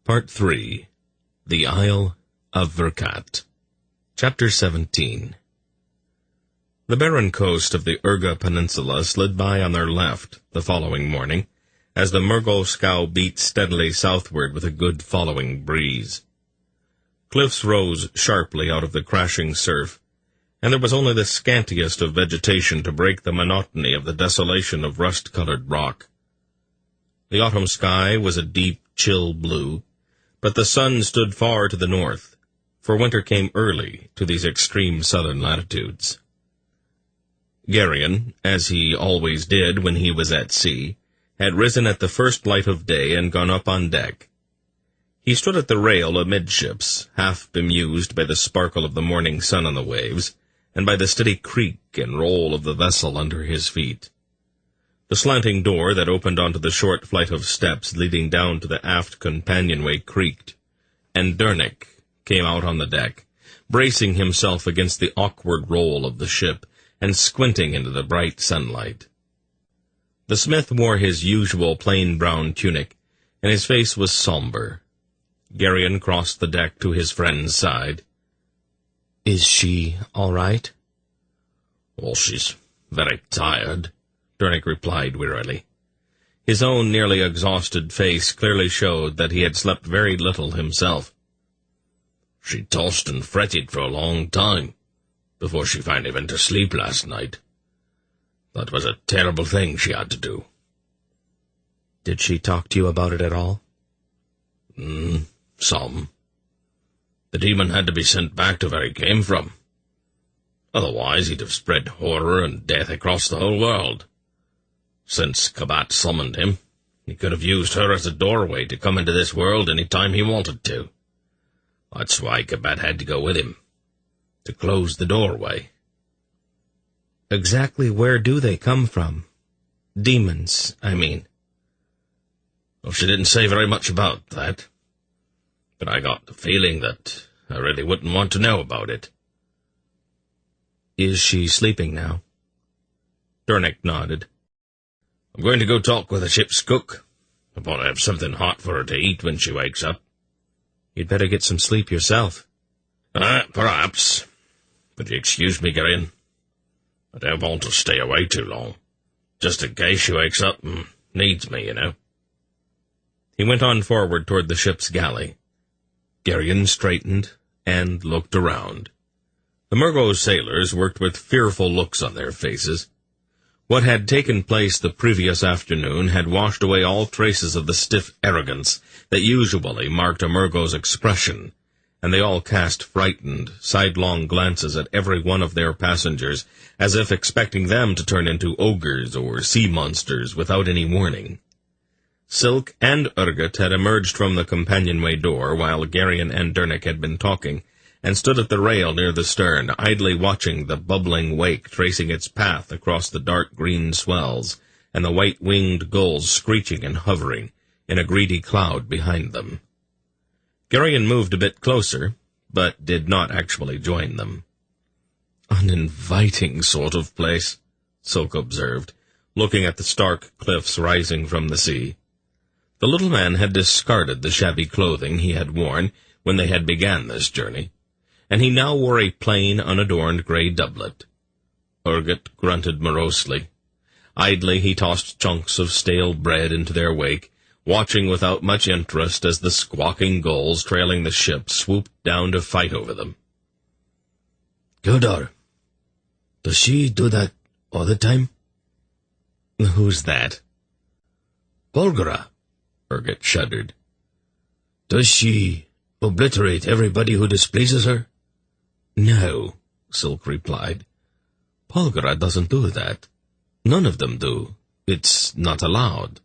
Part 3. The Isle of Verkat. Chapter 17. The barren coast of the Urga Peninsula slid by on their left the following morning, as the Murgos scow beat steadily southward with a good following breeze. Cliffs rose sharply out of the crashing surf, and there was only the scantiest of vegetation to break the monotony of the desolation of rust-colored rock. The autumn sky was a deep, chill blue, but the sun stood far to the north, for winter came early to these extreme southern latitudes. Geryon, as he always did when he was at sea, had risen at the first light of day and gone up on deck. He stood at the rail amidships, half bemused by the sparkle of the morning sun on the waves, and by the steady creak and roll of the vessel under his feet. The slanting door that opened onto the short flight of steps leading down to the aft companionway creaked, and Dernick came out on the deck, bracing himself against the awkward roll of the ship and squinting into the bright sunlight. The smith wore his usual plain brown tunic, and his face was somber. Geryon crossed the deck to his friend's side. "Is she all right?" "Well, she's very tired," Dernick replied wearily. His own nearly exhausted face clearly showed that he had slept very little himself. "She tossed and fretted for a long time, before she finally went to sleep last night. That was a terrible thing she had to do." "Did she talk to you about it at all?" Some. The demon had to be sent back to where he came from. Otherwise he'd have spread horror and death across the whole world. Since Kabat summoned him, he could have used her as a doorway to come into this world any time he wanted to. That's why Kabat had to go with him, to close the doorway. "Exactly where do they come from? Demons, I mean." Well, she didn't say very much about that, but I got the feeling that I really wouldn't want to know about it. "Is she sleeping now?" Dernick nodded. "I'm going to go talk with the ship's cook. I want to have something hot for her to eat when she wakes up." "You'd better get some sleep yourself." Perhaps. But you excuse me, Geryon. I don't want to stay away too long, just in case she wakes up and needs me, you know." He went on forward toward the ship's galley. Geryon straightened and looked around. The Murgos sailors worked with fearful looks on their faces. What had taken place the previous afternoon had washed away all traces of the stiff arrogance that usually marked a Murgos expression, and they all cast frightened, sidelong glances at every one of their passengers, as if expecting them to turn into ogres or sea monsters without any warning. Silk and Urgat had emerged from the companionway door while Geryon and Dernick had been talking, and stood at the rail near the stern, idly watching the bubbling wake tracing its path across the dark green swells, and the white-winged gulls screeching and hovering in a greedy cloud behind them. Geryon moved a bit closer, but did not actually join them. "An inviting sort of place," Silk observed, looking at the stark cliffs rising from the sea. The little man had discarded the shabby clothing he had worn when they had begun this journey, and he now wore a plain, unadorned grey doublet. Urgat grunted morosely. Idly he tossed chunks of stale bread into their wake, watching without much interest as the squawking gulls trailing the ship swooped down to fight over them. "Gildar, does she do that all the time?" "Who's that?" "Polgara," Urgat shuddered. "Does she obliterate everybody who displeases her?" "No," Silk replied. "Polgara doesn't do that. None of them do. It's not allowed."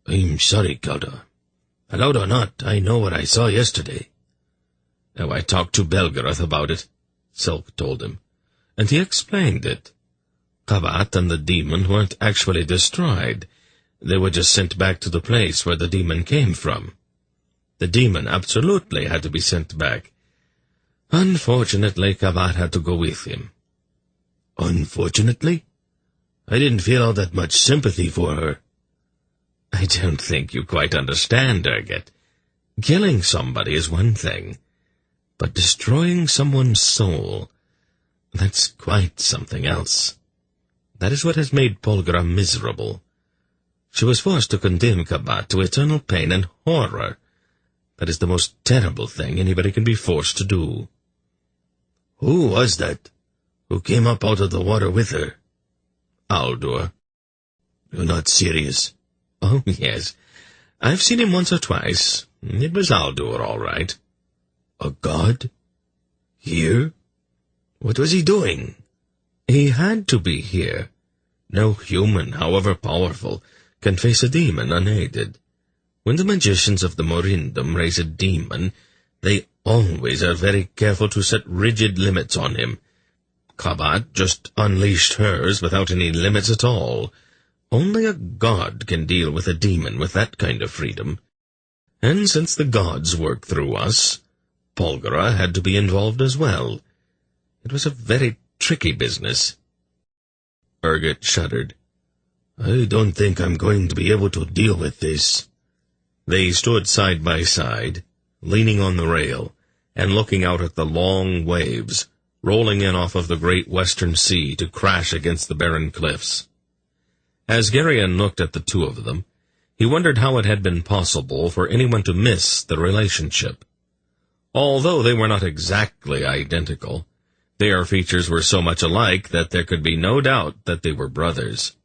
"I'm sorry, Gildar. Allowed or not, I know what I saw yesterday." "Now, I talked to Belgarath about it," Silk told him, "and he explained it. Kabat and the demon weren't actually destroyed. They were just sent back to the place where the demon came from. The demon absolutely had to be sent back. Unfortunately, Kabat had to go with him." "Unfortunately? I didn't feel all that much sympathy for her." "I don't think you quite understand, Urgat. Killing somebody is one thing, but destroying someone's soul, that's quite something else. That is what has made Polgra miserable. She was forced to condemn Kabat to eternal pain and horror. That is the most terrible thing anybody can be forced to do. Who was that? Who came up out of the water with her? Aldur. You're not serious? Oh, yes. I've seen him once or twice. It was Aldur, all right. A god? Here? What was he doing? He had to be here. No human, however powerful, can face a demon unaided. When the magicians of the Morindom raise a demon, they always are very careful to set rigid limits on him. Kabat just unleashed hers without any limits at all. Only a god can deal with a demon with that kind of freedom. And since the gods work through us, Polgra had to be involved as well. It was a very tricky business. Urgot shuddered. I don't think I'm going to be able to deal with this. They stood side by side, leaning on the rail, and looking out at the long waves, rolling in off of the great western sea to crash against the barren cliffs. As Geryon looked at the two of them, he wondered how it had been possible for anyone to miss the relationship. Although they were not exactly identical, their features were so much alike that there could be no doubt that they were brothers.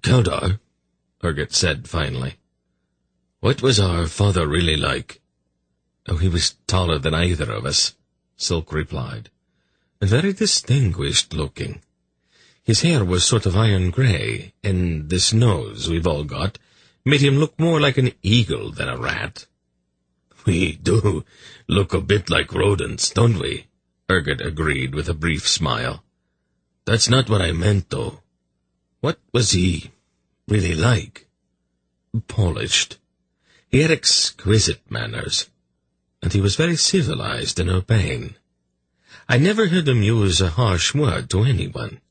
Kaudar, Urgot said finally. What was our father really like? Oh, he was taller than either of us, Silk replied. Very distinguished looking. His hair was sort of iron gray, and this nose we've all got made him look more like an eagle than a rat. We do look a bit like rodents, don't we? Urgot agreed with a brief smile. That's not what I meant, though. What was he really like? Polished. He had exquisite manners, and he was very civilized and urbane. I never heard him use a harsh word to anyone.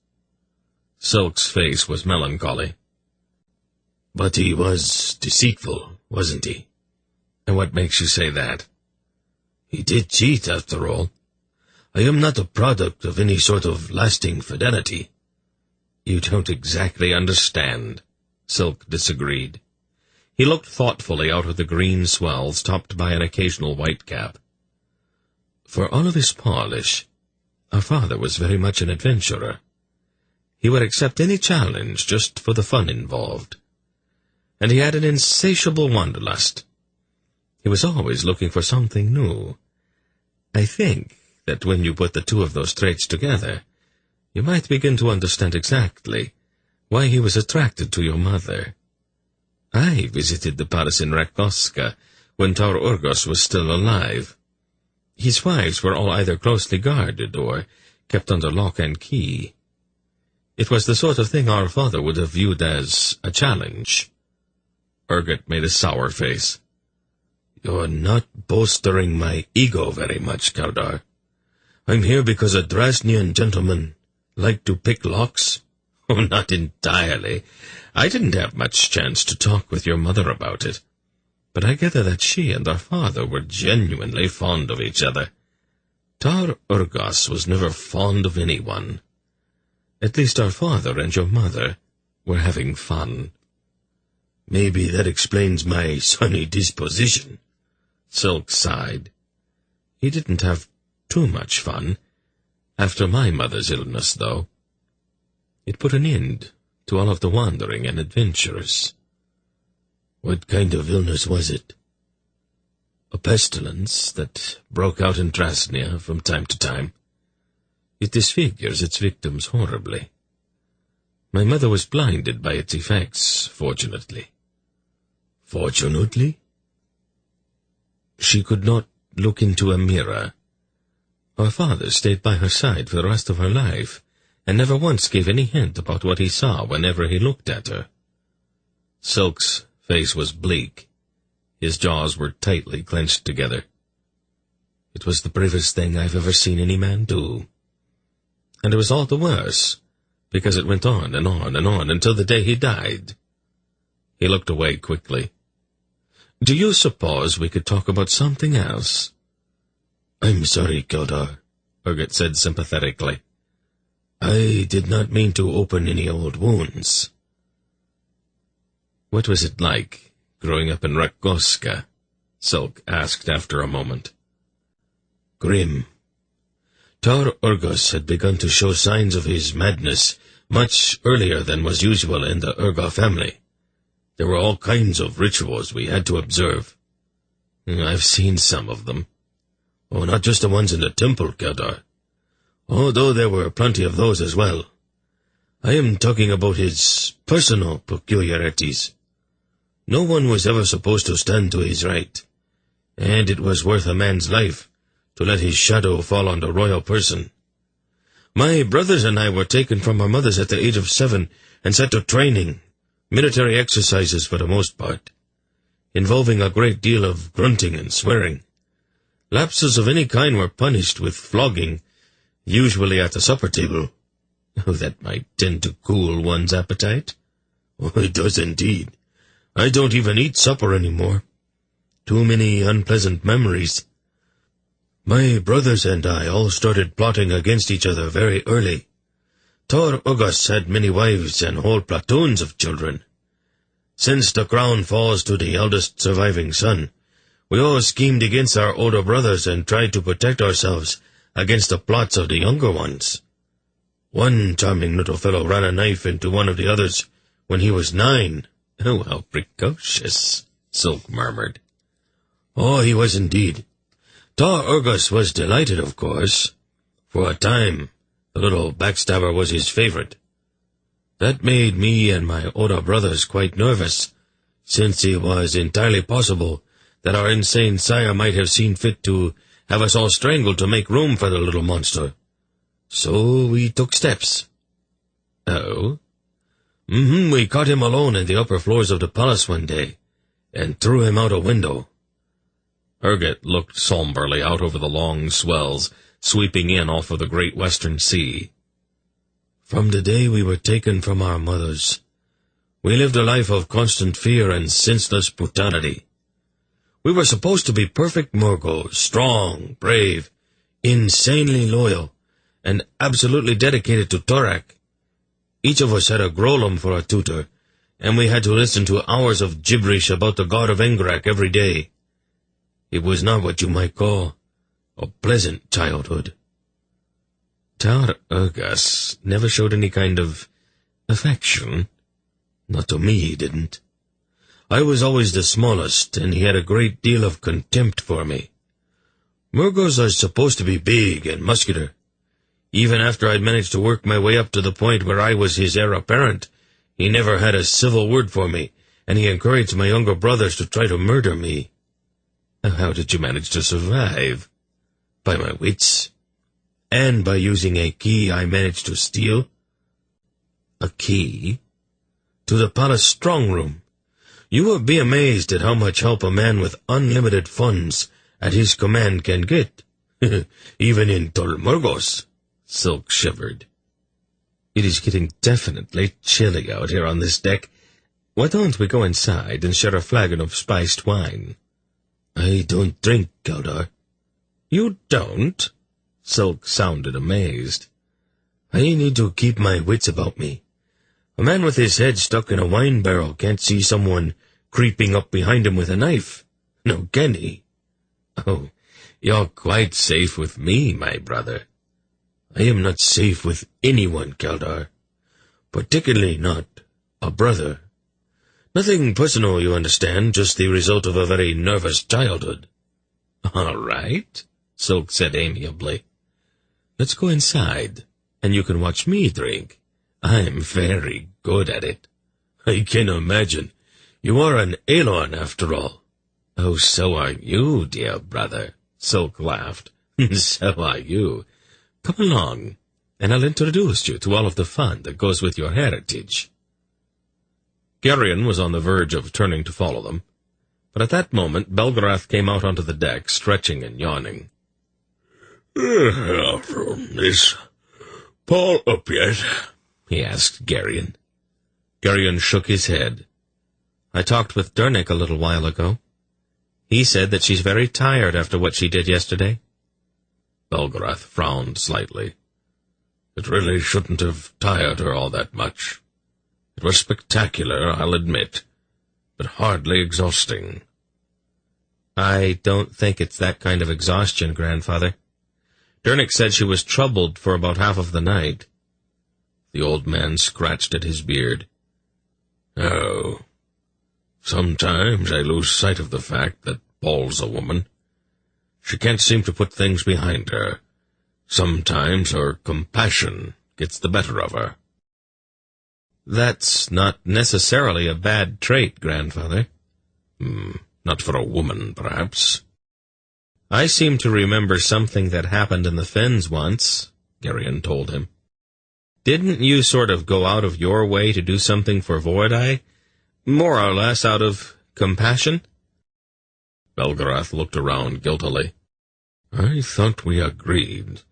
Silk's face was melancholy. But he was deceitful, wasn't he? And what makes you say that? He did cheat, after all. I am not a product of any sort of lasting fidelity. You don't exactly understand, Silk disagreed. He looked thoughtfully out of the green swells topped by an occasional whitecap. For all of his polish, our father was very much an adventurer. He would accept any challenge just for the fun involved. And he had an insatiable wanderlust. He was always looking for something new. I think that when you put the two of those traits together, you might begin to understand exactly why he was attracted to your mother. I visited the palace in Rakoska when Tar Urgos was still alive. His wives were all either closely guarded or kept under lock and key. It was the sort of thing our father would have viewed as a challenge. Urgot made a sour face. You're not bolstering my ego very much, Kaudar. I'm here because a Drasnian gentleman like to pick locks. Oh, not entirely. I didn't have much chance to talk with your mother about it. But I gather that she and our father were genuinely fond of each other. Tar Urgos was never fond of anyone. At least our father and your mother were having fun. Maybe that explains my sunny disposition. Silk sighed. He didn't have too much fun. After my mother's illness, though. It put an end to all of the wandering and adventurous. What kind of illness was it? A pestilence that broke out in Drasnia from time to time. It disfigures its victims horribly. My mother was blinded by its effects, fortunately. Fortunately? She could not look into a mirror. Our father stayed by her side for the rest of her life, and never once gave any hint about what he saw whenever he looked at her. Silk's face was bleak. His jaws were tightly clenched together. It was the bravest thing I've ever seen any man do. And it was all the worse, because it went on and on and on until the day he died. He looked away quickly. Do you suppose we could talk about something else? I'm sorry, Keldar, Urgot said sympathetically. I did not mean to open any old wounds. What was it like, growing up in Rakoska? Silk asked after a moment. Grim. Tar Urgos had begun to show signs of his madness much earlier than was usual in the Urga family. There were all kinds of rituals we had to observe. I've seen some of them. Oh, not just the ones in the temple, Keldar. Although there were plenty of those as well. I am talking about his personal peculiarities. No one was ever supposed to stand to his right, and it was worth a man's life to let his shadow fall on the royal person. My brothers and I were taken from our mothers at the age of 7 and set to training, military exercises for the most part, involving a great deal of grunting and swearing. Lapses of any kind were punished with flogging, usually at the supper table. Oh, that might tend to cool one's appetite. Oh, it does indeed. I don't even eat supper anymore. Too many unpleasant memories. My brothers and I all started plotting against each other very early. Tar Urgos had many wives and whole platoons of children. Since the crown falls to the eldest surviving son, we all schemed against our older brothers and tried to protect ourselves against the plots of the younger ones. One charming little fellow ran a knife into one of the others when he was 9. Oh, how precocious, Silk murmured. Oh, he was indeed. Tar Urgos was delighted, of course. For a time, the little backstabber was his favorite. That made me and my older brothers quite nervous, since it was entirely possible that our insane sire might have seen fit to have us all strangled to make room for the little monster. So we took steps. Oh? We caught him alone in the upper floors of the palace one day, and threw him out a window. Urgot looked somberly out over the long swells sweeping in off of the great western sea. From the day we were taken from our mothers, we lived a life of constant fear and senseless brutality. We were supposed to be perfect Murgos, strong, brave, insanely loyal, and absolutely dedicated to Torak. Each of us had a Grolem for a tutor, and we had to listen to hours of gibberish about the god of Engrak every day. It was not what you might call a pleasant childhood. Tar Urgos never showed any kind of affection. Not to me, he didn't. I was always the smallest, and he had a great deal of contempt for me. Murgos are supposed to be big and muscular. Even after I'd managed to work my way up to the point where I was his heir apparent, he never had a civil word for me, and he encouraged my younger brothers to try to murder me. How did you manage to survive? By my wits, and by using a key I managed to steal. A key? To the palace strong room. You will be amazed at how much help a man with unlimited funds at his command can get, even in Tol Murgos. Silk shivered. It is getting definitely chilly out here on this deck. Why don't we go inside and share a flagon of spiced wine? I don't drink, Keldar. You don't? Silk sounded amazed. I need to keep my wits about me. A man with his head stuck in a wine barrel can't see someone creeping up behind him with a knife. No, can he? Oh, you're quite safe with me, my brother. I am not safe with anyone, Keldar. Particularly not a brother. Nothing personal, you understand, just the result of a very nervous childhood. All right, Silk said amiably. Let's go inside, and you can watch me drink. I'm very good at it. I can imagine. You are an Aelon, after all. Oh, so are you, dear brother, Silk laughed. So are you. Come along, and I'll introduce you to all of the fun that goes with your heritage. Geryon was on the verge of turning to follow them, but at that moment Belgarath came out onto the deck, stretching and yawning. Is Paul up yet? He asked Geryon. Geryon shook his head. I talked with Dernek a little while ago. He said that she's very tired after what she did yesterday. Belgarath frowned slightly. It really shouldn't have tired her all that much. It was spectacular, I'll admit, but hardly exhausting. I don't think it's that kind of exhaustion, Grandfather. Dernick said she was troubled for about half of the night. The old man scratched at his beard. Oh, sometimes I lose sight of the fact that Paul's a woman. She can't seem to put things behind her. Sometimes her compassion gets the better of her. That's not necessarily a bad trait, Grandfather. Not for a woman, perhaps. I seem to remember something that happened in the fens once, Geryon told him. Didn't you sort of go out of your way to do something for Vordai? More or less out of compassion? Belgarath looked around guiltily. I thought we agreed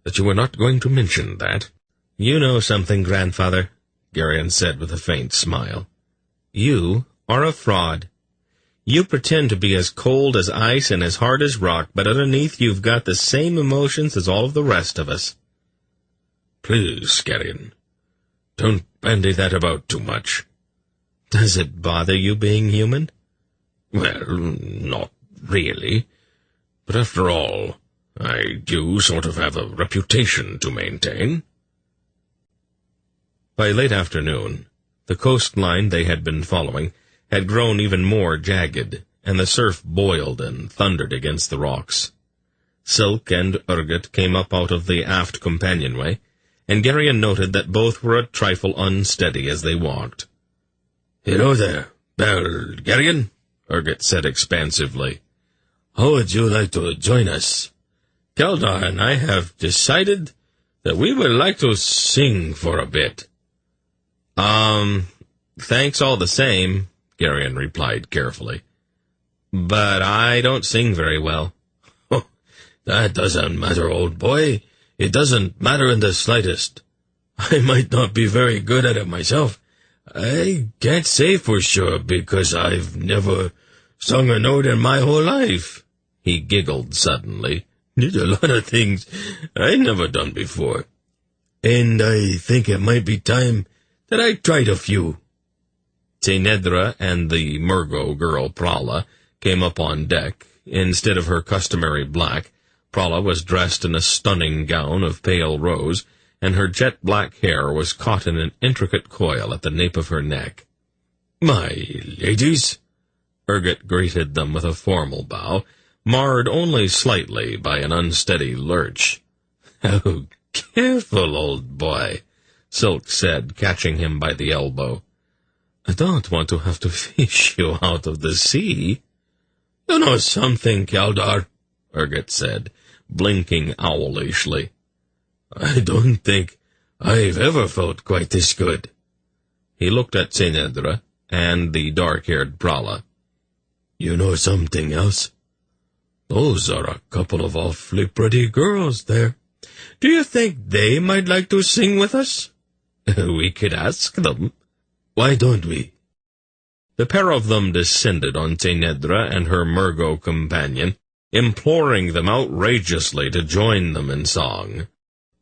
that you were not going to mention that. You know something, Grandfather, Geryon said with a faint smile. You are a fraud. You pretend to be as cold as ice and as hard as rock, but underneath you've got the same emotions as all of the rest of us. Please, Geryon, don't bandy that about too much. Does it bother you being human? Well, not really. But after all, I do sort of have a reputation to maintain. By late afternoon, the coastline they had been following had grown even more jagged, and the surf boiled and thundered against the rocks. Silk and Urgot came up out of the aft companionway, and Geryon noted that both were a trifle unsteady as they walked. "Hello there, Geryon," Urgot said expansively. "How would you like to join us? Keldar and I have decided that we would like to sing for a bit." Thanks all the same," Geryon replied carefully. "But I don't sing very well." "Oh, that doesn't matter, old boy. It doesn't matter in the slightest. I might not be very good at it myself. I can't say for sure, because I've never sung a note in my whole life." He giggled suddenly. "There's a lot of things I've never done before, and I think it might be time that I tried a few." Teinedra and the Murgo girl Prala came up on deck. Instead of her customary black, Prala was dressed in a stunning gown of pale rose, and her jet-black hair was caught in an intricate coil at the nape of her neck. "My ladies," Urgot greeted them with a formal bow, marred only slightly by an unsteady lurch. "Oh, careful, old boy," Silk said, catching him by the elbow. "I don't want to have to fish you out of the sea." "You know something, Keldar," Urgot said, blinking owlishly. "I don't think I've ever felt quite this good." He looked at Teinedra and the dark-haired Prala. "You know something else? Those are a couple of awfully pretty girls there. Do you think they might like to sing with us?" "We could ask them." "Why don't we?" The pair of them descended on Teinedra and her Murgo companion, imploring them outrageously to join them in song.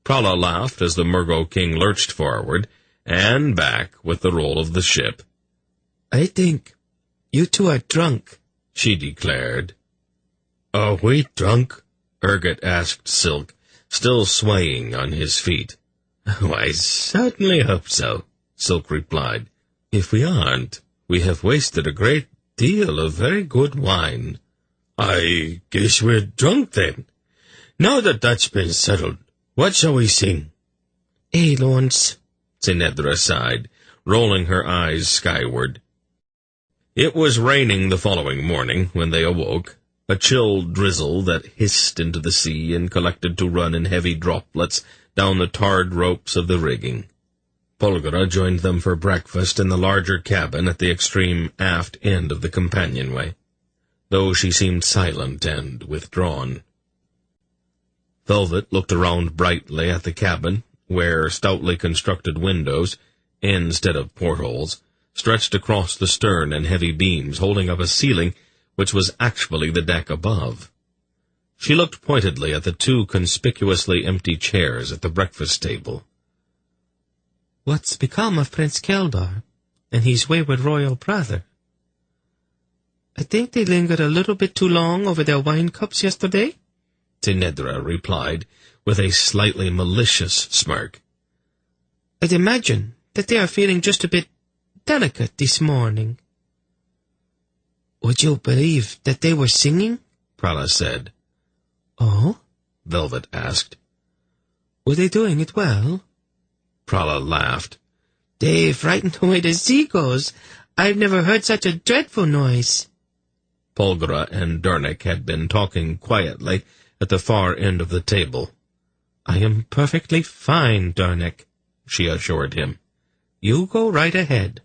Prala laughed as the Murgo king lurched forward and back with the roll of the ship. "I think you two are drunk," she declared. "Are we drunk?" Urgot asked Silk, still swaying on his feet. "I certainly hope so," Silk replied. "If we aren't, we have wasted a great deal of very good wine. I guess we're drunk then. Now that that's been settled, what shall we sing?" "Elons," Teinedra sighed, rolling her eyes skyward. It was raining the following morning when they awoke, a chill drizzle that hissed into the sea and collected to run in heavy droplets down the tarred ropes of the rigging. Polgara joined them for breakfast in the larger cabin at the extreme aft end of the companionway, though she seemed silent and withdrawn. Velvet looked around brightly at the cabin, where stoutly constructed windows, instead of portholes, stretched across the stern in heavy beams, holding up a ceiling which was actually the deck above. She looked pointedly at the 2 conspicuously empty chairs at the breakfast table. "What's become of Prince Keldar and his wayward royal brother?" "I think they lingered a little bit too long over their wine cups yesterday," Tinedra replied, with a slightly malicious smirk. "I'd imagine that they are feeling just a bit delicate this morning." "Would you believe that they were singing?" Prala said. "Oh?" Velvet asked. "Were they doing it well?" Prala laughed. "They frightened away the seagulls. I've never heard such a dreadful noise." Polgara and Durnick had been talking quietly at the far end of the table. "I am perfectly fine, Durnick," she assured him. "You go right ahead."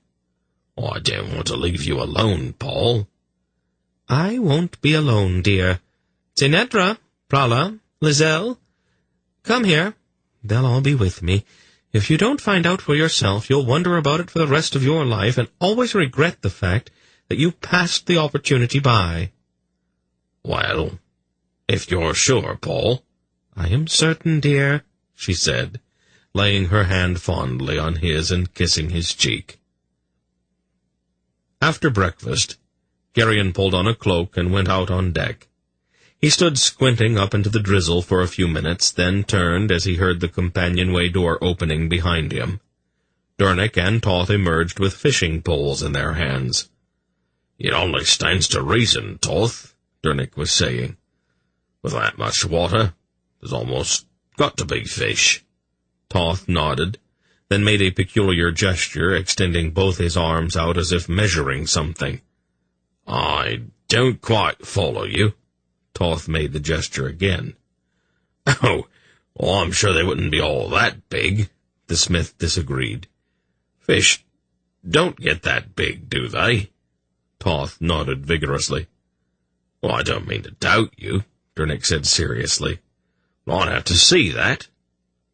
"I don't want to leave you alone, Paul." "I won't be alone, dear. Tinedra, Prala, Lizelle, come here. They'll all be with me. If you don't find out for yourself, you'll wonder about it for the rest of your life and always regret the fact that you passed the opportunity by." "Well, if you're sure, Paul." "I am certain, dear," she said, laying her hand fondly on his and kissing his cheek. After breakfast, Geryon pulled on a cloak and went out on deck. He stood squinting up into the drizzle for a few minutes, then turned as he heard the companionway door opening behind him. Durnick and Toth emerged with fishing poles in their hands. "It only stands to reason, Toth," Durnick was saying. "With that much water, there's almost got to be fish." Toth nodded, then made a peculiar gesture, extending both his arms out as if measuring something. "I don't quite follow you." Toth made the gesture again. "Oh, well, I'm sure they wouldn't be all that big," the smith disagreed. "Fish don't get that big, do they?" Toth nodded vigorously. "Well, I don't mean to doubt you," Durnick said seriously. "I'd have to see that."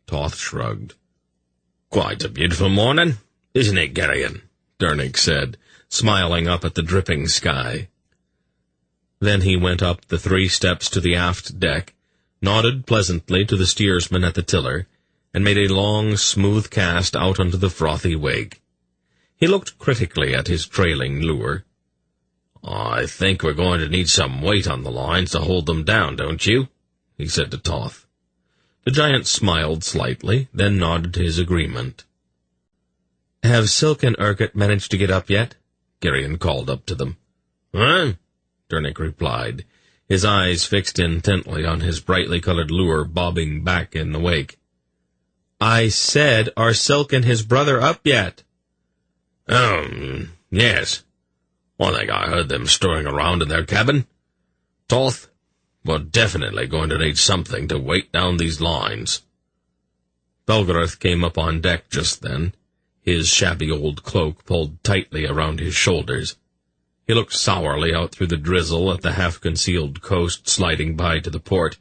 Toth shrugged. "Quite a beautiful morning, isn't it, Geryon?" Durnick said, smiling up at the dripping sky. Then he went up the 3 steps to the aft deck, nodded pleasantly to the steersman at the tiller, and made a long, smooth cast out onto the frothy wake. He looked critically at his trailing lure. "I think we're going to need some weight on the lines to hold them down, don't you?" he said to Toth. The giant smiled slightly, then nodded his agreement. "Have Silk and Urgot managed to get up yet?" Geryon called up to them. "Huh?" Durnick replied, his eyes fixed intently on his brightly colored lure bobbing back in the wake. "I said, are Silk and his brother up yet?" Yes. I think I heard them stirring around in their cabin. Toth, we're definitely going to need something to weight down these lines." Belgarath came up on deck just then, his shabby old cloak pulled tightly around his shoulders. He looked sourly out through the drizzle at the half-concealed coast sliding by to the port,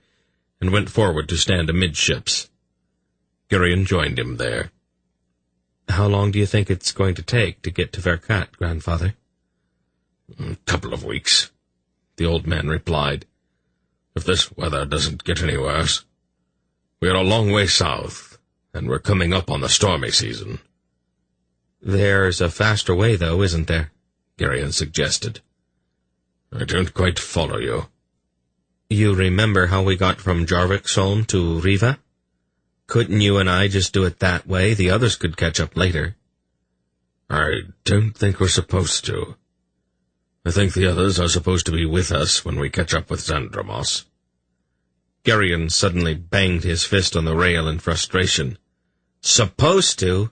and went forward to stand amidships. Geryon joined him there. "How long do you think it's going to take to get to Verkat, Grandfather?" "A couple of weeks," the old man replied, "if this weather doesn't get any worse. We're a long way south, and we're coming up on the stormy season." "There's a faster way, though, isn't there?" Geryon suggested. "I don't quite follow you." "You remember how we got from Jarvikholm to Riva? Couldn't you and I just do it that way? The others could catch up later." "I don't think we're supposed to. I think the others are supposed to be with us when we catch up with Xandromos." Geryon suddenly banged his fist on the rail in frustration. "Supposed to?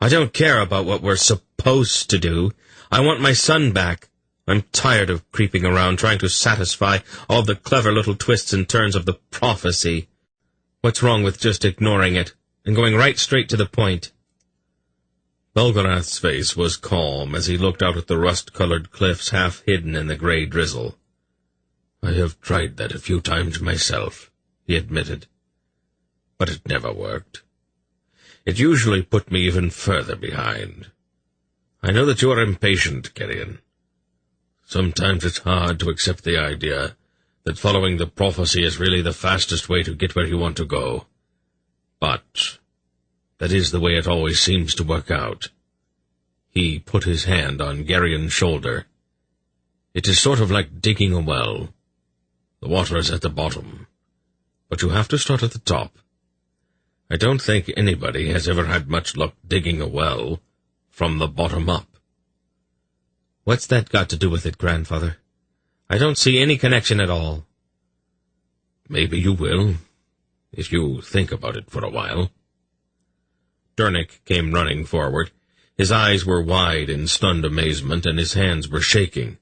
I don't care about what we're supposed to do. I want my son back. I'm tired of creeping around trying to satisfy all the clever little twists and turns of the prophecy. What's wrong with just ignoring it and going right straight to the point?" Belgarath's face was calm as he looked out at the rust-colored cliffs half hidden in the grey drizzle. "I have tried that a few times myself," he admitted. "But it never worked. It usually put me even further behind. I know that you are impatient, Geryon. Sometimes it's hard to accept the idea that following the prophecy is really the fastest way to get where you want to go. But that is the way it always seems to work out. He put his hand on Gerion's shoulder. It is sort of like digging a well. The water is at the bottom, but you have to start at the top. I don't think anybody has ever had much luck digging a well from the bottom up. What's that got to do with it, grandfather? I don't see any connection at all. Maybe you will, if you think about it for a while. Dernick came running forward. His eyes were wide in stunned amazement, and his hands were shaking.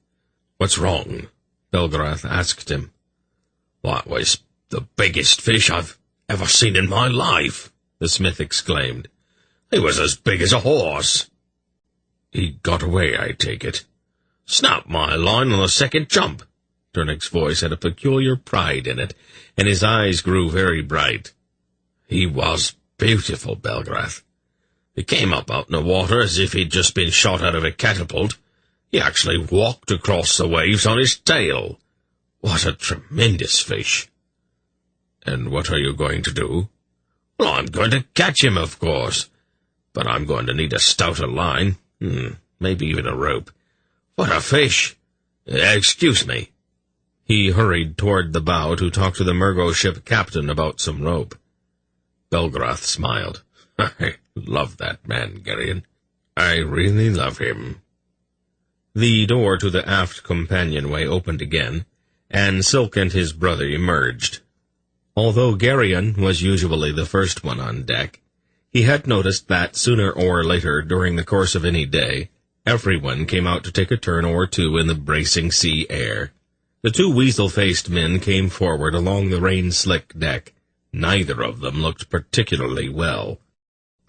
"What's wrong?" Belgarath asked him. "That was the biggest fish I've ever seen in my life," the smith exclaimed. "He was as big as a horse." "He got away, I take it." "Snapped my line on the second jump." Dernick's voice had a peculiar pride in it, and his eyes grew very bright. "He was beautiful, Belgarath. He came up out in the water as if he'd just been shot out of a catapult. He actually walked across the waves on his tail. What a tremendous fish." "And what are you going to do?" "Well, I'm going to catch him, of course. But I'm going to need a stouter line. Maybe even a rope. What a fish! Excuse me." He hurried toward the bow to talk to the Murgos ship captain about some rope. Belgarath smiled. "I love that man, Gerion. I really love him." The door to the aft companionway opened again, and Silk and his brother emerged. Although Gerion was usually the first one on deck, he had noticed that sooner or later during the course of any day, everyone came out to take a turn or two in the bracing sea air. The two weasel-faced men came forward along the rain-slick deck. Neither of them looked particularly well.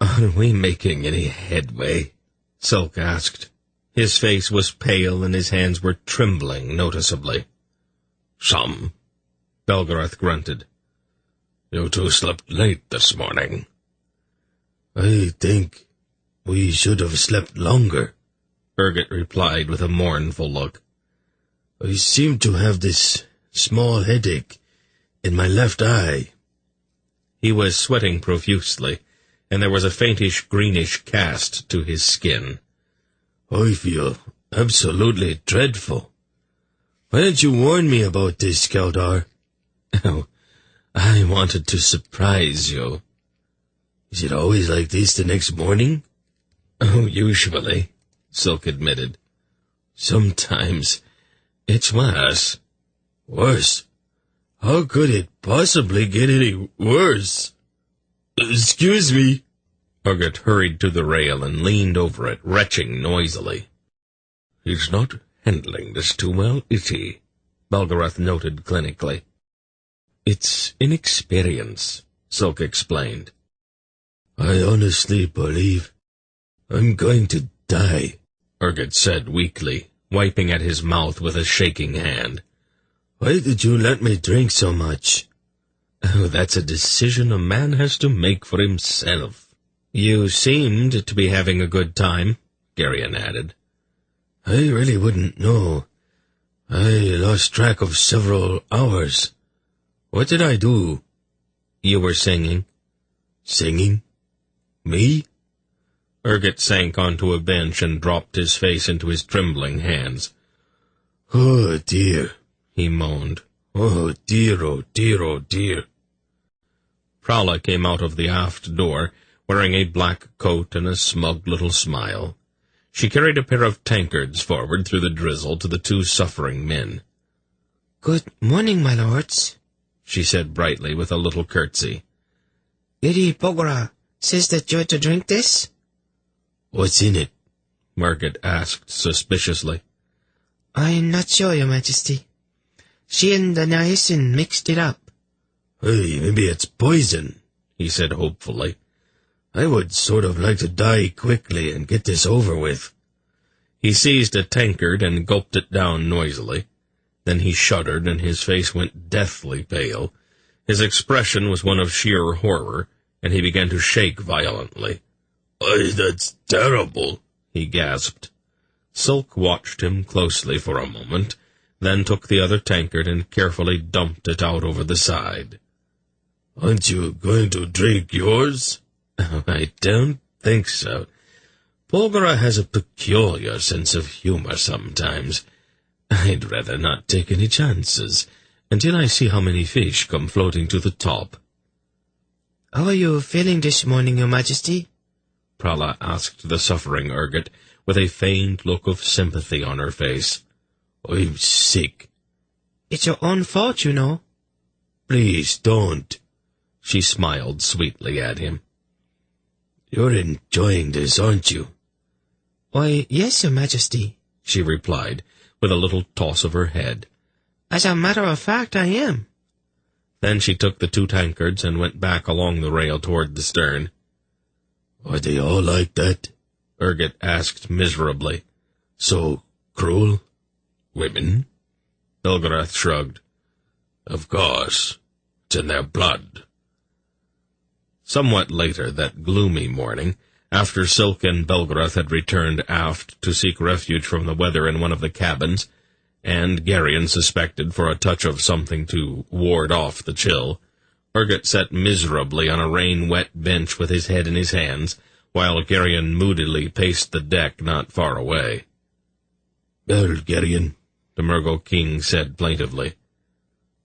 "Are we making any headway?" Silk asked. His face was pale and his hands were trembling noticeably. "Some," Belgarath grunted. "You two slept late this morning." "I think we should have slept longer," Urgot replied with a mournful look. "I seem to have this small headache in my left eye." He was sweating profusely, and there was a faintish greenish cast to his skin. "I feel absolutely dreadful. Why didn't you warn me about this, Keldar?" "Oh, I wanted to surprise you." "Is it always like this the next morning?" "Oh, usually," Silk admitted. "Sometimes it's worse." "Worse? How could it possibly get any worse?" "Excuse me." Urgot hurried to the rail and leaned over it, retching noisily. "He's not handling this too well, is he?" Belgarath noted clinically. "It's inexperience," Silk explained. "I honestly believe I'm going to die," Urgot said weakly, wiping at his mouth with a shaking hand. "Why did you let me drink so much?" "Oh, that's a decision a man has to make for himself." "You seemed to be having a good time," Gerion added. "I really wouldn't know. I lost track of several hours. What did I do?" "You were singing." "Singing? Me?" Urgot sank onto a bench and dropped his face into his trembling hands. "Oh, dear," he moaned. "Oh, dear, oh, dear, oh, dear." Prowla came out of the aft door, wearing a black coat and a smug little smile. She carried a pair of tankards forward through the drizzle to the two suffering men. "Good morning, my lords," she said brightly with a little curtsy. "Lady Bogora says that you're to drink this?" "What's in it?" Murgos asked suspiciously. "I'm not sure, your majesty. She and the Naisin mixed it up." "Hey, maybe it's poison," he said hopefully. "I would sort of like to die quickly and get this over with." He seized a tankard and gulped it down noisily. Then he shuddered and his face went deathly pale. His expression was one of sheer horror, and he began to shake violently. "That's terrible," he gasped. Silk watched him closely for a moment, then took the other tankard and carefully dumped it out over the side. "Aren't you going to drink yours?" "I don't think so. Bulgara has a peculiar sense of humor sometimes. I'd rather not take any chances until I see how many fish come floating to the top." "How are you feeling this morning, Your Majesty?" Prala asked the suffering Urgot, with a faint look of sympathy on her face. "I'm sick." "It's your own fault, you know." "Please don't." She smiled sweetly at him. "You're enjoying this, aren't you?" "Why, yes, Your Majesty," she replied, with a little toss of her head. "As a matter of fact, I am." Then she took the 2 tankards and went back along the rail toward the stern. "Are they all like that?" Urgot asked miserably. "So cruel?" "Women?" Belgarath shrugged. "Of course. It's in their blood." Somewhat later that gloomy morning, after Silk and Belgarath had returned aft to seek refuge from the weather in one of the cabins, and Geryon suspected for a touch of something to ward off the chill, Urgot sat miserably on a rain-wet bench with his head in his hands, while Geryon moodily paced the deck not far away. "Well, Geryon," the Murgo king said plaintively,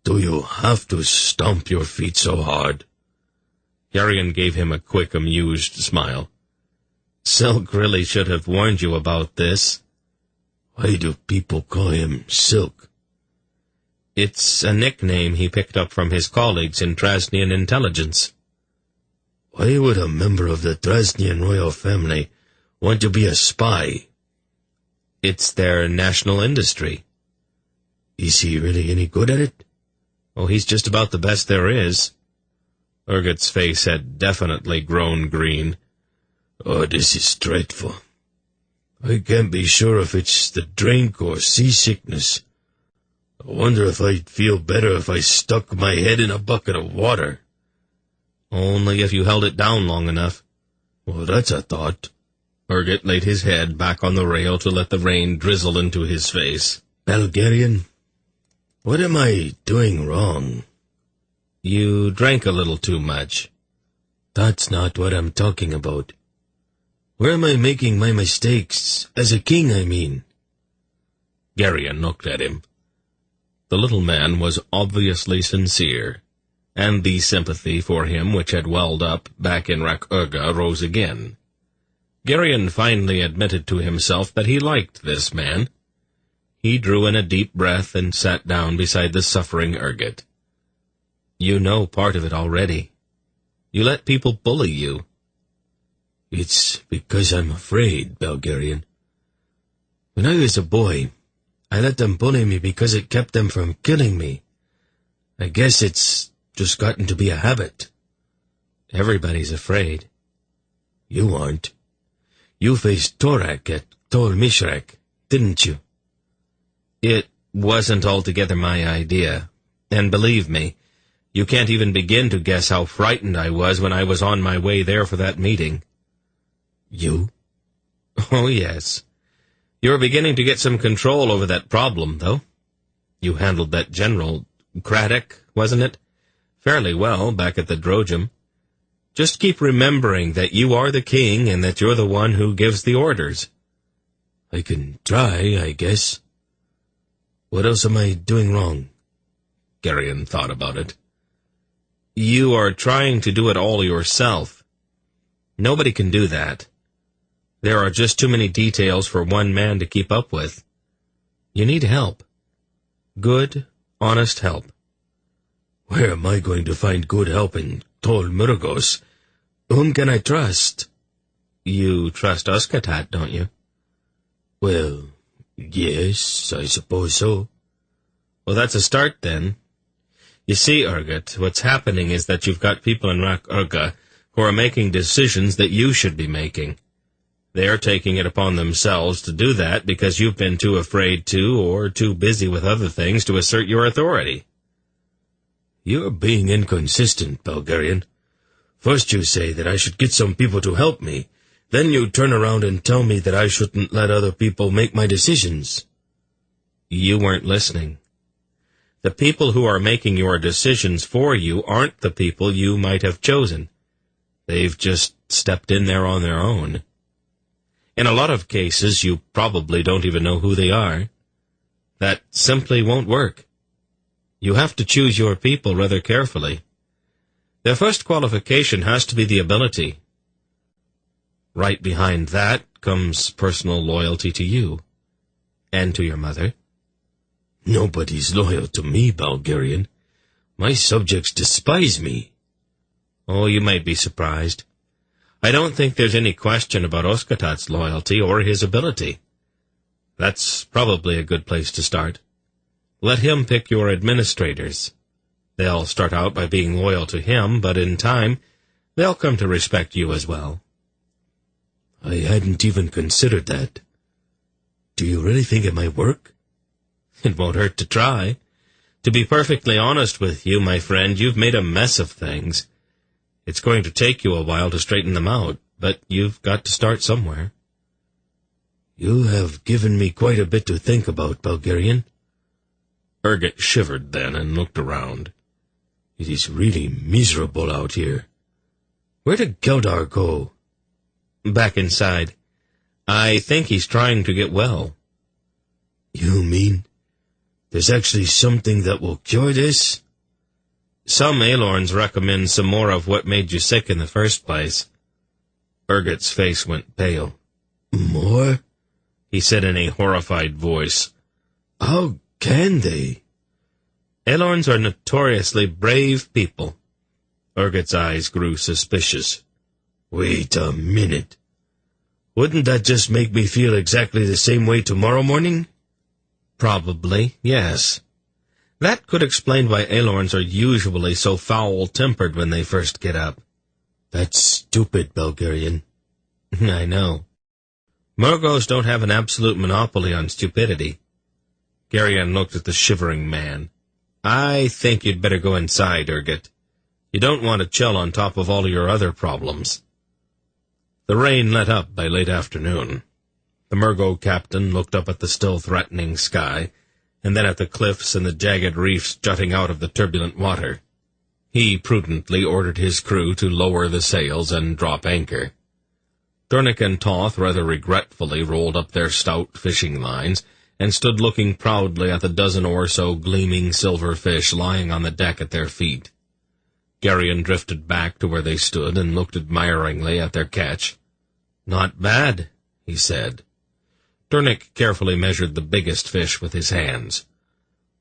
"do you have to stomp your feet so hard?" Geryon gave him a quick, amused smile. "Silk really should have warned you about this." "Why do people call him Silk?" "It's a nickname he picked up from his colleagues in Trasnian intelligence." "Why would a member of the Trasnian royal family want to be a spy?" "It's their national industry." "Is he really any good at it?" "Oh, he's just about the best there is." Urgot's face had definitely grown green. "Oh, this is dreadful. I can't be sure if it's the drink or seasickness. I wonder if I'd feel better if I stuck my head in a bucket of water." "Only if you held it down long enough." "Well, that's a thought." Urgot laid his head back on the rail to let the rain drizzle into his face. "Belgarian, what am I doing wrong?" "You drank a little too much." "That's not what I'm talking about. Where am I making my mistakes? As a king, I mean." Geryon looked at him. The little man was obviously sincere, and the sympathy for him which had welled up back in Rak-Urga rose again. Geryon finally admitted to himself that he liked this man. He drew in a deep breath and sat down beside the suffering Urgot. "You know part of it already. You let people bully you." "It's because I'm afraid, Belgarian. When I was a boy, I let them bully me because it kept them from killing me. I guess it's just gotten to be a habit." "Everybody's afraid." "You aren't. You faced Torak at Tol Mishrak, didn't you?" "It wasn't altogether my idea. And believe me, you can't even begin to guess how frightened I was when I was on my way there for that meeting." "You?" "Oh, yes. You're beginning to get some control over that problem, though. You handled that General Craddock, wasn't it? Fairly well back at the Drojum. Just keep remembering that you are the king and that you're the one who gives the orders." "I can try, I guess. What else am I doing wrong?" Geryon thought about it. "You are trying to do it all yourself. Nobody can do that. There are just too many details for one man to keep up with. You need help. Good, honest help." "Where am I going to find good help in Tol Murgos? Whom can I trust?" "You trust Uskatat, don't you?" "Well, yes, I suppose so." "Well, that's a start, then. You see, Urgot, what's happening is that you've got people in Rak-Urga who are making decisions that you should be making. They're taking it upon themselves to do that because you've been too afraid to, or too busy with other things to assert your authority." "You're being inconsistent, Belgarian. First you say that I should get some people to help me. Then you turn around and tell me that I shouldn't let other people make my decisions. You weren't listening. The people who are making your decisions for you aren't the people you might have chosen. They've just stepped in there on their own. In a lot of cases, you probably don't even know who they are. That simply won't work. You have to choose your people rather carefully. Their first qualification has to be the ability. Right behind that comes personal loyalty to you, and to your mother. Nobody's loyal to me, Bulgarian. My subjects despise me. Oh, you might be surprised. I don't think there's any question about Oskatat's loyalty or his ability. That's probably a good place to start. Let him pick your administrators. They'll start out by being loyal to him, but in time, they'll come to respect you as well. I hadn't even considered that. Do you really think it might work? It won't hurt to try. To be perfectly honest with you, my friend, you've made a mess of things. It's going to take you a while to straighten them out, but you've got to start somewhere. You have given me quite a bit to think about, Bulgarian. Urgot shivered then and looked around. It is really miserable out here. Where did Geldar go? Back inside. I think he's trying to get well. You mean there's actually something that will cure this? Some Aelorns recommend some more of what made you sick in the first place. Urgot's face went pale. More? He said in a horrified voice. How can they? Aelorns are notoriously brave people. Urgot's eyes grew suspicious. Wait a minute. Wouldn't that just make me feel exactly the same way tomorrow morning? Probably, yes. That could explain why Aelorns are usually so foul-tempered when they first get up. That's stupid, Bulgarian. I know. Murgos don't have an absolute monopoly on stupidity. Geryon looked at the shivering man. I think you'd better go inside, Urgot. You don't want to chill on top of all your other problems. The rain let up by late afternoon. The Murgo captain looked up at the still threatening sky, and then at the cliffs and the jagged reefs jutting out of the turbulent water. He prudently ordered his crew to lower the sails and drop anchor. Durnick and Toth rather regretfully rolled up their stout fishing lines and stood looking proudly at the dozen or so gleaming silver fish lying on the deck at their feet. Geryon drifted back to where they stood and looked admiringly at their catch. "Not bad," he said. Durnick carefully measured the biggest fish with his hands.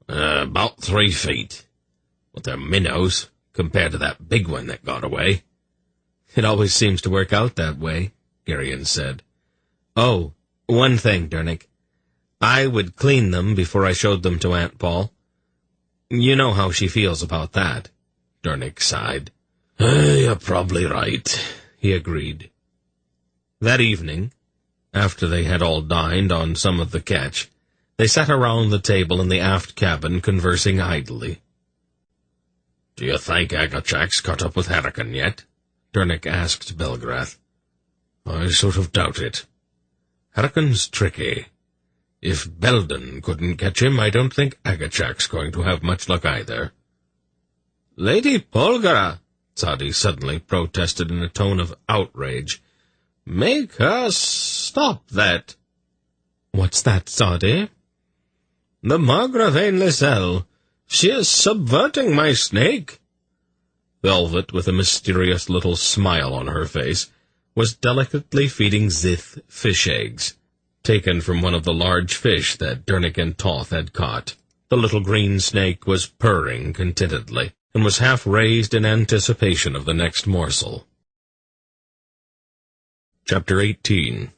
About 3 feet. But they're minnows, compared to that big one that got away." "It always seems to work out that way," Geryon said. "Oh, one thing, Durnick. I would clean them before I showed them to Aunt Paul. You know how she feels about that." Durnick sighed. "You're probably right," he agreed. That evening, after they had all dined on some of the catch, they sat around the table in the aft cabin conversing idly. "Do you think Agachak's caught up with Hurricane yet?" Durnick asked Belgrath. "I sort of doubt it. Hurricane's tricky. If Belden couldn't catch him, I don't think Agachak's going to have much luck either." "Lady Polgara," Tzadi suddenly protested in a tone of outrage. "Make her stop that." "What's that, Tzadi?" "The Margravine Lizelle. She is subverting my snake." Velvet, with a mysterious little smile on her face, was delicately feeding Zith fish eggs, taken from one of the large fish that Durnick and Toth had caught. The little green snake was purring contentedly, and was half raised in anticipation of the next morsel. Chapter 18.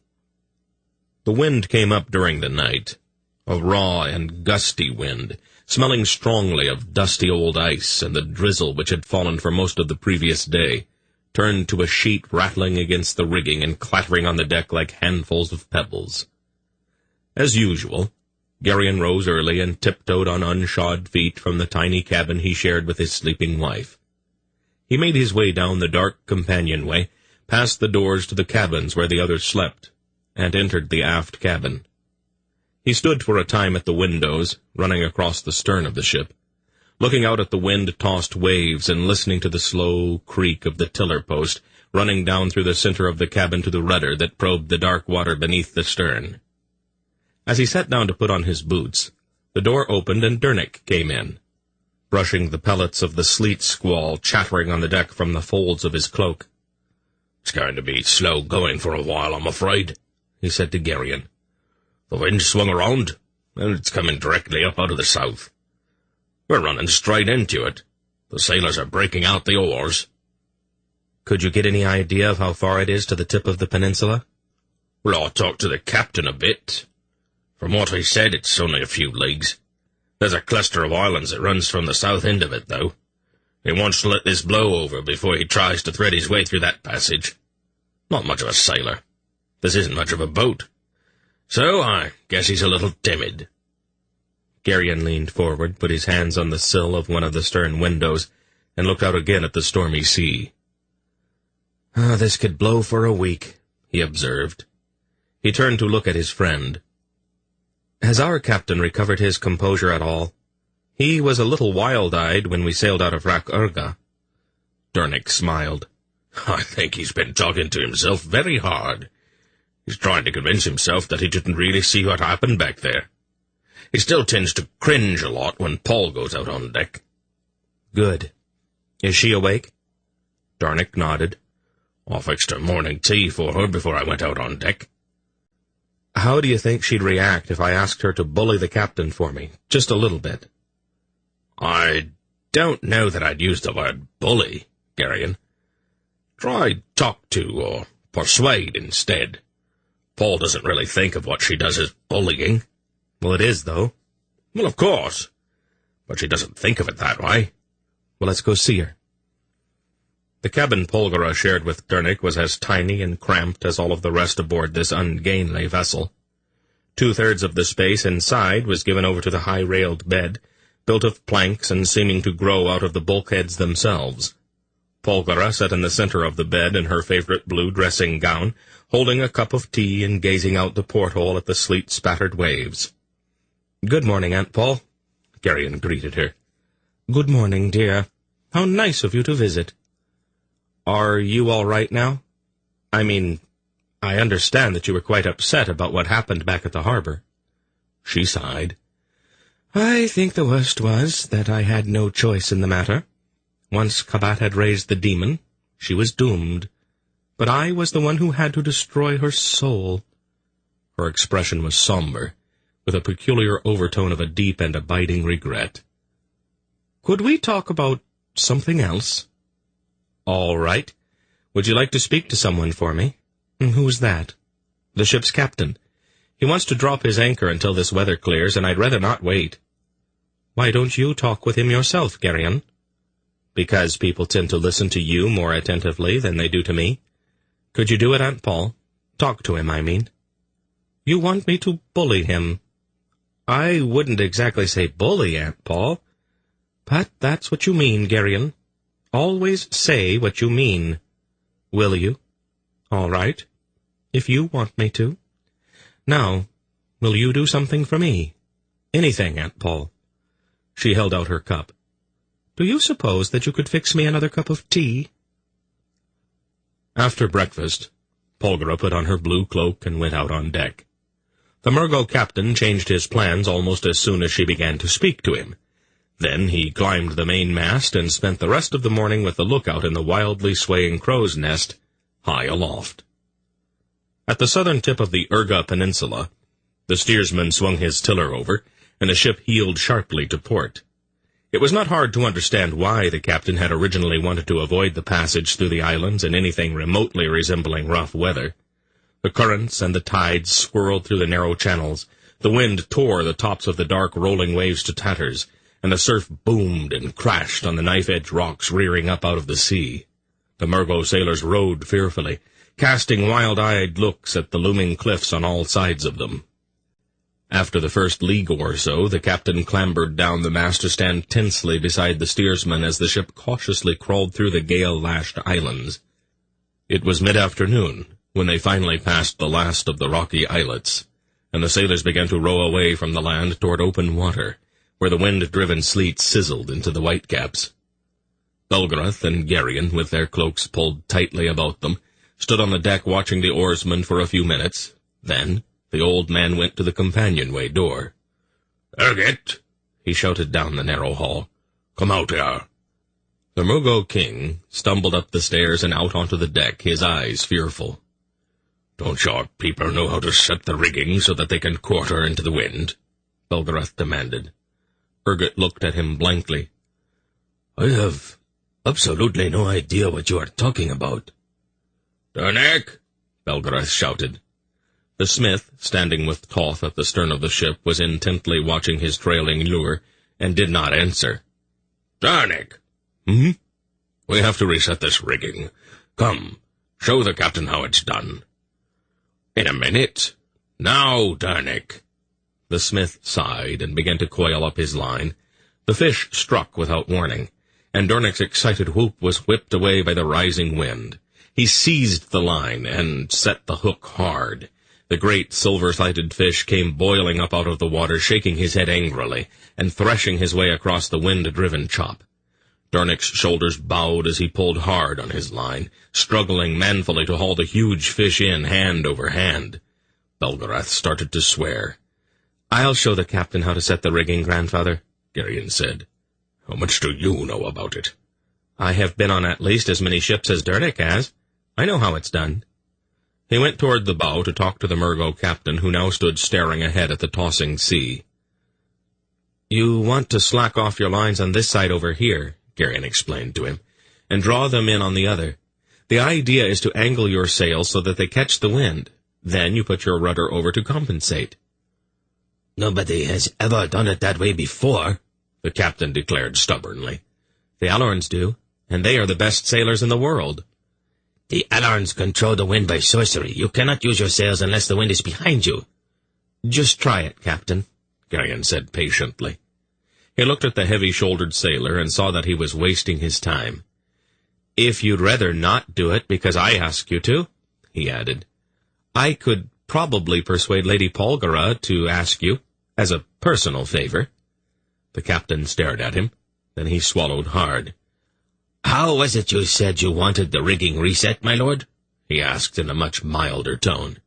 The wind came up during the night, a raw and gusty wind, smelling strongly of dusty old ice, and the drizzle which had fallen for most of the previous day turned to a sheet rattling against the rigging and clattering on the deck like handfuls of pebbles. As usual, Geryon rose early and tiptoed on unshod feet from the tiny cabin he shared with his sleeping wife. He made his way down the dark companionway, past the doors to the cabins where the others slept, and entered the aft cabin. He stood for a time at the windows, running across the stern of the ship, looking out at the wind-tossed waves and listening to the slow creak of the tiller post running down through the center of the cabin to the rudder that probed the dark water beneath the stern. As he sat down to put on his boots, the door opened and Dernick came in, brushing the pellets of the sleet squall chattering on the deck from the folds of his cloak. "It's going to be slow going for a while, I'm afraid," he said to Geryon. "The wind swung around, and it's coming directly up out of the south. We're running straight into it. The sailors are breaking out the oars." "Could you get any idea of how far it is to the tip of the peninsula?" "Well, I talked to the captain a bit. From what he said, it's only a few leagues. There's a cluster of islands that runs from the south end of it, though. He wants to let this blow over before he tries to thread his way through that passage. Not much of a sailor. This isn't much of a boat. So I guess he's a little timid." Geryon leaned forward, put his hands on the sill of one of the stern windows, and looked out again at the stormy sea. "This could blow for a week," he observed. He turned to look at his friend. "Has our captain recovered his composure at all? He was a little wild-eyed when we sailed out of Rak-Urga." Dernick smiled. "I think he's been talking to himself very hard. He's trying to convince himself that he didn't really see what happened back there. He still tends to cringe a lot when Paul goes out on deck." "Good. Is she awake?" Dernick nodded. "I fixed her morning tea for her before I went out on deck." "How do you think she'd react if I asked her to bully the captain for me, just a little bit?" "I don't know that I'd use the word bully, Geryon. Try talk to or persuade instead. Paul doesn't really think of what she does as bullying." "Well, it is, though." "Well, of course. But she doesn't think of it that way." "Well, let's go see her." The cabin Polgara shared with Dernick was as tiny and cramped as all of the rest aboard this ungainly vessel. 2/3 of the space inside was given over to the high-railed bed, built of planks and seeming to grow out of the bulkheads themselves. Polgara sat in the center of the bed in her favorite blue dressing-gown, holding a cup of tea and gazing out the porthole at the sleet-spattered waves. "Good morning, Aunt Paul," Geryon greeted her. "Good morning, dear. How nice of you to visit. Are you all right now? I mean, I understand that you were quite upset about what happened back at the harbor." She sighed. "I think the worst was that I had no choice in the matter. Once Kabat had raised the demon, she was doomed. But I was the one who had to destroy her soul." Her expression was somber, with a peculiar overtone of a deep and abiding regret. "Could we talk about something else?" "All right. Would you like to speak to someone for me?" "Who's that?" "The ship's captain. He wants to drop his anchor until this weather clears, and I'd rather not wait." "Why don't you talk with him yourself, Geryon?" "Because people tend to listen to you more attentively than they do to me. Could you do it, Aunt Paul? Talk to him, I mean." "You want me to bully him?" "I wouldn't exactly say bully, Aunt Paul. But that's what you mean, Geryon. Always say what you mean. Will you?" "All right, if you want me to. Now, will you do something for me? Anything, Aunt Paul." She held out her cup. "Do you suppose that you could fix me another cup of tea?" After breakfast, Polgara put on her blue cloak and went out on deck. The Murgo captain changed his plans almost as soon as she began to speak to him. Then he climbed the mainmast and spent the rest of the morning with the lookout in the wildly swaying crow's nest high aloft. At the southern tip of the Urga Peninsula, the steersman swung his tiller over, and the ship heeled sharply to port. It was not hard to understand why the captain had originally wanted to avoid the passage through the islands in anything remotely resembling rough weather. The currents and the tides swirled through the narrow channels, the wind tore the tops of the dark rolling waves to tatters, and the surf boomed and crashed on the knife-edge rocks rearing up out of the sea. The Murgo sailors rowed fearfully, casting wild-eyed looks at the looming cliffs on all sides of them. After the first league or so, the captain clambered down the mast to stand tensely beside the steersman as the ship cautiously crawled through the gale-lashed islands. It was mid-afternoon when they finally passed the last of the rocky islets, and the sailors began to row away from the land toward open water, where the wind-driven sleet sizzled into the whitecaps. Belgarath and Geryon, with their cloaks pulled tightly about them, stood on the deck watching the oarsmen for a few minutes. Then the old man went to the companionway door. "Verkat," he shouted down the narrow hall. "Come out here." The Murgo king stumbled up the stairs and out onto the deck, his eyes fearful. "Don't your people know how to set the rigging so that they can quarter into the wind?" Belgarath demanded. Urgot looked at him blankly. "I have absolutely no idea what you are talking about." "Dernek!" Belgarath shouted. The smith, standing with Toth at the stern of the ship, was intently watching his trailing lure, and did not answer. "Dernek!" "Hmm?" "We have to reset this rigging. Come, show the captain how it's done." "In a minute. Now, Dernek." The smith sighed and began to coil up his line. The fish struck without warning, and Dornick's excited whoop was whipped away by the rising wind. He seized the line and set the hook hard. The great silver-sided fish came boiling up out of the water, shaking his head angrily, and threshing his way across the wind-driven chop. Dornick's shoulders bowed as he pulled hard on his line, struggling manfully to haul the huge fish in hand over hand. Belgarath started to swear. "I'll show the captain how to set the rigging, grandfather," Geryon said. "How much do you know about it?" "I have been on at least as many ships as Dernek has. I know how it's done." He went toward the bow to talk to the Murgo captain, who now stood staring ahead at the tossing sea. "You want to slack off your lines on this side over here," Geryon explained to him, "and draw them in on the other. The idea is to angle your sails so that they catch the wind. Then you put your rudder over to compensate." "Nobody has ever done it that way before," the captain declared stubbornly. "The Alorns do, and they are the best sailors in the world." "The Alorns control the wind by sorcery. You cannot use your sails unless the wind is behind you." "Just try it, Captain," Geryon said patiently. He looked at the heavy-shouldered sailor and saw that he was wasting his time. "If you'd rather not do it because I ask you to," he added, "I could probably persuade Lady Polgara to ask you, as a personal favor." The captain stared at him. Then he swallowed hard. "How was it you said you wanted the rigging reset, my lord?" he asked in a much milder tone.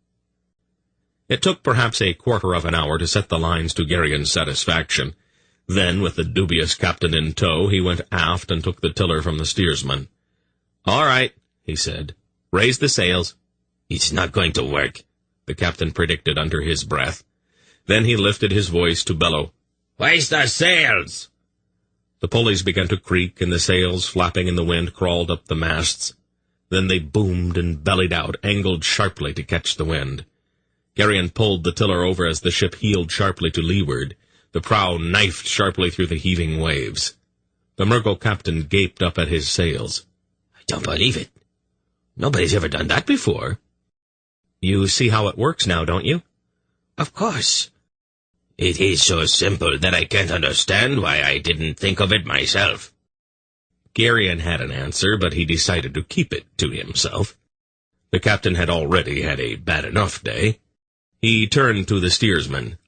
It took perhaps a quarter of an hour to set the lines to Geryon's satisfaction. Then, with the dubious captain in tow, he went aft and took the tiller from the steersman. "All right," he said. "Raise the sails." "It's not going to work," the captain predicted under his breath. Then he lifted his voice to bellow, "Hoist the sails!" The pulleys began to creak, and the sails, flapping in the wind, crawled up the masts. Then they boomed and bellied out, angled sharply to catch the wind. Geryon pulled the tiller over as the ship heeled sharply to leeward. The prow knifed sharply through the heaving waves. The Murgo captain gaped up at his sails. "I don't believe it. Nobody's ever done that before." "You see how it works now, don't you?" "Of course. It is so simple that I can't understand why I didn't think of it myself." Geryon had an answer, but he decided to keep it to himself. The captain had already had a bad enough day. He turned to the steersman.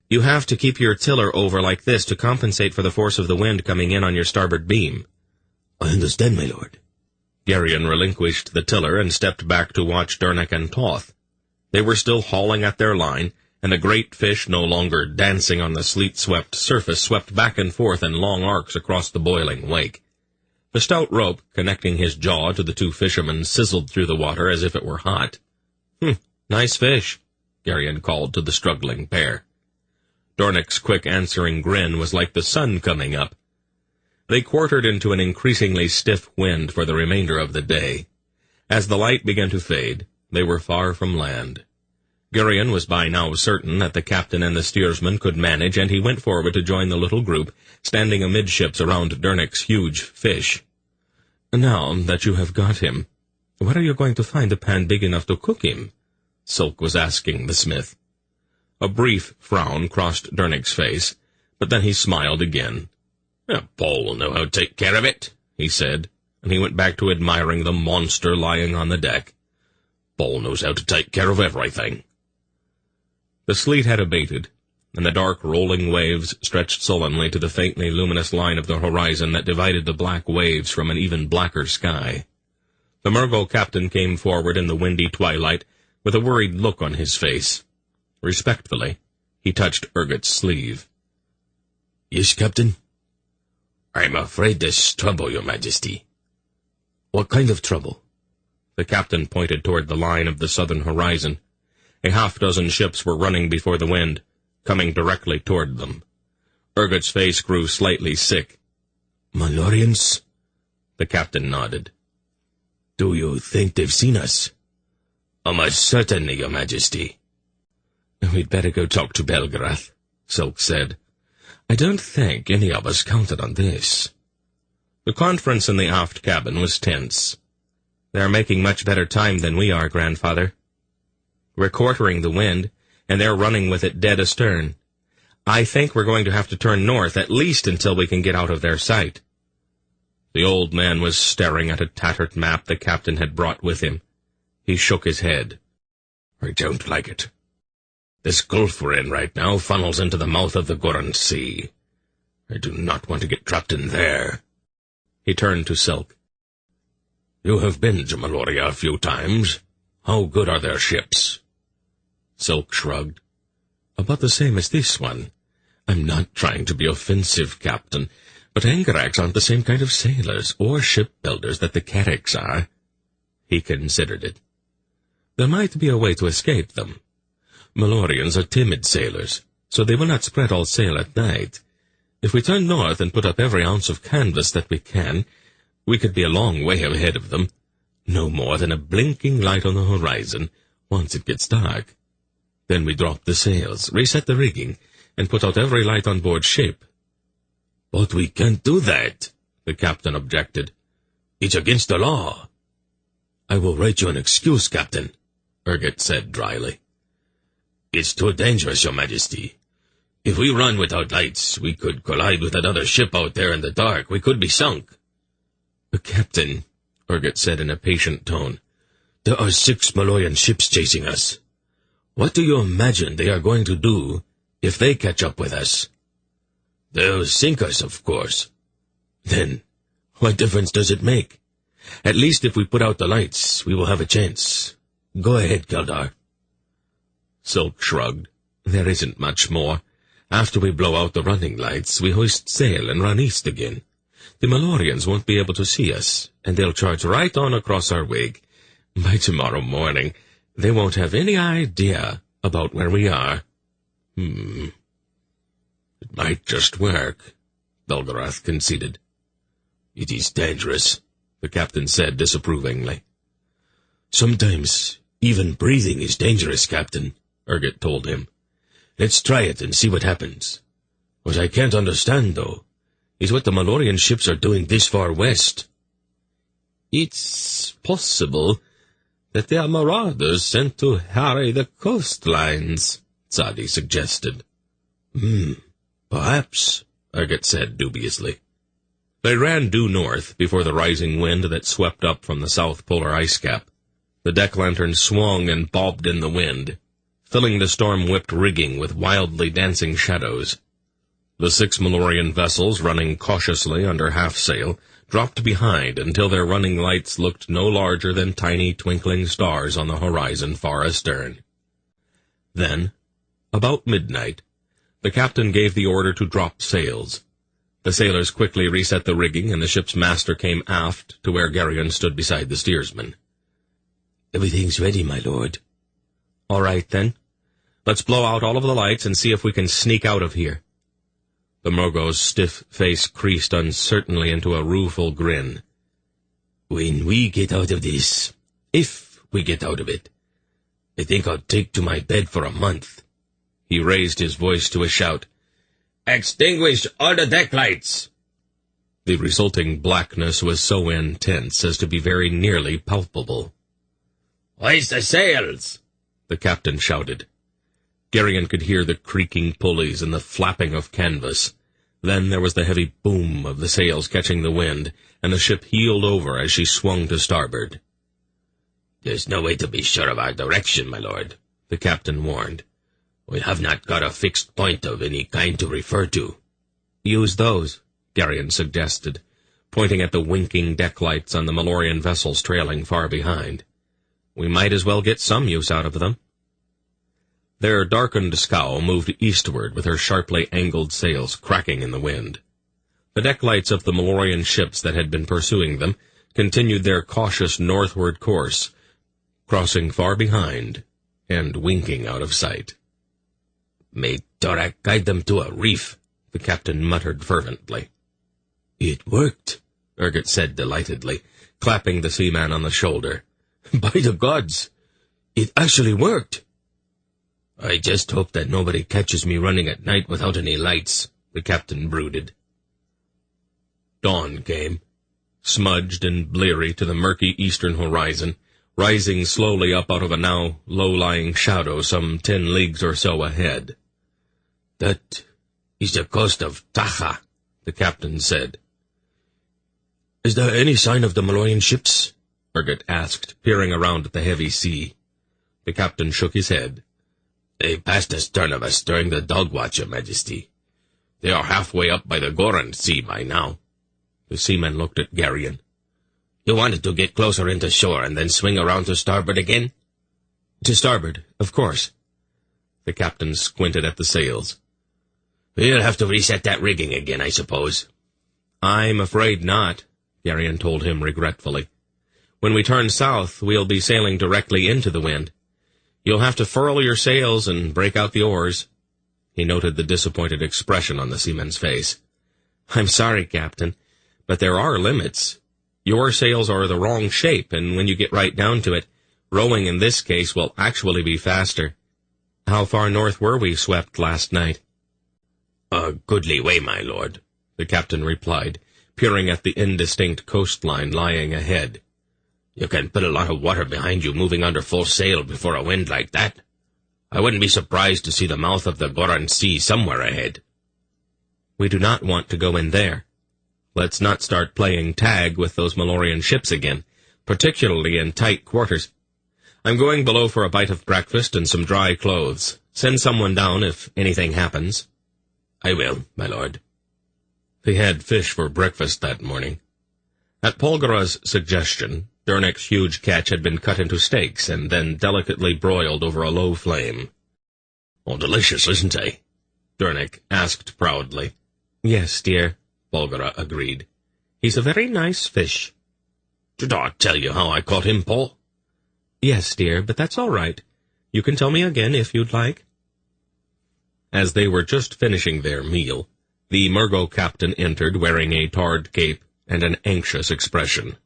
"You have to keep your tiller over like this to compensate for the force of the wind coming in on your starboard beam." "I understand, my lord." Geryon relinquished the tiller and stepped back to watch Dernek and Toth. They were still hauling at their line, and the great fish, no longer dancing on the sleet-swept surface, swept back and forth in long arcs across the boiling wake. The stout rope connecting his jaw to the two fishermen sizzled through the water as if it were hot. Nice fish," Geryon called to the struggling pair. Dornick's quick answering grin was like the sun coming up. They quartered into an increasingly stiff wind for the remainder of the day. As the light began to fade, they were far from land. Geryon was by now certain that the captain and the steersman could manage, and he went forward to join the little group, standing amidships around Dernick's huge fish. "Now that you have got him, where are you going to find a pan big enough to cook him?" Silk was asking the smith. A brief frown crossed Dernick's face, but then he smiled again. "Paul will know how to take care of it," he said. and he went back to admiring the monster lying on the deck. "Paul knows how to take care of everything." The sleet had abated, and the dark rolling waves stretched sullenly to the faintly luminous line of the horizon that divided the black waves from an even blacker sky. The Murgo captain came forward in the windy twilight with a worried look on his face. Respectfully, he touched Urgot's sleeve. "Yes, Captain?" "I'm afraid there's trouble, Your Majesty." "What kind of trouble?" The captain pointed toward the line of the southern horizon. A half-dozen ships were running before the wind, coming directly toward them. Urgot's face grew slightly sick. "Malloreons?" The captain nodded. "Do you think they've seen us?" "Almost certainly, Your Majesty." "We'd better go talk to Belgarath," Silk said. "I don't think any of us counted on this." The conference in the aft cabin was tense. "They're making much better time than we are, Grandfather. We're quartering the wind, and they're running with it dead astern. I think we're going to have to turn north, at least until we can get out of their sight." The old man was staring at a tattered map the captain had brought with him. He shook his head. "I don't like it. This gulf we're in right now funnels into the mouth of the Goran Sea. I do not want to get trapped in there." He turned to Silk. "You have been to Malloreon a few times. How good are their ships?" Silk shrugged. "About the same as this one. I'm not trying to be offensive, Captain, but Angaraks aren't the same kind of sailors or shipbuilders that the Carricks are." He considered it. "There might be a way to escape them. Malloreons are timid sailors, so they will not spread all sail at night. If we turn north and put up every ounce of canvas that we can, we could be a long way ahead of them. No more than a blinking light on the horizon once it gets dark. Then we drop the sails, reset the rigging, and put out every light on board ship." "But we can't do that," the captain objected. "It's against the law." "I will write you an excuse, Captain," Urgot said dryly. "It's too dangerous, Your Majesty. If we run without lights, we could collide with another ship out there in the dark. We could be sunk." "Captain," Urgot said in a patient tone, "there are 6 Malloreon ships chasing us. What do you imagine they are going to do if they catch up with us?" "They'll sink us, of course." "Then, what difference does it make? At least if we put out the lights, we will have a chance. Go ahead, Keldar." Silk shrugged. "There isn't much more. After we blow out the running lights, we hoist sail and run east again. The Malloreons won't be able to see us, and they'll charge right on across our wake. By tomorrow morning, they won't have any idea about where we are." It might just work," Belgarath conceded. "It is dangerous," the captain said disapprovingly. "Sometimes even breathing is dangerous, Captain," Urgot told him. "Let's try it and see what happens. What I can't understand, though, is what the Malloreon ships are doing this far west." "It's possible that they are marauders sent to harry the coastlines," Sadi suggested. Perhaps," Urgot said dubiously. They ran due north before the rising wind that swept up from the south polar ice cap. The deck lantern swung and bobbed in the wind, filling the storm-whipped rigging with wildly dancing shadows. The 6 Malloreon vessels, running cautiously under half-sail, dropped behind until their running lights looked no larger than tiny twinkling stars on the horizon far astern. Then, about midnight, the captain gave the order to drop sails. The sailors quickly reset the rigging, and the ship's master came aft to where Geryon stood beside the steersman. "Everything's ready, my lord." "All right, then. Let's blow out all of the lights and see if we can sneak out of here." The Murgo's stiff face creased uncertainly into a rueful grin. "When we get out of this, if we get out of it, I think I'll take to my bed for a month." He raised his voice to a shout. "Extinguish all the deck lights!" The resulting blackness was so intense as to be very nearly palpable. "Hoist the sails!" the captain shouted. Geryon could hear the creaking pulleys and the flapping of canvas. Then there was the heavy boom of the sails catching the wind, and the ship heeled over as she swung to starboard. "There's no way to be sure of our direction, my lord," the captain warned. "We have not got a fixed point of any kind to refer to." "Use those," Geryon suggested, pointing at the winking deck lights on the Malloreon vessels trailing far behind. "We might as well get some use out of them." Their darkened scow moved eastward with her sharply angled sails cracking in the wind. The deck lights of the Malloreon ships that had been pursuing them continued their cautious northward course, crossing far behind and winking out of sight. "May Torak guide them to a reef," the captain muttered fervently. "It worked," Urgot said delightedly, clapping the seaman on the shoulder. "By the gods! It actually worked!" "I just hope that nobody catches me running at night without any lights," the captain brooded. Dawn came, smudged and bleary to the murky eastern horizon, rising slowly up out of a now low-lying shadow some 10 leagues or so ahead. "That is the coast of Tacha," the captain said. "Is there any sign of the Malloreon ships?" Urgot asked, peering around at the heavy sea. The captain shook his head. "They passed astern of us during the dog watch, Your Majesty. They are halfway up by the Goran Sea by now." The seaman looked at Geryon. "You wanted to get closer into shore and then swing around to starboard again?" "To starboard, of course." The captain squinted at the sails. "We'll have to reset that rigging again, I suppose." "I'm afraid not," Geryon told him regretfully. "When we turn south, we'll be sailing directly into the wind. You'll have to furl your sails and break out the oars." He noted the disappointed expression on the seaman's face. "I'm sorry, Captain, but there are limits. Your sails are the wrong shape, and when you get right down to it, rowing in this case will actually be faster. How far north were we swept last night?" "A goodly way, my lord," the captain replied, peering at the indistinct coastline lying ahead. "You can put a lot of water behind you moving under full sail before a wind like that. I wouldn't be surprised to see the mouth of the Goran Sea somewhere ahead." "We do not want to go in there. Let's not start playing tag with those Malloreon ships again, particularly in tight quarters. I'm going below for a bite of breakfast and some dry clothes. Send someone down if anything happens." "I will, my lord." They had fish for breakfast that morning. At Polgara's suggestion, Dernick's huge catch had been cut into steaks and then delicately broiled over a low flame. "Oh, delicious, isn't they?" Dernick asked proudly. "Yes, dear," Polgara agreed. "He's a very nice fish." "Did I tell you how I caught him, Paul?" "Yes, dear, but that's all right. You can tell me again if you'd like." As they were just finishing their meal, the Murgo captain entered wearing a tarred cape and an anxious expression.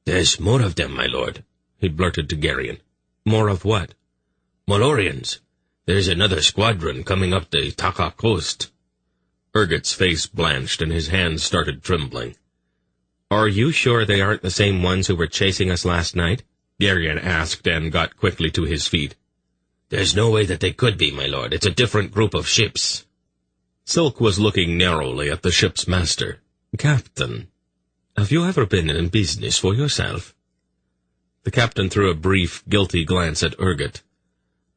"There's more of them, my lord," he blurted to Geryon. "More of what?" "Malloreons. There's another squadron coming up the Taka coast." Urgot's face blanched and his hands started trembling. "Are you sure they aren't the same ones who were chasing us last night?" Geryon asked and got quickly to his feet. "There's no way that they could be, my lord. It's a different group of ships." Silk was looking narrowly at the ship's master. "Captain, have you ever been in business for yourself?" The captain threw a brief, guilty glance at Urgot.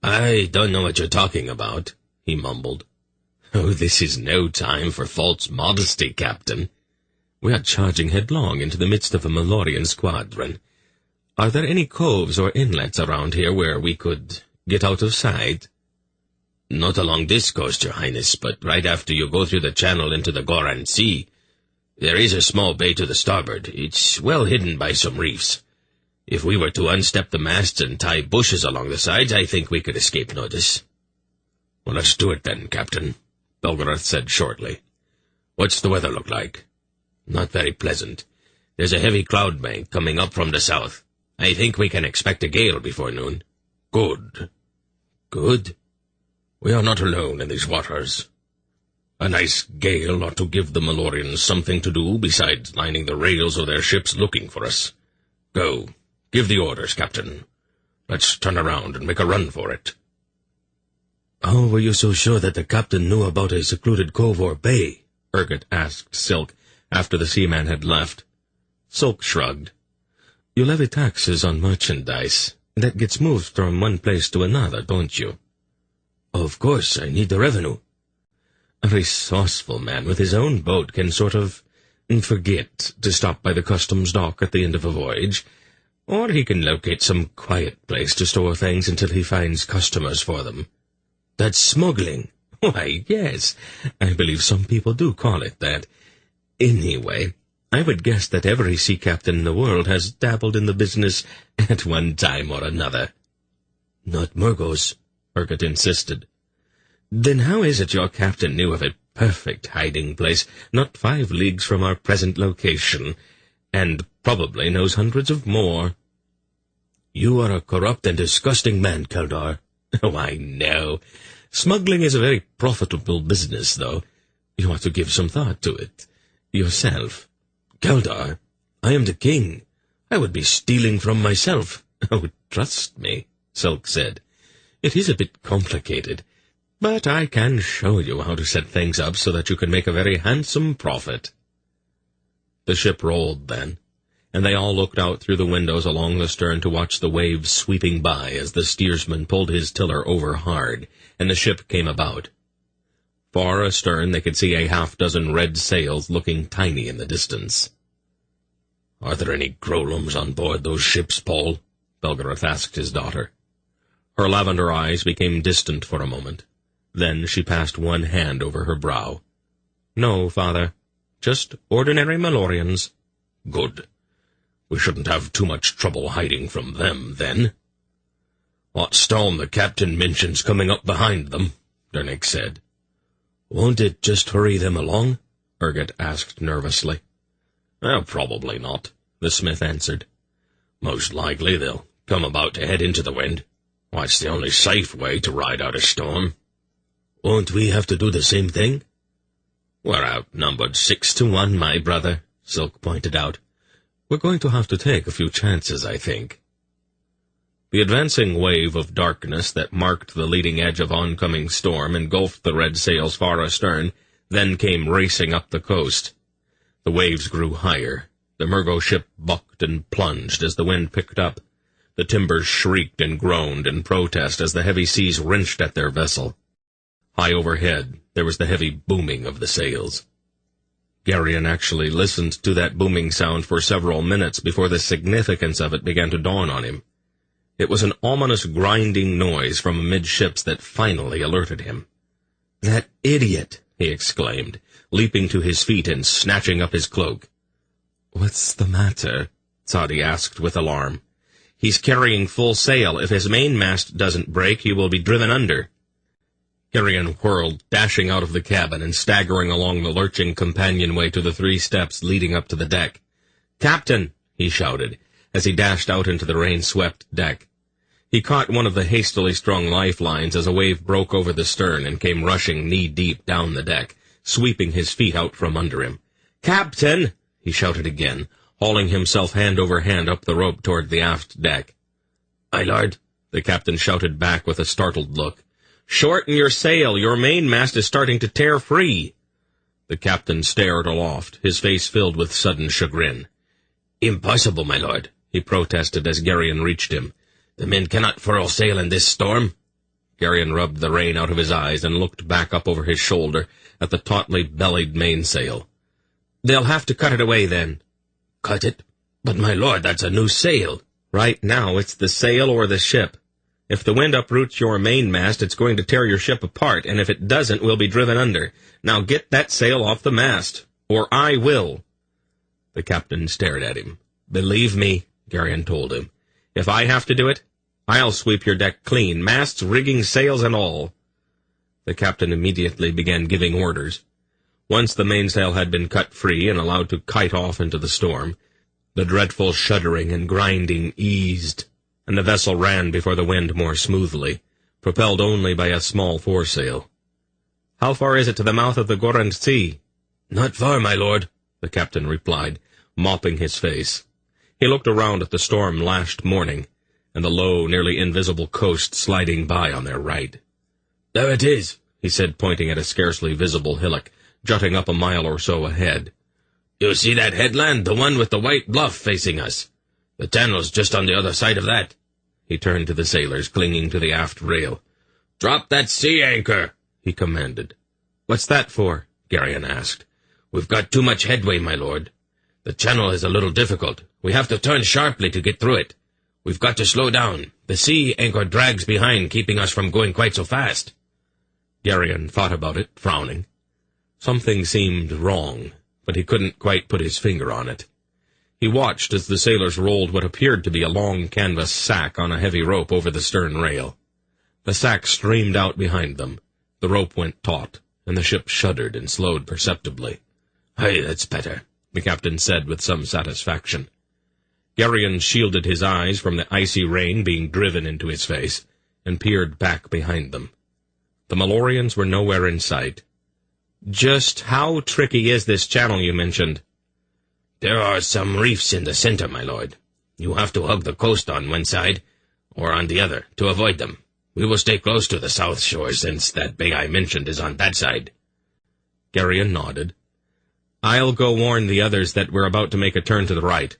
"I don't know what you're talking about," he mumbled. "Oh, this is no time for false modesty, Captain. We are charging headlong into the midst of a Malloreon squadron. Are there any coves or inlets around here where we could get out of sight?" "Not along this coast, your highness, but right after you go through the channel into the Goran Sea. There is a small bay to the starboard. It's well hidden by some reefs. If we were to unstep the masts and tie bushes along the sides, I think we could escape notice." "Well, let's do it then, Captain," Belgarath said shortly. "What's the weather look like?" "Not very pleasant. There's a heavy cloud bank coming up from the south. I think we can expect a gale before noon." "Good. Good. We are not alone in these waters. A nice gale ought to give the Malloreons something to do besides lining the rails of their ships looking for us. Go, give the orders, Captain. Let's turn around and make a run for it." "How were you so sure that the captain knew about a secluded cove or bay?" Urgot asked Silk after the seaman had left. Silk shrugged. You levy taxes on merchandise. That gets moved from one place to another, don't you? Of course, I need the revenue. A resourceful man with his own boat can sort of forget to stop by the customs dock at the end of a voyage, or he can locate some quiet place to store things until he finds customers for them. That's smuggling. Why, yes, I believe some people do call it that. Anyway, I would guess that every sea captain in the world has dabbled in the business at one time or another. Not Murgos, Urgot insisted. Then how is it your captain knew of a perfect hiding place not 5 leagues from our present location, and probably knows hundreds of more? You are a corrupt and disgusting man, Keldar. Oh, I know. Smuggling is a very profitable business, though. You ought to give some thought to it yourself. Keldar, I am the king. I would be stealing from myself. Oh, trust me, Silk said. It is a bit complicated, but I can show you how to set things up so that you can make a very handsome profit. The ship rolled then, and they all looked out through the windows along the stern to watch the waves sweeping by as the steersman pulled his tiller over hard, and the ship came about. Far astern they could see a half-dozen red sails looking tiny in the distance. Are there any Grolums on board those ships, Paul? Belgarath asked his daughter. Her lavender eyes became distant for a moment. Then she passed one hand over her brow. No, father. Just ordinary Malloreons. Good. We shouldn't have too much trouble hiding from them, then. What storm the captain mentions coming up behind them, Dernick said. Won't it just hurry them along? Urgot asked nervously. Probably not, the smith answered. Most likely they'll come about to head into the wind. Why, it's the only safe way to ride out a storm. Won't we have to do the same thing? We're outnumbered 6-1, my brother, Silk pointed out. We're going to have to take a few chances, I think. The advancing wave of darkness that marked the leading edge of oncoming storm engulfed the red sails far astern, then came racing up the coast. The waves grew higher. The Murgo ship bucked and plunged as the wind picked up. The timbers shrieked and groaned in protest as the heavy seas wrenched at their vessel. High overhead, there was the heavy booming of the sails. Geryon actually listened to that booming sound for several minutes before the significance of it began to dawn on him. It was an ominous grinding noise from amidships that finally alerted him. That idiot! He exclaimed, leaping to his feet and snatching up his cloak. What's the matter? Sadi asked with alarm. He's carrying full sail. If his mainmast doesn't break, he will be driven under. Geryon whirled, dashing out of the cabin and staggering along the lurching companionway to the 3 steps leading up to the deck. Captain! He shouted, as he dashed out into the rain-swept deck. He caught one of the hastily strung lifelines as a wave broke over the stern and came rushing knee-deep down the deck, sweeping his feet out from under him. Captain! He shouted again, hauling himself hand over hand up the rope toward the aft deck. Aye, lord, the captain shouted back with a startled look. Shorten your sail, your mainmast is starting to tear free. The captain stared aloft, his face filled with sudden chagrin. Impossible, my lord, he protested as Geryon reached him. The men cannot furl sail in this storm. Geryon rubbed the rain out of his eyes and looked back up over his shoulder at the tautly bellied mainsail. They'll have to cut it away, then. Cut it? But, my lord, that's a new sail. Right now, it's the sail or the ship. If the wind uproots your mainmast, it's going to tear your ship apart, and if it doesn't, we'll be driven under. Now get that sail off the mast, or I will. The captain stared at him. Believe me, Geryon told him. If I have to do it, I'll sweep your deck clean, masts, rigging, sails, and all. The captain immediately began giving orders. Once the mainsail had been cut free and allowed to kite off into the storm, the dreadful shuddering and grinding eased, and the vessel ran before the wind more smoothly, propelled only by a small foresail. How far is it to the mouth of the Gorant Sea? Not far, my lord, the captain replied, mopping his face. He looked around at the storm-lashed morning, and the low, nearly invisible coast sliding by on their right. There it is, he said, pointing at a scarcely visible hillock, jutting up a mile or so ahead. "You see that headland, the one with the white bluff facing us? The channel's just on the other side of that." He turned to the sailors clinging to the aft rail. "Drop that sea anchor," he commanded. "What's that for?" Geryon asked. "We've got too much headway, my lord. The channel is a little difficult. We have to turn sharply to get through it. We've got to slow down. The sea anchor drags behind, keeping us from going quite so fast." Geryon thought about it, frowning. Something seemed wrong, but he couldn't quite put his finger on it. He watched as the sailors rolled what appeared to be a long canvas sack on a heavy rope over the stern rail. The sack streamed out behind them. The rope went taut, and the ship shuddered and slowed perceptibly. "Hey, that's better," the captain said with some satisfaction. Geryon shielded his eyes from the icy rain being driven into his face, and peered back behind them. The Malloreons were nowhere in sight. "Just how tricky is this channel you mentioned?" "There are some reefs in the center, my lord. You have to hug the coast on one side, or on the other, to avoid them. We will stay close to the south shore, since that bay I mentioned is on that side." Geryon nodded. "I'll go warn the others that we're about to make a turn to the right.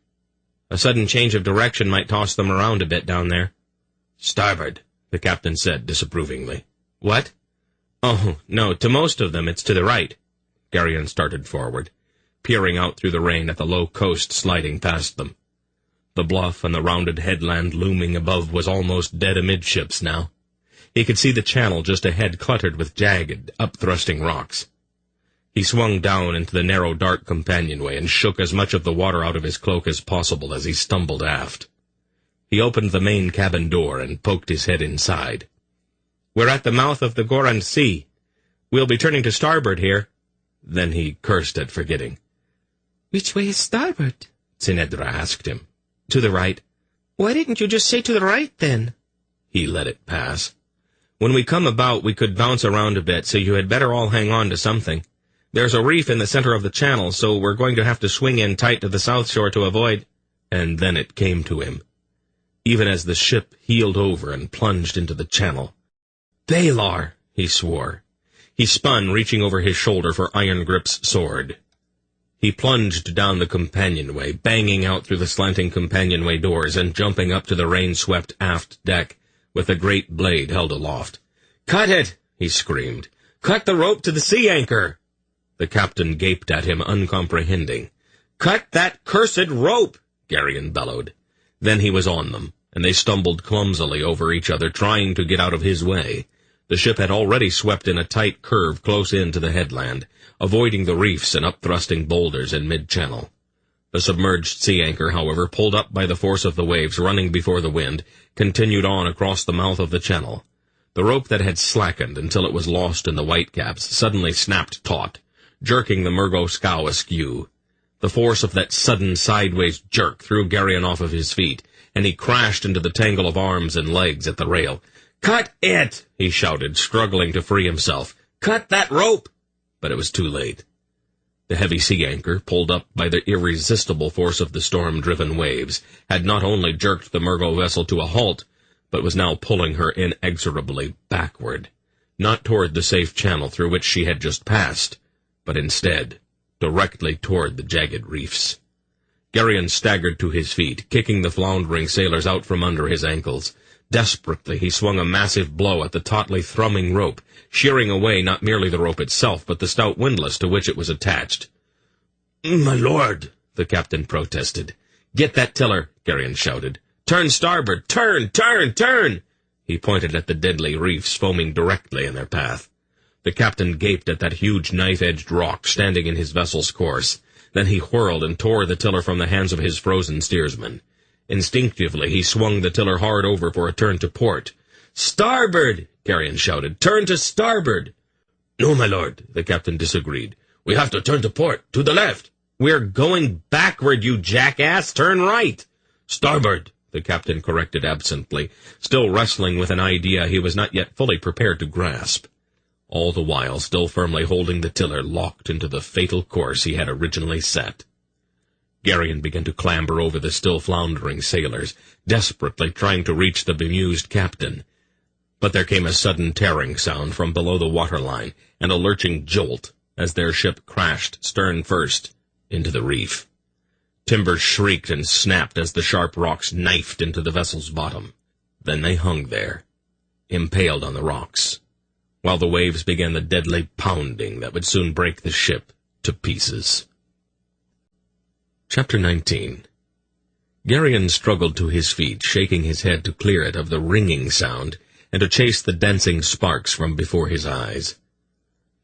A sudden change of direction might toss them around a bit down there." "Starboard," the captain said disapprovingly. "What?" "Oh, no, to most of them it's to the right." Geryon started forward, peering out through the rain at the low coast sliding past them. The bluff and the rounded headland looming above was almost dead amidships now. He could see the channel just ahead cluttered with jagged, up-thrusting rocks. He swung down into the narrow, dark companionway and shook as much of the water out of his cloak as possible as he stumbled aft. He opened the main cabin door and poked his head inside. "We're at the mouth of the Gorand Sea. We'll be turning to starboard here." Then he cursed at forgetting. "Which way is starboard?" Sinedra asked him. "To the right." "Why didn't you just say to the right, then?" He let it pass. "When we come about, we could bounce around a bit, so you had better all hang on to something. There's a reef in the center of the channel, so we're going to have to swing in tight to the south shore to avoid—" And then it came to him, even as the ship heeled over and plunged into the channel. "Balar!" he swore. He spun, reaching over his shoulder for Iron Grip's sword. He plunged down the companionway, banging out through the slanting companionway doors and jumping up to the rain-swept aft deck, with the great blade held aloft. "Cut it!" he screamed. "Cut the rope to the sea anchor!" The captain gaped at him, uncomprehending. "Cut that cursed rope!" Geryon bellowed. Then he was on them, and they stumbled clumsily over each other, trying to get out of his way. The ship had already swept in a tight curve close in to the headland, avoiding the reefs and up-thrusting boulders in mid-channel. The submerged sea anchor, however, pulled up by the force of the waves running before the wind, continued on across the mouth of the channel. The rope that had slackened until it was lost in the whitecaps suddenly snapped taut, jerking the Murgos scow askew. The force of that sudden sideways jerk threw Geryon off of his feet, and he crashed into the tangle of arms and legs at the rail. "Cut it!" he shouted, struggling to free himself. "Cut that rope!" But it was too late. The heavy sea anchor, pulled up by the irresistible force of the storm-driven waves, had not only jerked the Murgo vessel to a halt, but was now pulling her inexorably backward, not toward the safe channel through which she had just passed, but instead directly toward the jagged reefs. Geryon staggered to his feet, kicking the floundering sailors out from under his ankles. Desperately, he swung a massive blow at the tautly thrumming rope, shearing away not merely the rope itself, but the stout windlass to which it was attached. "My lord," the captain protested. "Get that tiller," Geryon shouted. "Turn starboard! Turn! Turn! Turn!" He pointed at the deadly reefs foaming directly in their path. The captain gaped at that huge knife-edged rock standing in his vessel's course. Then he whirled and tore the tiller from the hands of his frozen steersman. Instinctively, he swung the tiller hard over for a turn to port. "Starboard!" Geryon shouted. "Turn to starboard!" "No, my lord," the captain disagreed. "We have to turn to port, to the left." "We're going backward, you jackass! Turn right!" "Starboard!" the captain corrected absently, still wrestling with an idea he was not yet fully prepared to grasp. All the while still firmly holding the tiller locked into the fatal course he had originally set. Geryon began to clamber over the still floundering sailors, desperately trying to reach the bemused captain. But there came a sudden tearing sound from below the waterline, and a lurching jolt, as their ship crashed, stern first, into the reef. Timbers shrieked and snapped as the sharp rocks knifed into the vessel's bottom. Then they hung there, impaled on the rocks, while the waves began the deadly pounding that would soon break the ship to pieces. Chapter 19. Geryon struggled to his feet, shaking his head to clear it of the ringing sound and to chase the dancing sparks from before his eyes.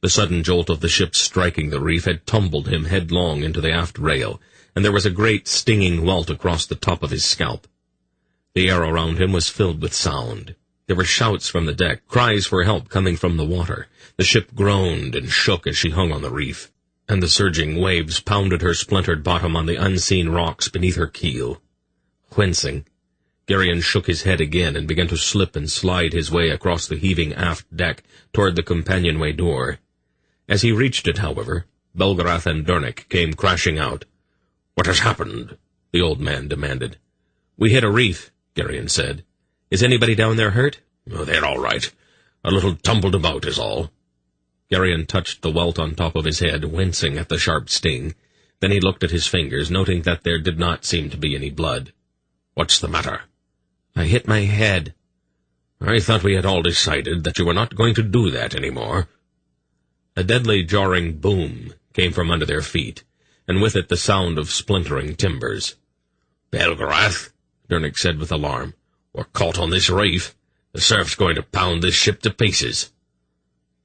The sudden jolt of the ship striking the reef had tumbled him headlong into the aft rail, and there was a great stinging welt across the top of his scalp. The air around him was filled with sound. There were shouts from the deck, cries for help coming from the water. The ship groaned and shook as she hung on the reef, and the surging waves pounded her splintered bottom on the unseen rocks beneath her keel. Wincing, Geryon shook his head again and began to slip and slide his way across the heaving aft deck toward the companionway door. As he reached it, however, Belgarath and Dernick came crashing out. "What has happened?" the old man demanded. "We hit a reef," Geryon said. "Is anybody down there hurt?" "Oh, they're all right. A little tumbled about is all." Geryon touched the welt on top of his head, wincing at the sharp sting. Then he looked at his fingers, noting that there did not seem to be any blood. "What's the matter?" "I hit my head." "I thought we had all decided that you were not going to do that any more." A deadly jarring boom came from under their feet, and with it the sound of splintering timbers. "Belgarath," Dernick said with alarm, "we're caught on this reef. The surf's going to pound this ship to pieces."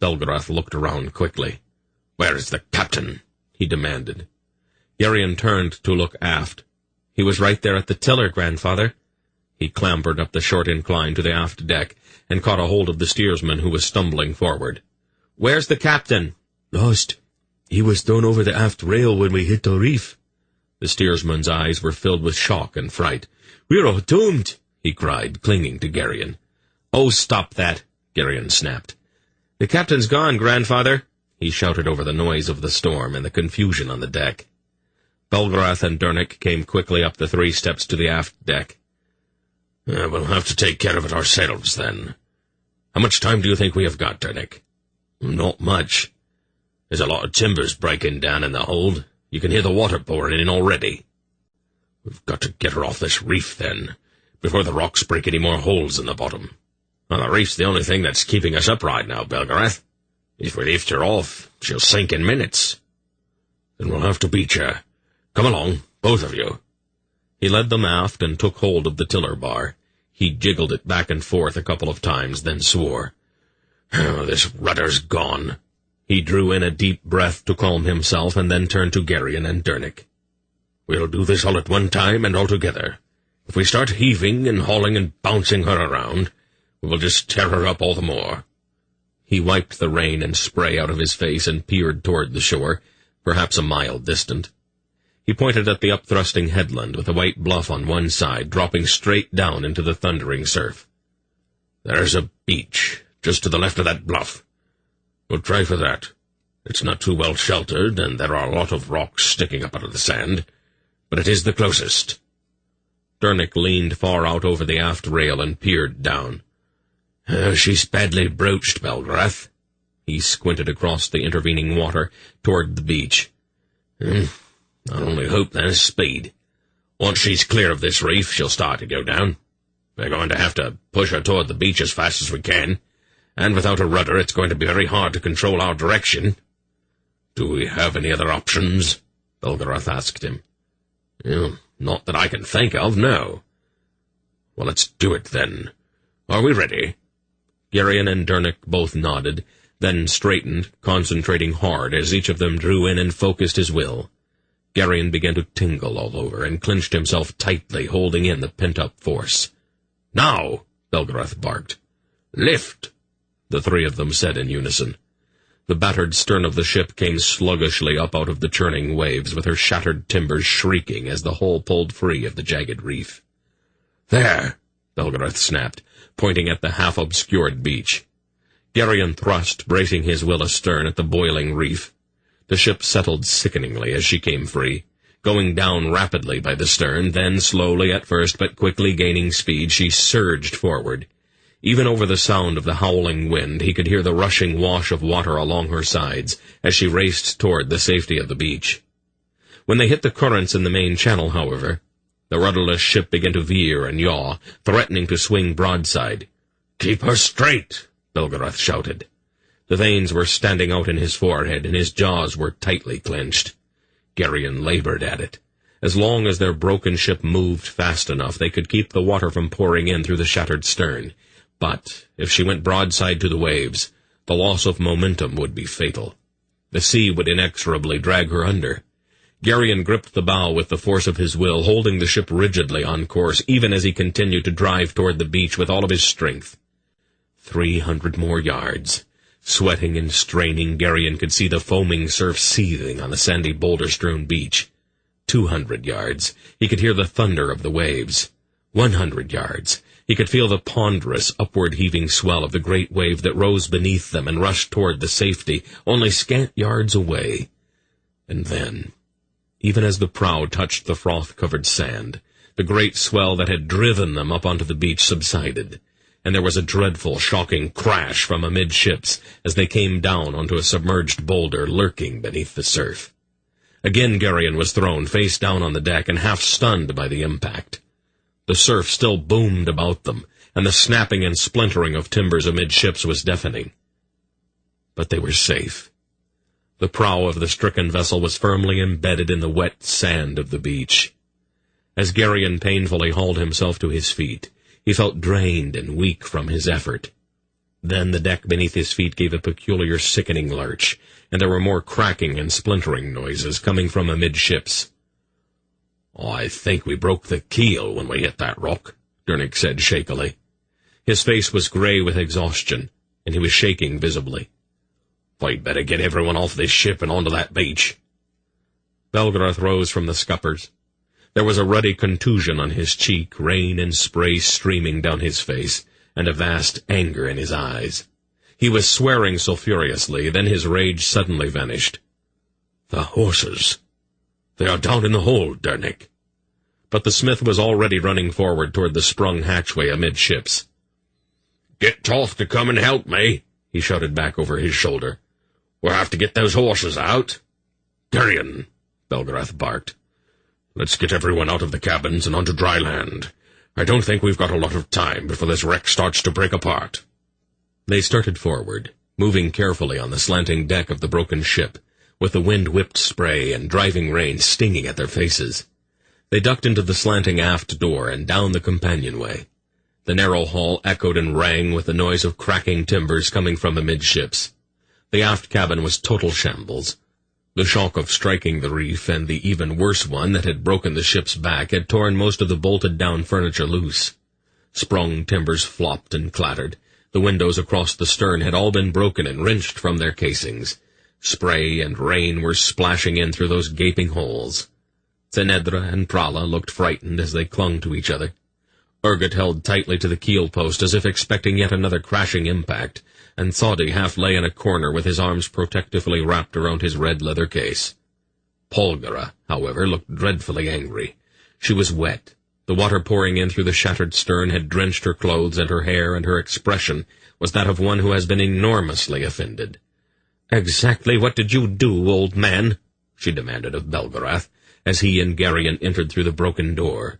Belgarath looked around quickly. "Where is the captain?" he demanded. Geryon turned to look aft. "He was right there at the tiller, grandfather." He clambered up the short incline to the aft deck and caught a hold of the steersman, who was stumbling forward. "Where's the captain?" "Lost. He was thrown over the aft rail when we hit the reef." The steersman's eyes were filled with shock and fright. "We're all doomed," he cried, clinging to Geryon. "Oh, stop that," Geryon snapped. "The captain's gone, grandfather," he shouted over the noise of the storm and the confusion on the deck. Belgarath and Dernick came quickly up the 3 steps to the aft deck. "We'll have to take care of it ourselves, then. How much time do you think we have got, Dernick?" "Not much. There's a lot of timbers breaking down in the hold. You can hear the water pouring in already." "We've got to get her off this reef, then, before the rocks break any more holes in the bottom." "Well, the reef's the only thing that's keeping us upright now, Belgarath. If we lift her off, she'll sink in minutes." "Then we'll have to beach her. Come along, both of you." He led them aft and took hold of the tiller bar. He jiggled it back and forth a couple of times, then swore. "This rudder's gone." He drew in a deep breath to calm himself, and then turned to Geryon and Dernick. "We'll do this all at one time and all together. If we start heaving and hauling and bouncing her around, we will just tear her up all the more." He wiped the rain and spray out of his face and peered toward the shore, perhaps a mile distant. He pointed at the upthrusting headland with a white bluff on one side, dropping straight down into the thundering surf. "There's a beach just to the left of that bluff. We'll try for that. It's not too well sheltered, and there are a lot of rocks sticking up out of the sand, but it is the closest." Dernick leaned far out over the aft rail and peered down. "She's badly broached, Belgarath." He squinted across the intervening water toward the beach. "I only hope there's speed. Once she's clear of this reef, she'll start to go down. We're going to have to push her toward the beach as fast as we can, and without a rudder it's going to be very hard to control our direction." "Do we have any other options?" Belgarath asked him. "Not that I can think of, no." "Well, let's do it, then. Are we ready?" Geryon and Dernick both nodded, then straightened, concentrating hard as each of them drew in and focused his will. Geryon began to tingle all over and clenched himself tightly, holding in the pent-up force. "Now!" Belgarath barked. "Lift!" the 3 of them said in unison. The battered stern of the ship came sluggishly up out of the churning waves, with her shattered timbers shrieking as the hull pulled free of the jagged reef. "There!" Belgarath snapped, pointing at the half-obscured beach. Geryon thrust, bracing his will astern at the boiling reef. The ship settled sickeningly as she came free, going down rapidly by the stern, then slowly at first but quickly gaining speed, she surged forward. Even over the sound of the howling wind, he could hear the rushing wash of water along her sides as she raced toward the safety of the beach. When they hit the currents in the main channel, however, the rudderless ship began to veer and yaw, threatening to swing broadside. "Keep her straight!" Belgarath shouted. The veins were standing out in his forehead, and his jaws were tightly clenched. Geryon labored at it. As long as their broken ship moved fast enough, they could keep the water from pouring in through the shattered stern. But if she went broadside to the waves, the loss of momentum would be fatal. The sea would inexorably drag her under. Geryon gripped the bow with the force of his will, holding the ship rigidly on course, even as he continued to drive toward the beach with all of his strength. 300 more yards. Sweating and straining, Geryon could see the foaming surf seething on the sandy boulder-strewn beach. 200 yards. He could hear the thunder of the waves. 100 yards. He could feel the ponderous, upward-heaving swell of the great wave that rose beneath them and rushed toward the safety, only scant yards away. And then, even as the prow touched the froth-covered sand, the great swell that had driven them up onto the beach subsided, and there was a dreadful, shocking crash from amidships as they came down onto a submerged boulder lurking beneath the surf. Again Geryon was thrown face down on the deck and half stunned by the impact. The surf still boomed about them, and the snapping and splintering of timbers amidships was deafening. But they were safe. The prow of the stricken vessel was firmly embedded in the wet sand of the beach. As Geryon painfully hauled himself to his feet, he felt drained and weak from his effort. Then the deck beneath his feet gave a peculiar sickening lurch, and there were more cracking and splintering noises coming from amidships. "I think we broke the keel when we hit that rock," Dernick said shakily. His face was gray with exhaustion, and he was shaking visibly. "I'd better get everyone off this ship and onto that beach." Belgarath rose from the scuppers. There was a ruddy contusion on his cheek, rain and spray streaming down his face, and a vast anger in his eyes. He was swearing sulphurously, then his rage suddenly vanished. "The horses! They are down in the hold, Dernick." But the smith was already running forward toward the sprung hatchway amidships. "Get Toth to come and help me," he shouted back over his shoulder. "We'll have to get those horses out." "Geryon," Belgarath barked. "Let's get everyone out of the cabins and onto dry land. I don't think we've got a lot of time before this wreck starts to break apart." They started forward, moving carefully on the slanting deck of the broken ship, with the wind-whipped spray and driving rain stinging at their faces. They ducked into the slanting aft door and down the companionway. The narrow hall echoed and rang with the noise of cracking timbers coming from amidships. The aft cabin was total shambles. The shock of striking the reef and the even worse one that had broken the ship's back had torn most of the bolted-down furniture loose. Sprung timbers flopped and clattered. The windows across the stern had all been broken and wrenched from their casings. Spray and rain were splashing in through those gaping holes. Zenedra and Prala looked frightened as they clung to each other. Urgot held tightly to the keel post as if expecting yet another crashing impact, and Thodi half lay in a corner with his arms protectively wrapped around his red leather case. Polgara, however, looked dreadfully angry. She was wet. The water pouring in through the shattered stern had drenched her clothes and her hair, and her expression was that of one who has been enormously offended. "Exactly what did you do, old man?" she demanded of Belgarath, as he and Geryon entered through the broken door.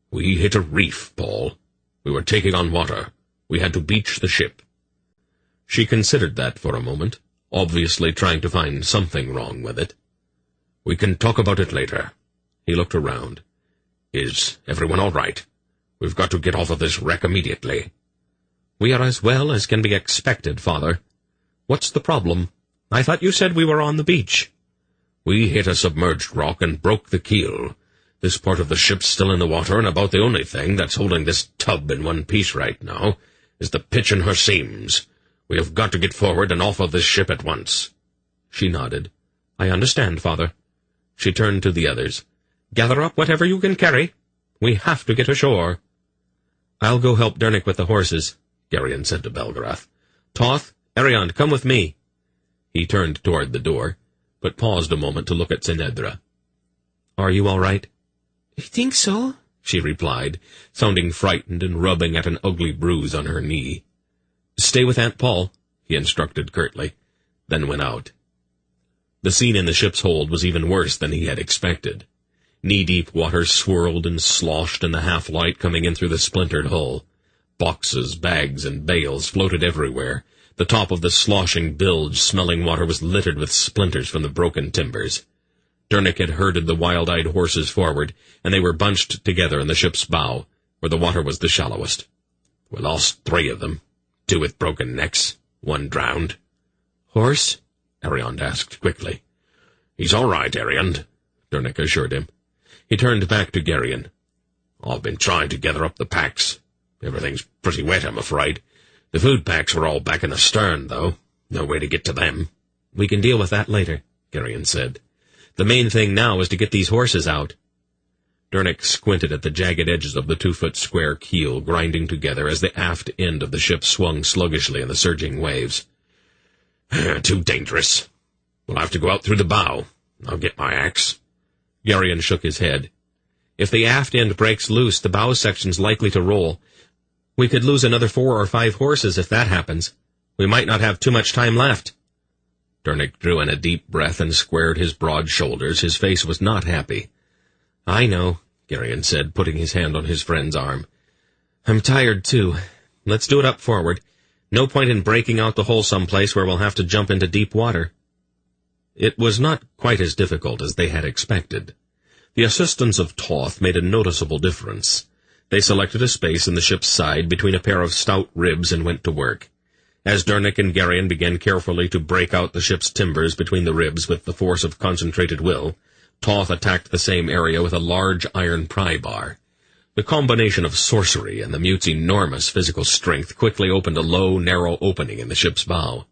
"We hit a reef, Paul. We were taking on water. We had to beach the ship." She considered that for a moment, obviously trying to find something wrong with it. "We can talk about it later." He looked around. "Is everyone all right? We've got to get off of this wreck immediately." "We are as well as can be expected, Father. What's the problem? I thought you said we were on the beach." "We hit a submerged rock and broke the keel. This part of the ship's still in the water, and about the only thing that's holding this tub in one piece right now is the pitch in her seams. We have got to get forward and off of this ship at once." She nodded. "I understand, Father." She turned to the others. "Gather up whatever you can carry. We have to get ashore." "I'll go help Dernick with the horses," Geryon said to Belgarath. "Toth, Ariond, come with me." He turned toward the door, but paused a moment to look at Zenedra. "Are you all right?" "I think so," she replied, sounding frightened and rubbing at an ugly bruise on her knee. "Stay with Aunt Paul," he instructed curtly, then went out. The scene in the ship's hold was even worse than he had expected. Knee-deep water swirled and sloshed in the half-light coming in through the splintered hull. Boxes, bags, and bales floated everywhere. The top of the sloshing bilge smelling water was littered with splinters from the broken timbers. Dernick had herded the wild-eyed horses forward, and they were bunched together in the ship's bow, where the water was the shallowest. "We lost 3 of them, 2 with broken necks, 1 drowned." "Horse?" Ariond asked quickly. "He's all right, Ariond," Dernick assured him. He turned back to Geryon. "I've been trying to gather up the packs. Everything's pretty wet, I'm afraid. The food packs were all back in the stern, though. No way to get to them." "We can deal with that later," Geryon said. "The main thing now is to get these horses out." Dernick squinted at the jagged edges of the 2-foot square keel grinding together as the aft end of the ship swung sluggishly in the surging waves. "Too dangerous. We'll have to go out through the bow. I'll get my axe." Geryon shook his head. "If the aft end breaks loose, the bow section's likely to roll. We could lose another 4 or 5 horses if that happens. We might not have too much time left." Dernick drew in a deep breath and squared his broad shoulders. His face was not happy. "I know," Geryon said, putting his hand on his friend's arm. "I'm tired, too. Let's do it up forward. No point in breaking out the hole someplace where we'll have to jump into deep water." It was not quite as difficult as they had expected. The assistance of Toth made a noticeable difference. They selected a space in the ship's side between a pair of stout ribs and went to work. As Dernick and Geryon began carefully to break out the ship's timbers between the ribs with the force of concentrated will, Toth attacked the same area with a large iron pry bar. The combination of sorcery and the mute's enormous physical strength quickly opened a low, narrow opening in the ship's bow.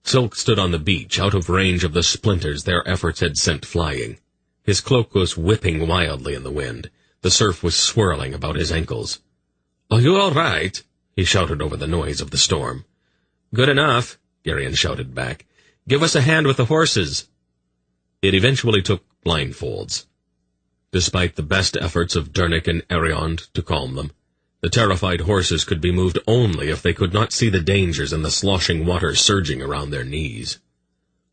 Silk stood on the beach, out of range of the splinters their efforts had sent flying. His cloak was whipping wildly in the wind. The surf was swirling about his ankles. "Are you all right?" he shouted over the noise of the storm. "Good enough," Geryon shouted back. "Give us a hand with the horses." It eventually took blindfolds. Despite the best efforts of Dernick and Ariond to calm them, the terrified horses could be moved only if they could not see the dangers in the sloshing water surging around their knees.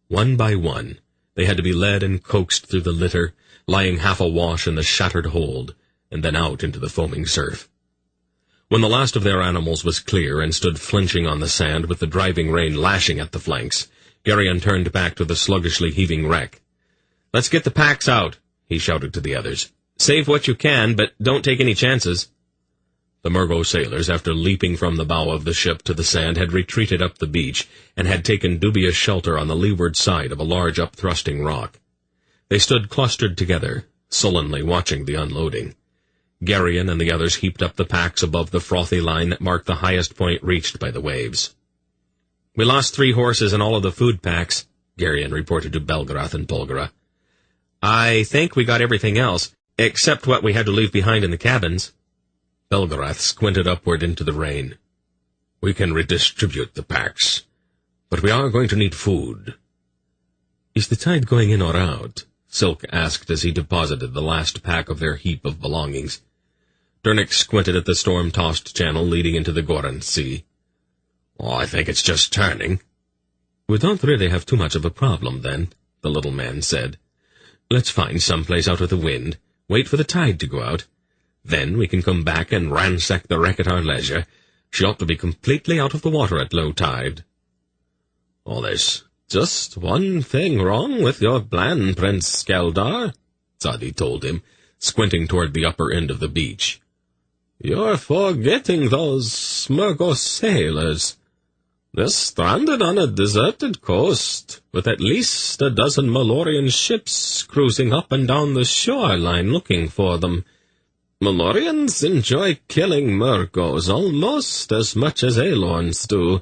One by one, they had to be led and coaxed through the litter, lying half awash in the shattered hold, and then out into the foaming surf. When the last of their animals was clear and stood flinching on the sand with the driving rain lashing at the flanks, Geryon turned back to the sluggishly heaving wreck. "Let's get the packs out," he shouted to the others. "Save what you can, but don't take any chances." The Murgos sailors, after leaping from the bow of the ship to the sand, had retreated up the beach and had taken dubious shelter on the leeward side of a large upthrusting rock. They stood clustered together, sullenly watching the unloading. Geryon and the others heaped up the packs above the frothy line that marked the highest point reached by the waves. "We lost 3 horses and all of the food packs," Geryon reported to Belgarath and Polgara. "I think we got everything else, except what we had to leave behind in the cabins." Belgarath squinted upward into the rain. "We can redistribute the packs, but we are going to need food." "Is the tide going in or out?" Silk asked as he deposited the last pack of their heap of belongings. Dernick squinted at the storm-tossed channel leading into the Goran Sea. "Oh, I think it's just turning." "We don't really have too much of a problem, then," the little man said. "Let's find some place out of the wind, wait for the tide to go out. Then we can come back and ransack the wreck at our leisure. She ought to be completely out of the water at low tide." "Oh, there's just one thing wrong with your plan, Prince Skeldar," Sadi told him, squinting toward the upper end of the beach. "You're forgetting those Murgos sailors. They're stranded on a deserted coast, with at least a dozen Malloreon ships cruising up and down the shoreline looking for them. Malloreons enjoy killing Murgos almost as much as Aelorns do,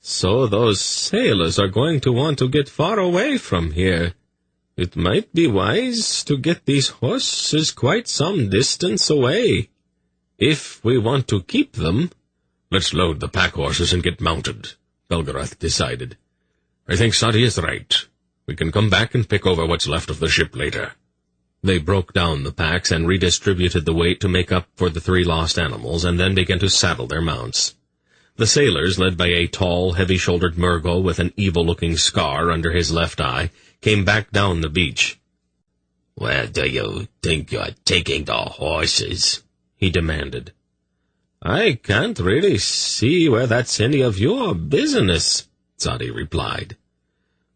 so those sailors are going to want to get far away from here. It might be wise to get these horses quite some distance away. If we want to keep them—" "Let's load the pack horses and get mounted," Belgarath decided. "I think Sadi is right. We can come back and pick over what's left of the ship later." They broke down the packs and redistributed the weight to make up for the 3 lost animals, and then began to saddle their mounts. The sailors, led by a tall, heavy-shouldered Murgo with an evil-looking scar under his left eye, came back down the beach. "Where do you think you're taking the horses?" he demanded. "I can't really see where that's any of your business," Tzadi replied.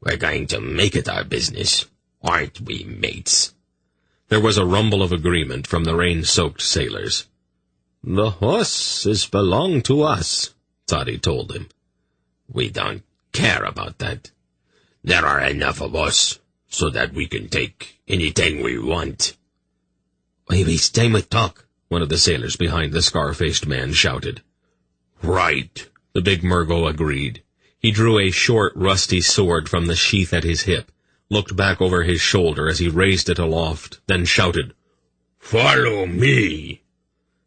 "We're going to make it our business, aren't we, mates?" There was a rumble of agreement from the rain-soaked sailors. "The horses belong to us," Tzadi told him. "We don't care about that. There are enough of us so that we can take anything we want." "Why waste time with talk?" one of the sailors behind the scar-faced man shouted. "Right," the big Murgo agreed. He drew a short, rusty sword from the sheath at his hip, looked back over his shoulder as he raised it aloft, then shouted, "Follow me!"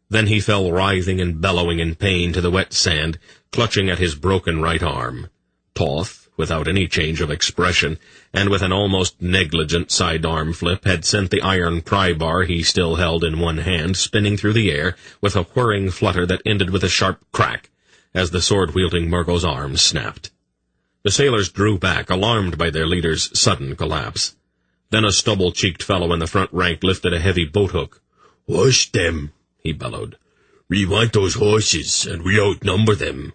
Then he fell writhing and bellowing in pain to the wet sand, clutching at his broken right arm. Toth, without any change of expression, and with an almost negligent sidearm flip, had sent the iron pry-bar he still held in one hand spinning through the air with a whirring flutter that ended with a sharp crack as the sword-wielding Murgo's arm snapped. The sailors drew back, alarmed by their leader's sudden collapse. Then a stubble-cheeked fellow in the front rank lifted a heavy boat-hook. "Wash them," he bellowed. "We want those horses, and we outnumber them."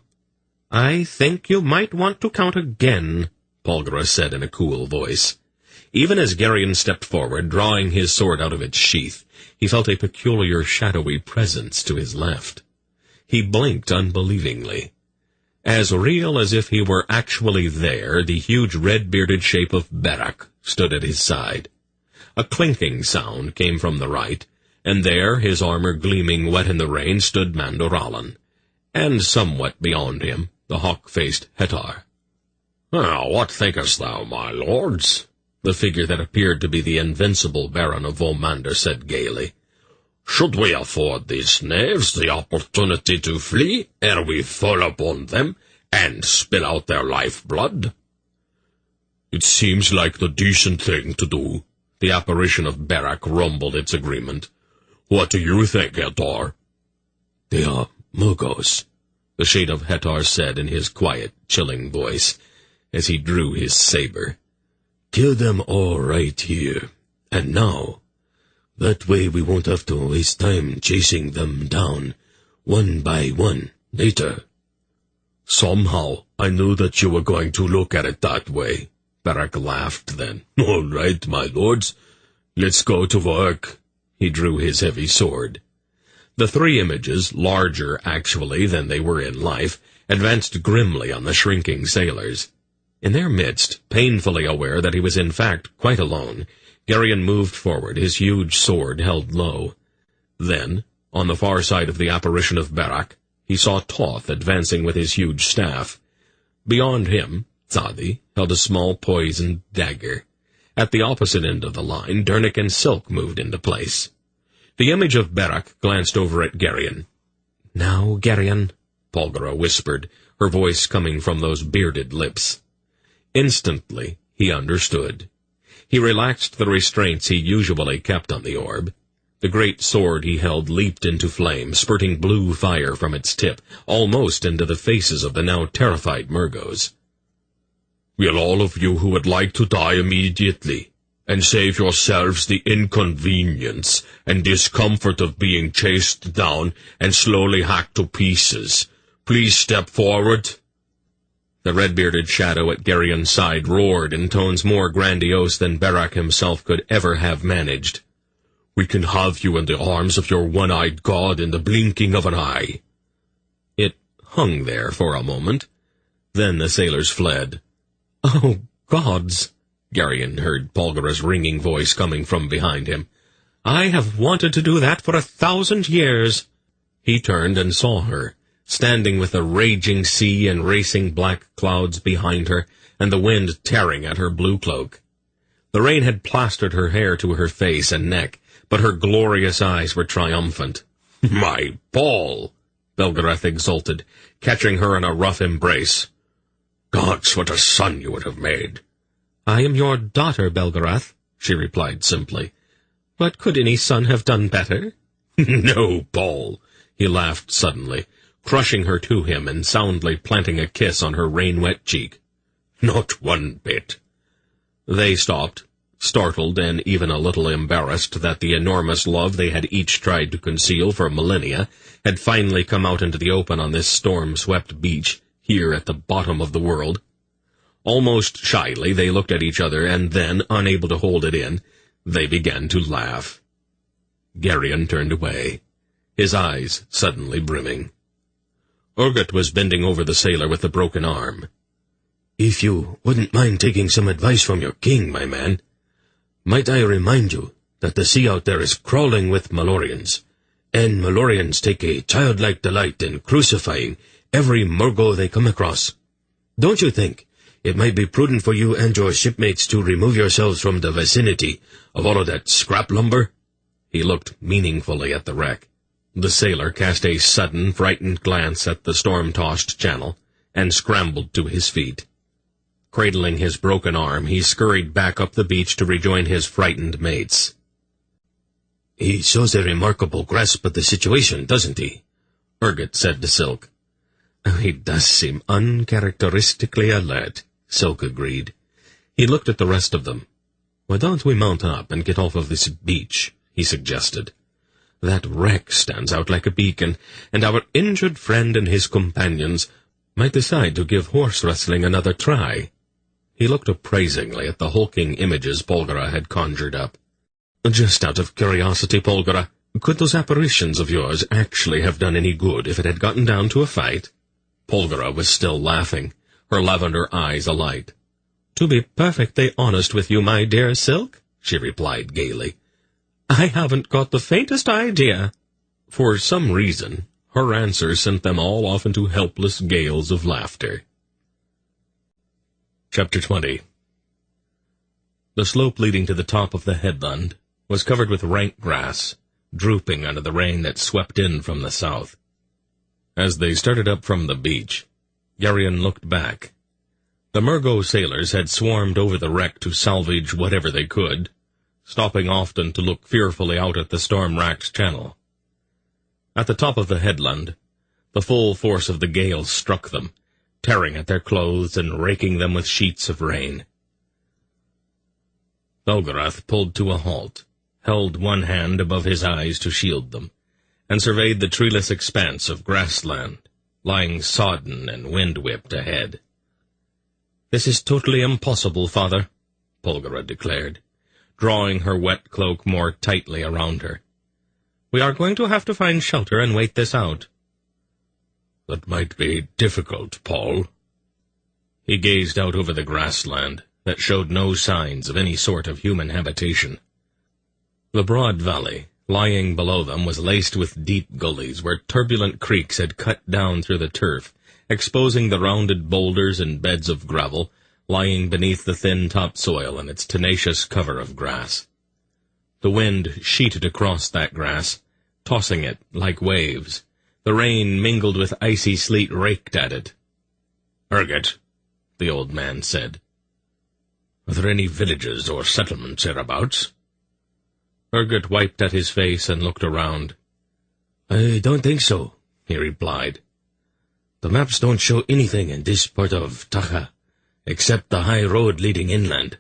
"I think you might want to count again," Polgara said in a cool voice. Even as Geryon stepped forward, drawing his sword out of its sheath, he felt a peculiar shadowy presence to his left. He blinked unbelievingly. As real as if he were actually there, the huge red-bearded shape of Berak stood at his side. A clinking sound came from the right, and there, his armor gleaming wet in the rain, stood Malloreon, and somewhat beyond him, the hawk-faced Hetar. "Now, what thinkest thou, my lords?" the figure that appeared to be the invincible Baron of Volmander said gaily. "Should we afford these knaves the opportunity to flee ere we fall upon them and spill out their lifeblood?" "It seems like the decent thing to do," the apparition of Berak rumbled its agreement. "What do you think, Hetar?" "They are Murgos," the shade of Hetar said in his quiet, chilling voice, as he drew his saber. "Kill them all right here, and now. That way we won't have to waste time chasing them down, one by one, later." "Somehow I knew that you were going to look at it that way," Berak laughed then. "All right, my lords, let's go to work." He drew his heavy sword. The 3 images, larger actually than they were in life, advanced grimly on the shrinking sailors. In their midst, painfully aware that he was in fact quite alone, Geryon moved forward, his huge sword held low. Then, on the far side of the apparition of Berak, he saw Toth advancing with his huge staff. Beyond him, Tzadi held a small poisoned dagger. At the opposite end of the line, Dernick and Silk moved into place. The image of Berak glanced over at Geryon. "Now, Geryon," Polgara whispered, her voice coming from those bearded lips. Instantly, he understood. He relaxed the restraints he usually kept on the orb. The great sword he held leaped into flame, spurting blue fire from its tip, almost into the faces of the now terrified Murgos. "Will all of you who would like to die immediately, and save yourselves the inconvenience and discomfort of being chased down and slowly hacked to pieces, please step forward?" The red-bearded shadow at Geryon's side roared in tones more grandiose than Berak himself could ever have managed. "We can have you in the arms of your one-eyed god in the blinking of an eye." It hung there for a moment. Then the sailors fled. "Oh, gods!" Geryon heard Polgara's ringing voice coming from behind him. "I have wanted to do that for 1,000 years." He turned and saw her, standing with a raging sea and racing black clouds behind her, and the wind tearing at her blue cloak. The rain had plastered her hair to her face and neck, but her glorious eyes were triumphant. "My Paul!" Belgarath exulted, catching her in a rough embrace. "Gods, what a son you would have made!" "I am your daughter, Belgarath," she replied simply. But could any son have done better? No, Paul, He laughed suddenly, crushing her to him and soundly planting a kiss on her rain-wet cheek. not one bit. They stopped, startled and even a little embarrassed that the enormous love they had each tried to conceal for millennia had finally come out into the open on this storm-swept beach, here at the bottom of the world. Almost shyly they looked at each other, and then, unable to hold it in, they began to laugh. Geryon turned away, his eyes suddenly brimming. Urgot was bending over the sailor with the broken arm. "If you wouldn't mind taking some advice from your king, my man, might I remind you that the sea out there is crawling with Malloreons, and Malloreons take a childlike delight in crucifying every Murgo they come across. Don't you think it might be prudent for you and your shipmates to remove yourselves from the vicinity of all of that scrap lumber?" He looked meaningfully at the wreck. The sailor cast a sudden, frightened glance at the storm-tossed channel, and scrambled to his feet. Cradling his broken arm, he scurried back up the beach to rejoin his frightened mates. "He shows a remarkable grasp of the situation, doesn't he?" Urgot said to Silk. "He does seem uncharacteristically alert," Silk agreed. He looked at the rest of them. "Why don't we mount up and get off of this beach?" he suggested. "That wreck stands out like a beacon, and our injured friend and his companions might decide to give horse wrestling another try." He looked appraisingly at the hulking images Polgara had conjured up. "Just out of curiosity, Polgara, could those apparitions of yours actually have done any good if it had gotten down to a fight?" Polgara was still laughing, her lavender eyes alight. "To be perfectly honest with you, my dear Silk," she replied gaily, "I haven't got the faintest idea." For some reason, her answer sent them all off into helpless gales of laughter. Chapter 20. The slope leading to the top of the headland was covered with rank grass, drooping under the rain that swept in from the south. As they started up from the beach, Geryon looked back. The Murgo sailors had swarmed over the wreck to salvage whatever they could, stopping often to look fearfully out at the storm-racked channel. At the top of the headland, the full force of the gale struck them, tearing at their clothes and raking them with sheets of rain. Belgarath pulled to a halt, held one hand above his eyes to shield them, and surveyed the treeless expanse of grassland, lying sodden and wind-whipped ahead. "This is totally impossible, Father," Polgara declared, drawing her wet cloak more tightly around her. "We are going to have to find shelter and wait this out." "That might be difficult, Paul." He gazed out over the grassland that showed no signs of any sort of human habitation. The broad valley, lying below them, was laced with deep gullies where turbulent creeks had cut down through the turf, exposing the rounded boulders and beds of gravel lying beneath the thin topsoil and its tenacious cover of grass. The wind sheeted across that grass, tossing it like waves. The rain mingled with icy sleet raked at it. "Urgot," the old man said, "are there any villages or settlements hereabouts?" Urgot wiped at his face and looked around. "I don't think so," he replied. "The maps don't show anything in this part of Tacha, except the high road leading inland.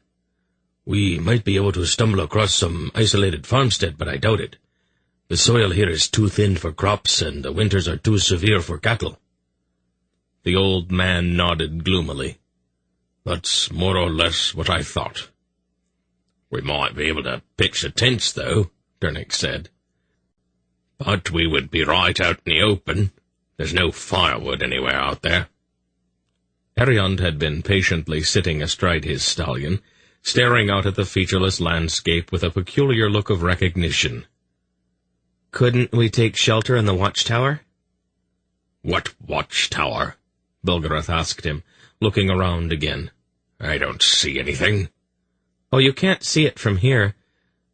We might be able to stumble across some isolated farmstead, but I doubt it. The soil here is too thin for crops, and the winters are too severe for cattle." The old man nodded gloomily. "That's more or less what I thought." "We might be able to pitch the tents, though," Dernick said. "But we would be right out in the open. There's no firewood anywhere out there." Ariond had been patiently sitting astride his stallion, staring out at the featureless landscape with a peculiar look of recognition. "Couldn't we take shelter in the watchtower?" "What watchtower?" Belgarath asked him, looking around again. "I don't see anything." "Oh, you can't see it from here.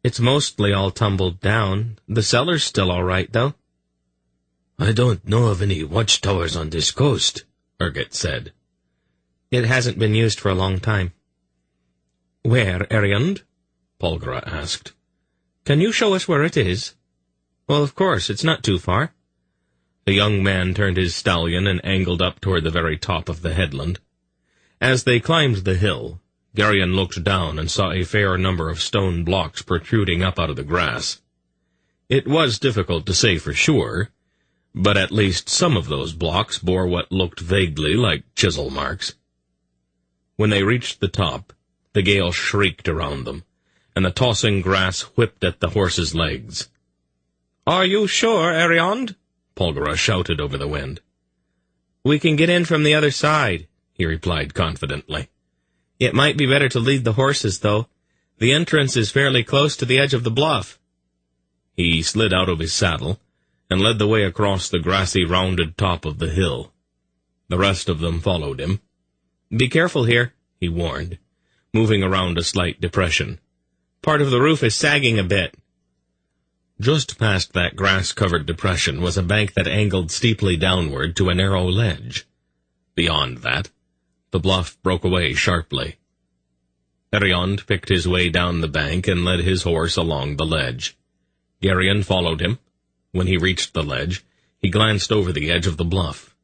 It's mostly all tumbled down. The cellar's still all right, though." "I don't know of any watchtowers on this coast," Urgot said. "It hasn't been used for a long time." "Where, Ariond?" Polgara asked. Can you show us where it is?" "Well, of course, it's not too far." The young man turned his stallion and angled up toward the very top of the headland. As they climbed the hill, Geryon looked down and saw a fair number of stone blocks protruding up out of the grass. It was difficult to say for sure, but at least some of those blocks bore what looked vaguely like chisel marks. When they reached the top, the gale shrieked around them, and the tossing grass whipped at the horses' legs. "Are you sure, Ariond?" Polgara shouted over the wind. "We can get in from the other side," he replied confidently. "It might be better to lead the horses, though. The entrance is fairly close to the edge of the bluff." He slid out of his saddle and led the way across the grassy, rounded top of the hill. The rest of them followed him. "Be careful here," he warned, moving around a slight depression. "Part of the roof is sagging a bit." Just past that grass-covered depression was a bank that angled steeply downward to a narrow ledge. Beyond that, the bluff broke away sharply. Ariond picked his way down the bank and led his horse along the ledge. Geryon followed him. When he reached the ledge, he glanced over the edge of the bluff.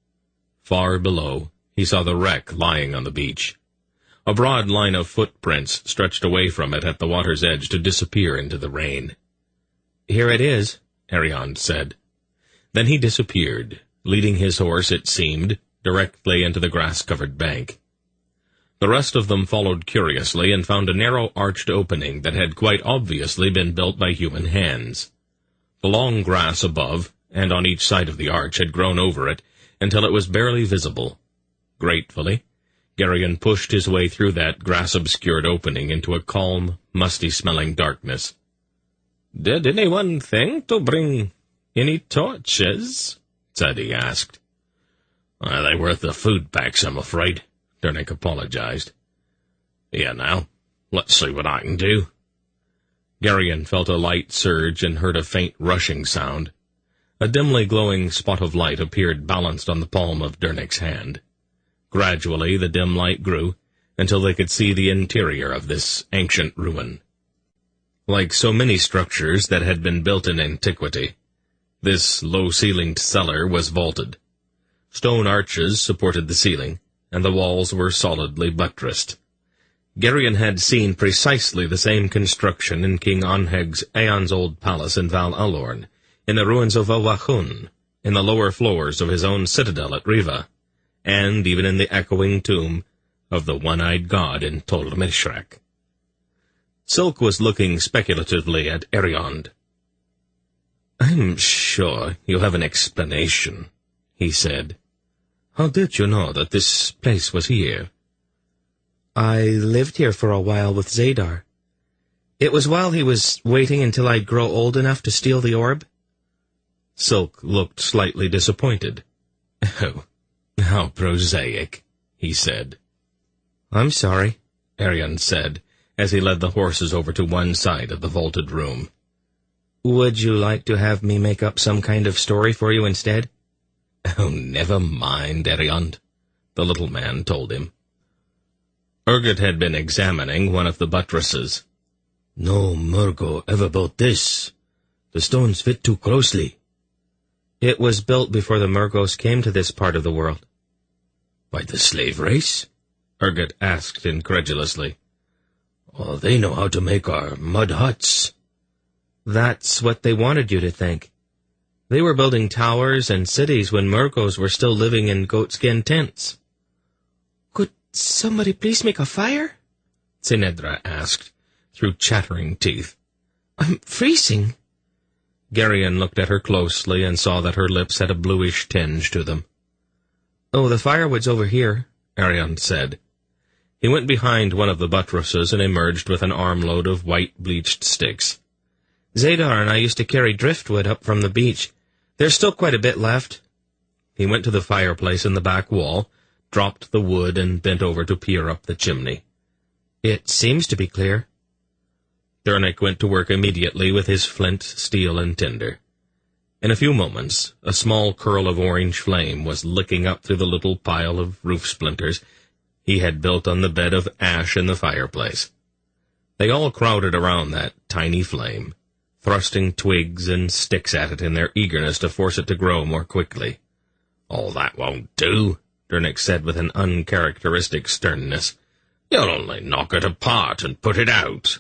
Far below, he saw the wreck lying on the beach. A broad line of footprints stretched away from it at the water's edge to disappear into the rain. "Here it is," Ariond said. Then he disappeared, leading his horse, it seemed, directly into the grass-covered bank. The rest of them followed curiously and found a narrow arched opening that had quite obviously been built by human hands. The long grass above and on each side of the arch had grown over it until it was barely visible. Gratefully, Geryon pushed his way through that grass-obscured opening into a calm, musty-smelling darkness. "Did anyone think to bring any torches?" Sadie asked. "They worth the food packs, I'm afraid," Dernick apologized. "Here now, let's see what I can do." Geryon felt a light surge and heard a faint rushing sound. A dimly glowing spot of light appeared balanced on the palm of Dernick's hand. Gradually the dim light grew until they could see the interior of this ancient ruin. Like so many structures that had been built in antiquity, this low-ceilinged cellar was vaulted. Stone arches supported the ceiling, and the walls were solidly buttressed. Geryon had seen precisely the same construction in King Onheg's aeons-old palace in Val Alorn, in the ruins of Owahun, in the lower floors of his own citadel at Riva, and even in the echoing tomb of the one-eyed god in Tol Mishrek. Silk was looking speculatively at Ariond. "I'm sure you have an explanation," he said. "How did you know that this place was here?" "I lived here for a while with Zadar. It was while he was waiting until I'd grow old enough to steal the orb." Silk looked slightly disappointed. "Oh, how prosaic," he said. "I'm sorry," Ariond said, as he led the horses over to one side of the vaulted room. "Would you like to have me make up some kind of story for you instead?" "Oh, never mind, Ariond," the little man told him. Urgot had been examining one of the buttresses. "No Murgo ever built this. The stones fit too closely." "It was built before the Murgos came to this part of the world." "By the slave race?" Urgot asked incredulously. "Oh, they know how to make our mud huts." "That's what they wanted you to think. They were building towers and cities when Murgos were still living in goatskin tents." "Could somebody please make a fire?" Sinedra asked, through chattering teeth. "I'm freezing." Geryon looked at her closely and saw that her lips had a bluish tinge to them. "Oh, the firewood's over here," Ariond said. He went behind one of the buttresses and emerged with an armload of white-bleached sticks. "Zadar and I used to carry driftwood up from the beach. There's still quite a bit left." He went to the fireplace in the back wall, dropped the wood, and bent over to peer up the chimney. "It seems to be clear." Dernick went to work immediately with his flint, steel, and tinder. In a few moments, a small curl of orange flame was licking up through the little pile of roof splinters he had built on the bed of ash in the fireplace. They all crowded around that tiny flame, thrusting twigs and sticks at it in their eagerness to force it to grow more quickly. "All that won't do," Dernick said with an uncharacteristic sternness. "You'll only knock it apart and put it out."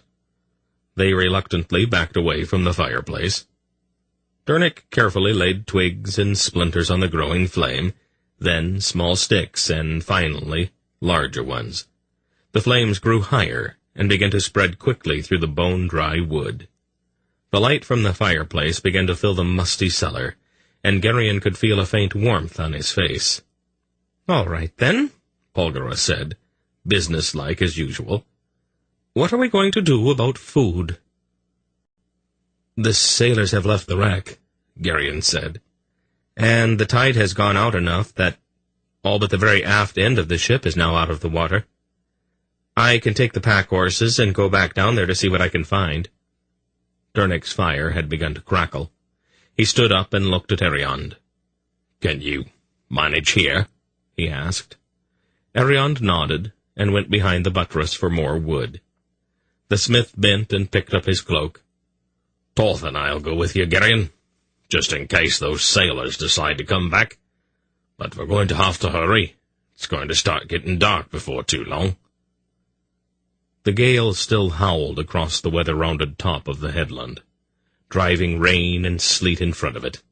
They reluctantly backed away from the fireplace. Dernick carefully laid twigs and splinters on the growing flame, then small sticks, and finally larger ones. The flames grew higher and began to spread quickly through the bone-dry wood. The light from the fireplace began to fill the musty cellar, and Geryon could feel a faint warmth on his face. "All right, then," Polgara said, businesslike as usual. "What are we going to do about food?" "The sailors have left the wreck," Geryon said, "and the tide has gone out enough that all but the very aft end of the ship is now out of the water. I can take the pack horses and go back down there to see what I can find." Dernick's fire had begun to crackle. He stood up and looked at Ariond. "Can you manage here?" he asked. Ariond nodded and went behind the buttress for more wood. The smith bent and picked up his cloak. "Toth and I'll go with you, Geryon, just in case those sailors decide to come back. But we're going to have to hurry. It's going to start getting dark before too long." The gale still howled across the weather-rounded top of the headland, driving rain and sleet in front of it.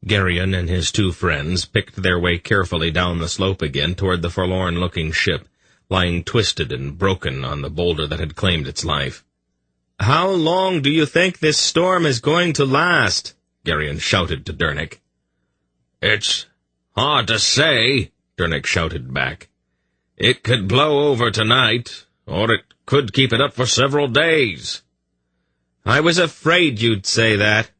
Geryon and his two friends picked their way carefully down the slope again toward the forlorn-looking ship, lying twisted and broken on the boulder that had claimed its life. "How long do you think this storm is going to last?" Geryon shouted to Dernick. "It's hard to say," Dernick shouted back. "It could blow over tonight, or it could keep it up for several days." "I was afraid you'd say that."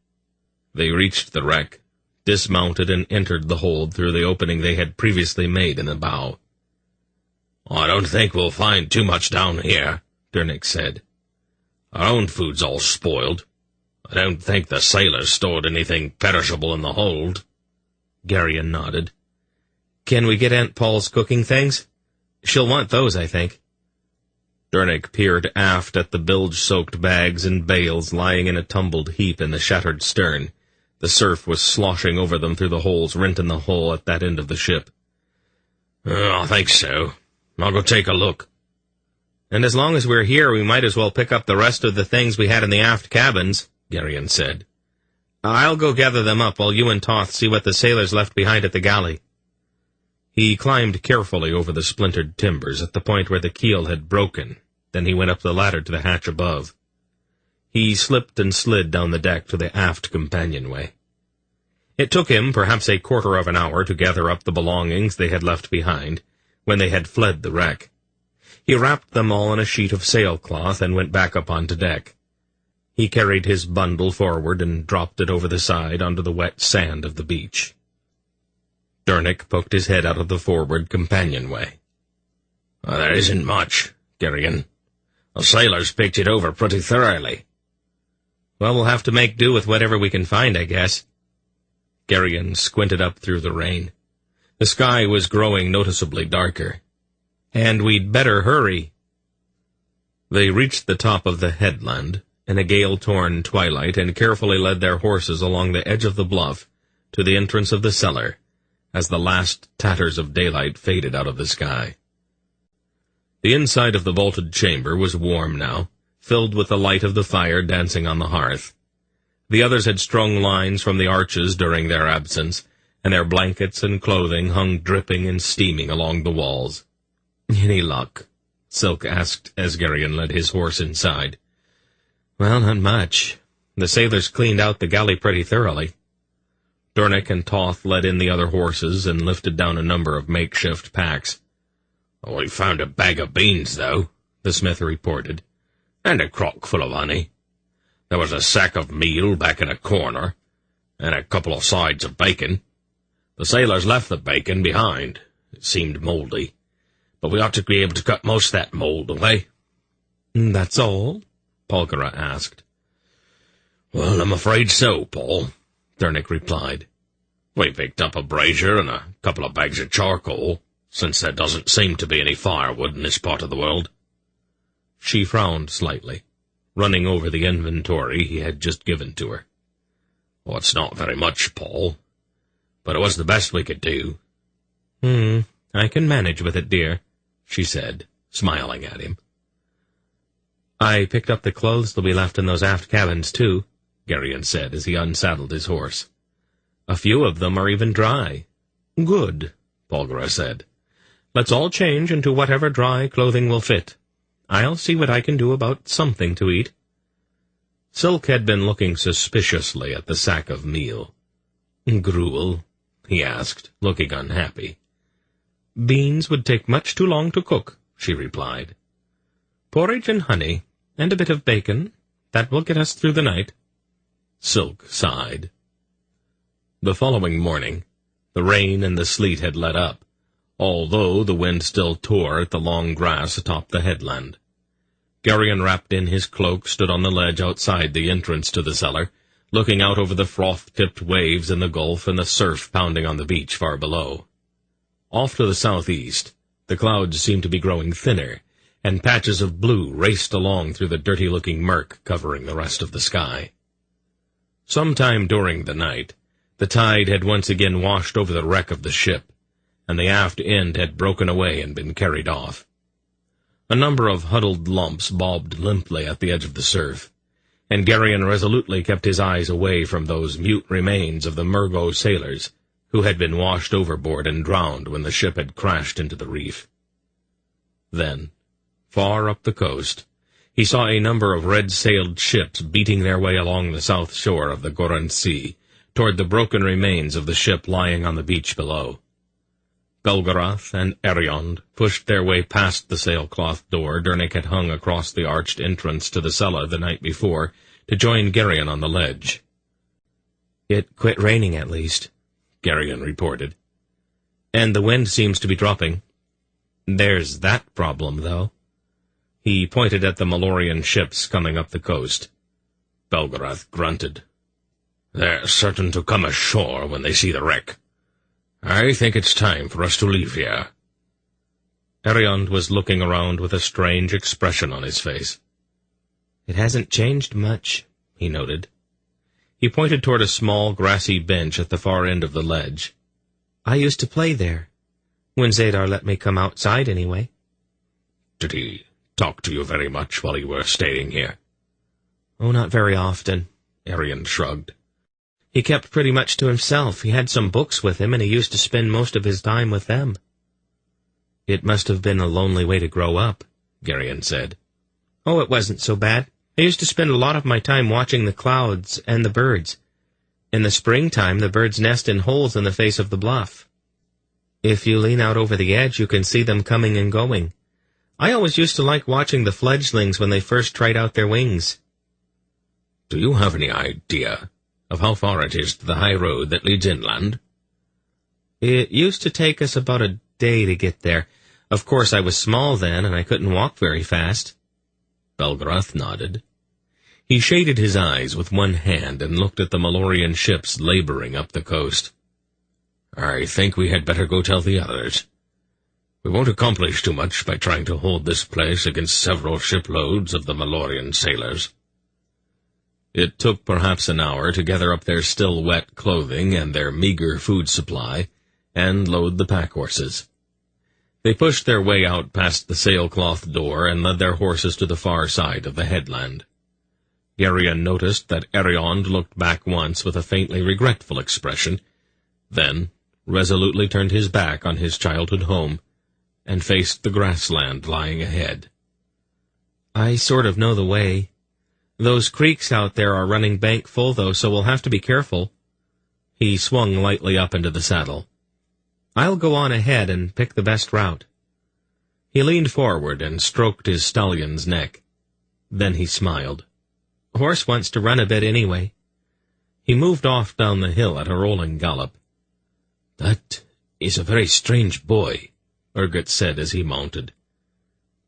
They reached the wreck, dismounted, and entered the hold through the opening they had previously made in the bow. "I don't think we'll find too much down here," Dernick said. "Our own food's all spoiled. I don't think the sailors stored anything perishable in the hold." Geryon nodded. "Can we get Aunt Paul's cooking things? She'll want those, I think." Dernick peered aft at the bilge-soaked bags and bales lying in a tumbled heap in the shattered stern. The surf was sloshing over them through the holes rent in the hull at that end of the ship. "I think so. I'll go take a look." "And as long as we're here, we might as well pick up the rest of the things we had in the aft cabins," Geryon said. "I'll go gather them up while you and Toth see what the sailors left behind at the galley." He climbed carefully over the splintered timbers at the point where the keel had broken. Then he went up the ladder to the hatch above. He slipped and slid down the deck to the aft companionway. It took him perhaps a quarter of an hour to gather up the belongings they had left behind, when they had fled the wreck. He wrapped them all in a sheet of sailcloth and went back up onto deck. He carried his bundle forward and dropped it over the side onto the wet sand of the beach. Dernick poked his head out of the forward companionway. "There isn't much, Geryon. The sailors picked it over pretty thoroughly." "Well, we'll have to make do with whatever we can find, I guess." Geryon squinted up through the rain. The sky was growing noticeably darker. "And we'd better hurry." They reached the top of the headland in a gale-torn twilight and carefully led their horses along the edge of the bluff to the entrance of the cellar as the last tatters of daylight faded out of the sky. The inside of the vaulted chamber was warm now, filled with the light of the fire dancing on the hearth. The others had strung lines from the arches during their absence, and their blankets and clothing hung dripping and steaming along the walls. "Any luck?" Silk asked as Geryon led his horse inside. "Well, not much. The sailors cleaned out the galley pretty thoroughly." Dernick and Toth led in the other horses and lifted down a number of makeshift packs. "We found a bag of beans, though," the smith reported, "and a crock full of honey. There was a sack of meal back in a corner, and a couple of sides of bacon. The sailors left the bacon behind. It seemed mouldy, but we ought to be able to cut most of that mould away." "That's all?" Polgara asked. "Well, I'm afraid so, Paul," Dernick replied. "We picked up a brazier and a couple of bags of charcoal, since there doesn't seem to be any firewood in this part of the world." She frowned slightly. running over the inventory he had just given to her. "Oh, it's not very much, Paul, but it was the best we could do." I can manage with it, dear," she said, smiling at him. "I picked up the clothes that we left in those aft cabins, too," Geryon said as he unsaddled his horse. "A few of them are even dry." "Good," Polgara said. "Let's all change into whatever dry clothing will fit. I'll see what I can do about something to eat." Silk had been looking suspiciously at the sack of meal. "Gruel?" he asked, looking unhappy. "Beans would take much too long to cook," she replied. "Porridge and honey, and a bit of bacon. That will get us through the night." Silk sighed. The following morning, the rain and the sleet had let up, although the wind still tore at the long grass atop the headland. Geryon, wrapped in his cloak, stood on the ledge outside the entrance to the cellar, looking out over the froth-tipped waves in the gulf and the surf pounding on the beach far below. Off to the southeast, the clouds seemed to be growing thinner, and patches of blue raced along through the dirty-looking murk covering the rest of the sky. Sometime during the night, the tide had once again washed over the wreck of the ship, and the aft end had broken away and been carried off. A number of huddled lumps bobbed limply at the edge of the surf, and Geryon resolutely kept his eyes away from those mute remains of the Murgos sailors who had been washed overboard and drowned when the ship had crashed into the reef. Then, far up the coast, he saw a number of red-sailed ships beating their way along the south shore of the Goran Sea, toward the broken remains of the ship lying on the beach below. Belgarath and Eriond pushed their way past the sailcloth door Dernick had hung across the arched entrance to the cellar the night before, to join Geryon on the ledge. "It quit raining, at least," Geryon reported. "And the wind seems to be dropping. There's that problem, though." He pointed at the Malloreon ships coming up the coast. Belgarath grunted. "They're certain to come ashore when they see the wreck. I think it's time for us to leave here." Eriond was looking around with a strange expression on his face. "It hasn't changed much," he noted. He pointed toward a small grassy bench at the far end of the ledge. "I used to play there, when Zadar let me come outside anyway." "Did he talk to you very much while you were staying here?" "Oh, not very often," Eriond shrugged. "He kept pretty much to himself. He had some books with him, and he used to spend most of his time with them." "It must have been a lonely way to grow up," Geryon said. "Oh, it wasn't so bad. I used to spend a lot of my time watching the clouds and the birds. In the springtime, the birds nest in holes in the face of the bluff. If you lean out over the edge, you can see them coming and going. I always used to like watching the fledglings when they first tried out their wings." "Do you have any idea of how far it is to the high road that leads inland?" "It used to take us about a day to get there. Of course, I was small then, and I couldn't walk very fast." Belgarath nodded. He shaded his eyes with one hand and looked at the Malloreon ships laboring up the coast. "I think we had better go tell the others. We won't accomplish too much by trying to hold this place against several shiploads of the Malloreon sailors." It took perhaps an hour to gather up their still wet clothing and their meager food supply, and load the pack-horses. They pushed their way out past the sailcloth door and led their horses to the far side of the headland. Geryon noticed that Eriond looked back once with a faintly regretful expression, then resolutely turned his back on his childhood home, and faced the grassland lying ahead. "I sort of know the way. Those creeks out there are running bank full, though, so we'll have to be careful." He swung lightly up into the saddle. "I'll go on ahead and pick the best route." He leaned forward and stroked his stallion's neck. Then he smiled. "Horse wants to run a bit anyway." He moved off down the hill at a rolling gallop. "That is a very strange boy," Urgut said as he mounted.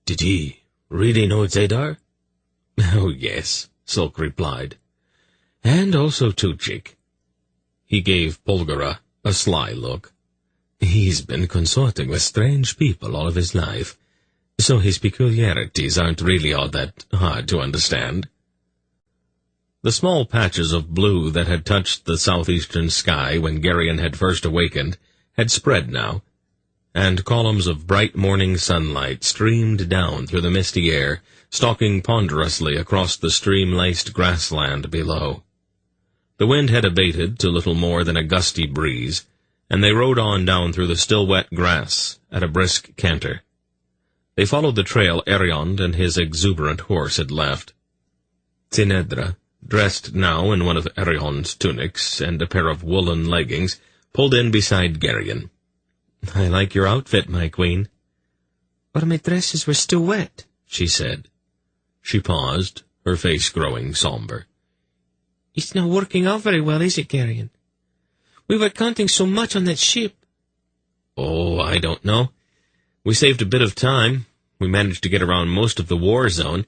"Did he really know Zadar?" "Oh, yes," Silk replied. "And also Tuchik." He gave Polgara a sly look. "He's been consorting with strange people all of his life, so his peculiarities aren't really all that hard to understand." The small patches of blue that had touched the southeastern sky when Geryon had first awakened had spread now, and columns of bright morning sunlight streamed down through the misty air, stalking ponderously across the stream-laced grassland below. The wind had abated to little more than a gusty breeze, and they rode on down through the still wet grass at a brisk canter. They followed the trail Eriond and his exuberant horse had left. Tinedra, dressed now in one of Eriond's tunics and a pair of woolen leggings, pulled in beside Geryon. "I like your outfit, my queen." "But my dresses were still wet," she said. She paused, her face growing somber. "It's not working out very well, is it, Geryon? We were counting so much on that ship." "Oh, I don't know. We saved a bit of time. We managed to get around most of the war zone.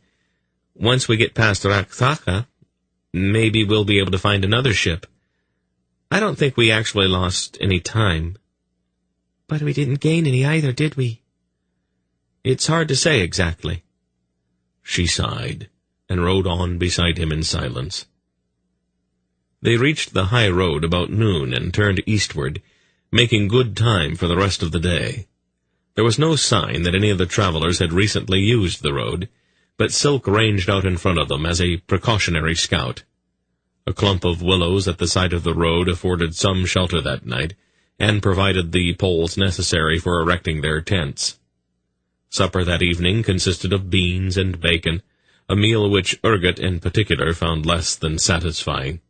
Once we get past Rakthaka, maybe we'll be able to find another ship. I don't think we actually lost any time." "But we didn't gain any either, did we?" "It's hard to say exactly." She sighed, and rode on beside him in silence. They reached the high road about noon and turned eastward, making good time for the rest of the day. There was no sign that any of the travelers had recently used the road, but Silk ranged out in front of them as a precautionary scout. A clump of willows at the side of the road afforded some shelter that night, and provided the poles necessary for erecting their tents. Supper that evening consisted of beans and bacon, a meal which Urgot in particular found less than satisfying.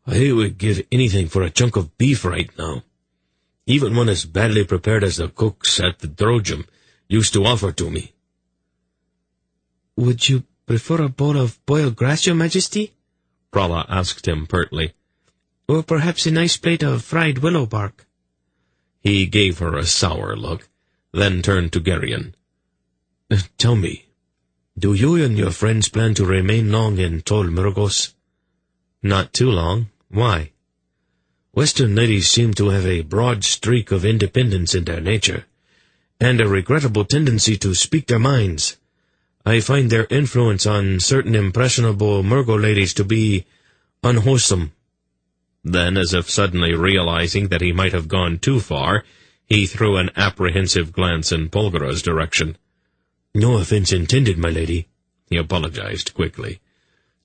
"I would give anything for a chunk of beef right now, even one as badly prepared as the cooks at the Drojum used to offer to me." "Would you prefer a bowl of boiled grass, your majesty?" Prala asked him pertly. "Or perhaps a nice plate of fried willow bark?" He gave her a sour look, then turned to Geryon. "Tell me, do you and your friends plan to remain long in Tol Murgos?" "Not too long. Why?" "Western ladies seem to have a broad streak of independence in their nature, and a regrettable tendency to speak their minds. I find their influence on certain impressionable Murgo ladies to be unwholesome." Then, as if suddenly realizing that he might have gone too far, he threw an apprehensive glance in Polgara's direction. "No offense intended, my lady," he apologized quickly.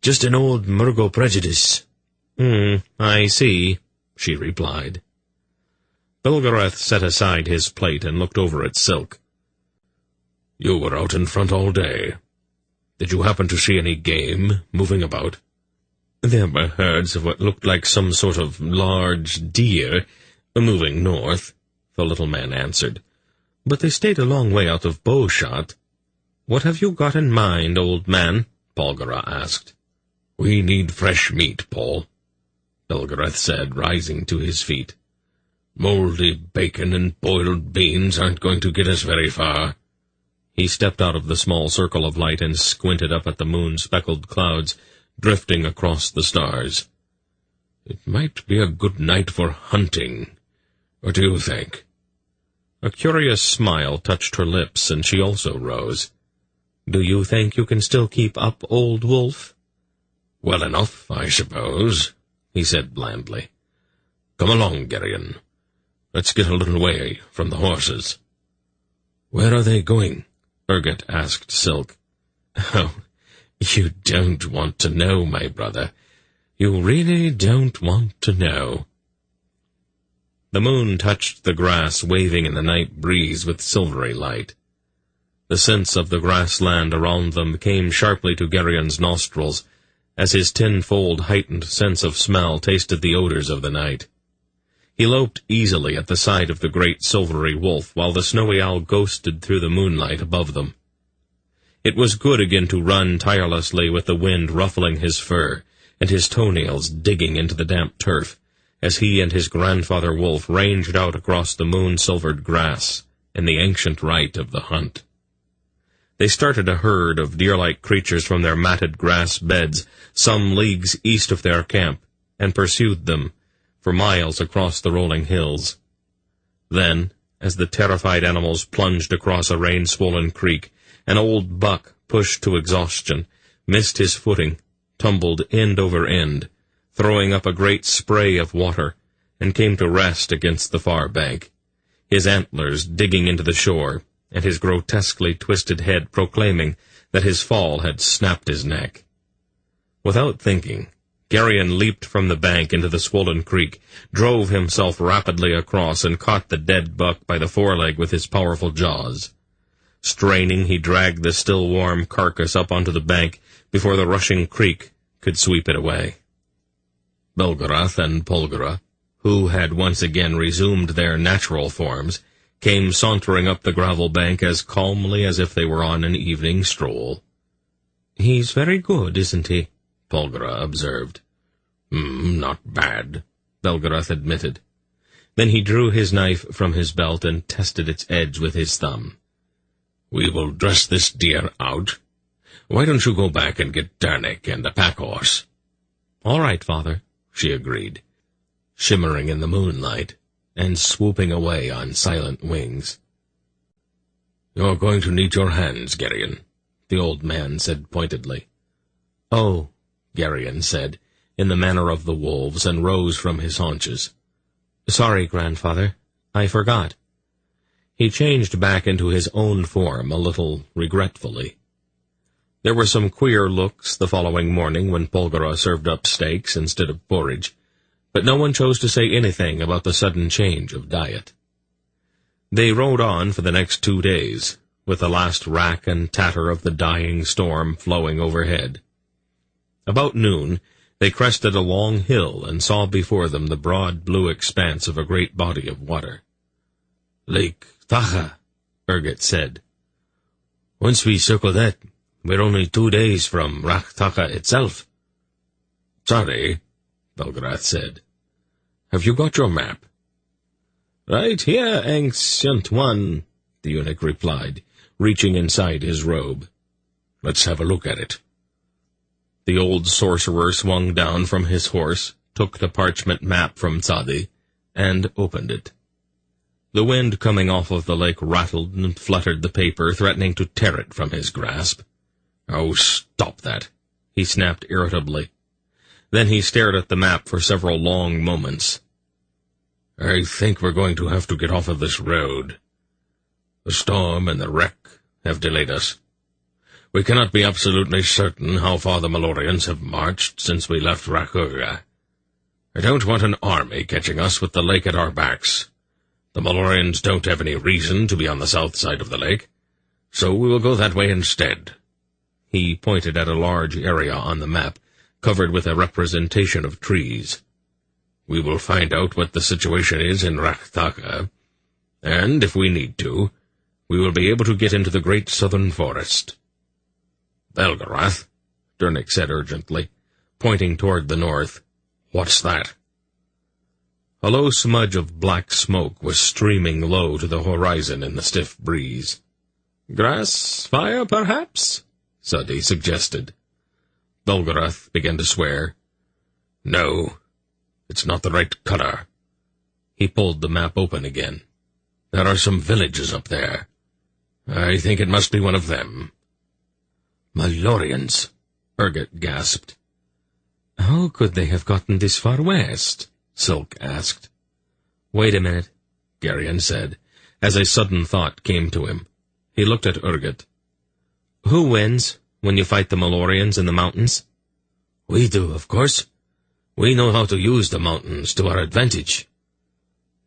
"Just an old Murgo prejudice." I see," she replied. Bilgareth set aside his plate and looked over at Silk. "You were out in front all day. Did you happen to see any game moving about?" "There were herds of what looked like some sort of large deer moving north," the little man answered. "But they stayed a long way out of bowshot." "What have you got in mind, old man?" Polgara asked. "We need fresh meat, Paul," Bilgareth said, rising to his feet. "Mouldy bacon and boiled beans aren't going to get us very far." He stepped out of the small circle of light and squinted up at the moon-speckled clouds drifting across the stars. "It might be a good night for hunting. What do you think?" A curious smile touched her lips, and she also rose. "Do you think you can still keep up, old wolf?" "Well enough, I suppose," he said blandly. "Come along, Geryon. Let's get a little way from the horses." "Where are they going?" Urgot asked Silk. "Oh, you don't want to know, my brother. You really don't want to know." The moon touched the grass waving in the night breeze with silvery light. The scents of the grassland around them came sharply to Geryon's nostrils, as his tenfold heightened sense of smell tasted the odors of the night. He loped easily at the side of the great silvery wolf, while the snowy owl ghosted through the moonlight above them. It was good again to run tirelessly with the wind ruffling his fur, and his toenails digging into the damp turf, as he and his grandfather wolf ranged out across the moon-silvered grass in the ancient rite of the hunt. They started a herd of deer-like creatures from their matted grass beds, some leagues east of their camp, and pursued them for miles across the rolling hills. Then, as the terrified animals plunged across a rain-swollen creek, an old buck, pushed to exhaustion, missed his footing, tumbled end over end, throwing up a great spray of water, and came to rest against the far bank, his antlers digging into the shore, and his grotesquely twisted head proclaiming that his fall had snapped his neck. Without thinking, Geryon leaped from the bank into the swollen creek, drove himself rapidly across, and caught the dead buck by the foreleg with his powerful jaws. Straining, he dragged the still warm carcass up onto the bank before the rushing creek could sweep it away. Belgarath and Polgara, who had once again resumed their natural forms, came sauntering up the gravel bank as calmly as if they were on an evening stroll. "He's very good, isn't he?" Polgara observed. Not bad," Belgarath admitted. Then he drew his knife from his belt and tested its edge with his thumb. "We will dress this deer out. Why don't you go back and get Darnick and the pack-horse?" "All right, father," she agreed, shimmering in the moonlight and swooping away on silent wings. "You're going to need your hands, Geryon," the old man said pointedly. "Oh," Geryon said, in the manner of the wolves, and rose from his haunches. "Sorry, grandfather. I forgot." He changed back into his own form a little regretfully. There were some queer looks the following morning when Polgara served up steaks instead of porridge, but no one chose to say anything about the sudden change of diet. They rode on for the next 2 days, with the last rack and tatter of the dying storm flowing overhead. About noon, they crested a long hill and saw before them the broad blue expanse of a great body of water. "Lake Tacha," Urget said. "Once we circle that, we're only 2 days from Rath Tacha itself." "Sorry," Belgarath said. "Have you got your map?" "Right here, ancient one," the eunuch replied, reaching inside his robe. "Let's have a look at it." The old sorcerer swung down from his horse, took the parchment map from Tzadi, and opened it. The wind coming off of the lake rattled and fluttered the paper, threatening to tear it from his grasp. "Oh, stop that," he snapped irritably. Then he stared at the map for several long moments. "I think we're going to have to get off of this road. The storm and the wreck have delayed us. We cannot be absolutely certain how far the Malloreons have marched since we left Rakurga. I don't want an army catching us with the lake at our backs. The Malloreons don't have any reason to be on the south side of the lake, so we will go that way instead." He pointed at a large area on the map, covered with a representation of trees. "We will find out what the situation is in Rakhtaka, and, if we need to, we will be able to get into the great southern forest." "Belgarath," Darnick said urgently, pointing toward the north. "What's that?" A low smudge of black smoke was streaming low to the horizon in the stiff breeze. "Grass fire, perhaps?" Tzadi suggested. Belgarath began to swear. "No, it's not the right color." He pulled the map open again. "There are some villages up there. I think it must be one of them." "Malloreons," Urget gasped. "How could they have gotten this far west?" Silk asked. "Wait a minute," Geryon said, as a sudden thought came to him. He looked at Urget. "Who wins when you fight the Malloreons in the mountains?" "We do, of course. We know how to use the mountains to our advantage."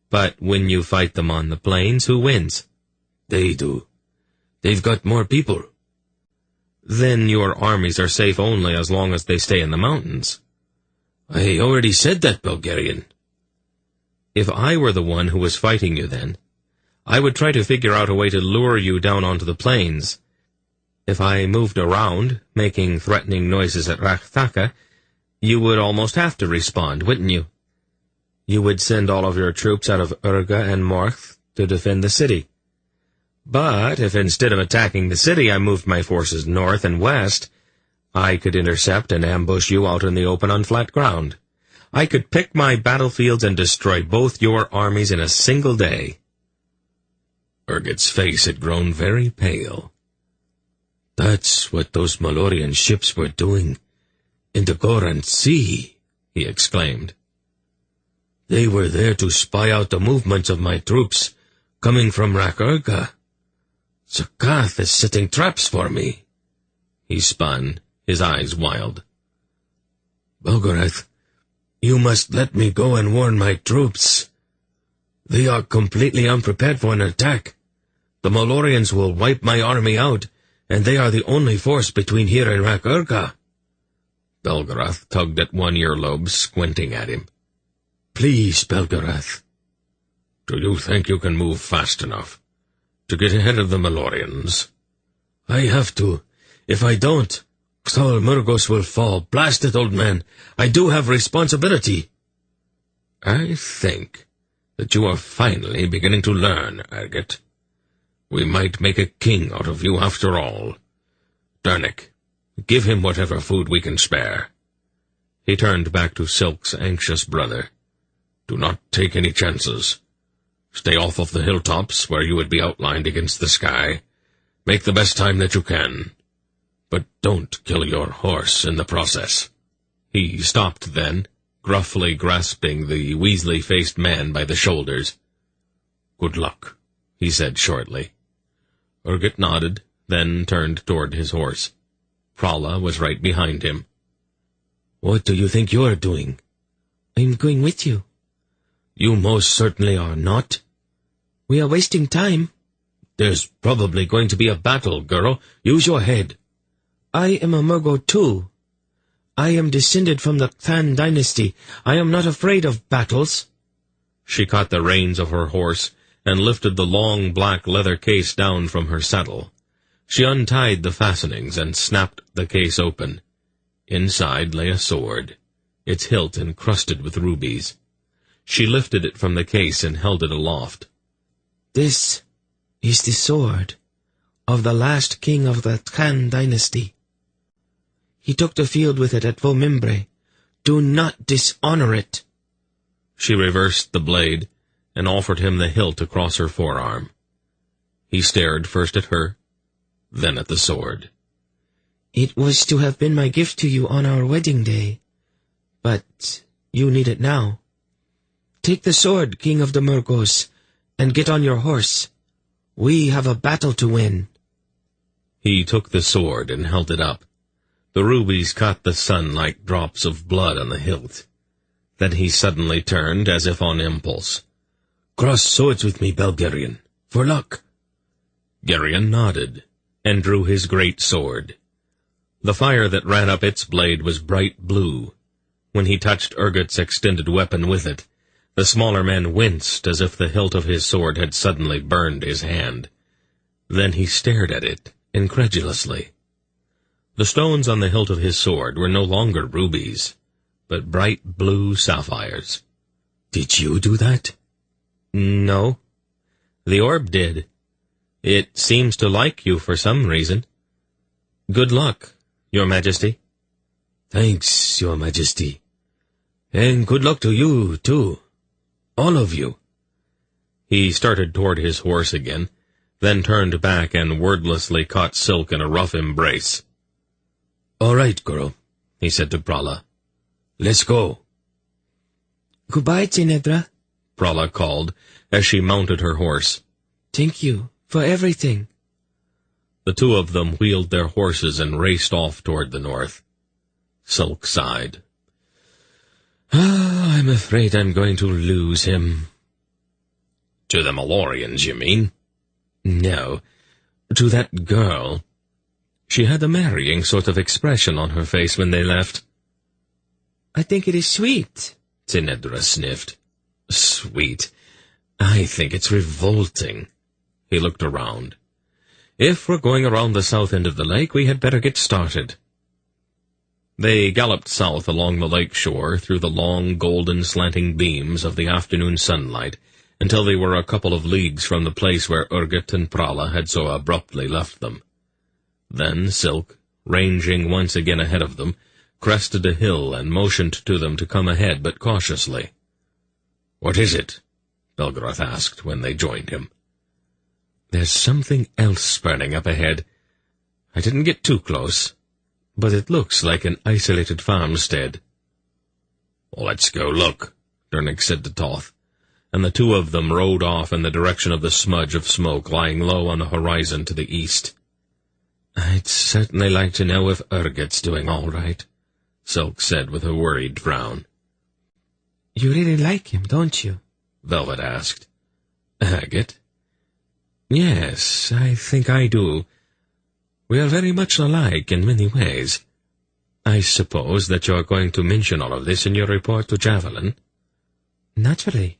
"But when you fight them on the plains, who wins?" "They do. They've got more people." "Then your armies are safe only as long as they stay in the mountains." "I already said that, Bulgarian." "If I were the one who was fighting you then, I would try to figure out a way to lure you down onto the plains. If I moved around, making threatening noises at Rakhtaka, you would almost have to respond, wouldn't you? You would send all of your troops out of Urga and Morth to defend the city. But if instead of attacking the city I moved my forces north and west, I could intercept and ambush you out in the open on flat ground. I could pick my battlefields and destroy both your armies in a single day." Urget's face had grown very pale. "That's what those Malloreon ships were doing. In the Goran Sea, he exclaimed. They were there to spy out the movements of my troops coming from Rakurga. Zakath is setting traps for me. He spun, his eyes wild. Belgarath, you must let me go and warn my troops. They are completely unprepared for an attack. The Malloreons will wipe my army out, and they are the only force between here and Rakurga. Belgarath tugged at one earlobe, squinting at him. Please, Belgarath. Do you think you can move fast enough to get ahead of the Malloreons? I have to. If I don't, Xol Murgos will fall. Blast it, old man. I do have responsibility. I think that you are finally beginning to learn, Erget. We might make a king out of you after all. Dernick, give him whatever food we can spare. He turned back to Silk's anxious brother. Do not take any chances. Stay off of the hilltops where you would be outlined against the sky. Make the best time that you can. But don't kill your horse in the process. He stopped then, gruffly grasping the Weasley-faced man by the shoulders. Good luck, he said shortly. Erget nodded, then turned toward his horse. Prala was right behind him. What do you think you're doing? I'm going with you. You most certainly are not. We are wasting time. There's probably going to be a battle, girl. Use your head. I am a Murgo too. I am descended from the Clan dynasty. I am not afraid of battles. She caught the reins of her horse and lifted the long black leather case down from her saddle. She untied the fastenings and snapped the case open. Inside lay a sword, its hilt encrusted with rubies. She lifted it from the case and held it aloft. This is the sword of the last king of the Khan dynasty. He took the field with it at Vomimbre. Do not dishonor it. She reversed the blade and offered him the hilt across her forearm. He stared first at her, then at the sword. It was to have been my gift to you on our wedding day, but you need it now. Take the sword, King of the Murgos, and get on your horse. We have a battle to win. He took the sword and held it up. The rubies caught the sun like drops of blood on the hilt. Then he suddenly turned, as if on impulse. Cross swords with me, Belgarion, for luck. Geryon nodded, and drew his great sword. The fire that ran up its blade was bright blue. When he touched Erget's extended weapon with it, the smaller man winced as if the hilt of his sword had suddenly burned his hand. Then he stared at it, incredulously. The stones on the hilt of his sword were no longer rubies, but bright blue sapphires. Did you do that? No. The orb did. It seems to like you for some reason. Good luck, Your Majesty. Thanks, Your Majesty. And good luck to you, too. All of you. He started toward his horse again, then turned back and wordlessly caught Silk in a rough embrace. All right, girl, he said to Prala. Let's go. Goodbye, Tinedra, Prala called as she mounted her horse. Thank you for everything. The two of them wheeled their horses and raced off toward the north. Silk sighed. I'm afraid I'm going to lose him. To the Malloreons, you mean? No, to that girl. She had a marrying sort of expression on her face when they left. I think it is sweet, Tinedra sniffed. Sweet. I think it's revolting. He looked around. If we're going around the south end of the lake, we had better get started. They galloped south along the lake shore through the long, golden, slanting beams of the afternoon sunlight until they were a couple of leagues from the place where Erget and Prala had so abruptly left them. Then Silk, ranging once again ahead of them, crested a hill and motioned to them to come ahead, but cautiously. "What is it?" Belgarath asked when they joined him. "There's something else burning up ahead. I didn't get too close. but it looks like an isolated farmstead." "Well, let's go look," Dernick said to Toth, and the two of them rode off in the direction of the smudge of smoke lying low on the horizon to the east. "I'd certainly like to know if Verkat's doing all right," Silk said with a worried frown. "You really like him, don't you?" Velvet asked. "Verkat? Yes, I think I do. We are very much alike in many ways. I suppose that you're going to mention all of this in your report to Javelin?" "Naturally."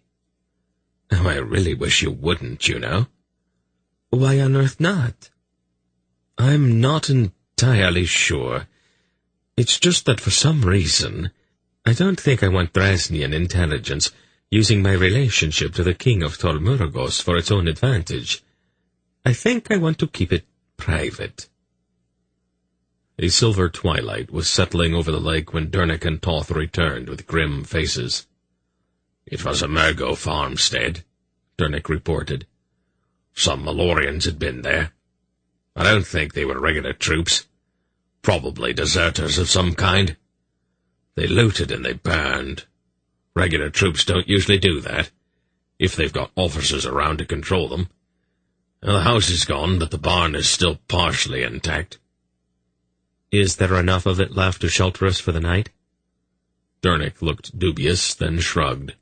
"Oh, I really wish you wouldn't, you know." "Why on earth not?" "I'm not entirely sure. It's just that for some reason, I don't think I want Drasnian intelligence using my relationship to the king of Tol Murgos for its own advantage. I think I want to keep it private." A silver twilight was settling over the lake when Dernick and Toth returned with grim faces. "It was a Murgo farmstead," Dernick reported. "Some Malloreons had been there. I don't think they were regular troops. Probably deserters of some kind. They looted and they burned. Regular troops don't usually do that, if they've got officers around to control them. Now, the house is gone, but the barn is still partially intact." "Is there enough of it left to shelter us for the night?" Dernick looked dubious, then shrugged.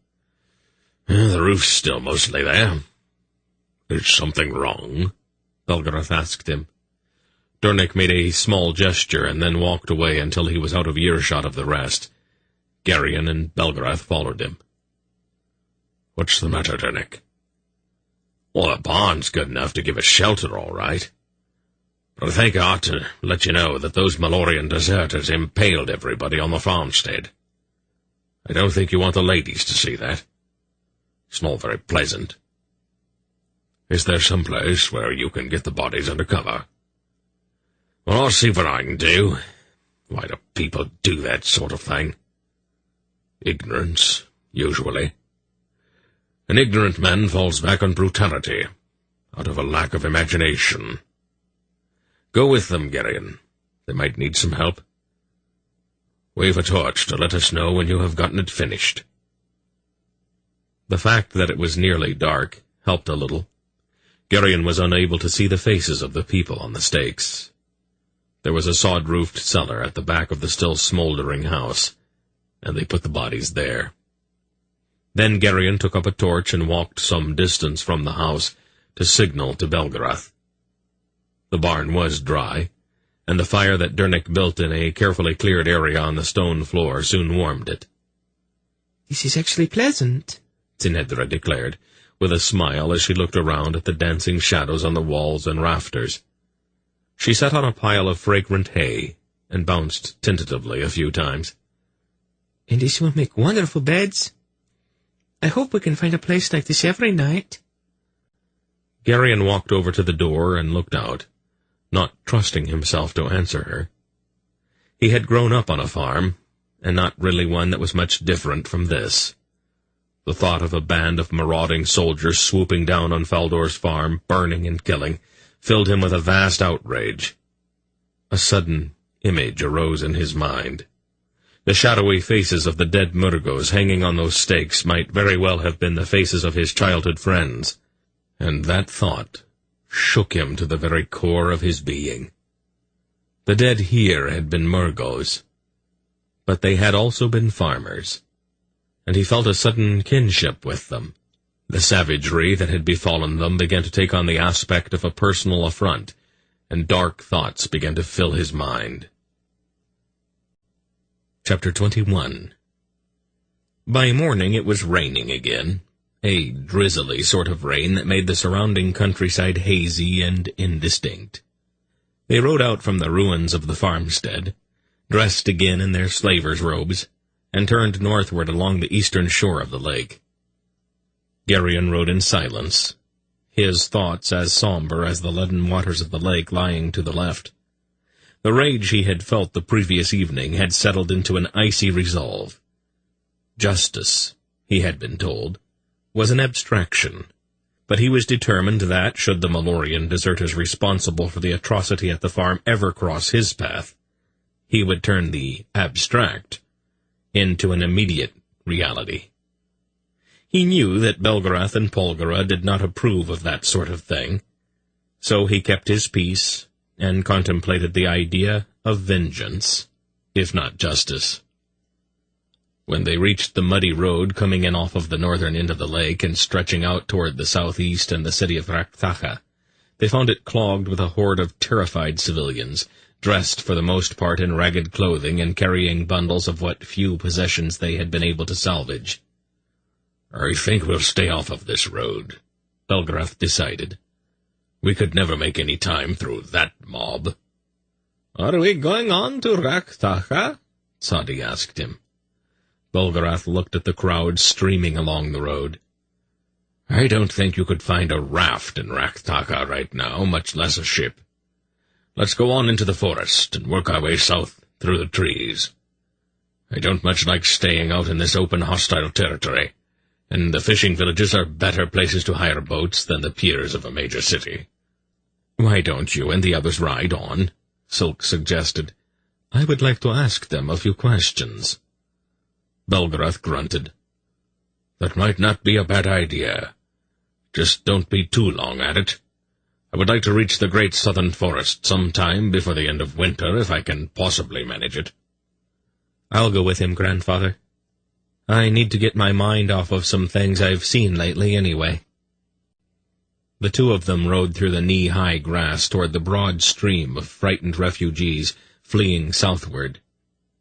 "The roof's still mostly there." "Is something wrong?" Belgarath asked him. Dernick made a small gesture and then walked away until he was out of earshot of the rest. Geryon and Belgarath followed him. "What's the matter, Dernick?" "Well, the barn's good enough to give us shelter, all right. But I think I ought to let you know that those Malloreon deserters impaled everybody on the farmstead. I don't think you want the ladies to see that. It's not very pleasant. Is there some place where you can get the bodies under cover?" "Well, I'll see what I can do. Why do people do that sort of thing?" "Ignorance, usually. An ignorant man falls back on brutality, out of a lack of imagination. Go with them, Geryon. They might need some help. Wave a torch to let us know when you have gotten it finished." The fact that it was nearly dark helped a little. Geryon was unable to see the faces of the people on the stakes. There was a sod-roofed cellar at the back of the still smoldering house, and they put the bodies there. Then Geryon took up a torch and walked some distance from the house to signal to Belgarath. The barn was dry, and the fire that Dernick built in a carefully cleared area on the stone floor soon warmed it. "This is actually pleasant," Tinedra declared, with a smile as she looked around at the dancing shadows on the walls and rafters. She sat on a pile of fragrant hay and bounced tentatively a few times. "And this will make wonderful beds. I hope we can find a place like this every night." Geryon walked over to the door and looked out, not trusting himself to answer her. He had grown up on a farm, and not really one that was much different from this. The thought of a band of marauding soldiers swooping down on Faldor's farm, burning and killing, filled him with a vast outrage. A sudden image arose in his mind. The shadowy faces of the dead Murgos hanging on those stakes might very well have been the faces of his childhood friends, and that thought shook him to the very core of his being. The dead here had been Murgos, but they had also been farmers, and he felt a sudden kinship with them. The savagery that had befallen them began to take on the aspect of a personal affront, and dark thoughts began to fill his mind. Chapter 21. By morning it was raining again, a drizzly sort of rain that made the surrounding countryside hazy and indistinct. They rode out from the ruins of the farmstead, dressed again in their slavers' robes, and turned northward along the eastern shore of the lake. Geryon rode in silence, his thoughts as somber as the leaden waters of the lake lying to the left. The rage he had felt the previous evening had settled into an icy resolve. Justice, he had been told, was an abstraction, but he was determined that, should the Malloreon deserters responsible for the atrocity at the farm ever cross his path, he would turn the abstract into an immediate reality. He knew that Belgarath and Polgara did not approve of that sort of thing, so he kept his peace and contemplated the idea of vengeance, if not justice. When they reached the muddy road coming in off of the northern end of the lake and stretching out toward the southeast and the city of Raktacha, they found it clogged with a horde of terrified civilians, dressed for the most part in ragged clothing and carrying bundles of what few possessions they had been able to salvage. "I think we'll stay off of this road," Belgarath decided. "We could never make any time through that mob." "Are we going on to Raktacha?" Sadi asked him. Belgarath looked at the crowd streaming along the road. "I don't think you could find a raft in Raktacha right now, much less a ship. Let's go on into the forest and work our way south through the trees. I don't much like staying out in this open hostile territory, and the fishing villages are better places to hire boats than the piers of a major city." "Why don't you and the others ride on?" Silk suggested. "I would like to ask them a few questions." Belgarath grunted. "That might not be a bad idea. Just don't be too long at it. I would like to reach the great southern forest sometime before the end of winter, if I can possibly manage it." "I'll go with him, Grandfather. I need to get my mind off of some things I've seen lately, anyway." The two of them rode through the knee-high grass toward the broad stream of frightened refugees fleeing southward.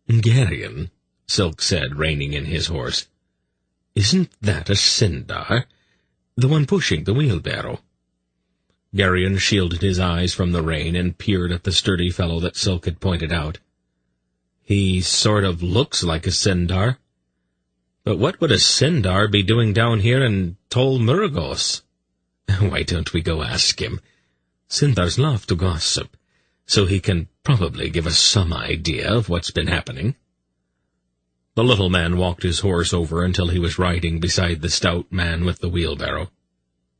"Geryon," Silk said, reining in his horse. "Isn't that a Sindar? The one pushing the wheelbarrow?" Geryon shielded his eyes from the rain and peered at the sturdy fellow that Silk had pointed out. "He sort of looks like a Sindar. But what would a Sindar be doing down here in Tol Murgos? Why don't we go ask him? Sindars love to gossip, so he can probably give us some idea of what's been happening." The little man walked his horse over until he was riding beside the stout man with the wheelbarrow.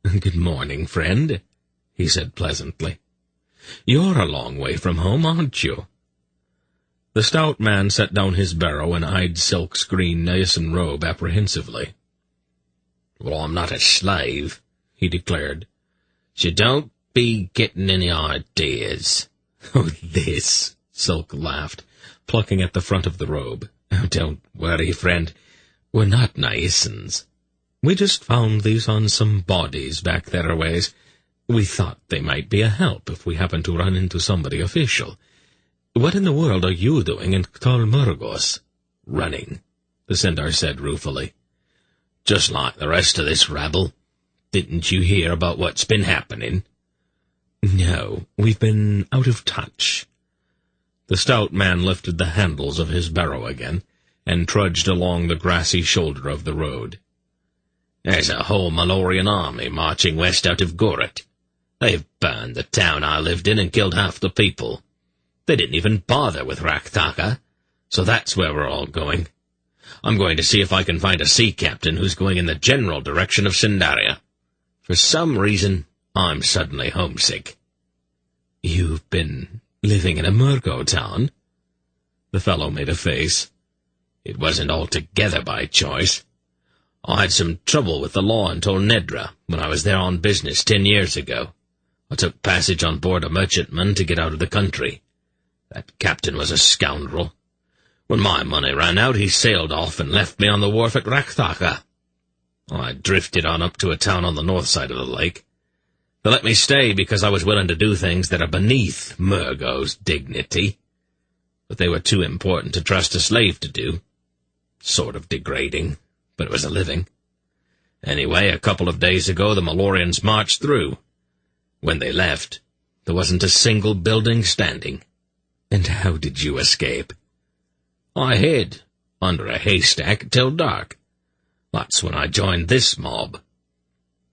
"Good morning, friend," he said pleasantly. "You're a long way from home, aren't you?" The stout man set down his barrow and eyed Silk's green niacin robe apprehensively. "Well, I'm not a slave," he declared. "So don't be getting any ideas." "Oh, this," Silk laughed, plucking at the front of the robe. "Oh, don't worry, friend. We're not niacins. We just found these on some bodies back there a ways. We thought they might be a help if we happened to run into somebody official. What in the world are you doing in Tol Murgos?" "Running," the Sindar said ruefully. "Just like the rest of this rabble. Didn't you hear about what's been happening?" "No, we've been out of touch." The stout man lifted the handles of his barrow again and trudged along the grassy shoulder of the road. "There's a whole Malloreon army marching west out of Gorat. They've burned the town I lived in and killed half the people. They didn't even bother with Raktacha, so that's where we're all going. I'm going to see if I can find a sea captain who's going in the general direction of Sindaria. For some reason, I'm suddenly homesick." "You've been living in a Murgo town?" The fellow made a face. "It wasn't altogether by choice. I had some trouble with the law in Tol Nedra when I was there on business 10 years ago. I took passage on board a merchantman to get out of the country. That captain was a scoundrel. When my money ran out, he sailed off and left me on the wharf at Raktacha. I drifted on up to a town on the north side of the lake. They let me stay because I was willing to do things that are beneath Murgo's dignity. But they were too important to trust a slave to do. Sort of degrading, but it was a living. Anyway, a couple of days ago the Malloreons marched through. When they left, there wasn't a single building standing." "And how did you escape?" "I hid under a haystack till dark. That's when I joined this mob."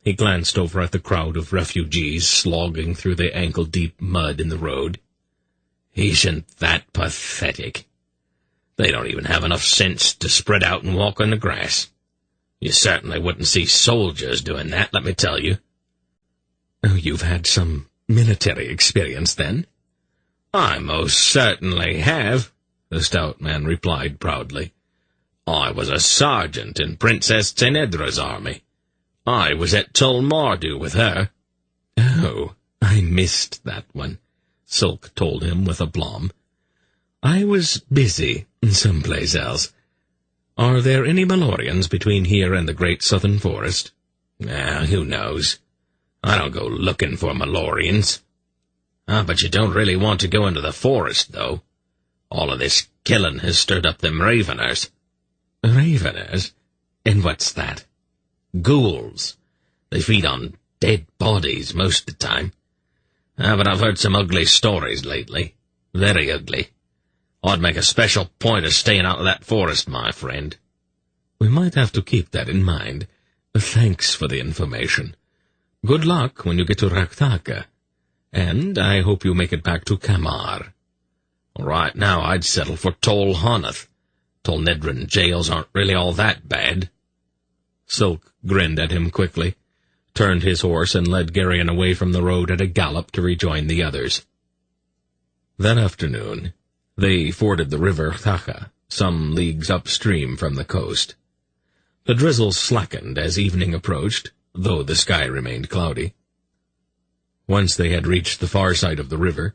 He glanced over at the crowd of refugees slogging through the ankle-deep mud in the road. "Isn't that pathetic? They don't even have enough sense to spread out and walk on the grass. You certainly wouldn't see soldiers doing that, let me tell you." "Oh, you've had some military experience, then?" "I most certainly have," the stout man replied proudly. "I was a sergeant in Princess Tenedra's army. I was at Tolmardu with her." "Oh, I missed that one," Silk told him with aplomb. "I was busy someplace else. Are there any Malloreons between here and the great southern forest?" Who knows? I don't go looking for Malloreons. But you don't really want to go into the forest, though. All of this killing has stirred up them raveners." "Raveners? And what's that?" "Ghouls. They feed on dead bodies most of the time. But I've heard some ugly stories lately. Very ugly. I'd make a special point of staying out of that forest, my friend." "We might have to keep that in mind. Thanks for the information. Good luck when you get to Raktaka. And I hope you make it back to Kamar." "Right now I'd settle for Tol Honath. Tolnedran jails aren't really all that bad." Silk grinned at him quickly, turned his horse, and led Geryon away from the road at a gallop to rejoin the others. That afternoon, they forded the river Thaka, some leagues upstream from the coast. The drizzle slackened as evening approached, though the sky remained cloudy. Once they had reached the far side of the river,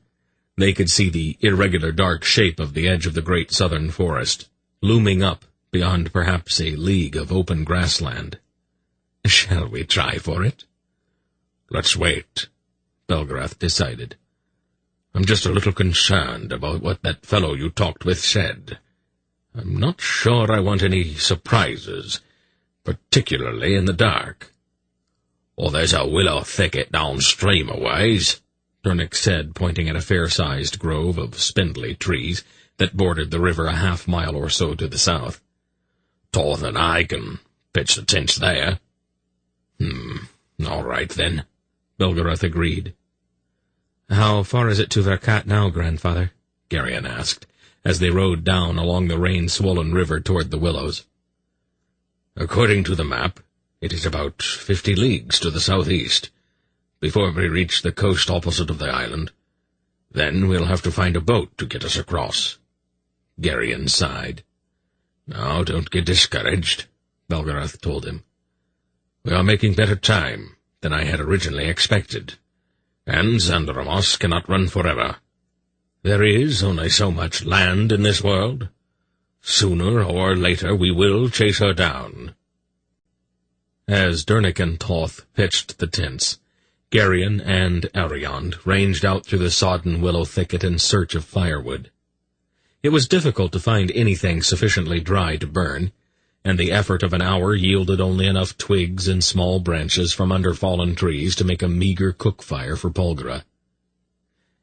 they could see the irregular dark shape of the edge of the great southern forest, looming up beyond perhaps a league of open grassland. "Shall we try for it?" "Let's wait," Belgarath decided. "I'm just a little concerned about what that fellow you talked with said. I'm not sure I want any surprises, particularly in the dark." "Well, there's a willow thicket downstream a ways," Durnick said, pointing at a fair-sized grove of spindly trees that bordered the river a half-mile or so to the south. "Torth and I can pitch the tents there." All right, then," Belgarath agreed. "How far is it to Verkat now, grandfather?" Geryon asked, as they rode down along the rain-swollen river toward the willows. "According to the map, it is about 50 leagues to the southeast, before we reach the coast opposite of the island. Then we'll have to find a boat to get us across." Geryon sighed. "Now, don't get discouraged," Belgarath told him. "We are making better time than I had originally expected, and Xandromos cannot run forever. There is only so much land in this world. Sooner or later we will chase her down." As Durnick and Toth pitched the tents, Geryon and Ariond ranged out through the sodden willow thicket in search of firewood. It was difficult to find anything sufficiently dry to burn, and the effort of an hour yielded only enough twigs and small branches from under fallen trees to make a meager cook-fire for Polgara.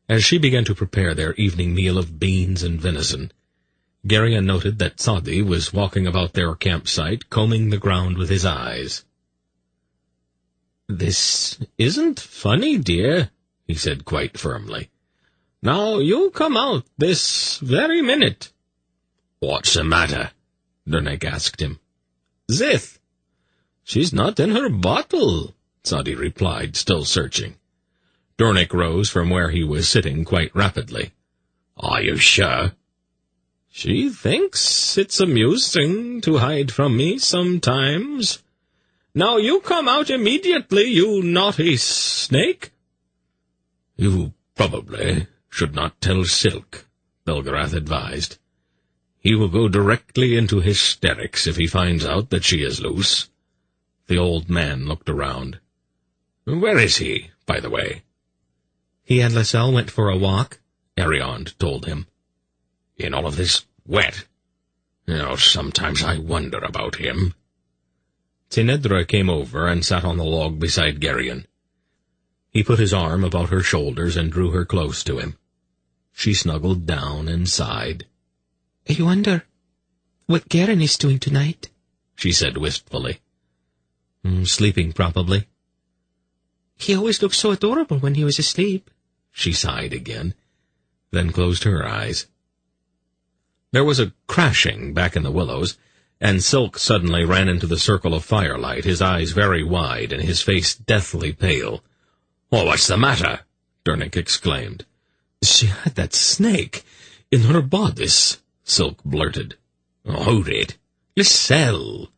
As she began to prepare their evening meal of beans and venison, Geryon noted that Sadi was walking about their campsite, combing the ground with his eyes. "This isn't funny, dear," he said quite firmly. "Now you come out this very minute." "What's the matter?" Durnick asked him. "Zith. She's not in her bottle," Sadi replied, still searching. Durnick rose from where he was sitting quite rapidly. "Are you sure?" "She thinks it's amusing to hide from me sometimes. Now you come out immediately, you naughty snake." "You probably should not tell Silk," Belgarath advised. "He will go directly into hysterics if he finds out that she is loose." The old man looked around. "Where is he, by the way?" "He and Lascelles went for a walk," Ariond told him. "In all of this wet? Sometimes I wonder about him." Tenedra came over and sat on the log beside Geryon. He put his arm about her shoulders and drew her close to him. She snuggled down and sighed. "I wonder what Geryon is doing tonight," she said wistfully. "Sleeping, probably." "He always looked so adorable when he was asleep." She sighed again, then closed her eyes. There was a crashing back in the willows, and Silk suddenly ran into the circle of firelight, his eyes very wide and his face deathly pale. "Oh, what's the matter?" Durnick exclaimed. "She had that snake in her bodice," Silk blurted. "Hold it. Lissel."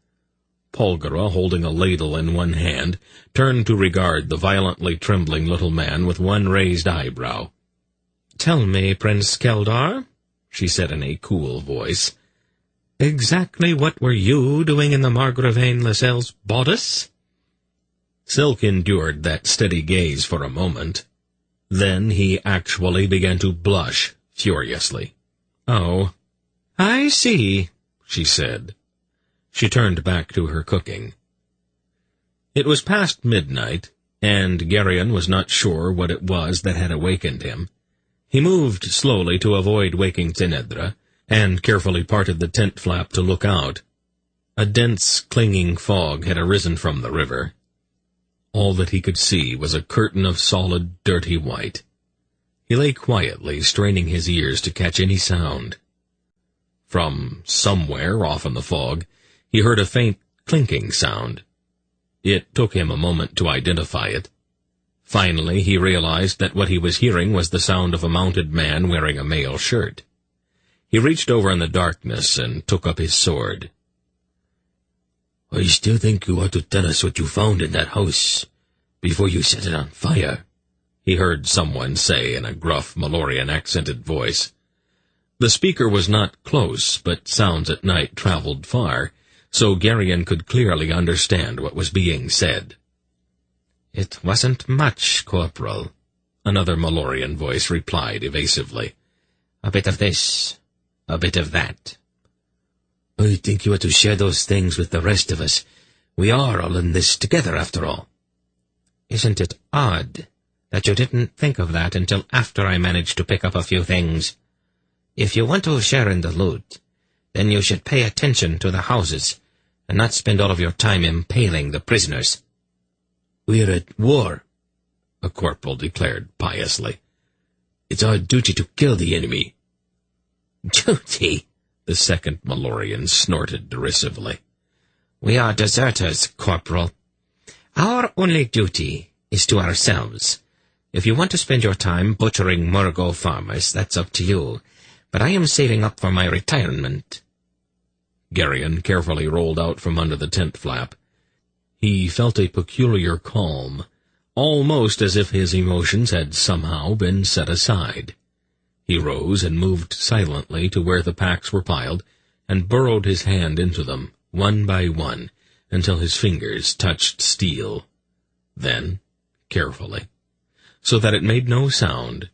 Polgara, holding a ladle in one hand, turned to regard the violently trembling little man with one raised eyebrow. "Tell me, Prince Keldar," she said in a cool voice, "exactly what were you doing in the Margravine Lissel's bodice?" Silk endured that steady gaze for a moment. Then he actually began to blush furiously. "Oh, I see," she said. She turned back to her cooking. It was past midnight, and Geryon was not sure what it was that had awakened him. He moved slowly to avoid waking Tinedra, and carefully parted the tent flap to look out. A dense, clinging fog had arisen from the river. All that he could see was a curtain of solid, dirty white. He lay quietly, straining his ears to catch any sound. From somewhere off in the fog, he heard a faint clinking sound. It took him a moment to identify it. Finally, he realized that what he was hearing was the sound of a mounted man wearing a mail shirt. He reached over in the darkness and took up his sword. "I still think you ought to tell us what you found in that house before you set it on fire," he heard someone say in a gruff Malloreon-accented voice. The speaker was not close, but sounds at night traveled far, so Geryon could clearly understand what was being said. "It wasn't much, Corporal," another Malloreon voice replied evasively. "A bit of this, a bit of that." "I think you ought to share those things with the rest of us. We are all in this together, after all." "Isn't it odd that you didn't think of that until after I managed to pick up a few things? If you want to share in the loot, then you should pay attention to the houses, and not spend all of your time impaling the prisoners." "We're at war," a corporal declared piously. "It's our duty to kill the enemy." "Duty?" the second Malloreon snorted derisively. "We are deserters, Corporal. Our only duty is to ourselves. If you want to spend your time butchering Murgo farmers, that's up to you, but I am saving up for my retirement." Geryon carefully rolled out from under the tent flap. He felt a peculiar calm, almost as if his emotions had somehow been set aside. He rose and moved silently to where the packs were piled, and burrowed his hand into them, one by one, until his fingers touched steel. Then, carefully, so that it made no sound,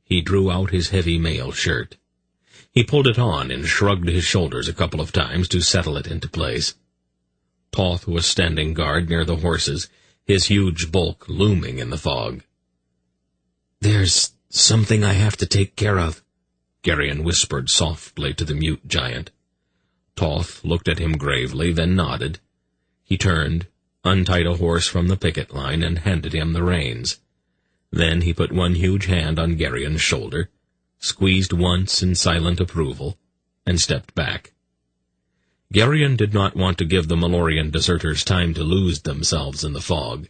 he drew out his heavy mail shirt. He pulled it on and shrugged his shoulders a couple of times to settle it into place. Toth was standing guard near the horses, his huge bulk looming in the fog. "There's something I have to take care of," Geryon whispered softly to the mute giant. Toth looked at him gravely, then nodded. He turned, untied a horse from the picket line, and handed him the reins. Then he put one huge hand on Geryon's shoulder, squeezed once in silent approval, and stepped back. Geryon did not want to give the Malloreon deserters time to lose themselves in the fog,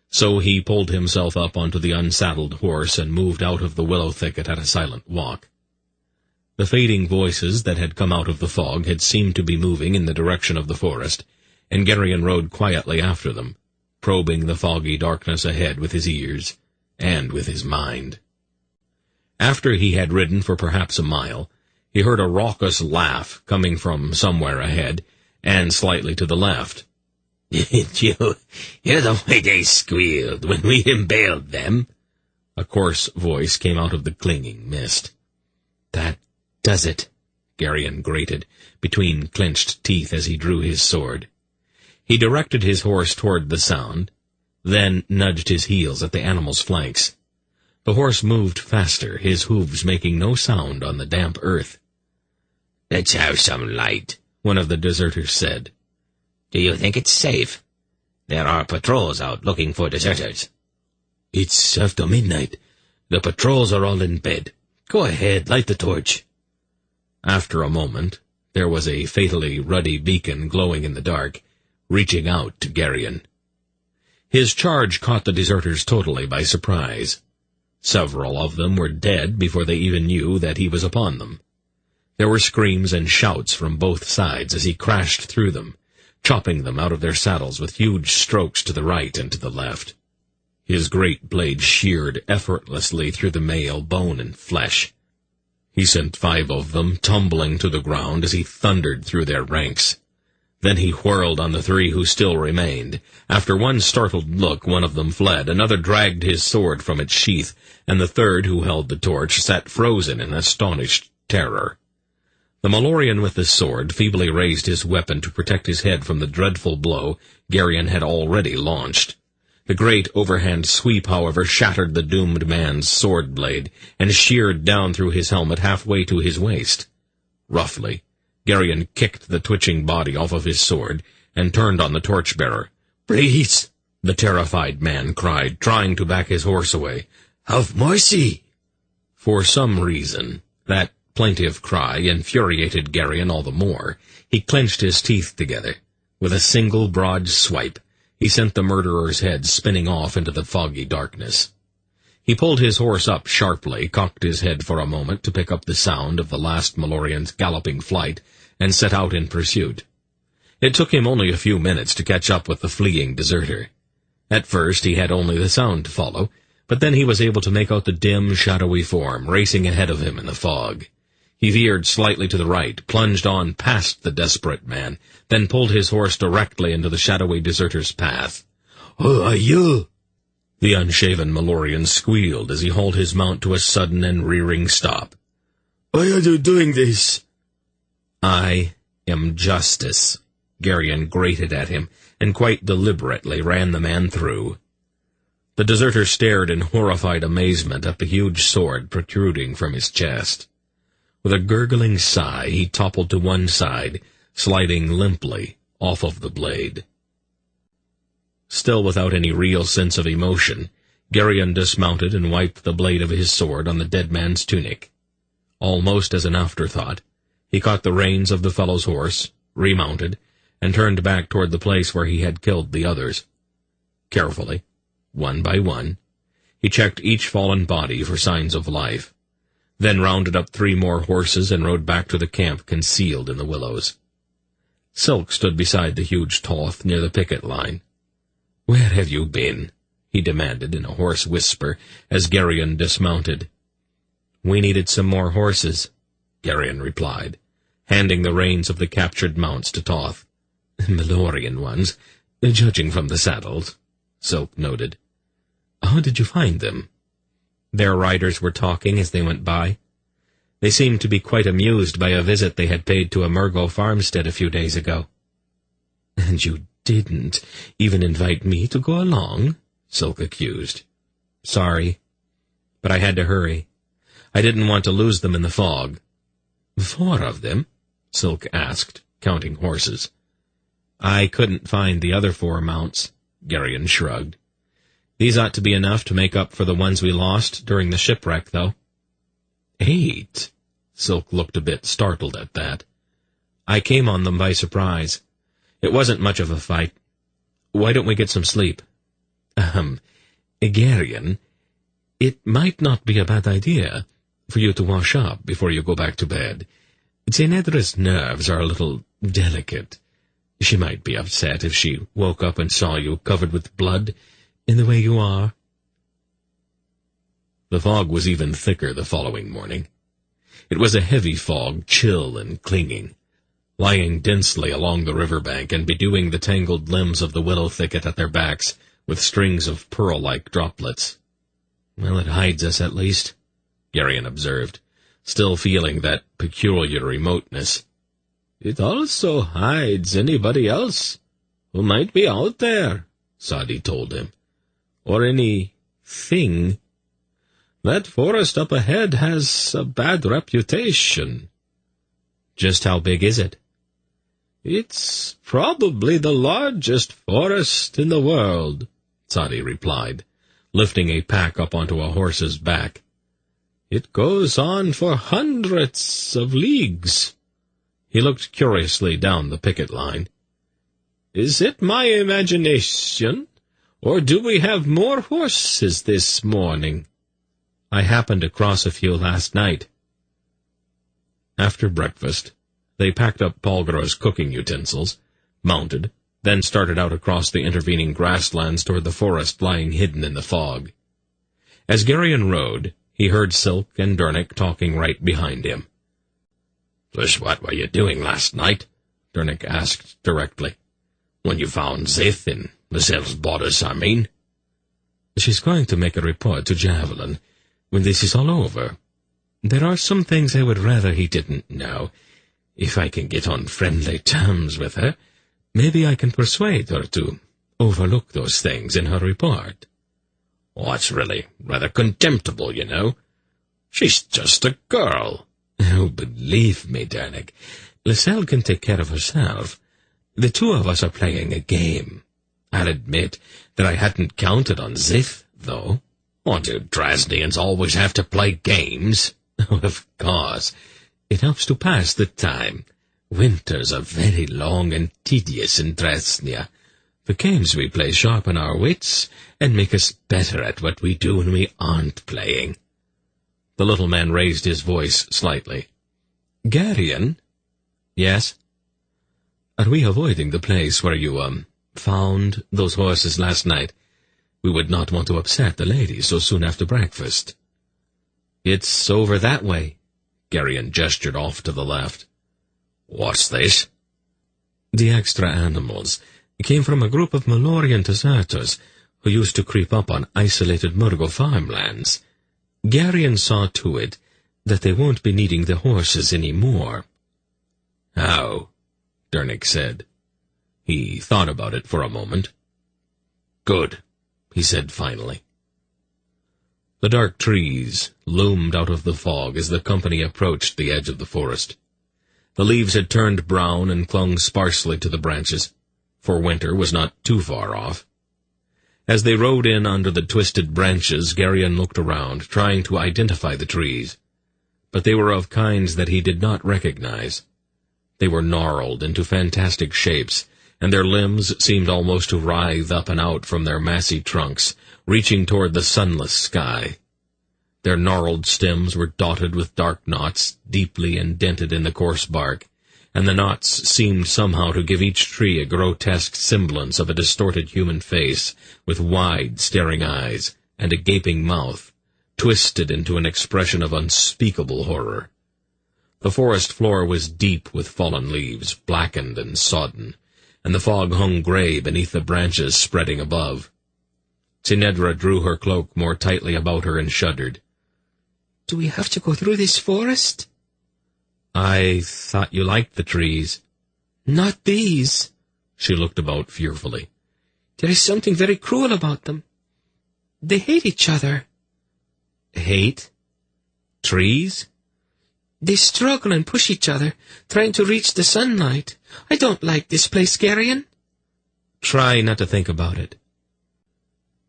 so he pulled himself up onto the unsaddled horse and moved out of the willow thicket at a silent walk. The fading voices that had come out of the fog had seemed to be moving in the direction of the forest, and Geryon rode quietly after them, probing the foggy darkness ahead with his ears and with his mind. After he had ridden for perhaps a mile, he heard a raucous laugh coming from somewhere ahead, and slightly to the left. You hear the way they squealed when we impaled them?" A coarse voice came out of the clinging mist. "That does it," Geryon grated, between clenched teeth as he drew his sword. He directed his horse toward the sound, then nudged his heels at the animal's flanks. The horse moved faster, his hooves making no sound on the damp earth. "Let's have some light," one of the deserters said. "Do you think it's safe? There are patrols out looking for deserters." "It's after midnight. The patrols are all in bed. Go ahead, light the torch." After a moment, there was a fatally ruddy beacon glowing in the dark, reaching out to Geryon. His charge caught the deserters totally by surprise. Several of them were dead before they even knew that he was upon them. There were screams and shouts from both sides as he crashed through them, chopping them out of their saddles with huge strokes to the right and to the left. His great blade sheared effortlessly through the mail, bone and flesh. He sent 5 of them tumbling to the ground as he thundered through their ranks. Then he whirled on the 3 who still remained. After one startled look, one of them fled, another dragged his sword from its sheath, and the third, who held the torch, sat frozen in astonished terror. The Malloreon with the sword feebly raised his weapon to protect his head from the dreadful blow Geryon had already launched. The great overhand sweep, however, shattered the doomed man's sword blade, and sheared down through his helmet halfway to his waist. Roughly, Geryon kicked the twitching body off of his sword, and turned on the torchbearer. "Please," the terrified man cried, trying to back his horse away. "Have mercy." For some reason, that plaintive cry infuriated Geryon all the more. He clenched his teeth together. With a single broad swipe, he sent the murderer's head spinning off into the foggy darkness. He pulled his horse up sharply, cocked his head for a moment to pick up the sound of the last Malloreon's galloping flight, and set out in pursuit. It took him only a few minutes to catch up with the fleeing deserter. At first he had only the sound to follow, but then he was able to make out the dim, shadowy form racing ahead of him in the fog. He veered slightly to the right, plunged on past the desperate man, then pulled his horse directly into the shadowy deserter's path. "Who are you?" The unshaven Malloreon squealed as he hauled his mount to a sudden and rearing stop. "Why are you doing this?" "I am justice." Geryon grated at him, and quite deliberately ran the man through. The deserter stared in horrified amazement at the huge sword protruding from his chest. With a gurgling sigh, he toppled to one side, sliding limply off of the blade. Still without any real sense of emotion, Geryon dismounted and wiped the blade of his sword on the dead man's tunic. Almost as an afterthought, he caught the reins of the fellow's horse, remounted, and turned back toward the place where he had killed the others. Carefully, one by one, he checked each fallen body for signs of life, then rounded up 3 more horses and rode back to the camp concealed in the willows. Silk stood beside the huge Toth near the picket line. "Where have you been?" he demanded in a hoarse whisper as Geryon dismounted. "We needed some more horses," Geryon replied, handing the reins of the captured mounts to Toth. "Malloreon ones, judging from the saddles," Silk noted. "How did you find them?" Their riders were talking as they went by. They seemed to be quite amused by a visit they had paid to a Murgo farmstead a few days ago. "And you didn't even invite me to go along?" Silk accused. "Sorry, but I had to hurry. I didn't want to lose them in the fog." "4 of them?" Silk asked, counting horses. "I couldn't find the other 4 mounts," Geryon shrugged. "These ought to be enough to make up for the ones we lost during the shipwreck, though." 8? Silk looked a bit startled at that. "I came on them by surprise. It wasn't much of a fight. Why don't we get some sleep?" Geryon, it might not be a bad idea for you to wash up before you go back to bed. Zenedra's nerves are a little delicate. She might be upset if she woke up and saw you covered with blood in the way you are." The fog was even thicker the following morning. It was a heavy fog, chill and clinging, lying densely along the riverbank and bedewing the tangled limbs of the willow thicket at their backs with strings of pearl-like droplets. "Well, it hides us at least," Geryon observed, still feeling that peculiar remoteness. "It also hides anybody else who might be out there," Sadi told him. "Or any thing. That forest up ahead has a bad reputation." "Just how big is it?" "It's probably the largest forest in the world," Sadi replied, lifting a pack up onto a horse's back. "It goes on for hundreds of leagues." He looked curiously down the picket line. "Is it my imagination, or do we have more horses this morning?" "I happened across a few last night." After breakfast, they packed up Polgaro's cooking utensils, mounted, then started out across the intervening grasslands toward the forest lying hidden in the fog. As Geryon rode, he heard Silk and Dernick talking right behind him. "Just what were you doing last night?" Dernick asked directly. "When you found Zith in Lissel's bodice, I mean." "She's going to make a report to Javelin when this is all over. There are some things I would rather he didn't know. If I can get on friendly terms with her, maybe I can persuade her to overlook those things in her report." "That's really rather contemptible, you know. She's just a girl." "Oh, believe me, Dernick, Lisselle can take care of herself. The two of us are playing a game. I'll admit that I hadn't counted on Zith, though." "Why do Drasnians always have to play games?" "Oh, of course. It helps to pass the time. Winters are very long and tedious in Drasnia. The games we play sharpen our wits and make us better at what we do when we aren't playing." The little man raised his voice slightly. "Geryon?" "Yes?" "Are we avoiding the place where you, found those horses last night? We would not want to upset the ladies so soon after breakfast." "It's over that way." Geryon gestured off to the left. "What's this?" "The extra animals came from a group of Malloreon deserters who used to creep up on isolated Murgo farmlands. Geryon saw to it that they won't be needing the horses any more." "How?" Dernick said. He thought about it for a moment. "Good," he said finally. The dark trees loomed out of the fog as the company approached the edge of the forest. The leaves had turned brown and clung sparsely to the branches, for winter was not too far off. As they rode in under the twisted branches, Geryon looked around, trying to identify the trees. But they were of kinds that he did not recognize. They were gnarled into fantastic shapes, and their limbs seemed almost to writhe up and out from their massy trunks, reaching toward the sunless sky. Their gnarled stems were dotted with dark knots, deeply indented in the coarse bark, and the knots seemed somehow to give each tree a grotesque semblance of a distorted human face, with wide, staring eyes, and a gaping mouth, twisted into an expression of unspeakable horror. The forest floor was deep with fallen leaves, blackened and sodden, and the fog hung gray beneath the branches spreading above. Cinedra drew her cloak more tightly about her and shuddered. "Do we have to go through this forest?" "I thought you liked the trees." "Not these." She looked about fearfully. "There is something very cruel about them. They hate each other." "Hate? Trees?" "They struggle and push each other, trying to reach the sunlight. I don't like this place, Geryon." "Try not to think about it."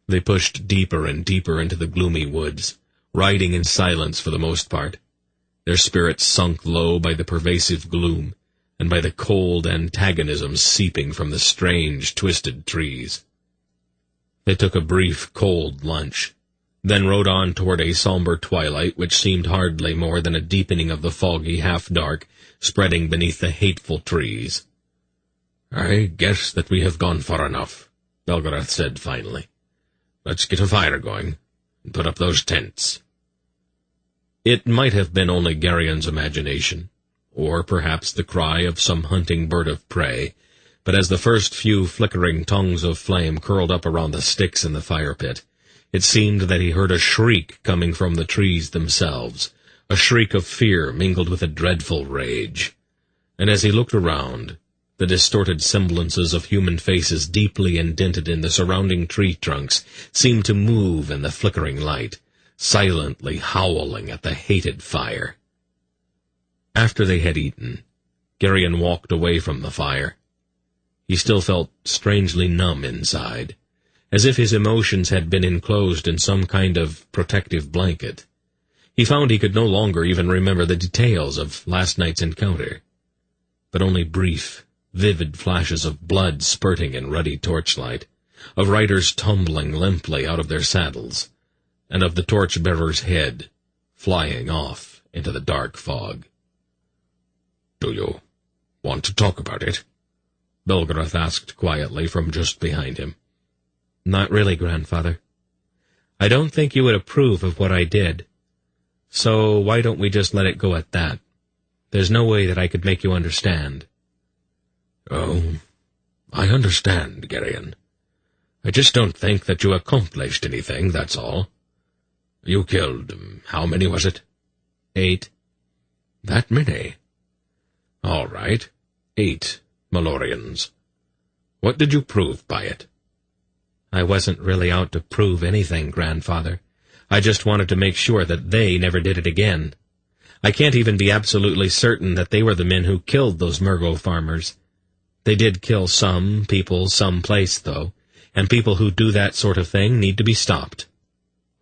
They pushed deeper and deeper into the gloomy woods, riding in silence for the most part, their spirits sunk low by the pervasive gloom and by the cold antagonism seeping from the strange, twisted trees. They took a brief, cold lunch, then rode on toward a somber twilight which seemed hardly more than a deepening of the foggy half-dark spreading beneath the hateful trees. "I guess that we have gone far enough," Belgarath said finally. "Let's get a fire going and put up those tents." It might have been only Geryon's imagination, or perhaps the cry of some hunting bird of prey, but as the first few flickering tongues of flame curled up around the sticks in the fire-pit, it seemed that he heard a shriek coming from the trees themselves, a shriek of fear mingled with a dreadful rage. And as he looked around, the distorted semblances of human faces deeply indented in the surrounding tree trunks seemed to move in the flickering light, silently howling at the hated fire. After they had eaten, Geryon walked away from the fire. He still felt strangely numb inside, as if his emotions had been enclosed in some kind of protective blanket. He found he could no longer even remember the details of last night's encounter, but only brief, vivid flashes of blood spurting in ruddy torchlight, of riders tumbling limply out of their saddles, and of the torch-bearer's head flying off into the dark fog. Do you want to talk about it? Belgarath asked quietly from just behind him. Not really, grandfather. I don't think you would approve of what I did. So why don't we just let it go at that? There's no way that I could make you understand. Oh, I understand, Geryon. I just don't think that you accomplished anything, that's all. You killed, how many was it? 8. That many? All right, 8 Malloreons. What did you prove by it? I wasn't really out to prove anything, grandfather. I just wanted to make sure that they never did it again. I can't even be absolutely certain that they were the men who killed those Murgo farmers. They did kill some people someplace, though, and people who do that sort of thing need to be stopped.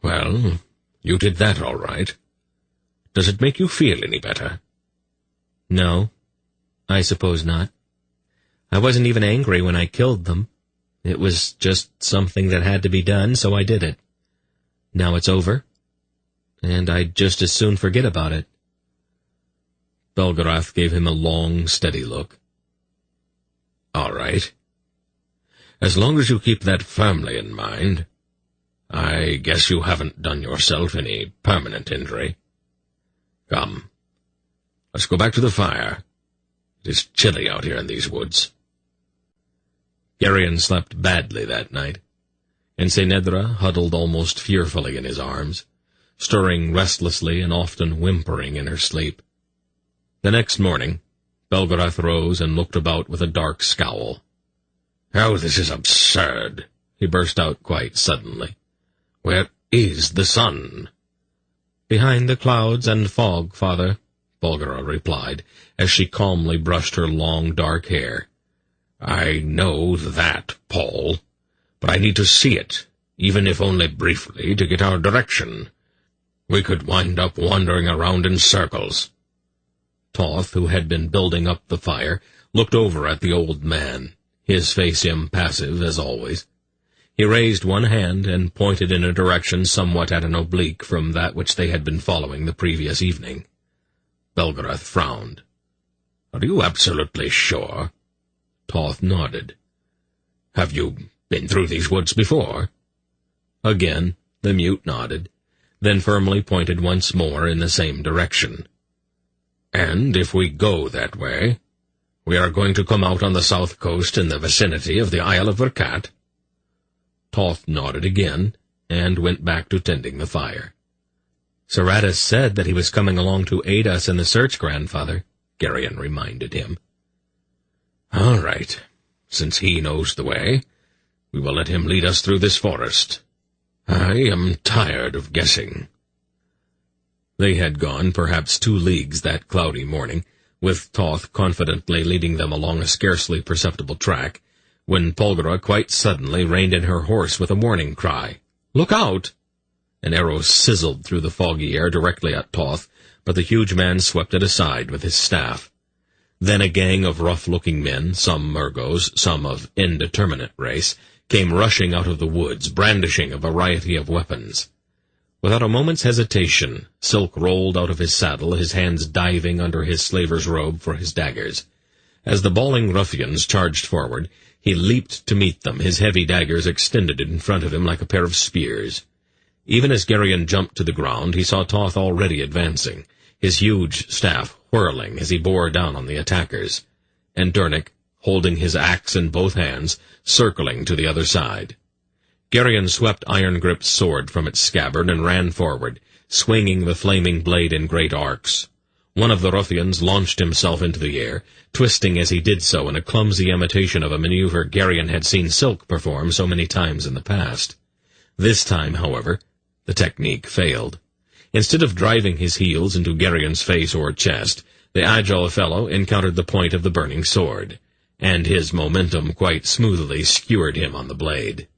Well, you did that all right. Does it make you feel any better? No, I suppose not. I wasn't even angry when I killed them. It was just something that had to be done, so I did it. Now it's over, and I'd just as soon forget about it. Belgarath gave him a long, steady look. All right. As long as you keep that firmly in mind, I guess you haven't done yourself any permanent injury. Come, let's go back to the fire. It is chilly out here in these woods. Geryon slept badly that night, and Senedra huddled almost fearfully in his arms, stirring restlessly and often whimpering in her sleep. The next morning, Belgarath rose and looked about with a dark scowl. "Oh, this is absurd," he burst out quite suddenly. "Where is the sun?" "Behind the clouds and fog, father," Belgarath replied, as she calmly brushed her long dark hair. "I know that, Paul, but I need to see it, even if only briefly, to get our direction. We could wind up wandering around in circles." Toth, who had been building up the fire, looked over at the old man, his face impassive as always. He raised one hand and pointed in a direction somewhat at an oblique from that which they had been following the previous evening. Belgarath frowned. "Are you absolutely sure?" Toth nodded. "Have you been through these woods before?" Again, the mute nodded, then firmly pointed once more in the same direction. "And if we go that way, we are going to come out on the south coast in the vicinity of the Isle of Verkat?" Toth nodded again, and went back to tending the fire. "Saradas said that he was coming along to aid us in the search, grandfather," Geryon reminded him. "All right. Since he knows the way, we will let him lead us through this forest. I am tired of guessing." They had gone perhaps 2 leagues that cloudy morning, with Toth confidently leading them along a scarcely perceptible track, when Polgara quite suddenly reined in her horse with a warning cry. "Look out!" An arrow sizzled through the foggy air directly at Toth, but the huge man swept it aside with his staff. Then a gang of rough-looking men, some Murgos, some of indeterminate race, came rushing out of the woods, brandishing a variety of weapons. Without a moment's hesitation, Silk rolled out of his saddle, his hands diving under his slaver's robe for his daggers. As the bawling ruffians charged forward, he leaped to meet them, his heavy daggers extended in front of him like a pair of spears. Even as Geryon jumped to the ground, he saw Toth already advancing, his huge staff whirling as he bore down on the attackers, and Dernick, holding his axe in both hands, circling to the other side. Geryon swept Iron-Grip's sword from its scabbard and ran forward, swinging the flaming blade in great arcs. One of the ruffians launched himself into the air, twisting as he did so in a clumsy imitation of a maneuver Geryon had seen Silk perform so many times in the past. This time, however, the technique failed. Instead of driving his heels into Geryon's face or chest, the agile fellow encountered the point of the burning sword, and his momentum quite smoothly skewered him on the blade.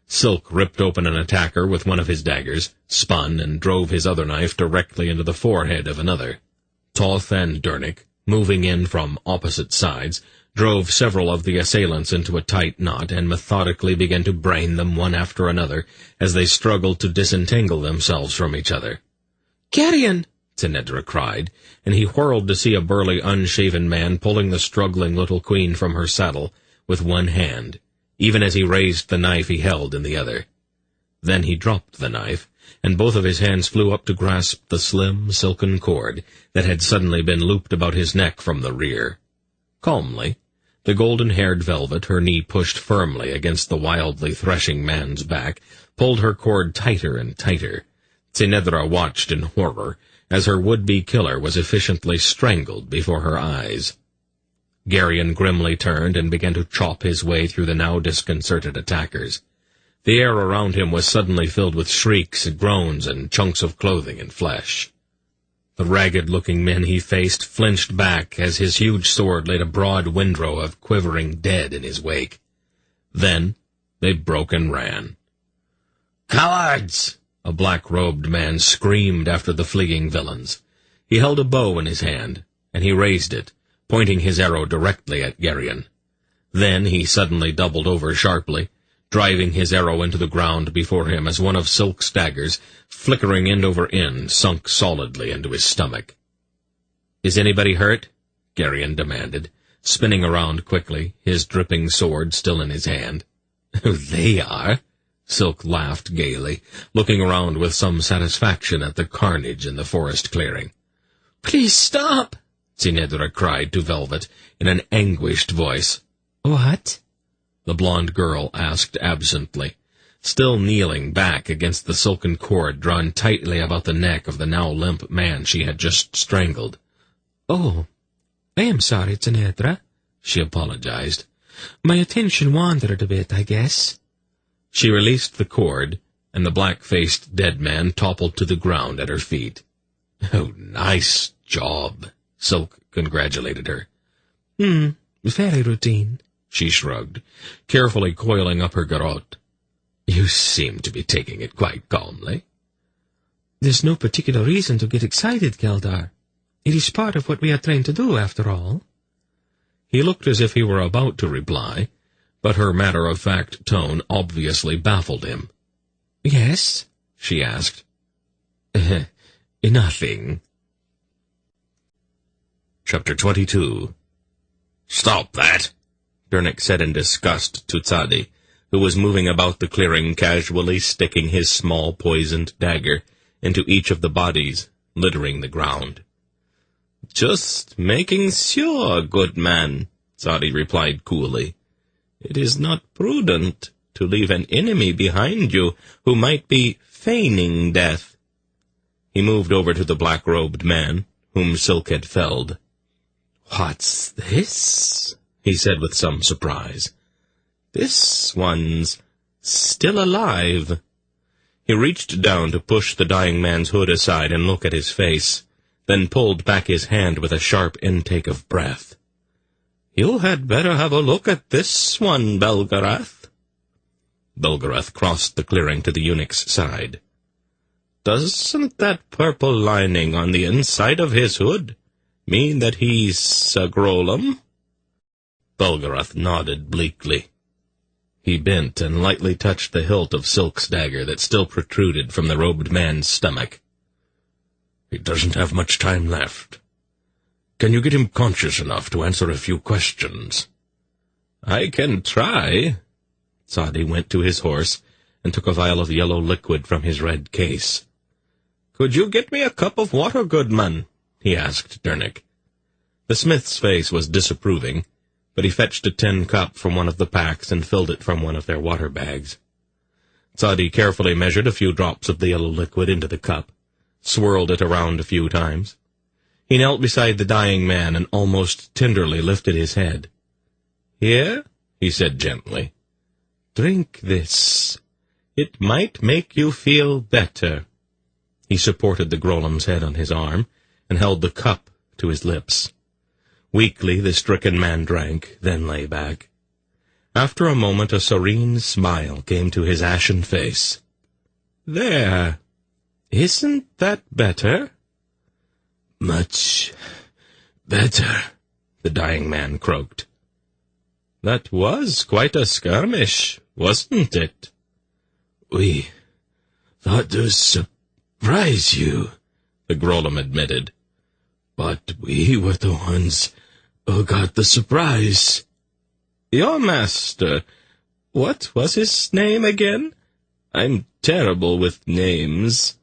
Silk ripped open an attacker with one of his daggers, spun, and drove his other knife directly into the forehead of another. Toth and Dernick, moving in from opposite sides, drove several of the assailants into a tight knot and methodically began to brain them one after another as they struggled to disentangle themselves from each other. "Geryon!" Tsenedra cried, and he whirled to see a burly, unshaven man pulling the struggling little queen from her saddle with one hand, even as he raised the knife he held in the other. Then he dropped the knife, and both of his hands flew up to grasp the slim, silken cord that had suddenly been looped about his neck from the rear. Calmly, the golden-haired Velvet, her knee pushed firmly against the wildly threshing man's back, pulled her cord tighter and tighter. Tsenedra watched in horror as her would-be killer was efficiently strangled before her eyes. Geryon grimly turned and began to chop his way through the now disconcerted attackers. The air around him was suddenly filled with shrieks, groans, and chunks of clothing and flesh. The ragged-looking men he faced flinched back as his huge sword laid a broad windrow of quivering dead in his wake. Then they broke and ran. "Cowards!" a black-robed man screamed after the fleeing villains. He held a bow in his hand, and he raised it, pointing his arrow directly at Geryon. Then he suddenly doubled over sharply, driving his arrow into the ground before him as one of Silk's daggers, flickering end over end, sunk solidly into his stomach. "Is anybody hurt?" Geryon demanded, spinning around quickly, his dripping sword still in his hand. "They are," Silk laughed gaily, looking around with some satisfaction at the carnage in the forest clearing. "Please stop!" Tsenedra cried to Velvet in an anguished voice. "What?" the blonde girl asked absently, still kneeling back against the silken cord drawn tightly about the neck of the now limp man she had just strangled. "Oh, I am sorry, Tsenedra," she apologized. "My attention wandered a bit, I guess." She released the cord, and the black-faced dead man toppled to the ground at her feet. "Oh, nice job," Silk congratulated her. Very routine," she shrugged, carefully coiling up her garrote. "You seem to be taking it quite calmly." "There's no particular reason to get excited, Keldar. It is part of what we are trained to do, after all." He looked as if he were about to reply, but her matter-of-fact tone obviously baffled him. "Yes?" she asked. Nothing." Chapter 22. "Stop that!" Dernick said in disgust to Tzadi, who was moving about the clearing, casually sticking his small poisoned dagger into each of the bodies littering the ground. "Just making sure, good man," Tzadi replied coolly. "It is not prudent to leave an enemy behind you who might be feigning death." He moved over to the black-robed man, whom Silk had felled. "What's this?" he said with some surprise. "This one's still alive." He reached down to push the dying man's hood aside and look at his face, then pulled back his hand with a sharp intake of breath. "You had better have a look at this one, Belgarath." Belgarath crossed the clearing to the eunuch's side. "Doesn't that purple lining on the inside of his hood mean that he's a Grolem?" Belgarath nodded bleakly. He bent and lightly touched the hilt of Silk's dagger that still protruded from the robed man's stomach. "He doesn't have much time left. Can you get him conscious enough to answer a few questions?" "I can try." Tzadi went to his horse and took a vial of yellow liquid from his red case. "Could you get me a cup of water, goodman?" he asked Dernick. The smith's face was disapproving, but he fetched a tin cup from one of the packs and filled it from one of their water bags. Tzadi carefully measured a few drops of the yellow liquid into the cup, swirled it around a few times. He knelt beside the dying man and almost tenderly lifted his head. "Here," he said gently. "Drink this. It might make you feel better." He supported the Grolem's head on his arm and held the cup to his lips. Weakly the stricken man drank, then lay back. After a moment a serene smile came to his ashen face. "There. Isn't that better?" "Much better," the dying man croaked. "That was quite a skirmish, wasn't it?" "We thought to surprise you," the Grolem admitted. But we were the ones who got the surprise. Your master, what was his name again? I'm terrible with names.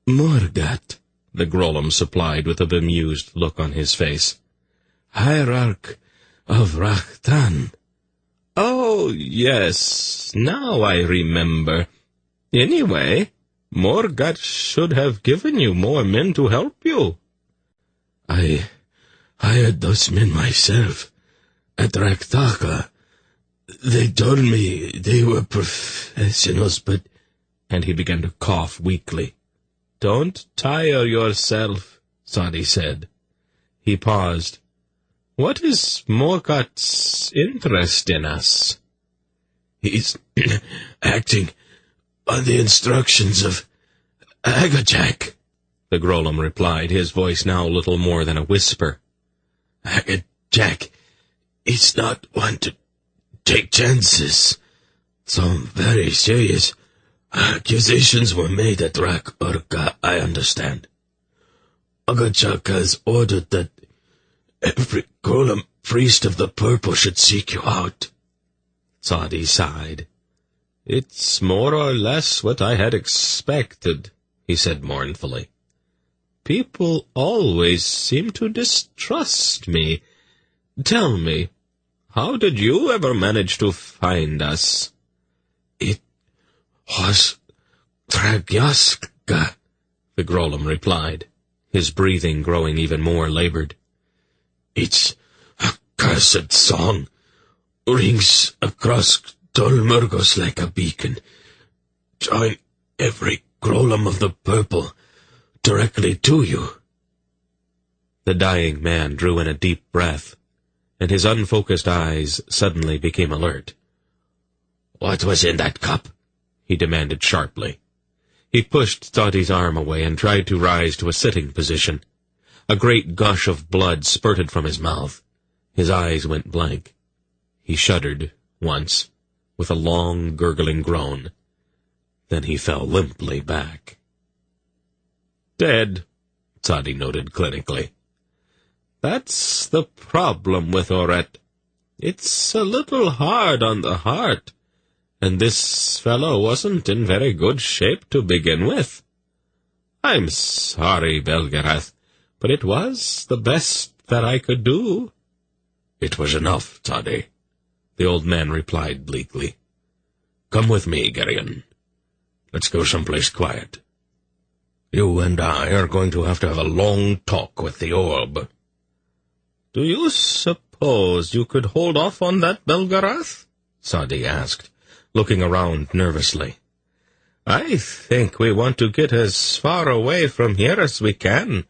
Morgat, the Grolem supplied with a bemused look on his face. Hierarch of Rachtan. Oh, yes, now I remember. Anyway, Morgat should have given you more men to help you. I hired those men myself at Raktaka. They told me they were professionals, but... And he began to cough weakly. Don't tire yourself, Sadi said. He paused. What is Morgat's interest in us? He's acting on the instructions of Agajak, the Grolem replied, his voice now little more than a whisper. Agajak is not one to take chances. Some very serious accusations were made at Rak-Urka, I understand. Agajak has ordered that every Golem priest of the Purple should seek you out. Sadi sighed. It's more or less what I had expected, he said mournfully. People always seem to distrust me. Tell me, how did you ever manage to find us? It was Dragyaska, the Grolem replied, his breathing growing even more labored. Its accursed song rings across Dol Murgos like a beacon. Join every Grolem of the Purple directly to you. The dying man drew in a deep breath, and his unfocused eyes suddenly became alert. What was in that cup? He demanded sharply. He pushed Sadi's arm away and tried to rise to a sitting position. A great gush of blood spurted from his mouth. His eyes went blank. He shuddered once, with a long, gurgling groan. Then he fell limply back. Dead, Sadi noted clinically. That's the problem with Oret. It's a little hard on the heart, and this fellow wasn't in very good shape to begin with. I'm sorry, Belgarath, but it was the best that I could do. It was enough, Sadi, the old man replied bleakly. Come with me, Geryon. Let's go someplace quiet. You and I are going to have a long talk with the orb. Do you suppose you could hold off on that, Belgarath? Sadi asked, looking around nervously. I think we want to get as far away from here as we can,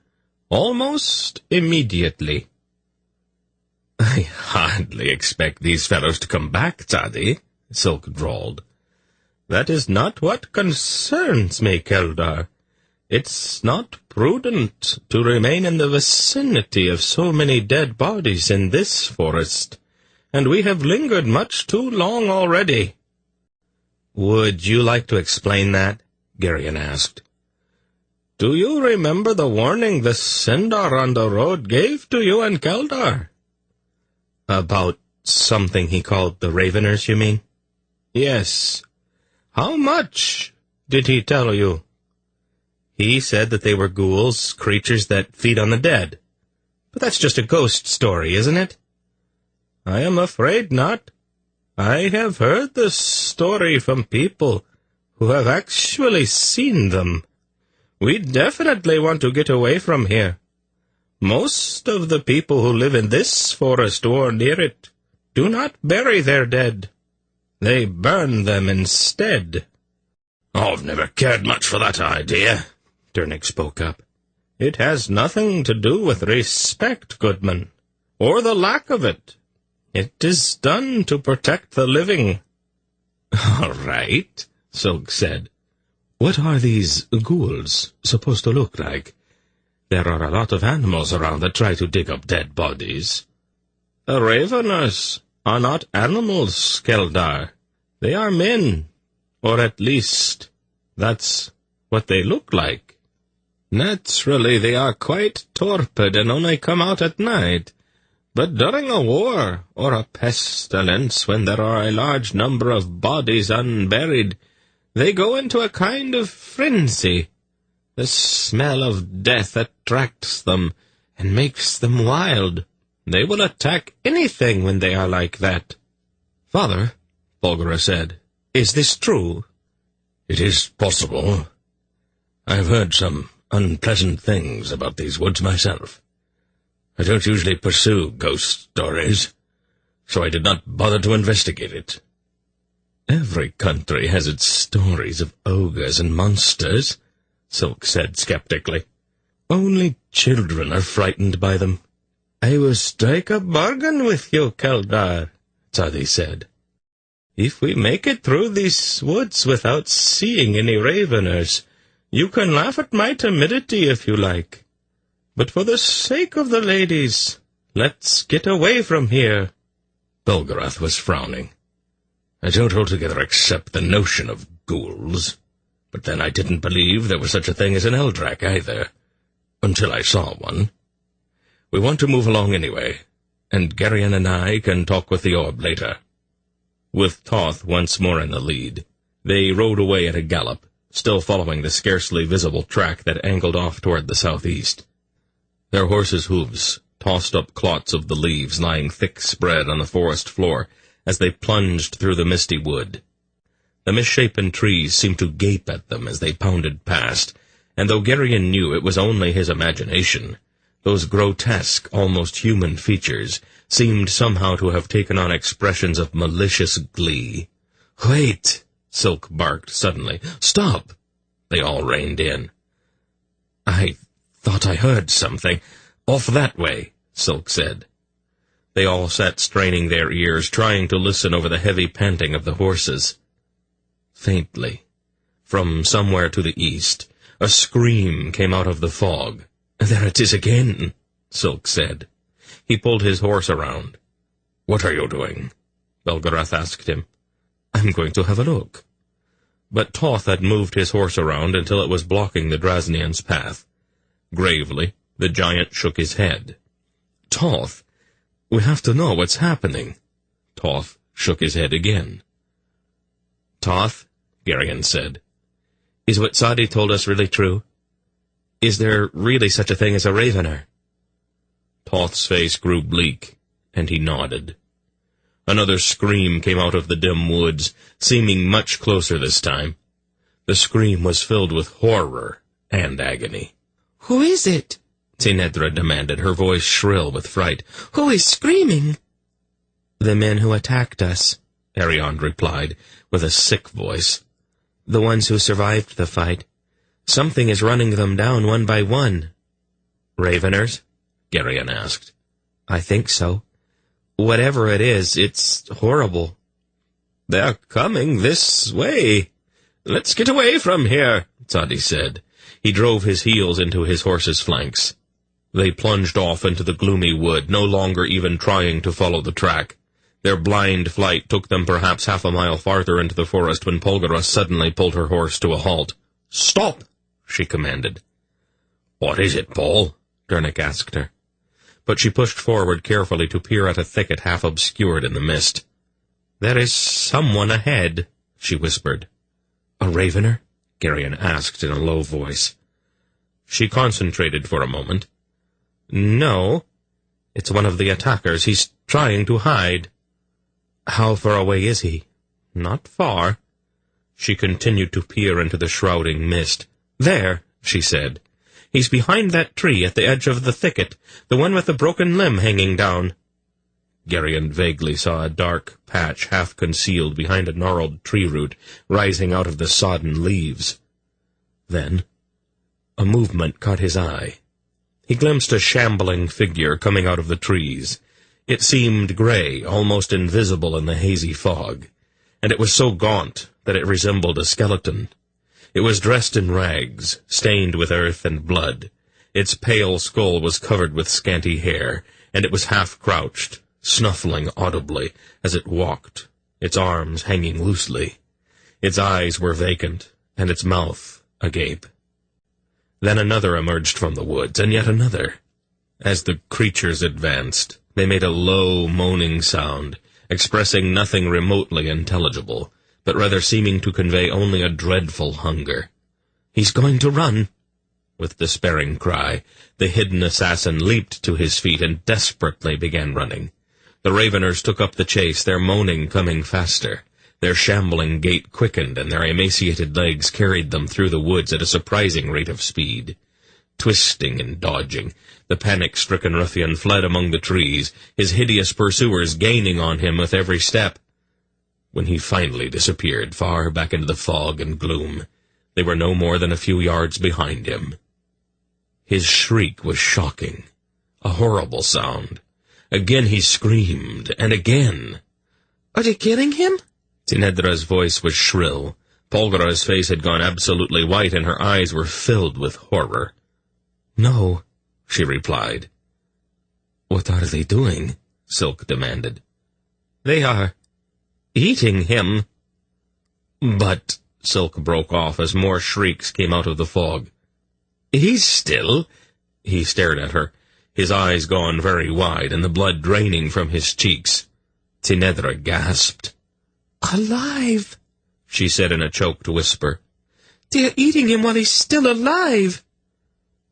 almost immediately. I hardly expect these fellows to come back, Sadi, Silk drawled. That is not what concerns me, Keldar. It's not prudent to remain in the vicinity of so many dead bodies in this forest, and we have lingered much too long already. Would you like to explain that? Geryon asked. Do you remember the warning the Sindar on the road gave to you and Keldar? About something he called the Raveners, you mean? Yes. How much did he tell you? He said that they were ghouls, creatures that feed on the dead. But that's just a ghost story, isn't it? I am afraid not. I have heard this story from people who have actually seen them. We definitely want to get away from here. Most of the people who live in this forest or near it do not bury their dead. They burn them instead. I've never cared much for that idea, Dernick spoke up. It has nothing to do with respect, Goodman, or the lack of it. It is done to protect the living. All right, Silk said. What are these ghouls supposed to look like? There are a lot of animals around that try to dig up dead bodies. The Raveners are not animals, Keldar. They are men, or at least, that's what they look like. Naturally, they are quite torpid and only come out at night. But during a war, or a pestilence, when there are a large number of bodies unburied, they go into a kind of frenzy. The smell of death attracts them and makes them wild. They will attack anything when they are like that. Father, Bulgara said, is this true? It is possible. I've heard some unpleasant things about these woods myself. I don't usually pursue ghost stories, so I did not bother to investigate it. Every country has its stories of ogres and monsters, Silk said skeptically. Only children are frightened by them. I will strike a bargain with you, Keldar, Tzadi said. If we make it through these woods without seeing any raveners, you can laugh at my timidity if you like. But for the sake of the ladies, let's get away from here. Bulgarath was frowning. I don't altogether accept the notion of ghouls, but then I didn't believe there was such a thing as an Eldrak either, until I saw one. We want to move along anyway, and Geryon and I can talk with the orb later. With Toth once more in the lead, they rode away at a gallop, still following the scarcely visible track that angled off toward the southeast. Their horses' hooves tossed up clots of the leaves lying thick spread on the forest floor as they plunged through the misty wood. The misshapen trees seemed to gape at them as they pounded past, and though Geryon knew it was only his imagination, those grotesque, almost human features seemed somehow to have taken on expressions of malicious glee. "Wait!" Silk barked suddenly. "Stop!" They all reined in. "I thought I heard something. Off that way," Silk said. They all sat straining their ears, trying to listen over the heavy panting of the horses. Faintly, from somewhere to the east, a scream came out of the fog. "There it is again," Silk said. He pulled his horse around. "What are you doing?" Belgarath asked him. "I'm going to have a look." But Toth had moved his horse around until it was blocking the Drasnian's path. Gravely, the giant shook his head. "Toth, we have to know what's happening." Toth shook his head again. "Toth," Geryon said, "is what Tzadi told us really true? Is there really such a thing as a ravener?" Toth's face grew bleak, and he nodded. Another scream came out of the dim woods, seeming much closer this time. The scream was filled with horror and agony. "Who is it?" Tinedra demanded, her voice shrill with fright. "Who is screaming?" "The men who attacked us," Ariond replied, with a sick voice. "The ones who survived the fight. Something is running them down one by one." "Raveners?" Geryon asked. "I think so. Whatever it is, it's horrible." "They're coming this way. Let's get away from here," Tzadi said. He drove his heels into his horse's flanks. They plunged off into the gloomy wood, no longer even trying to follow the track. Their blind flight took them perhaps half a mile farther into the forest when Polgara suddenly pulled her horse to a halt. "Stop!" she commanded. "What is it, Paul?" Dernick asked her. But she pushed forward carefully to peer at a thicket half obscured in the mist. "There is someone ahead," she whispered. "A ravener?" Geryon asked in a low voice. She concentrated for a moment. "No, it's one of the attackers. He's trying to hide." "How far away is he?" "Not far." She continued to peer into the shrouding mist. "There," she said. "He's behind that tree at the edge of the thicket, the one with the broken limb hanging down." Geryon vaguely saw a dark patch half concealed behind a gnarled tree root rising out of the sodden leaves. Then a movement caught his eye. He glimpsed a shambling figure coming out of the trees. It seemed gray, almost invisible in the hazy fog, and it was so gaunt that it resembled a skeleton. It was dressed in rags, stained with earth and blood. Its pale skull was covered with scanty hair, and it was half-crouched, snuffling audibly as it walked, its arms hanging loosely. Its eyes were vacant, and its mouth agape. Then another emerged from the woods, and yet another. As the creatures advanced, they made a low, moaning sound, expressing nothing remotely intelligible, but rather seeming to convey only a dreadful hunger. "He's going to run!" With despairing cry, the hidden assassin leaped to his feet and desperately began running. The raveners took up the chase, their moaning coming faster. Their shambling gait quickened, and their emaciated legs carried them through the woods at a surprising rate of speed. Twisting and dodging, the panic-stricken ruffian fled among the trees, his hideous pursuers gaining on him with every step. When he finally disappeared far back into the fog and gloom, they were no more than a few yards behind him. His shriek was shocking, a horrible sound. Again he screamed, and again. "Are they killing him?" Tinedra's voice was shrill. Polgara's face had gone absolutely white, and her eyes were filled with horror. "No," she replied. "What are they doing?" Silk demanded. "They are eating him." "But," Silk broke off as more shrieks came out of the fog. "He's still—" He stared at her, his eyes gone very wide and the blood draining from his cheeks. Tinedra gasped. "Alive," she said in a choked whisper. "They're eating him while he's still alive."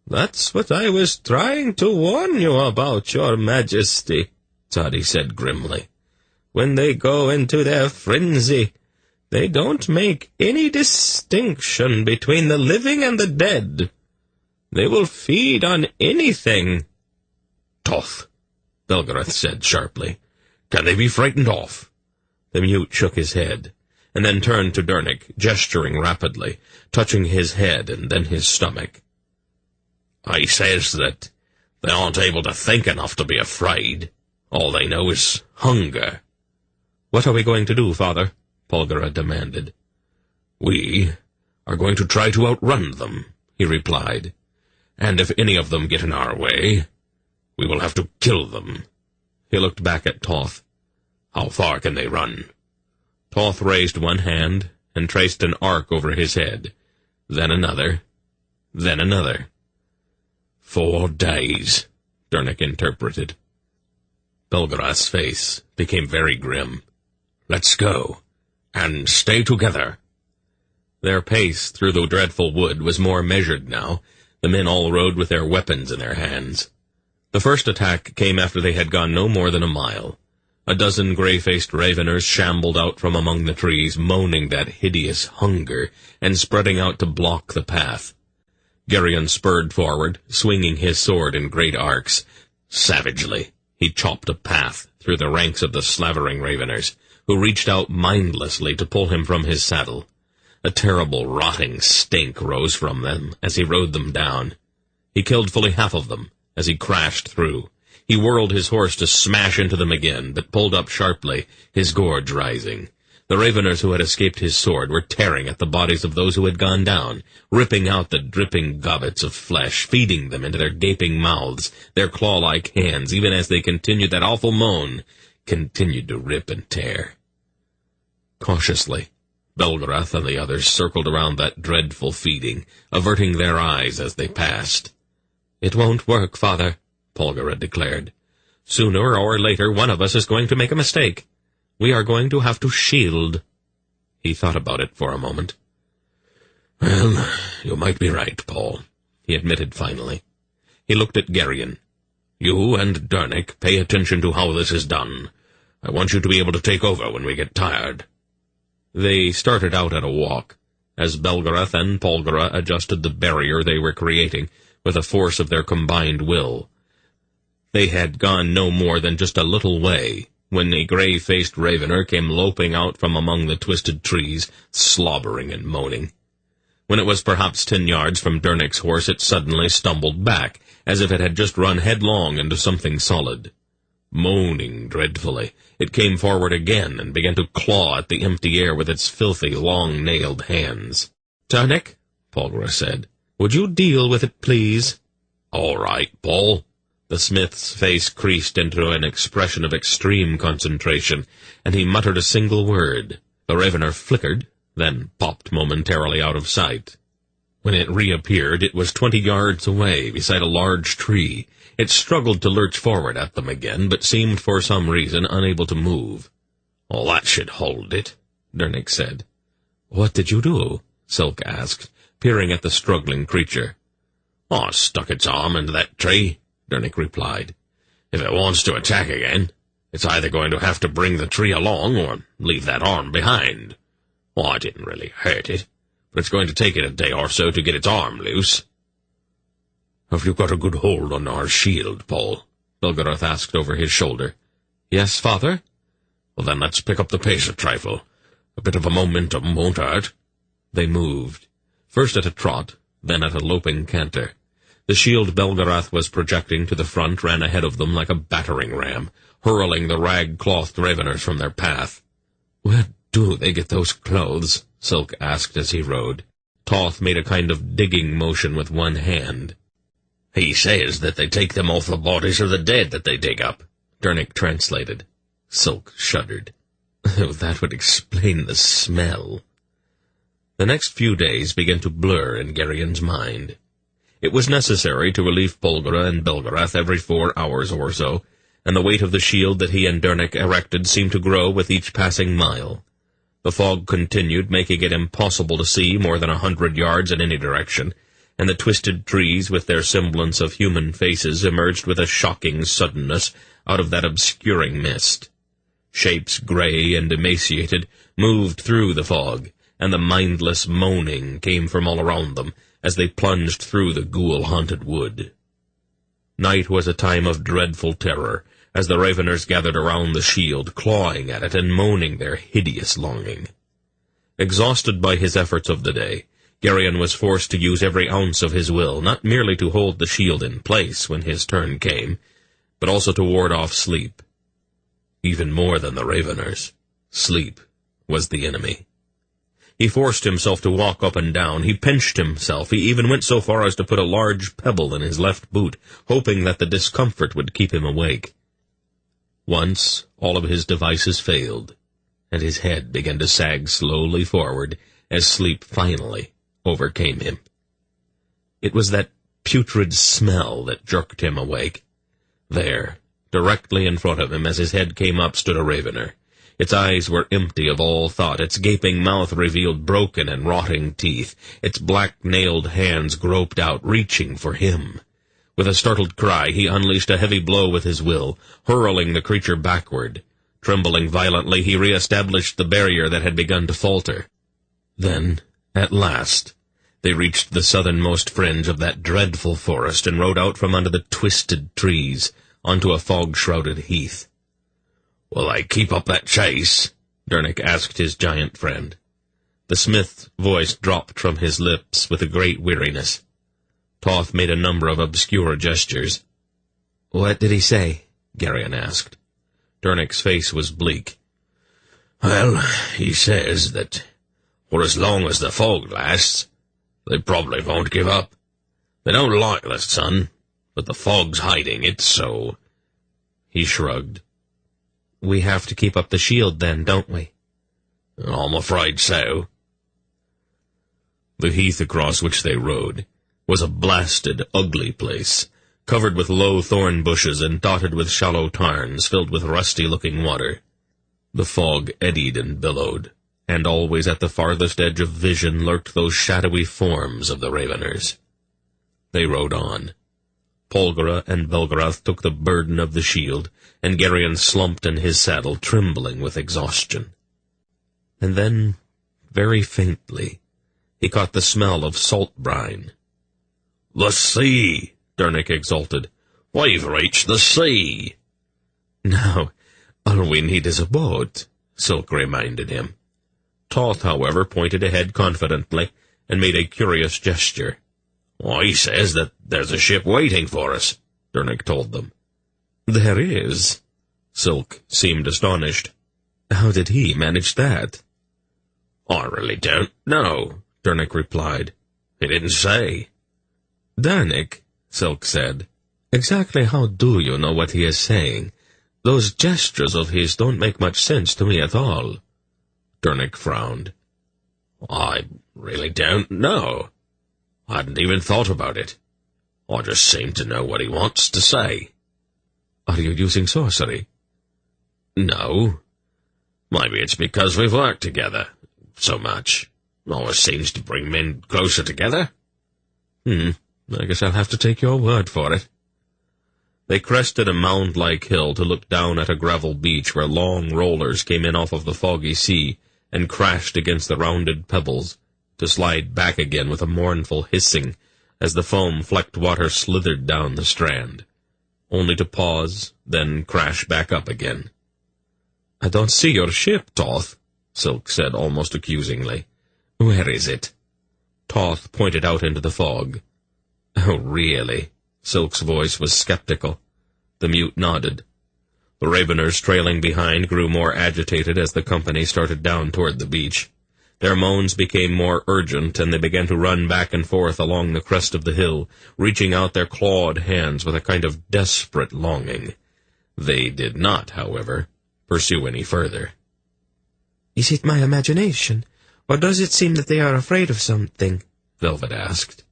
"That's what I was trying to warn you about, Your Majesty," Toddy said grimly. "When they go into their frenzy, they don't make any distinction between the living and the dead. They will feed on anything." "Toth," Belgarath said sharply. "Can they be frightened off?" The mute shook his head, and then turned to Dernick, gesturing rapidly, touching his head and then his stomach. "I says that they aren't able to think enough to be afraid. All they know is hunger." "What are we going to do, Father?" Polgara demanded. "We are going to try to outrun them," he replied. "And if any of them get in our way, we will have to kill them." He looked back at Toth. "How far can they run?" Toth raised one hand and traced an arc over his head, then another, then another. 4 days, Dernick interpreted. Belgarath's face became very grim. "Let's go, and stay together." Their pace through the dreadful wood was more measured now. The men all rode with their weapons in their hands. The first attack came after they had gone no more than a mile. A dozen gray-faced raveners shambled out from among the trees, moaning that hideous hunger, and spreading out to block the path. Geryon spurred forward, swinging his sword in great arcs. Savagely, he chopped a path through the ranks of the slavering raveners, who reached out mindlessly to pull him from his saddle. A terrible, rotting stink rose from them as he rode them down. He killed fully half of them as he crashed through. He whirled his horse to smash into them again, but pulled up sharply, his gorge rising. The raveners who had escaped his sword were tearing at the bodies of those who had gone down, ripping out the dripping gobbets of flesh, feeding them into their gaping mouths. Their claw-like hands, even as they continued that awful moan, continued to rip and tear. Cautiously, Belgarath and the others circled around that dreadful feeding, averting their eyes as they passed. "It won't work, Father," Polgara declared. "Sooner or later one of us is going to make a mistake. We are going to have to shield." He thought about it for a moment. "Well, you might be right, Paul," he admitted finally. He looked at Geryon. "You and Dernick pay attention to how this is done. I want you to be able to take over when we get tired." They started out at a walk, as Belgarath and Polgara adjusted the barrier they were creating with the force of their combined will. They had gone no more than just a little way when a gray-faced ravener came loping out from among the twisted trees, slobbering and moaning. When it was perhaps 10 yards from Dernick's horse, it suddenly stumbled back, as if it had just run headlong into something solid. Moaning dreadfully, it came forward again and began to claw at the empty air with its filthy, long-nailed hands. "Dernick," Polgara said, "would you deal with it, please?" "All right, Paul." The smith's face creased into an expression of extreme concentration, and he muttered a single word. The ravener flickered, then popped momentarily out of sight. When it reappeared, it was 20 yards away, beside a large tree. It struggled to lurch forward at them again, but seemed for some reason unable to move. "Oh, that should hold it," Dernick said. "What did you do?" Silk asked, peering at the struggling creature. "Oh, it stuck its arm into that tree," Dernick replied. "If it wants to attack again, it's either going to have to bring the tree along or leave that arm behind. Oh, I didn't really hurt it, but it's going to take it a day or so to get its arm loose." "Have you got a good hold on our shield, Paul?" Belgarath asked over his shoulder. "Yes, father." "Well, then let's pick up the pace a trifle. A bit of a momentum won't hurt." They moved, first at a trot, then at a loping canter. The shield Belgarath was projecting to the front ran ahead of them like a battering ram, hurling the rag-clothed raveners from their path. "Where do they get those clothes?" Silk asked as he rode. Toth made a kind of digging motion with one hand. "He says that they take them off the bodies of the dead that they dig up," Dernick translated. Silk shuddered. That would explain the smell. The next few days began to blur in Gerion's mind. It was necessary to relieve Polgara and Belgarath every 4 hours or so, and the weight of the shield that he and Dernick erected seemed to grow with each passing mile. The fog continued, making it impossible to see more than 100 yards in any direction, and the twisted trees with their semblance of human faces emerged with a shocking suddenness out of that obscuring mist. Shapes gray and emaciated moved through the fog, and the mindless moaning came from all around them as they plunged through the ghoul-haunted wood. Night was a time of dreadful terror, as the raveners gathered around the shield, clawing at it and moaning their hideous longing. Exhausted by his efforts of the day, Gerion was forced to use every ounce of his will, not merely to hold the shield in place when his turn came, but also to ward off sleep. Even more than the raveners, sleep was the enemy. He forced himself to walk up and down. He pinched himself. He even went so far as to put a large pebble in his left boot, hoping that the discomfort would keep him awake. Once all of his devices failed, and his head began to sag slowly forward as sleep finally overcame him. It was that putrid smell that jerked him awake. There, directly in front of him, as his head came up, stood a ravener. Its eyes were empty of all thought. Its gaping mouth revealed broken and rotting teeth. Its black-nailed hands groped out, reaching for him. With a startled cry, he unleashed a heavy blow with his will, hurling the creature backward. Trembling violently, he re-established the barrier that had begun to falter. Then, at last, they reached the southernmost fringe of that dreadful forest and rode out from under the twisted trees onto a fog-shrouded heath. "Will they keep up that chase?" Dernick asked his giant friend. The smith's voice dropped from his lips with a great weariness. Toth made a number of obscure gestures. "What did he say?" Gerion asked. Dernick's face was bleak. "Well, he says that for as long as the fog lasts, they probably won't give up. They don't like the sun, but the fog's hiding it, so—" He shrugged. "We have to keep up the shield, then, don't we?" "I'm afraid so." The heath across which they rode was a blasted, ugly place, covered with low thorn bushes and dotted with shallow tarns filled with rusty-looking water. The fog eddied and billowed, and always at the farthest edge of vision lurked those shadowy forms of the raveners. They rode on. Polgara and Belgarath took the burden of the shield, and Gerion slumped in his saddle, trembling with exhaustion. And then, very faintly, he caught the smell of salt brine. "The sea!" Dernick exulted. "We've reached the sea!" "Now, all we need is a boat," Silk reminded him. Toth, however, pointed ahead confidently and made a curious gesture. "He says that there's a ship waiting for us," Dernick told them. "There is?" Silk seemed astonished. "How did he manage that?" "I really don't know," Dernick replied. "He didn't say." "Dernick," Silk said, "exactly how do you know what he is saying? Those gestures of his don't make much sense to me at all." Dernick frowned. "I really don't know." I hadn't even thought about it. I just seem to know what he wants to say. Are you using sorcery? No. Maybe it's because we've worked together so much. Always seems to bring men closer together. I guess I'll have to take your word for it. They crested a mound-like hill to look down at a gravel beach where long rollers came in off of the foggy sea and crashed against the rounded pebbles, to slide back again with a mournful hissing as the foam-flecked water slithered down the strand, only to pause, then crash back up again. "I don't see your ship, Toth," Silk said almost accusingly. "Where is it?" Toth pointed out into the fog. "Oh, really?" Silk's voice was skeptical. The mute nodded. The Raveners trailing behind grew more agitated as the company started down toward the beach. Their moans became more urgent, and they began to run back and forth along the crest of the hill, reaching out their clawed hands with a kind of desperate longing. They did not, however, pursue any further. "Is it my imagination, or does it seem that they are afraid of something?" Velvet asked.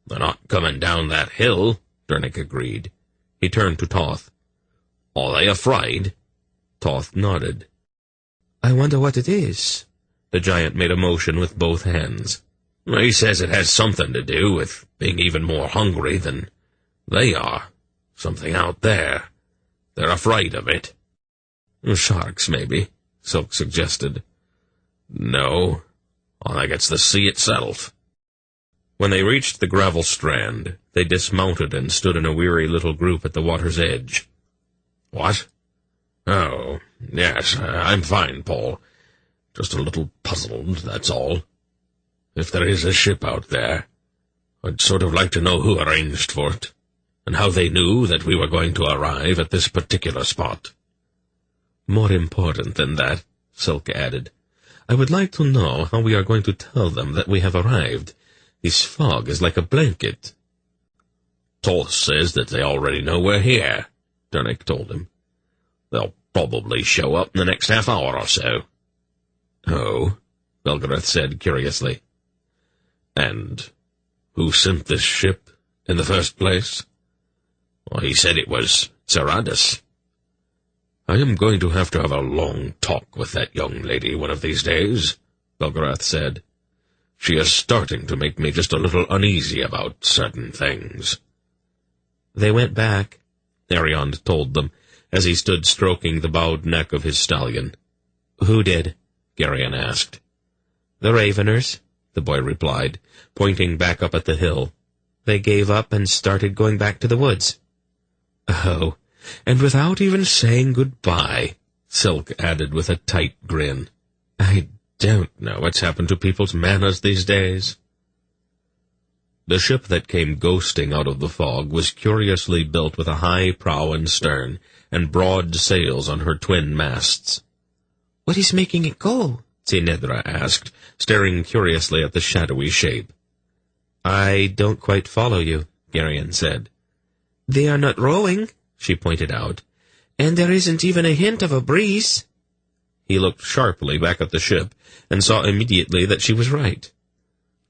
"They're not coming down that hill," Dernick agreed. He turned to Toth. "Are they afraid?" Toth nodded. "I wonder what it is." The giant made a motion with both hands. "He says it has something to do with being even more hungry than they are. Something out there. They're afraid of it." "Sharks, maybe," Silk suggested. "No, I think it's the sea itself." When they reached the gravel strand, they dismounted and stood in a weary little group at the water's edge. "What? Oh, yes, I'm fine, Paul. Just a little puzzled, that's all. If there is a ship out there, I'd sort of like to know who arranged for it, and how they knew that we were going to arrive at this particular spot." "More important than that," Silk added, "I would like to know how we are going to tell them that we have arrived. This fog is like a blanket." "Toth says that they already know we're here," Dernick told him. "They'll probably show up in the next half hour or so." "Oh," Belgarath said curiously. "And who sent this ship in the first place?" "Well, he said it was Zeradus." "I am going to have a long talk with that young lady one of these days," Belgarath said. "She is starting to make me just a little uneasy about certain things." "They went back," Ariond told them, as he stood stroking the bowed neck of his stallion. "Who did?" Geryon asked. "The Raveners," the boy replied, pointing back up at the hill. "They gave up and started going back to the woods." "Oh, and without even saying goodbye," Silk added with a tight grin. "I don't know what's happened to people's manners these days." The ship that came ghosting out of the fog was curiously built with a high prow and stern, and broad sails on her twin masts. "What is making it go?" Zinedra asked, staring curiously at the shadowy shape. "I don't quite follow you," Geryon said. "They are not rowing," she pointed out, "and there isn't even a hint of a breeze." He looked sharply back at the ship, and saw immediately that she was right.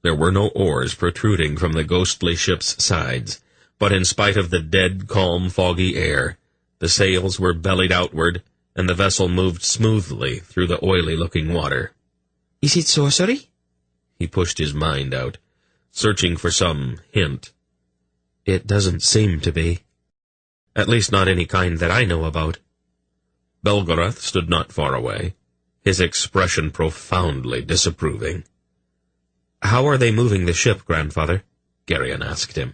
There were no oars protruding from the ghostly ship's sides, but in spite of the dead, calm, foggy air, the sails were bellied outward, and the vessel moved smoothly through the oily-looking water. "Is it sorcery?" He pushed his mind out, searching for some hint. "It doesn't seem to be. At least not any kind that I know about." Belgarath stood not far away, his expression profoundly disapproving. "How are they moving the ship, grandfather?" Geryon asked him.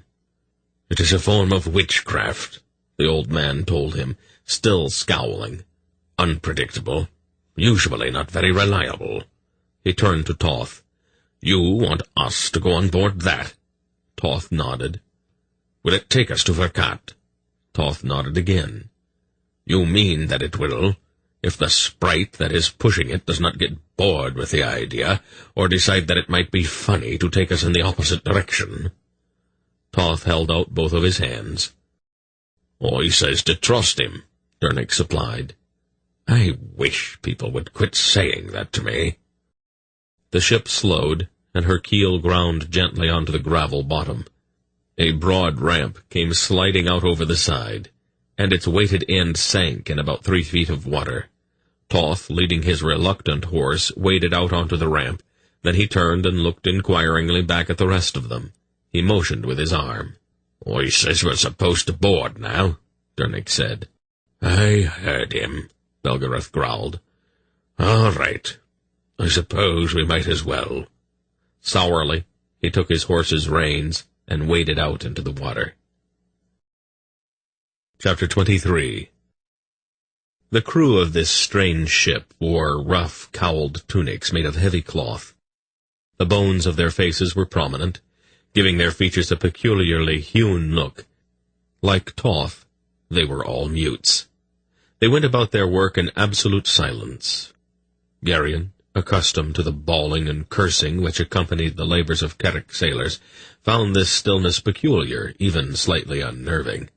"It is a form of witchcraft," the old man told him, still scowling. "Unpredictable, usually not very reliable." He turned to Toth. "You want us to go on board that?" Toth nodded. "Will it take us to Verkat?" Toth nodded again. "You mean that it will, if the sprite that is pushing it does not get bored with the idea, or decide that it might be funny to take us in the opposite direction?" Toth held out both of his hands. "Oh, he says to trust him," Dernick supplied. "I wish people would quit saying that to me." The ship slowed, and her keel ground gently onto the gravel bottom. A broad ramp came sliding out over the side, and its weighted end sank in about 3 feet of water. Toth, leading his reluctant horse, waded out onto the ramp. Then he turned and looked inquiringly back at the rest of them. He motioned with his arm. "I says we're supposed to board now," Dernick said. "I heard him," Belgarath growled. "All right. I suppose we might as well." Sourly, he took his horse's reins and waded out into the water. Chapter 23. The crew of this strange ship wore rough, cowled tunics made of heavy cloth. The bones of their faces were prominent, giving their features a peculiarly hewn look. Like Toth, they were all mutes. They went about their work in absolute silence. Geryon, accustomed to the bawling and cursing which accompanied the labors of Carrick sailors, found this stillness peculiar, even slightly unnerving.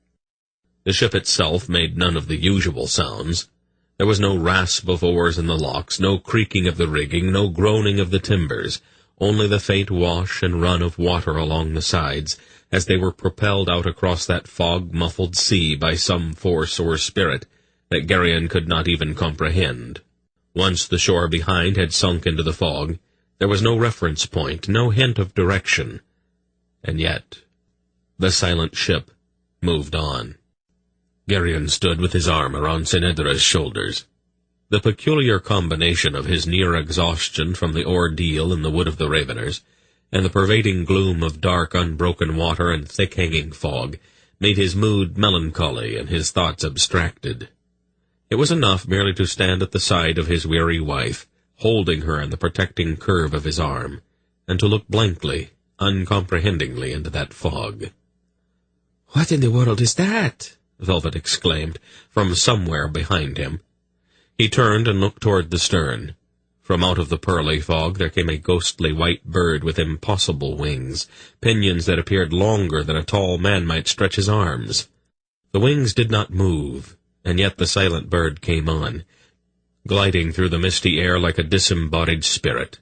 The ship itself made none of the usual sounds. There was no rasp of oars in the locks, no creaking of the rigging, no groaning of the timbers, only the faint wash and run of water along the sides, as they were propelled out across that fog-muffled sea by some force or spirit that Geryon could not even comprehend. Once the shore behind had sunk into the fog, there was no reference point, no hint of direction. And yet, the silent ship moved on. Geryon stood with his arm around Sinedra's shoulders. The peculiar combination of his near exhaustion from the ordeal in the Wood of the Raveners, and the pervading gloom of dark, unbroken water and thick-hanging fog, made his mood melancholy and his thoughts abstracted. It was enough merely to stand at the side of his weary wife, holding her in the protecting curve of his arm, and to look blankly, uncomprehendingly into that fog. "What in the world is that?" Velvet exclaimed, from somewhere behind him. He turned and looked toward the stern. From out of the pearly fog there came a ghostly white bird with impossible wings, pinions that appeared longer than a tall man might stretch his arms. The wings did not move, and yet the silent bird came on, gliding through the misty air like a disembodied spirit.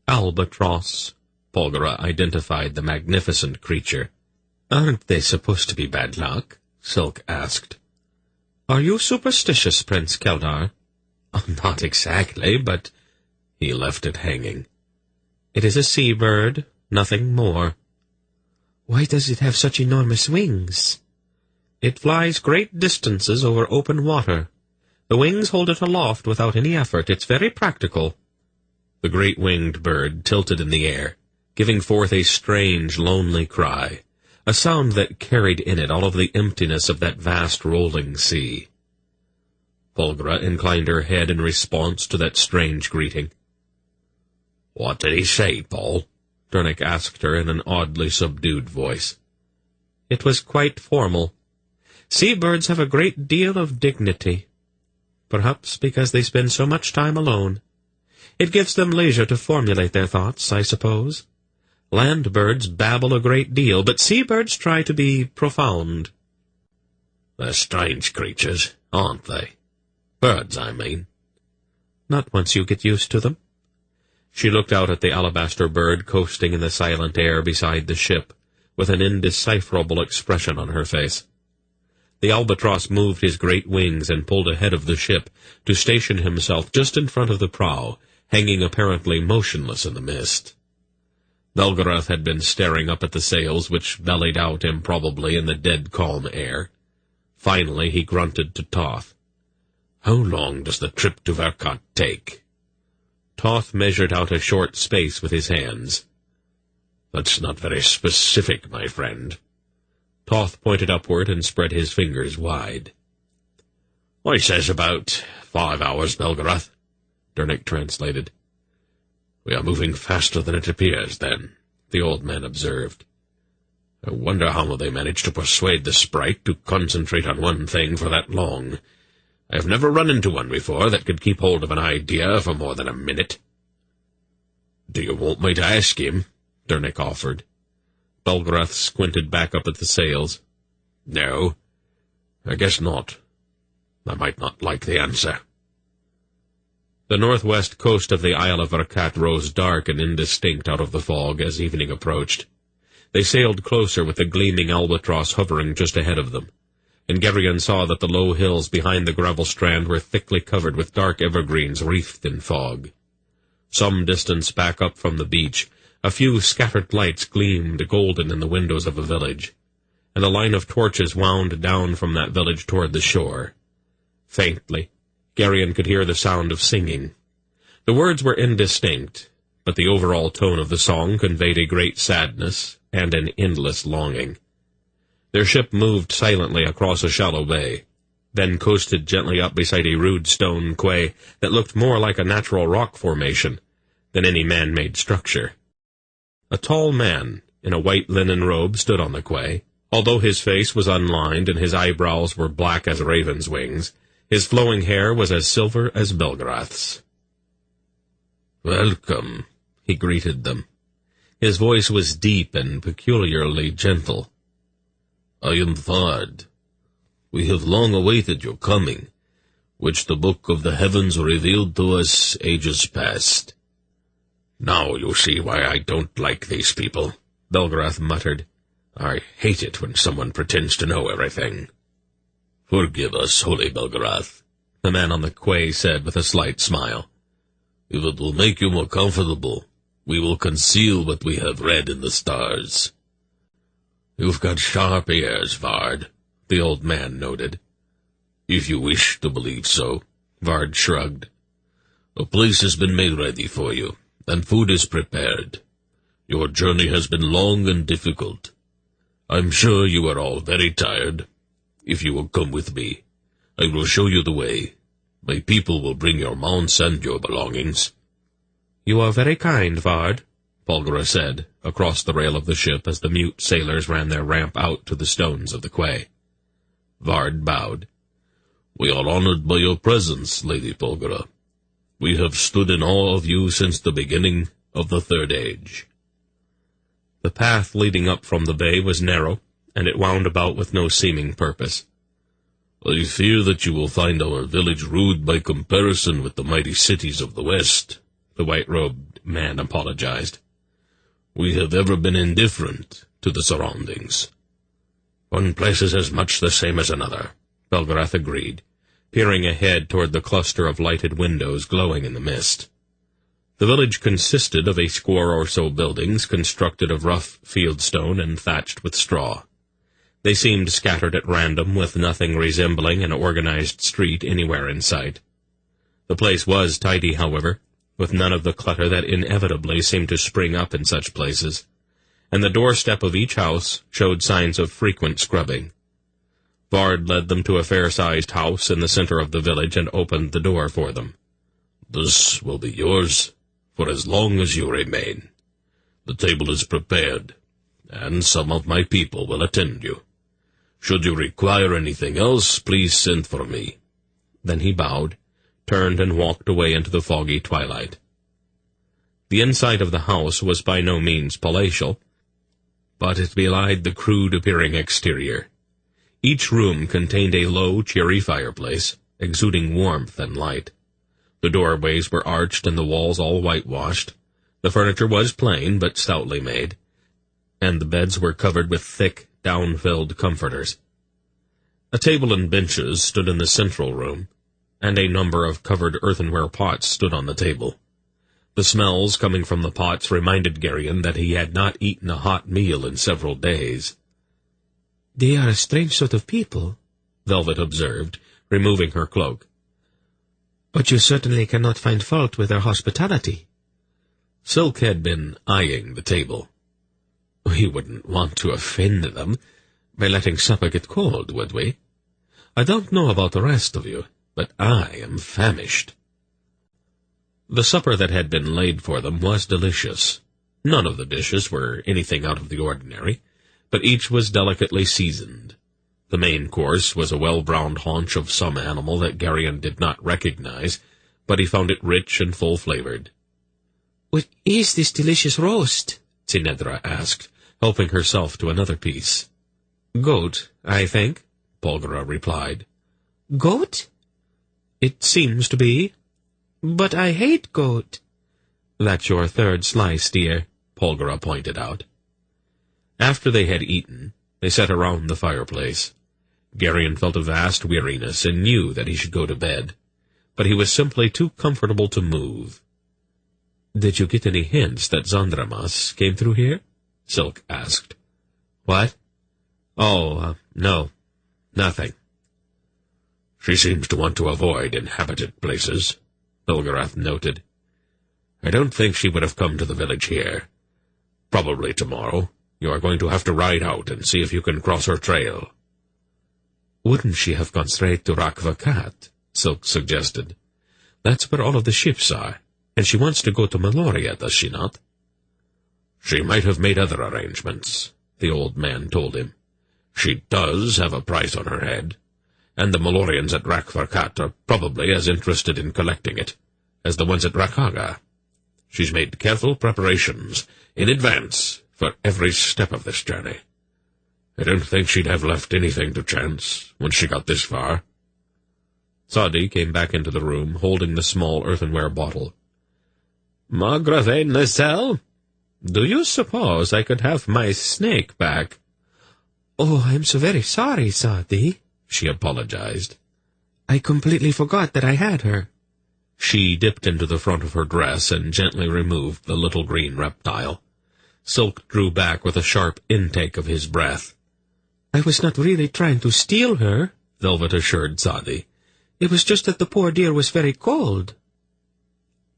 "Albatross," Polgara identified the magnificent creature. "Aren't they supposed to be bad luck?" Silk asked. "Are you superstitious, Prince Keldar?" "Not exactly, but—" He left it hanging. "It is a sea-bird, nothing more." "Why does it have such enormous wings?" "It flies great distances over open water. The wings hold it aloft without any effort. It's very practical." The great-winged bird tilted in the air, giving forth a strange, lonely cry, a sound that carried in it all of the emptiness of that vast rolling sea. Polgara inclined her head in response to that strange greeting. "What did he say, Paul?" Dernick asked her in an oddly subdued voice. "It was quite formal. Sea-birds have a great deal of dignity, perhaps because they spend so much time alone. It gives them leisure to formulate their thoughts, I suppose. Land-birds babble a great deal, but sea-birds try to be profound." "They're strange creatures, aren't they? Birds, I mean." "Not once you get used to them." She looked out at the alabaster bird coasting in the silent air beside the ship, with an indecipherable expression on her face. The albatross moved his great wings and pulled ahead of the ship to station himself just in front of the prow, hanging apparently motionless in the mist. Belgarath had been staring up at the sails, which bellied out improbably in the dead calm air. Finally he grunted to Toth. "How long does the trip to Verkat take?" Toth measured out a short space with his hands. "That's not very specific, my friend." Toth pointed upward and spread his fingers wide. "I says about 5 hours, Belgarath," Dernick translated. "We are moving faster than it appears, then," the old man observed. "I wonder how they managed to persuade the sprite to concentrate on one thing for that long. I have never run into one before that could keep hold of an idea for more than a minute." "Do you want me to ask him?" Dernick offered. Belgarath squinted back up at the sails. "No, I guess not. I might not like the answer." The northwest coast of the Isle of Verkat rose dark and indistinct out of the fog as evening approached. They sailed closer with the gleaming albatross hovering just ahead of them, and Geryon saw that the low hills behind the gravel strand were thickly covered with dark evergreens wreathed in fog. Some distance back up from the beach, a few scattered lights gleamed golden in the windows of a village, and a line of torches wound down from that village toward the shore. Faintly, Geryon could hear the sound of singing. The words were indistinct, but the overall tone of the song conveyed a great sadness and an endless longing. Their ship moved silently across a shallow bay, then coasted gently up beside a rude stone quay that looked more like a natural rock formation than any man-made structure. A tall man in a white linen robe stood on the quay. Although his face was unlined and his eyebrows were black as raven's wings, his flowing hair was as silver as Belgarath's. "Welcome," he greeted them. His voice was deep and peculiarly gentle. "I am Vard. We have long awaited your coming, which the book of the heavens revealed to us ages past." "Now you see why I don't like these people," Belgarath muttered. "I hate it when someone pretends to know everything." "Forgive us, holy Belgarath," the man on the quay said with a slight smile. "If it will make you more comfortable, we will conceal what we have read in the stars." "You've got sharp ears, Vard," the old man noted. "If you wish to believe so," Vard shrugged. "A place has been made ready for you, and food is prepared. Your journey has been long and difficult. I'm sure you are all very tired. If you will come with me, I will show you the way. My people will bring your mounts and your belongings." "You are very kind, Vard," Polgara said, across the rail of the ship as the mute sailors ran their ramp out to the stones of the quay. Vard bowed. "We are honored by your presence, Lady Polgara. We have stood in awe of you since the beginning of the Third Age." The path leading up from the bay was narrow, and it wound about with no seeming purpose. "I fear that you will find our village rude by comparison with the mighty cities of the West," the white-robed man apologized. "We have ever been indifferent to the surroundings." "One place is as much the same as another," Belgarath agreed, peering ahead toward the cluster of lighted windows glowing in the mist. The village consisted of a score or so buildings constructed of rough fieldstone and thatched with straw. They seemed scattered at random, with nothing resembling an organized street anywhere in sight. The place was tidy, however, with none of the clutter that inevitably seemed to spring up in such places, and the doorstep of each house showed signs of frequent scrubbing. Vard led them to a fair-sized house in the center of the village and opened the door for them. "This will be yours for as long as you remain. The table is prepared, and some of my people will attend you. Should you require anything else, please send for me." Then he bowed, turned and walked away into the foggy twilight. The inside of the house was by no means palatial, but it belied the crude-appearing exterior. Each room contained a low, cheery fireplace, exuding warmth and light. The doorways were arched and the walls all whitewashed. The furniture was plain, but stoutly made, and the beds were covered with thick, down-filled comforters. A table and benches stood in the central room, and a number of covered earthenware pots stood on the table. The smells coming from the pots reminded Geryon that he had not eaten a hot meal in several days. "They are a strange sort of people," Velvet observed, removing her cloak. "But you certainly cannot find fault with their hospitality." Silk had been eyeing the table. "We wouldn't want to offend them by letting supper get cold, would we? I don't know about the rest of you, but I am famished." The supper that had been laid for them was delicious. None of the dishes were anything out of the ordinary, but each was delicately seasoned. The main course was a well-browned haunch of some animal that Geryon did not recognize, but he found it rich and full-flavored. "What is this delicious roast?" Tinedra asked, helping herself to another piece. "Goat, I think," Polgara replied. "Goat?" "It seems to be." But I hate goat. That's your third slice, dear, Polgara pointed out. After they had eaten, they sat around the fireplace. Geryon felt a vast weariness and knew that he should go to bed, but he was simply too comfortable to move. "Did you get any hints that Zondramas came through here?" Silk asked. "What? Oh, no, nothing." "She seems to want to avoid inhabited places," Bilgarath noted. "I don't think she would have come to the village here. Probably tomorrow. You are going to have to ride out and see if you can cross her trail." "Wouldn't she have gone straight to Isle of Verkat?" Silk suggested. "That's where all of the ships are, and she wants to go to Malloreon, does she not?" "She might have made other arrangements," the old man told him. "She does have a price on her head, and the Malloreons at Isle of Verkat are probably as interested in collecting it as the ones at Rakaga. She's made careful preparations in advance for every step of this journey. I don't think she'd have left anything to chance when she got this far." Sadi came back into the room, holding the small earthenware bottle. "Margrave Nacelle, do you suppose I could have my snake back?" "Oh, I'm so very sorry, Sadi," she apologized. "I completely forgot that I had her." She dipped into the front of her dress and gently removed the little green reptile. Silk drew back with a sharp intake of his breath. "I was not really trying to steal her," Velvet assured Sadi. "It was just that the poor dear was very cold."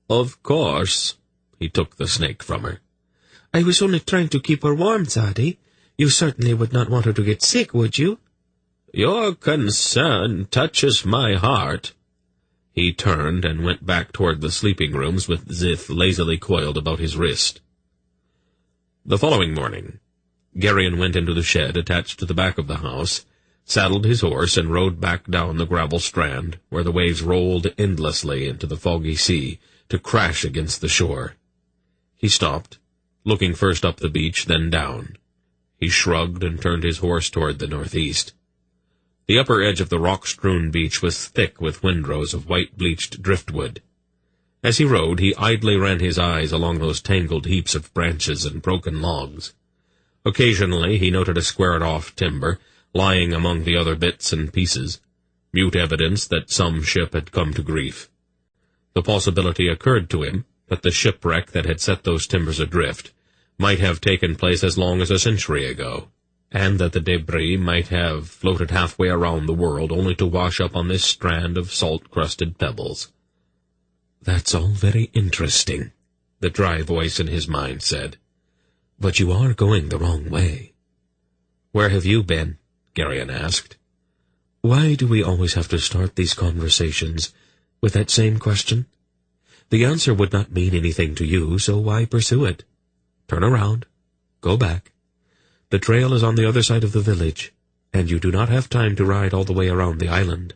"Of course." He took the snake from her. "I was only trying to keep her warm, Sadi. You certainly would not want her to get sick, would you?" "Your concern touches my heart." He turned and went back toward the sleeping rooms with Zith lazily coiled about his wrist. The following morning, Geryon went into the shed attached to the back of the house, saddled his horse, and rode back down the gravel strand, where the waves rolled endlessly into the foggy sea to crash against the shore. He stopped, looking first up the beach, then down. He shrugged and turned his horse toward the northeast. The upper edge of the rock-strewn beach was thick with windrows of white-bleached driftwood. As he rode, he idly ran his eyes along those tangled heaps of branches and broken logs. Occasionally he noted a squared-off timber, lying among the other bits and pieces, mute evidence that some ship had come to grief. The possibility occurred to him that the shipwreck that had set those timbers adrift might have taken place as long as a century ago, and that the debris might have floated halfway around the world only to wash up on this strand of salt-crusted pebbles. "That's all very interesting," the dry voice in his mind said. "But you are going the wrong way." "Where have you been?" Geryon asked. "Why do we always have to start these conversations with that same question? The answer would not mean anything to you, so why pursue it? Turn around. Go back. The trail is on the other side of the village, and you do not have time to ride all the way around the island."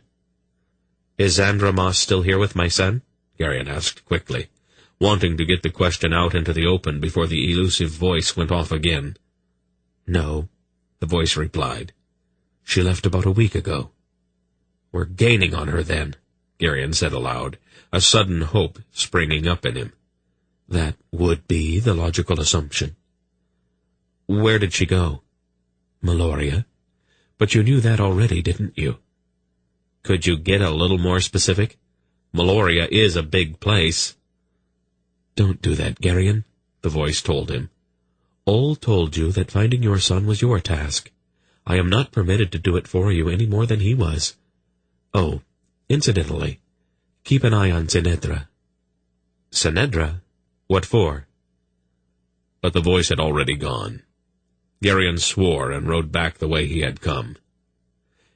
"Is Zandramas still here with my son?" Geryon asked quickly, wanting to get the question out into the open before the elusive voice went off again. "No," the voice replied. "She left about a week ago." "We're gaining on her, then," Geryon said aloud, a sudden hope springing up in him. "That would be the logical assumption." "Where did she go?" "Malloreon. But you knew that already, didn't you?" "Could you get a little more specific? Malloreon is a big place." "Don't do that, Geryon," the voice told him. "All told you that finding your son was your task. I am not permitted to do it for you any more than he was. Oh, incidentally, keep an eye on Senedra." "Senedra? What for?" But the voice had already gone. Geryon swore and rode back the way he had come.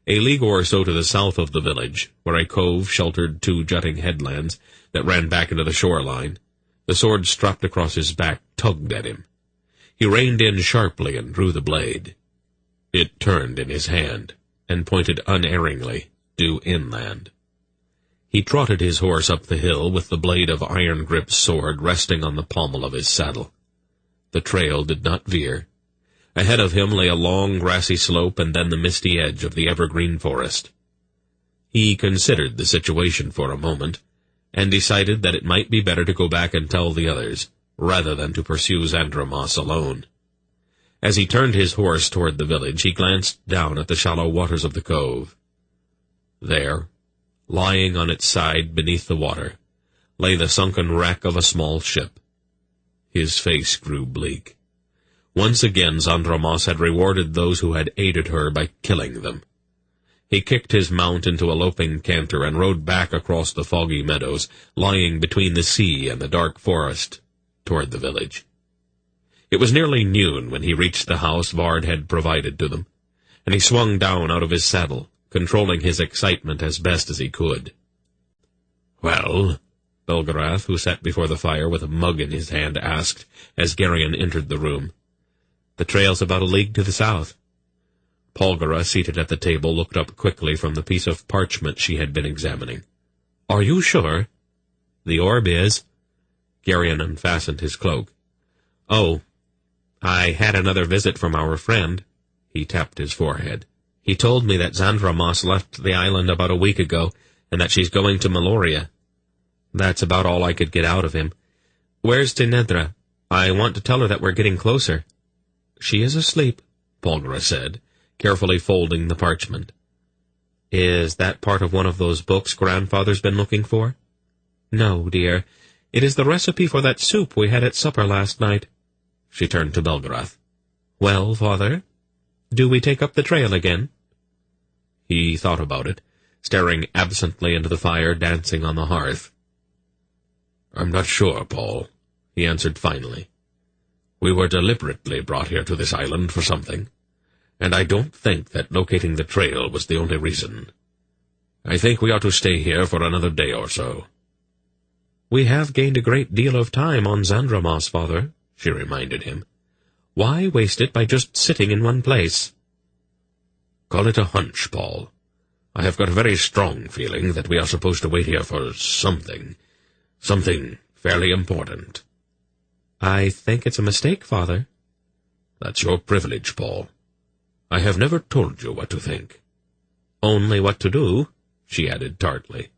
A league or so to the south of the village, where a cove sheltered two jutting headlands that ran back into the shoreline, the sword strapped across his back tugged at him. He reined in sharply and drew the blade. It turned in his hand and pointed unerringly due inland. He trotted his horse up the hill with the blade of iron-gripped sword resting on the pommel of his saddle. The trail did not veer. Ahead of him lay a long grassy slope and then the misty edge of the evergreen forest. He considered the situation for a moment, and decided that it might be better to go back and tell the others, rather than to pursue Xandramos alone. As he turned his horse toward the village, he glanced down at the shallow waters of the cove. There, lying on its side beneath the water, lay the sunken wreck of a small ship. His face grew bleak. Once again Xandramos had rewarded those who had aided her by killing them. He kicked his mount into a loping canter and rode back across the foggy meadows, lying between the sea and the dark forest, toward the village. It was nearly noon when he reached the house Vard had provided to them, and he swung down out of his saddle, controlling his excitement as best as he could. "Well?" Belgarath, who sat before the fire with a mug in his hand, asked, as Geryon entered the room. "The trail's about a league to the south." Polgara, seated at the table, looked up quickly from the piece of parchment she had been examining. "Are you sure?" "The orb is." Geryon unfastened his cloak. "Oh, I had another visit from our friend." He tapped his forehead. "He told me that Xandramos left the island about a week ago, and that she's going to Malloreon. That's about all I could get out of him. Where's Tinedra? I want to tell her that we're getting closer." "She is asleep," Polgara said, carefully folding the parchment. "Is that part of one of those books Grandfather's been looking for?" "No, dear. It is the recipe for that soup we had at supper last night." She turned to Belgarath. "Well, Father, do we take up the trail again?" He thought about it, staring absently into the fire dancing on the hearth. "I'm not sure, Paul," he answered finally. "We were deliberately brought here to this island for something, and I don't think that locating the trail was the only reason. I think we ought to stay here for another day or so." "We have gained a great deal of time on Xandramos, Father," she reminded him. "Why waste it by just sitting in one place?" "Call it a hunch, Paul. I have got a very strong feeling that we are supposed to wait here for something fairly important." "I think it's a mistake, Father." "That's your privilege, Paul. I have never told you what to think." "Only what to do," she added tartly.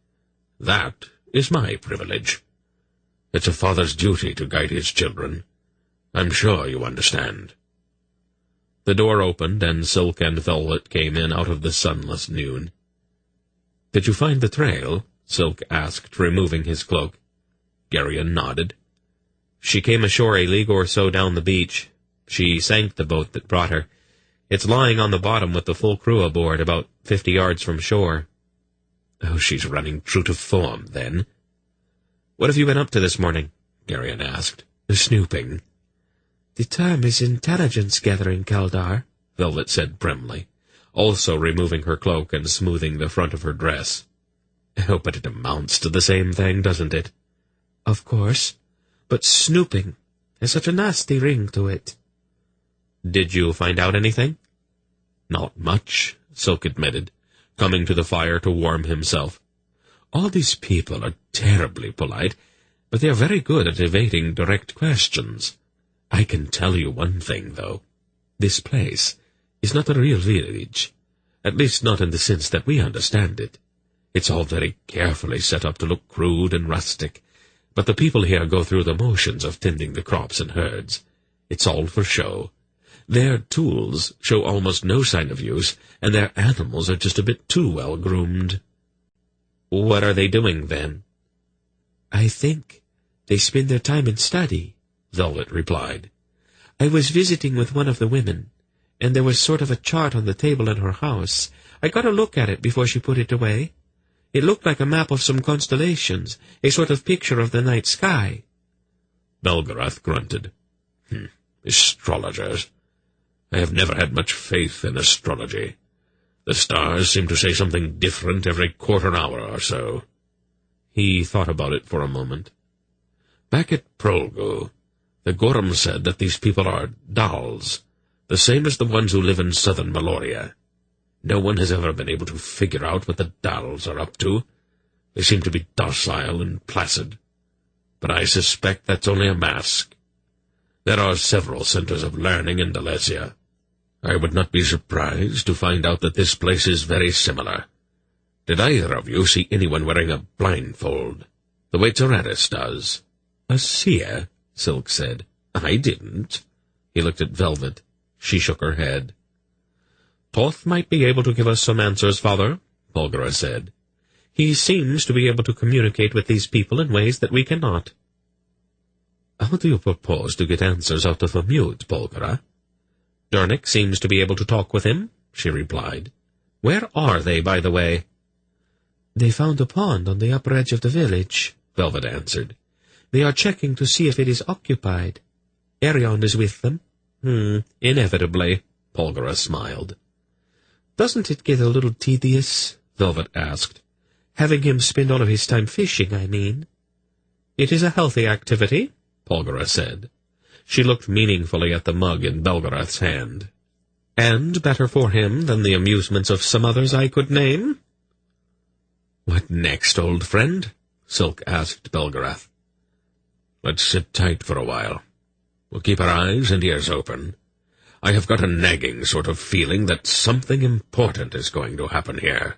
"That is my privilege. It's a father's duty to guide his children. I'm sure you understand." The door opened, and Silk and Velvet came in out of the sunless noon. "Did you find the trail?" Silk asked, removing his cloak. Geryon nodded. "She came ashore a league or so down the beach. She sank the boat that brought her. It's lying on the bottom with the full crew aboard, about 50 yards from shore." "Oh, she's running true to form, then." "What have you been up to this morning?" Geryon asked. "Snooping." "The term is intelligence-gathering, Kaldar," Velvet said primly, also removing her cloak and smoothing the front of her dress. "Oh, but it amounts to the same thing, doesn't it?" "Of course. But snooping has such a nasty ring to it." "Did you find out anything?" "Not much," Silk admitted, coming to the fire to warm himself. "All these people are terribly polite, but they are very good at evading direct questions. I can tell you one thing, though. This place is not a real village, at least not in the sense that we understand it. It's all very carefully set up to look crude and rustic, but the people here go through the motions of tending the crops and herds. It's all for show. Their tools show almost no sign of use, and their animals are just a bit too well groomed." "What are they doing, then?" "I think they spend their time in study," Velvet replied. "I was visiting with one of the women, and there was sort of a chart on the table in her house. I got a look at it before she put it away. It looked like a map of some constellations, a sort of picture of the night sky." Belgarath grunted. "Astrologers. I have never had much faith in astrology. The stars seem to say something different every quarter hour or so." He thought about it for a moment. "Back at Prolgo, the Gorham said that these people are dolls, the same as the ones who live in southern Malloreon. No one has ever been able to figure out what the dolls are up to. They seem to be docile and placid. But I suspect that's only a mask. There are several centers of learning in Dalesia. I would not be surprised to find out that this place is very similar. Did either of you see anyone wearing a blindfold?" the way Taranis does." "A seer?" Silk said. "I didn't." He looked at Velvet. She shook her head. "Toth might be able to give us some answers, Father," Polgara said. "He seems to be able to communicate with these people in ways that we cannot." "How do you propose to get answers out of a mute, Polgara?" "Dernick seems to be able to talk with him," she replied. "Where are they, by the way?" "They found a pond on the upper edge of the village," Velvet answered. "They are checking to see if it is occupied. Arion is with them." Inevitably," Polgara smiled. "Doesn't it get a little tedious?" Velvet asked. "Having him spend all of his time fishing, I mean." "It is a healthy activity," Polgara said. She looked meaningfully at the mug in Belgarath's hand. "And better for him than the amusements of some others I could name." "What next, old friend?" Silk asked Belgarath. "Let's sit tight for a while. We'll keep our eyes and ears open. I have got a nagging sort of feeling that something important is going to happen here."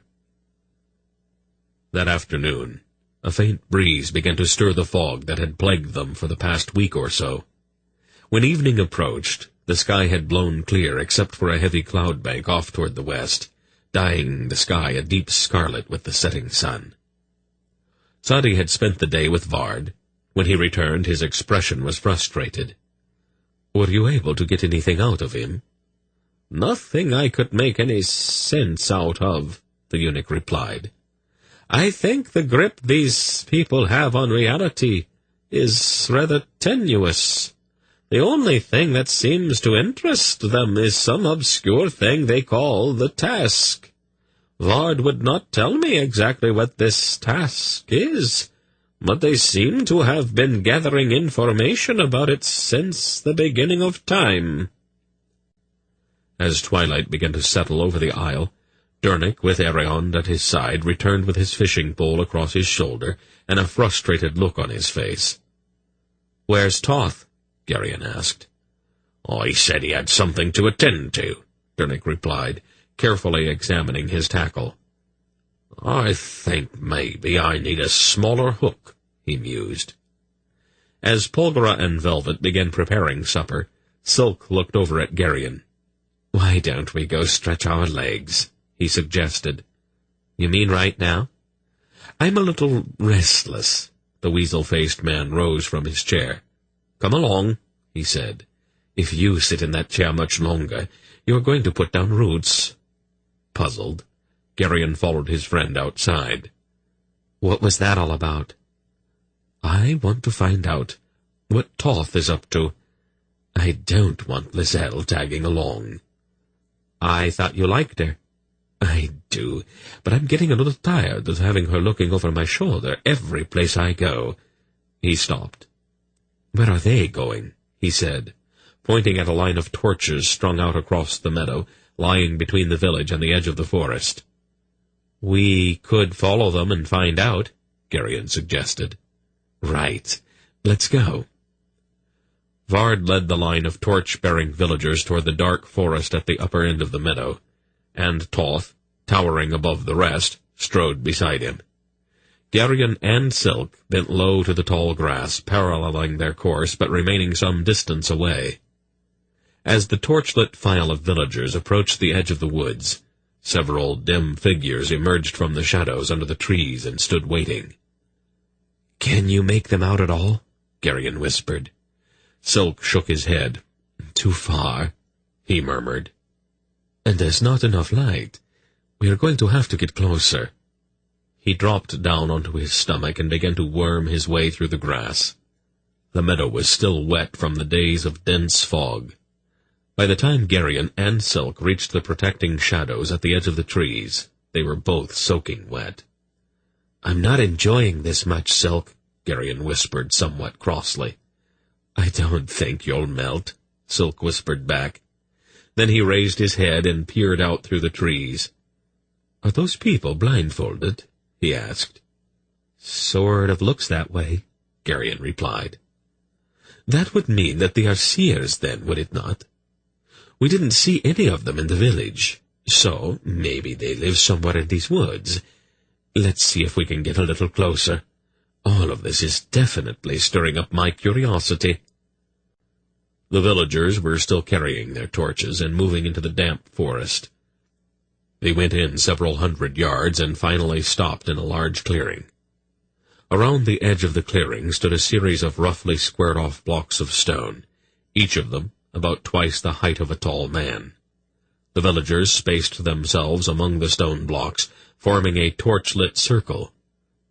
That afternoon, a faint breeze began to stir the fog that had plagued them for the past week or so. When evening approached, the sky had blown clear except for a heavy cloud bank off toward the west, dyeing the sky a deep scarlet with the setting sun. Sadi had spent the day with Vard. When he returned, his expression was frustrated. "Were you able to get anything out of him?" "Nothing I could make any sense out of," the eunuch replied. "I think the grip these people have on reality is rather tenuous. The only thing that seems to interest them is some obscure thing they call the task. Vard would not tell me exactly what this task is, but they seem to have been gathering information about it since the beginning of time." As twilight began to settle over the isle, Dernick, with Arion at his side, returned with his fishing pole across his shoulder and a frustrated look on his face. "Where's Toth?" Geryon asked. "He said he had something to attend to," Dernick replied, carefully examining his tackle. "I think maybe I need a smaller hook," he mused. As Polgara and Velvet began preparing supper, Silk looked over at Geryon. "Why don't we go stretch our legs?" he suggested. "You mean right now?" "I'm a little restless." The weasel-faced man rose from his chair. "Come along," he said. "If you sit in that chair much longer, you're going to put down roots." Puzzled, Geryon followed his friend outside. "What was that all about?" "I want to find out what Toth is up to. I don't want Lizelle tagging along." "I thought you liked her." "I do, but I'm getting a little tired of having her looking over my shoulder every place I go." He stopped. "Where are they going?" he said, pointing at a line of torches strung out across the meadow, lying between the village and the edge of the forest. "We could follow them and find out," Geryon suggested. "Right. Let's go." Vard led the line of torch-bearing villagers toward the dark forest at the upper end of the meadow, and Toth, towering above the rest, strode beside him. Geryon and Silk bent low to the tall grass, paralleling their course but remaining some distance away. As the torchlit file of villagers approached the edge of the woods, several dim figures emerged from the shadows under the trees and stood waiting. "Can you make them out at all?" Geryon whispered. Silk shook his head. "Too far," he murmured. "And there's not enough light. We are going to have to get closer." He dropped down onto his stomach and began to worm his way through the grass. The meadow was still wet from the days of dense fog. By the time Geryon and Silk reached the protecting shadows at the edge of the trees, they were both soaking wet. "I'm not enjoying this much, Silk," Geryon whispered somewhat crossly. "I don't think you'll melt," Silk whispered back. Then he raised his head and peered out through the trees. "Are those people blindfolded?" he asked. "Sort of looks that way," Geryon replied. "That would mean that they are seers, then, would it not? We didn't see any of them in the village, so maybe they live somewhere in these woods. Let's see if we can get a little closer. All of this is definitely stirring up my curiosity. The villagers were still carrying their torches and moving into the damp forest. They went in several hundred yards and finally stopped in a large clearing. Around the edge of the clearing stood a series of roughly squared-off blocks of stone, each of them about twice the height of a tall man. The villagers spaced themselves among the stone blocks, forming a torch-lit circle,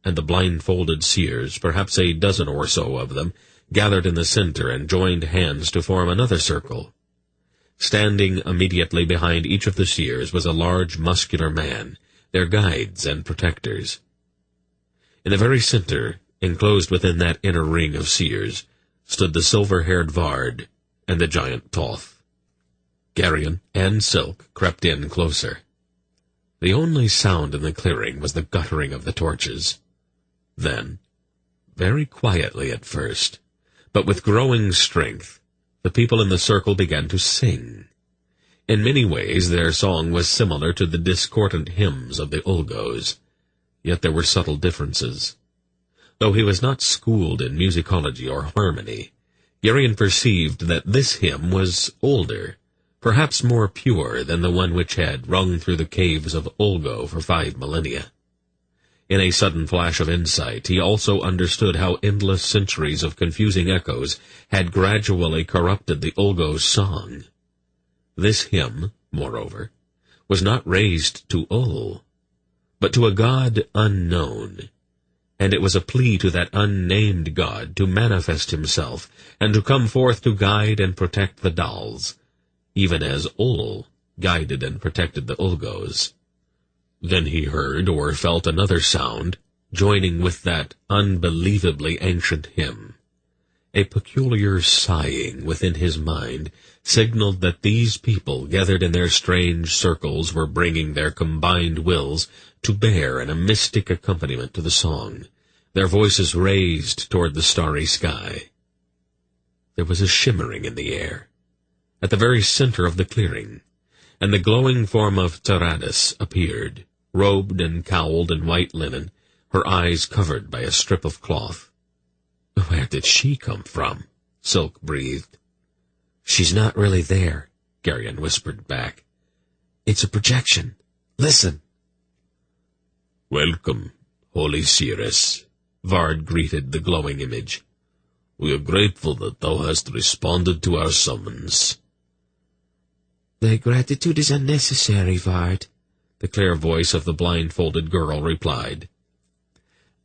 and the blindfolded seers, perhaps a dozen or so of them, gathered in the center and joined hands to form another circle. Standing immediately behind each of the seers was a large, muscular man, their guides and protectors. In the very center, enclosed within that inner ring of seers, stood the silver-haired Vard and the giant Toth. Geryon and Silk crept in closer. The only sound in the clearing was the guttering of the torches. Then, very quietly at first, but with growing strength, the people in the circle began to sing. In many ways their song was similar to the discordant hymns of the Ulgos, yet there were subtle differences. Though he was not schooled in musicology or harmony, Geryon perceived that this hymn was older, perhaps more pure than the one which had rung through the caves of Ulgo for 5 millennia. In a sudden flash of insight, he also understood how endless centuries of confusing echoes had gradually corrupted the Ulgo's song. This hymn, moreover, was not raised to Ul, but to a god unknown, and it was a plea to that unnamed god to manifest himself and to come forth to guide and protect the Dals, even as Ul guided and protected the Ulgos. Then he heard or felt another sound, joining with that unbelievably ancient hymn. A peculiar sighing within his mind signaled that these people gathered in their strange circles were bringing their combined wills to bear in a mystic accompaniment to the song, their voices raised toward the starry sky. There was a shimmering in the air, at the very center of the clearing, and the glowing form of Taradis appeared, robed and cowled in white linen, her eyes covered by a strip of cloth. "Where did she come from?" Silk breathed. "She's not really there," Geryon whispered back. "It's a projection. Listen." "Welcome, Holy Seeress," Vard greeted the glowing image. "We are grateful that thou hast responded to our summons." "Thy gratitude is unnecessary, Vard," the clear voice of the blindfolded girl replied.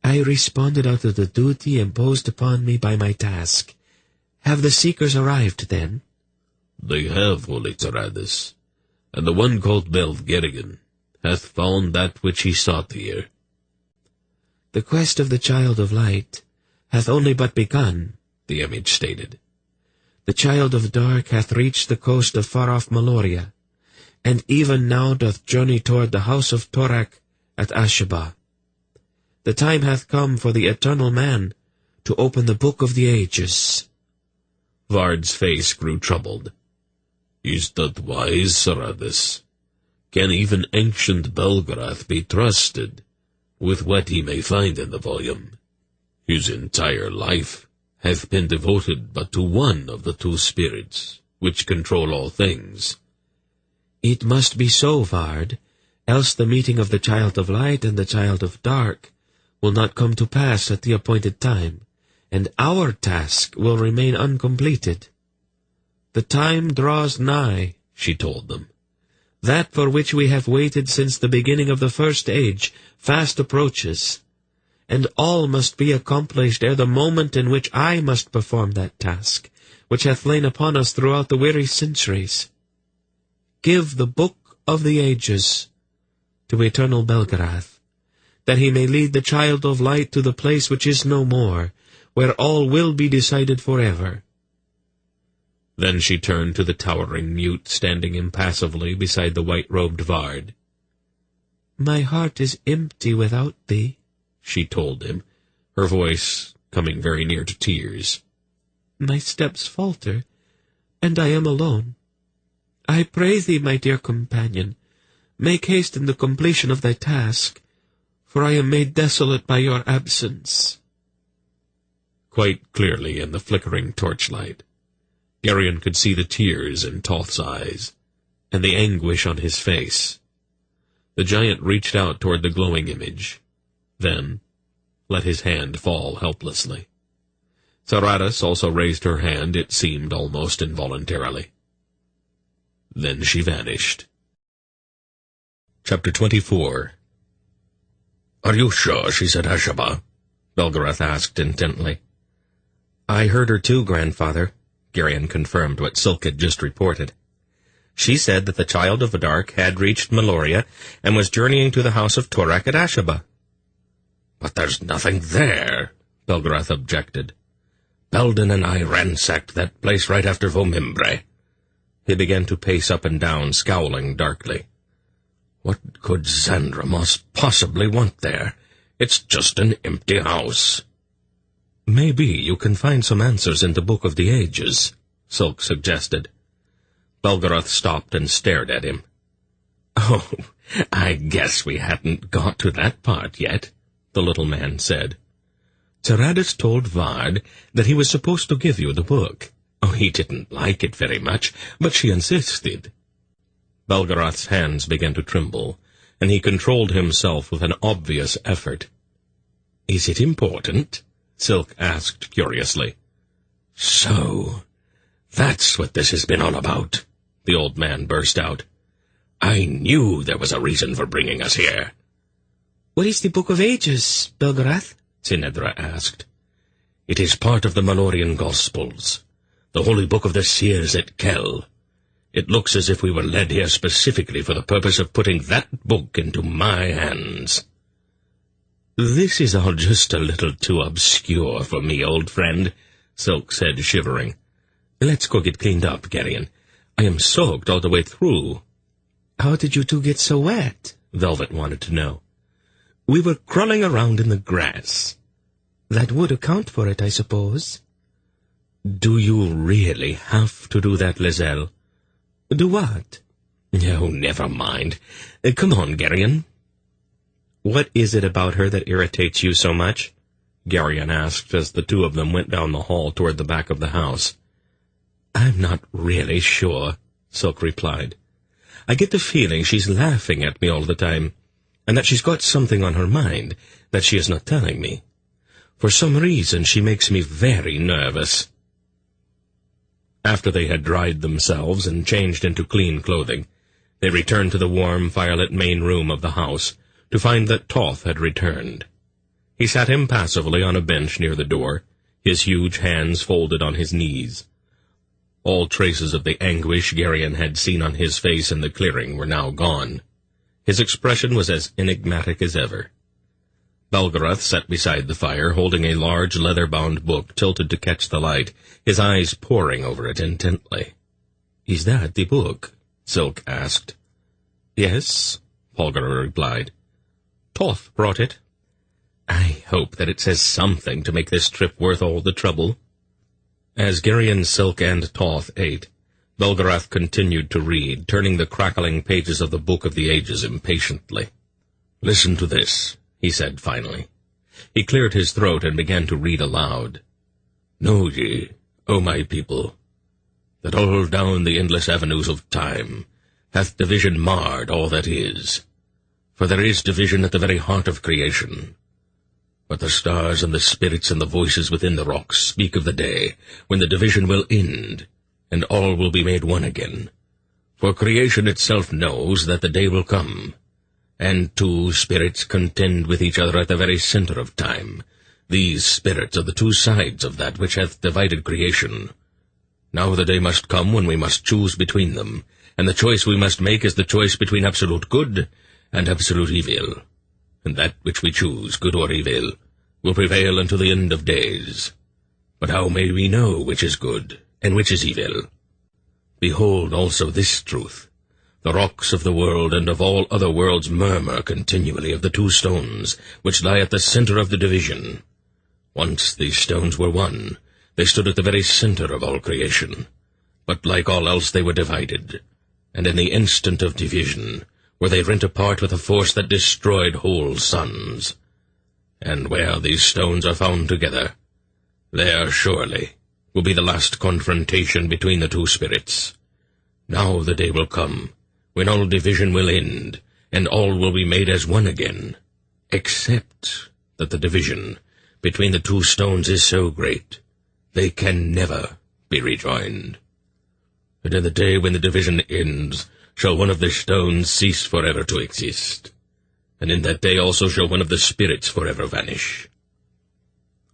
"I responded out of the duty imposed upon me by my task. Have the Seekers arrived, then?" "They have, Holy Taradis, and the one called Belgerion hath found that which he sought here." "The quest of the Child of Light hath only but begun," the image stated. "The Child of Dark hath reached the coast of far-off Malloreon, and even now doth journey toward the house of Torak at Ashaba. The time hath come for the Eternal Man to open the Book of the Ages." Vard's face grew troubled. "Is that wise, Taradis? Can even ancient Belgarath be trusted with what he may find in the volume? His entire life hath been devoted but to one of the two spirits, which control all things." "It must be so, Vard, else the meeting of the Child of Light and the Child of Dark will not come to pass at the appointed time, and our task will remain uncompleted. The time draws nigh," she told them. "That for which we have waited since the beginning of the First Age fast approaches, and all must be accomplished ere the moment in which I must perform that task, which hath lain upon us throughout the weary centuries. Give the Book of the Ages to Eternal Belgarath, that he may lead the Child of Light to the place which is no more, where all will be decided forever." Then she turned to the towering mute standing impassively beside the white-robed Vard. "My heart is empty without thee," she told him, her voice coming very near to tears. "My steps falter, and I am alone. I pray thee, my dear companion, make haste in the completion of thy task, for I am made desolate by your absence." quite clearly in the flickering torchlight. Geryon could see the tears in Toth's eyes, and the anguish on his face. The giant reached out toward the glowing image, then let his hand fall helplessly. Saradas also raised her hand, it seemed almost involuntarily. Then she vanished. Chapter 24. "Are you sure she said Ashaba?" Belgarath asked intently. "I heard her too, grandfather." Geryon confirmed what Silk had just reported. "She said that the Child of the Dark had reached Malloreon and was journeying to the house of Torak at Ashaba." "But there's nothing there," Belgarath objected. "Belden and I ransacked that place right after Vomimbre." He began to pace up and down, scowling darkly. "What could Xandramoss possibly want there? It's just an empty house." "Maybe you can find some answers in the Book of the Ages," Silk suggested. Belgarath stopped and stared at him. "Oh, I guess we hadn't got to that part yet," the little man said. "Saradas told Vard that he was supposed to give you the book. Oh, he didn't like it very much, but she insisted." Belgarath's hands began to tremble, and he controlled himself with an obvious effort. "Is it important?" Silk asked curiously. "So, that's what this has been all about," the old man burst out. "I knew there was a reason for bringing us here." "What is the Book of Ages, Belgarath?" Sinedra asked. "It is part of the Malloreon Gospels, the holy book of the seers at Kel. It looks as if we were led here specifically for the purpose of putting that book into my hands." "This is all just a little too obscure for me, old friend," Silk said, shivering. "Let's go get cleaned up, Geryon. I am soaked all the way through." "How did you two get so wet?" Velvet wanted to know. "We were crawling around in the grass." "That would account for it, I suppose." "Do you really have to do that, Lizelle?" "Do what?" "Oh, never mind. Come on, Geryon." "What is it about her that irritates you so much?" Geryon asked as the two of them went down the hall toward the back of the house. "I'm not really sure," Silk replied. "I get the feeling she's laughing at me all the time, and that she's got something on her mind that she is not telling me. For some reason she makes me very nervous." After they had dried themselves and changed into clean clothing, they returned to the warm, firelit main room of the house to find that Toth had returned. He sat impassively on a bench near the door, his huge hands folded on his knees. All traces of the anguish Geryon had seen on his face in the clearing were now gone. His expression was as enigmatic as ever. Belgarath sat beside the fire, holding a large leather-bound book tilted to catch the light, his eyes poring over it intently. "Is that the book?" Silk asked. "Yes," Polgara replied. "Toth brought it. I hope that it says something to make this trip worth all the trouble." As Geryon, Silk, and Toth ate, Belgarath continued to read, turning the crackling pages of the Book of the Ages impatiently. "Listen to this," he said finally. He cleared his throat and began to read aloud. "Know ye, O my people, that all down the endless avenues of time hath division marred all that is. For there is division at the very heart of creation. But the stars and the spirits and the voices within the rocks speak of the day when the division will end, and all will be made one again. For creation itself knows that the day will come, and two spirits contend with each other at the very center of time. These spirits are the two sides of that which hath divided creation. Now the day must come when we must choose between them, and the choice we must make is the choice between absolute good and absolute evil. And that which we choose, good or evil, will prevail until the end of days. But how may we know which is good and which is evil? Behold also this truth. The rocks of the world and of all other worlds murmur continually of the two stones which lie at the center of the division. Once these stones were one. They stood at the very center of all creation. But like all else they were divided, and in the instant of division were they rent apart with a force that destroyed whole suns. And where these stones are found together, There, surely, will be the last confrontation between the two spirits. Now the day will come, when all division will end, and all will be made as one again, except that the division between the two stones is so great, they can never be rejoined. And in the day when the division ends, shall one of the stones cease forever to exist, and in that day also shall one of the spirits forever vanish.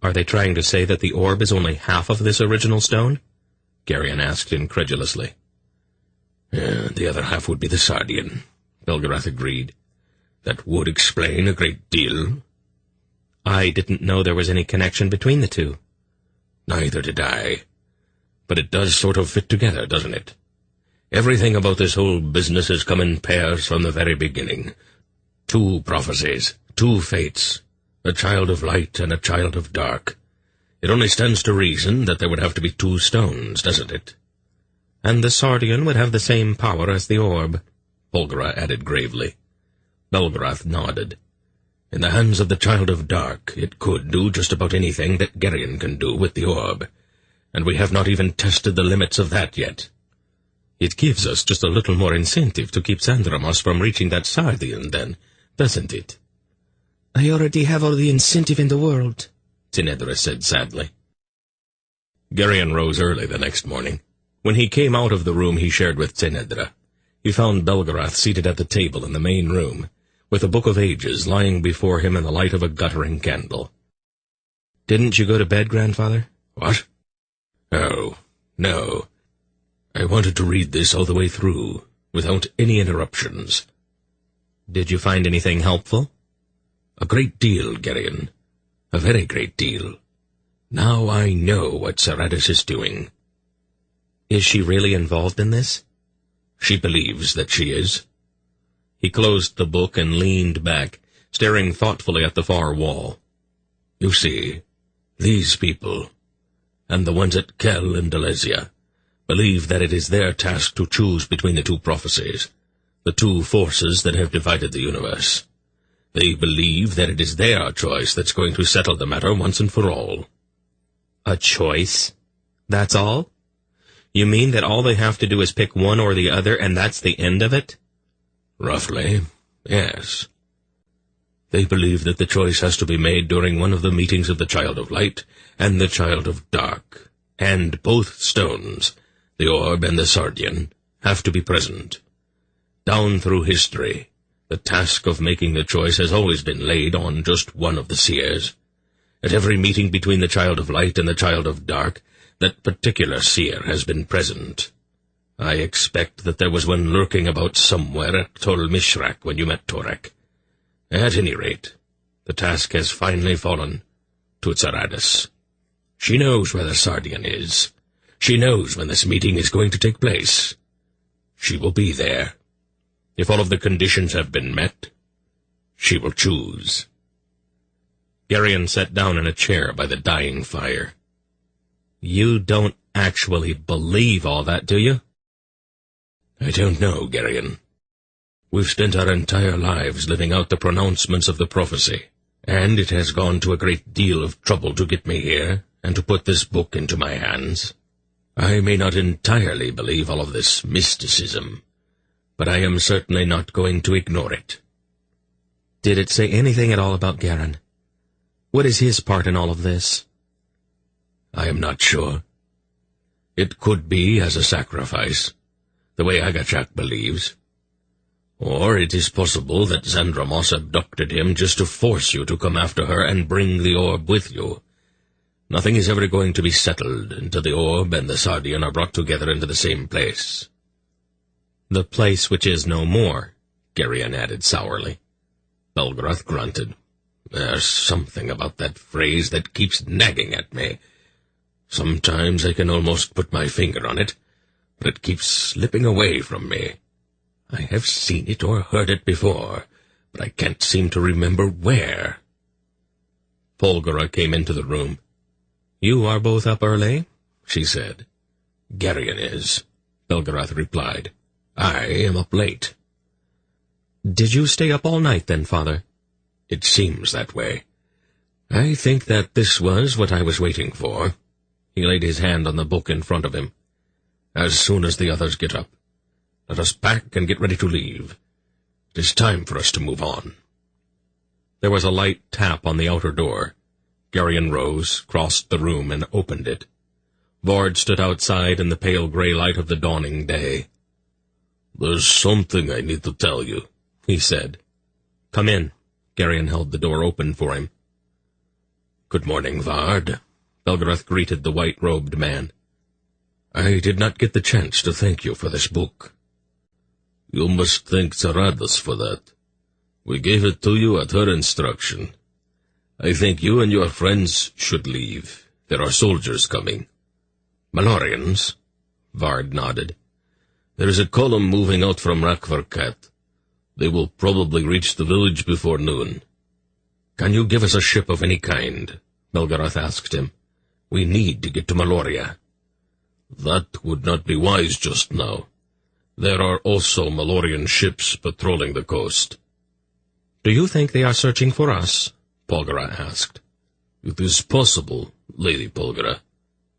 Are they trying to say that the orb is only half of this original stone? Geryon asked incredulously. The other half would be the Sardian, Belgarath agreed. That would explain a great deal. I didn't know there was any connection between the two. Neither did I. But it does sort of fit together, doesn't it? Everything about this whole business has come in pairs from the very beginning. 2 prophecies, 2 fates, a child of light and a child of dark. It only stands to reason that there would have to be 2 stones, doesn't it? And the Sardian would have the same power as the orb, Polgara added gravely. Belgarath nodded. In the hands of the child of dark, it could do just about anything that Geryon can do with the orb, and we have not even tested the limits of that yet. It gives us just a little more incentive to keep Xandramos from reaching that Sardian, then, doesn't it? I already have all the incentive in the world, Tinedra said sadly. Geryon rose early the next morning. When he came out of the room he shared with Tinedra, he found Belgarath seated at the table in the main room, with a book of ages lying before him in the light of a guttering candle. "Didn't you go to bed, Grandfather?" "What? Oh, no. I wanted to read this all the way through, without any interruptions." "Did you find anything helpful?" "A great deal, Geryon. A very great deal. Now I know what Saradis is doing." "Is she really involved in this?" "She believes that she is." He closed the book and leaned back, staring thoughtfully at the far wall. "You see, these people, and the ones at Kel and Delesia, believe that it is their task to choose between the 2 prophecies, the 2 forces that have divided the universe. They believe that it is their choice that's going to settle the matter once and for all." "A choice? That's all? You mean that all they have to do is pick one or the other, and that's the end of it?" "Roughly, yes. They believe that the choice has to be made during one of the meetings of the Child of Light and the Child of Dark, and both stones, the orb and the Sardian, have to be present. Down through history, the task of making the choice has always been laid on just one of the seers. At every meeting between the Child of Light and the Child of Dark, that particular seer has been present. I expect that there was one lurking about somewhere at Tol Mishrak when you met Torek. At any rate, the task has finally fallen to Saradis. She knows where the Sardian is. She knows when this meeting is going to take place. She will be there. If all of the conditions have been met, she will choose." Geryon sat down in a chair by the dying fire. "You don't actually believe all that, do you?" "I don't know, Geryon. We've spent our entire lives living out the pronouncements of the prophecy, and it has gone to a great deal of trouble to get me here and to put this book into my hands. I may not entirely believe all of this mysticism, but I am certainly not going to ignore it." "Did it say anything at all about Geryon? What is his part in all of this?" "I am not sure. It could be as a sacrifice, the way Agachak believes. Or it is possible that Xandramos abducted him just to force you to come after her and bring the orb with you. Nothing is ever going to be settled until the orb and the Sardian are brought together into the same place." "The place which is no more," Geryon added sourly. Belgarath grunted. "There's something about that phrase that keeps nagging at me. Sometimes I can almost put my finger on it, but it keeps slipping away from me. I have seen it or heard it before, but I can't seem to remember where." Polgara came into the room. "You are both up early?" she said. "Geryon is," Belgarath replied. "I am up late." "Did you stay up all night then, Father?" "It seems that way. I think that this was what I was waiting for. He laid his hand on the book in front of him. As soon as the others get up, let us pack and get ready to leave. It is time for us to move on. There was a light tap on the outer door. Geryon rose, crossed the room, and opened it. Vard stood outside in the pale grey light of the dawning day. "There's something I need to tell you," he said. "Come in." Geryon held the door open for him. "Good morning, Vard," Belgarath greeted the white-robed man. "I did not get the chance to thank you for this book." "You must thank Zaradas for that. We gave it to you at her instruction. I think you and your friends should leave. There are soldiers coming." "Malloreons?" Vard nodded. "There is a column moving out from Isle of Verkat. They will probably reach the village before noon." "Can you give us a ship of any kind?" Belgarath asked him. "We need to get to Malloria." "That would not be wise just now. There are also Malloreon ships patrolling the coast." "Do you think they are searching for us?" Polgara asked. "It is possible, Lady Polgara,"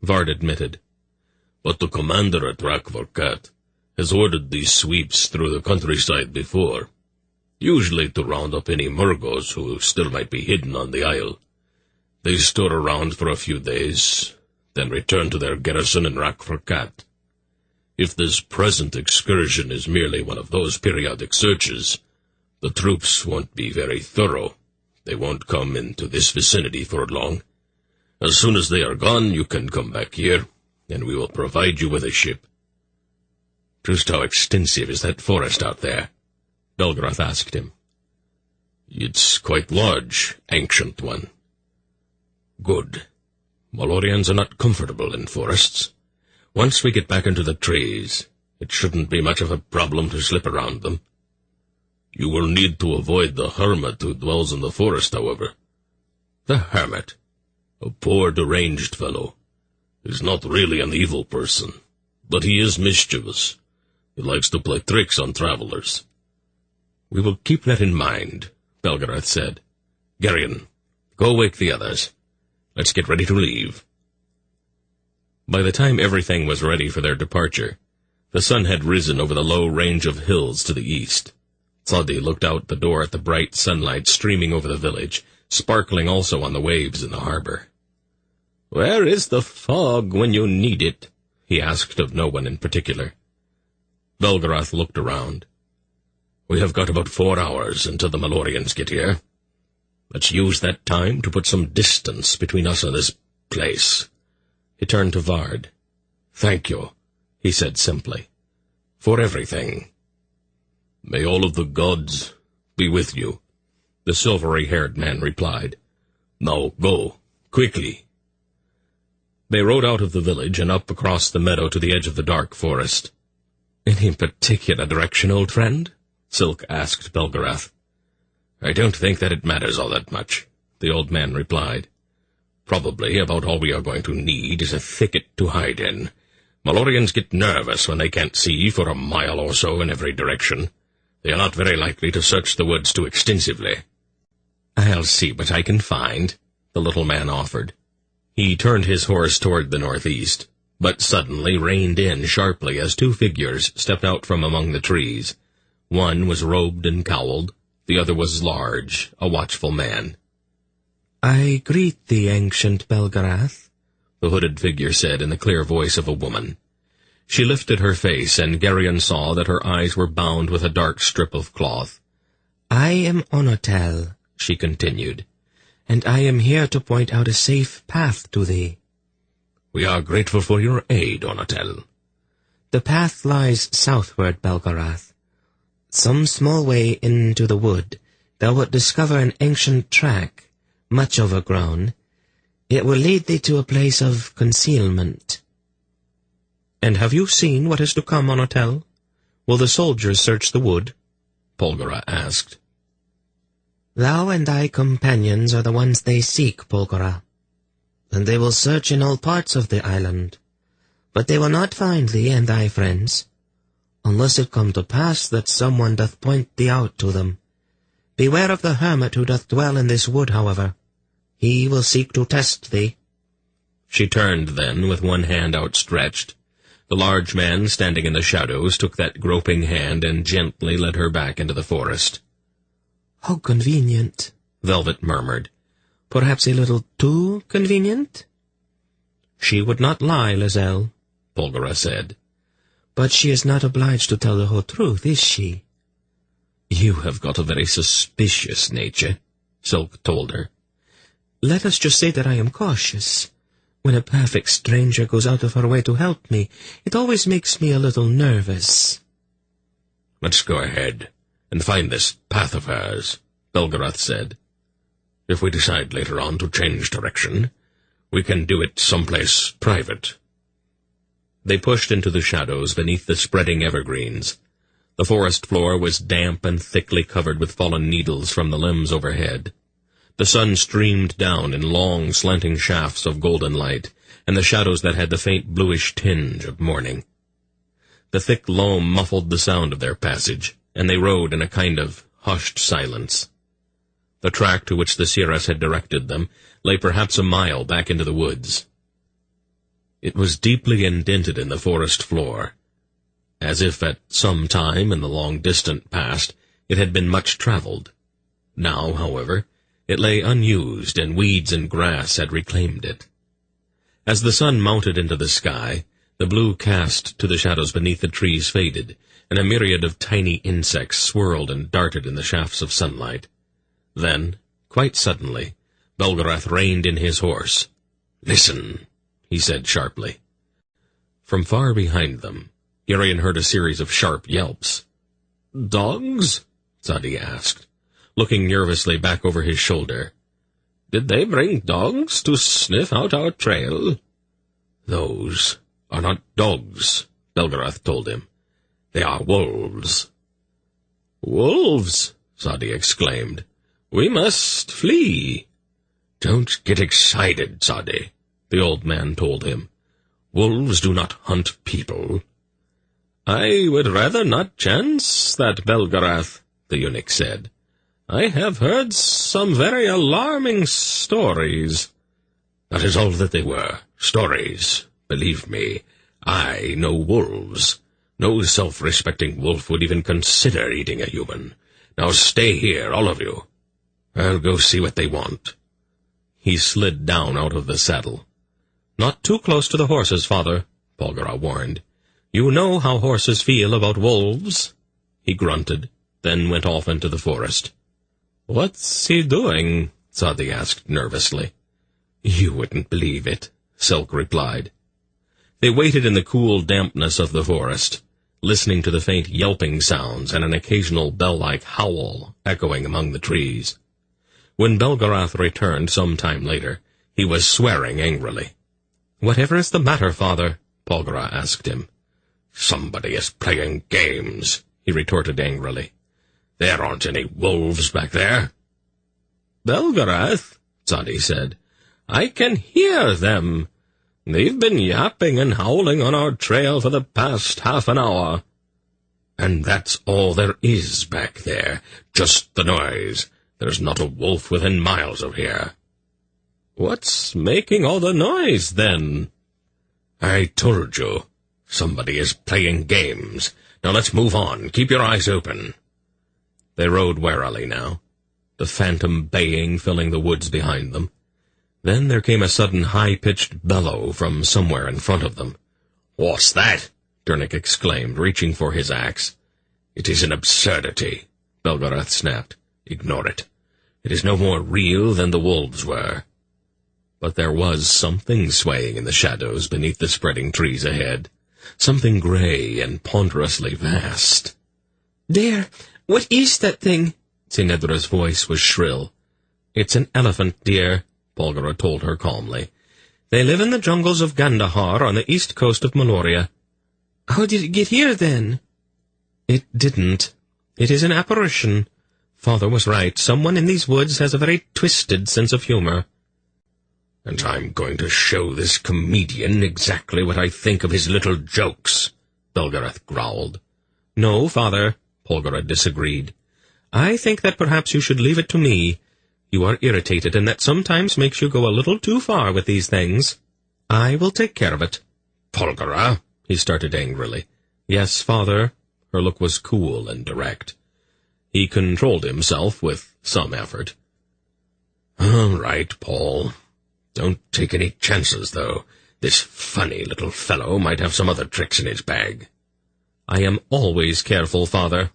Vard admitted. "But the commander at Isle of Verkat has ordered these sweeps through the countryside before, usually to round up any Murgos who still might be hidden on the isle. They stir around for a few days, then return to their garrison in Isle of Verkat. If this present excursion is merely one of those periodic searches, the troops won't be very thorough. They won't come into this vicinity for long. As soon as they are gone, you can come back here, and we will provide you with a ship." "Just how extensive is that forest out there?" Belgarath asked him. "It's quite large, ancient one." "Good. Malloreons are not comfortable in forests. Once we get back into the trees, it shouldn't be much of a problem to slip around them." "You will need to avoid the hermit who dwells in the forest, however." "The hermit?" "A poor, deranged fellow. He's not really an evil person, but he is mischievous. He likes to play tricks on travelers." "We will keep that in mind," Belgarath said. "Geryon, go wake the others. Let's get ready to leave." By the time everything was ready for their departure, the sun had risen over the low range of hills to the east. Tzadi looked out the door at the bright sunlight streaming over the village, sparkling also on the waves in the harbor. "Where is the fog when you need it?" he asked of no one in particular. Belgarath looked around. "We have got about 4 hours until the Malloreons get here. Let's use that time to put some distance between us and this place." He turned to Vard. "Thank you," he said simply, "for everything." "May all of the gods be with you," the silvery-haired man replied. "Now go, quickly." They rode out of the village and up across the meadow to the edge of the dark forest. "Any particular direction, old friend?" Silk asked Belgarath. "I don't think that it matters all that much," the old man replied. "Probably about all we are going to need is a thicket to hide in. Malloreons get nervous when they can't see for a mile or so in every direction. They are not very likely to search the woods too extensively." "I'll see what I can find," the little man offered. He turned his horse toward the northeast, but suddenly reined in sharply as 2 figures stepped out from among the trees. One was robed and cowled, the other was large, a watchful man. "I greet thee, ancient Belgarath," the hooded figure said in the clear voice of a woman. She lifted her face, and Geryon saw that her eyes were bound with a dark strip of cloth. "I am Onotel," she continued, "and I am here to point out a safe path to thee." "We are grateful for your aid, Onotel." "The path lies southward, Belgarath. Some small way into the wood, thou wilt discover an ancient track, much overgrown. It will lead thee to a place of concealment." "And have you seen what is to come, Onotel? Will the soldiers search the wood?" Polgara asked. "Thou and thy companions are the ones they seek, Polgara, and they will search in all parts of the island. But they will not find thee and thy friends, unless it come to pass that someone doth point thee out to them. Beware of the hermit who doth dwell in this wood, however. He will seek to test thee. She turned then, with one hand outstretched. The large man standing in the shadows took that groping hand and gently led her back into the forest. How convenient, Velvet murmured. Perhaps a little too convenient? She would not lie, Lizelle, Polgara said. But she is not obliged to tell the whole truth, is she? You have got a very suspicious nature, Silk told her. Let us just say that I am cautious. When a perfect stranger goes out of her way to help me, it always makes me a little nervous. Let's go ahead and find this path of hers, Belgarath said. If we decide later on to change direction, we can do it someplace private. They pushed into the shadows beneath the spreading evergreens. The forest floor was damp and thickly covered with fallen needles from the limbs overhead. The sun streamed down in long, slanting shafts of golden light, and the shadows that had the faint bluish tinge of morning. The thick loam muffled the sound of their passage, and they rode in a kind of hushed silence. The track to which the seeress had directed them lay perhaps a mile back into the woods. It was deeply indented in the forest floor, as if at some time in the long distant past it had been much traveled. Now, however, it lay unused, and weeds and grass had reclaimed it. As the sun mounted into the sky, the blue cast to the shadows beneath the trees faded, and a myriad of tiny insects swirled and darted in the shafts of sunlight. Then, quite suddenly, Belgarath reined in his horse. "Listen," he said sharply. From far behind them, Gerion heard a series of sharp yelps. "Dogs?" Sadi asked, looking nervously back over his shoulder. "Did they bring dogs to sniff out our trail?" "Those are not dogs," Belgarath told him. "They are wolves." "Wolves!" Sadi exclaimed. "We must flee." "Don't get excited, Sadi," the old man told him. "Wolves do not hunt people." "I would rather not chance that, Belgarath," the eunuch said. "I have heard some very alarming stories." "That is all that they were, stories. Believe me, I know wolves. No self-respecting wolf would even consider eating a human. Now stay here, all of you. I'll go see what they want." He slid down out of the saddle. "Not too close to the horses, father," Polgara warned. "You know how horses feel about wolves." He grunted, then went off into the forest. "What's he doing?" Sadi asked nervously. "You wouldn't believe it," Silk replied. They waited in the cool dampness of the forest, listening to the faint yelping sounds and an occasional bell-like howl echoing among the trees. When Belgarath returned some time later, he was swearing angrily. "Whatever is the matter, father?" Polgara asked him. "Somebody is playing games," he retorted angrily. "There aren't any wolves back there." "Belgarath," Sadi said, "I can hear them. They've been yapping and howling on our trail for the past half an hour." "And that's all there is back there, just the noise. There's not a wolf within miles of here." "What's making all the noise, then?" "I told you. Somebody is playing games. Now let's move on. Keep your eyes open." They rode warily now, the phantom baying filling the woods behind them. Then there came a sudden high-pitched bellow from somewhere in front of them. "What's that?" Durnik exclaimed, reaching for his axe. "It is an absurdity," Belgarath snapped. "Ignore it. It is no more real than the wolves were." But there was something swaying in the shadows beneath the spreading trees ahead, something gray and ponderously vast. "There! What is that thing?" Sinedra's voice was shrill. "It's an elephant, dear," Polgara told her calmly. "They live in the jungles of Gandahar on the east coast of Malloreon." "How did it get here, then?" "It didn't. It is an apparition. Father was right. Someone in these woods has a very twisted sense of humor." "And I'm going to show this comedian exactly what I think of his little jokes," Belgarath growled. "No, father," Polgara disagreed. "I think that perhaps you should leave it to me. You are irritated, and that sometimes makes you go a little too far with these things. I will take care of it." "Polgara," he started angrily. "Yes, father." Her look was cool and direct. He controlled himself with some effort. "All right, Paul. Don't take any chances, though. This funny little fellow might have some other tricks in his bag." "I am always careful, father."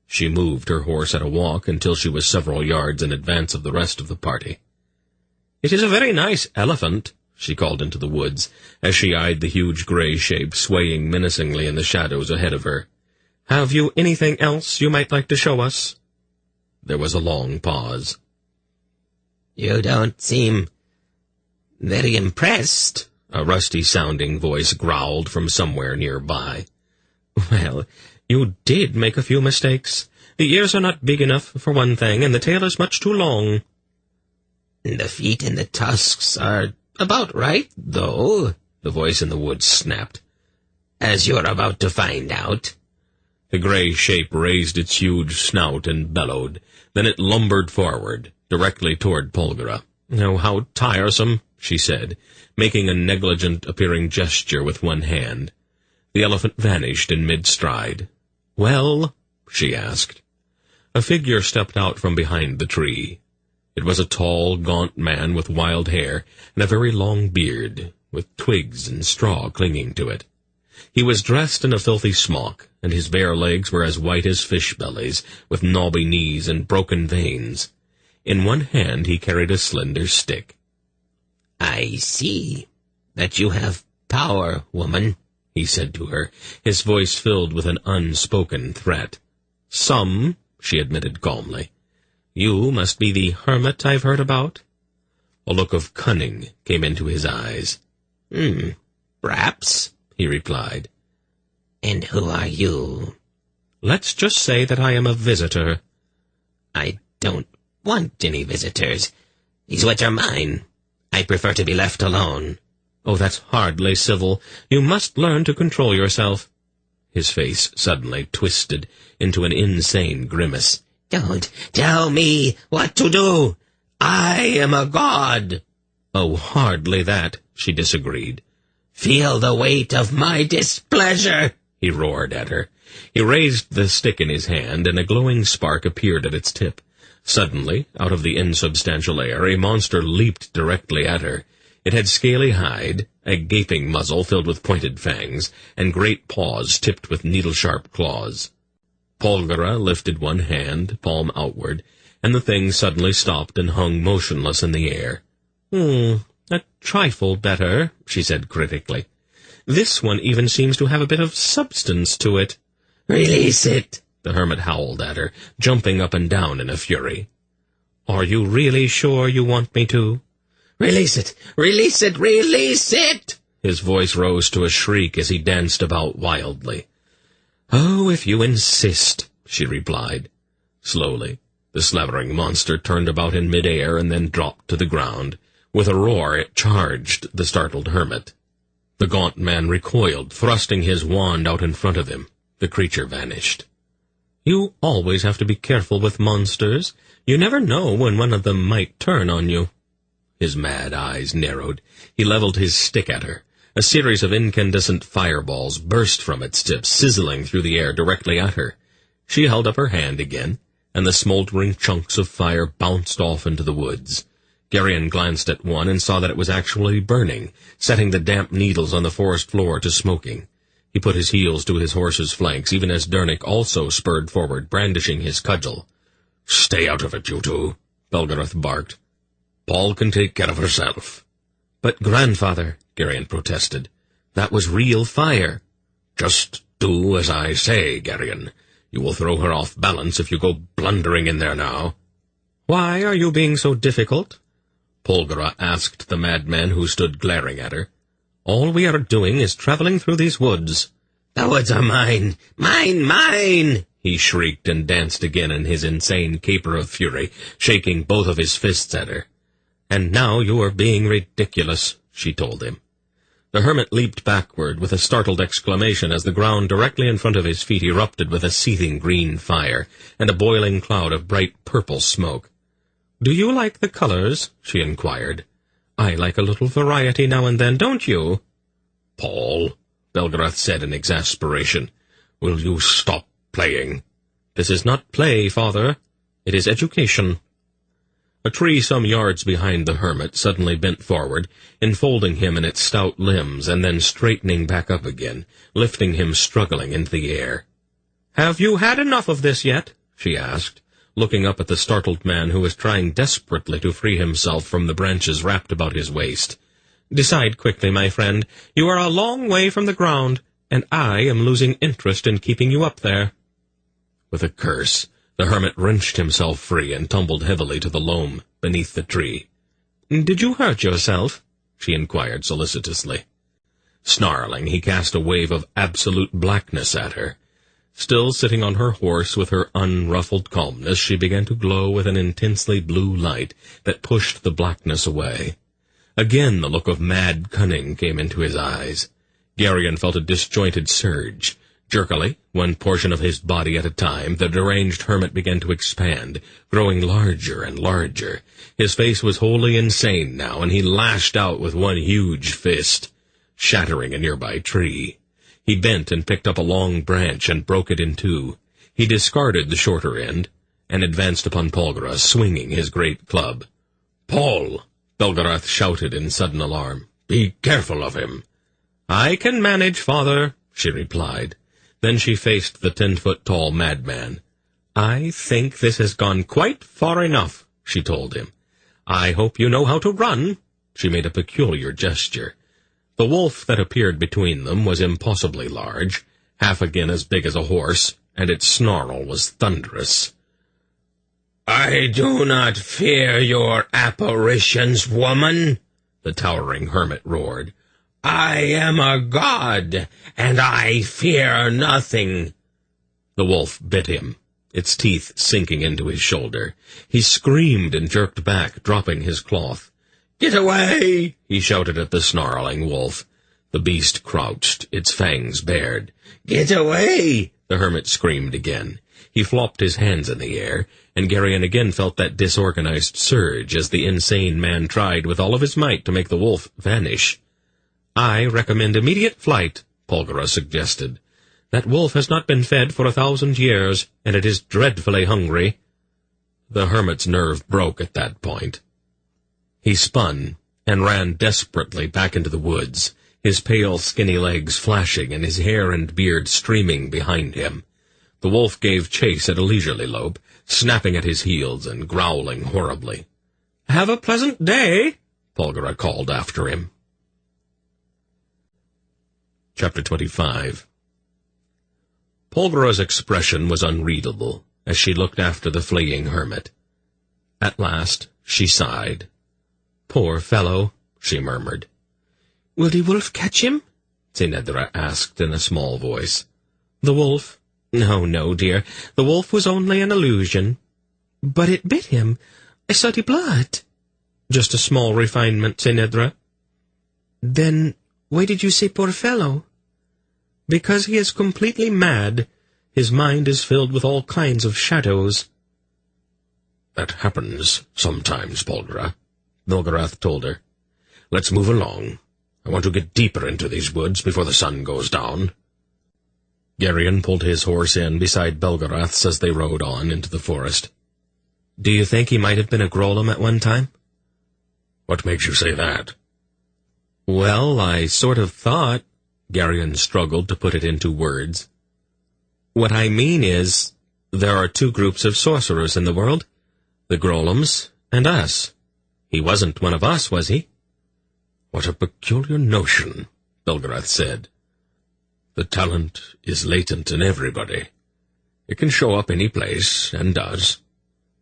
She moved her horse at a walk until she was several yards in advance of the rest of the party. "It is a very nice elephant," she called into the woods, as she eyed the huge gray shape swaying menacingly in the shadows ahead of her. "Have you anything else you might like to show us?" There was a long pause. "You don't seem very impressed," a rusty-sounding voice growled from somewhere nearby. "Well, you did make a few mistakes. The ears are not big enough, for one thing, and the tail is much too long." "The feet and the tusks are about right, though," the voice in the woods snapped. "As you're about to find out." The gray shape raised its huge snout and bellowed. Then it lumbered forward, directly toward Polgara. "Oh, how tiresome," she said, making a negligent-appearing gesture with one hand. The elephant vanished in mid-stride. "Well?" she asked. A figure stepped out from behind the tree. It was a tall, gaunt man with wild hair and a very long beard, with twigs and straw clinging to it. He was dressed in a filthy smock, and his bare legs were as white as fish bellies, with knobby knees and broken veins. In one hand he carried a slender stick. "I see that you have power, woman," he said to her, his voice filled with an unspoken threat. "Some," she admitted calmly. "You must be the hermit I've heard about?" A look of cunning came into his eyes. "Perhaps," he replied. "And who are you?" "Let's just say that I am a visitor." "I don't want any visitors. These woods are mine. I prefer to be left alone." "Oh, that's hardly civil. You must learn to control yourself." His face suddenly twisted into an insane grimace. "Don't tell me what to do. I am a god." "Oh, hardly that," she disagreed. "Feel the weight of my displeasure," he roared at her. He raised the stick in his hand, and a glowing spark appeared at its tip. Suddenly, out of the insubstantial air, a monster leaped directly at her. It had scaly hide, a gaping muzzle filled with pointed fangs, and great paws tipped with needle-sharp claws. Polgara lifted one hand, palm outward, and the thing suddenly stopped and hung motionless in the air. A trifle better," she said critically. "This one even seems to have a bit of substance to it." "Release it," the hermit howled at her, jumping up and down in a fury. "Are you really sure you want me to?" "Release it! Release it! Release it!" His voice rose to a shriek as he danced about wildly. "Oh, if you insist," she replied. Slowly, the slavering monster turned about in mid-air and then dropped to the ground. With a roar, it charged the startled hermit. The gaunt man recoiled, thrusting his wand out in front of him. The creature vanished. "You always have to be careful with monsters. You never know when one of them might turn on you." His mad eyes narrowed. He leveled his stick at her. A series of incandescent fireballs burst from its tip, sizzling through the air directly at her. She held up her hand again, and the smoldering chunks of fire bounced off into the woods. Geryon glanced at one and saw that it was actually burning, setting the damp needles on the forest floor to smoking. He put his heels to his horse's flanks, even as Dernick also spurred forward, brandishing his cudgel. "Stay out of it, you two," Belgarath barked. "Paul can take care of herself." "But, grandfather," Geryon protested, "that was real fire." "Just do as I say, Geryon. You will throw her off balance if you go blundering in there now." "Why are you being so difficult?" Polgara asked the madman who stood glaring at her. "All we are doing is traveling through these woods." "The woods are mine! Mine! Mine!" he shrieked and danced again in his insane caper of fury, shaking both of his fists at her. "And now you are being ridiculous," she told him. The hermit leaped backward with a startled exclamation as the ground directly in front of his feet erupted with a seething green fire and a boiling cloud of bright purple smoke. "Do you like the colors?" she inquired. "I like a little variety now and then, don't you?" "Paul," Belgarath said in exasperation, "will you stop playing?" "This is not play, father. It is education." A tree some yards behind the hermit suddenly bent forward, enfolding him in its stout limbs, and then straightening back up again, lifting him struggling into the air. "Have you had enough of this yet?" she asked, looking up at the startled man who was trying desperately to free himself from the branches wrapped about his waist. "Decide quickly, my friend. You are a long way from the ground, and I am losing interest in keeping you up there." With a curse, the hermit wrenched himself free and tumbled heavily to the loam beneath the tree. "Did you hurt yourself?" she inquired solicitously. Snarling, he cast a wave of absolute blackness at her. Still sitting on her horse with her unruffled calmness, she began to glow with an intensely blue light that pushed the blackness away. Again the look of mad cunning came into his eyes. Geryon felt a disjointed surge. Jerkily, one portion of his body at a time, the deranged hermit began to expand, growing larger and larger. His face was wholly insane now, and he lashed out with one huge fist, shattering a nearby tree. He bent and picked up a long branch and broke it in two. He discarded the shorter end, and advanced upon Polgara, swinging his great club. "Paul!" Belgarath shouted in sudden alarm. "Be careful of him." "I can manage, father," she replied. Then she faced the 10-foot-tall madman. "I think this has gone quite far enough," she told him. "I hope you know how to run." She made a peculiar gesture. The wolf that appeared between them was impossibly large, half again as big as a horse, and its snarl was thunderous. "I do not fear your apparitions, woman," the towering hermit roared. "I am a god, and I fear nothing." The wolf bit him, its teeth sinking into his shoulder. He screamed and jerked back, dropping his cloth. "Get away!" he shouted at the snarling wolf. The beast crouched, its fangs bared. "Get away!" the hermit screamed again. He flopped his hands in the air, and Geryon again felt that disorganized surge as the insane man tried with all of his might to make the wolf vanish. "I recommend immediate flight," Polgara suggested. "That wolf has not been fed for 1,000 years, and it is dreadfully hungry." The hermit's nerve broke at that point. He spun and ran desperately back into the woods, his pale, skinny legs flashing and his hair and beard streaming behind him. The wolf gave chase at a leisurely lope, snapping at his heels and growling horribly. "Have a pleasant day," Polgara called after him. Chapter 25. Polgara's expression was unreadable as she looked after the fleeing hermit. At last she sighed. "Poor fellow," she murmured. "Will the wolf catch him?" Zinedra asked in a small voice. "The wolf? No, dear. The wolf was only an illusion." "But it bit him. I saw the blood." "Just a small refinement, Zinedra." "Then why did you say poor fellow?" "Because he is completely mad. His mind is filled with all kinds of shadows." "That happens sometimes, Polgara," Belgarath told her. "Let's move along. I want to get deeper into these woods before the sun goes down." Geryon pulled his horse in beside Belgarath's as they rode on into the forest. "Do you think he might have been a Grolem at one time?" "What makes you say that?" "Well, I sort of thought—" Geryon struggled to put it into words. "What I mean is, there are two groups of sorcerers in the world, the Grolems and us. He wasn't one of us, was he?" "What a peculiar notion," Belgarath said. "The talent is latent in everybody. It can show up any place, and does.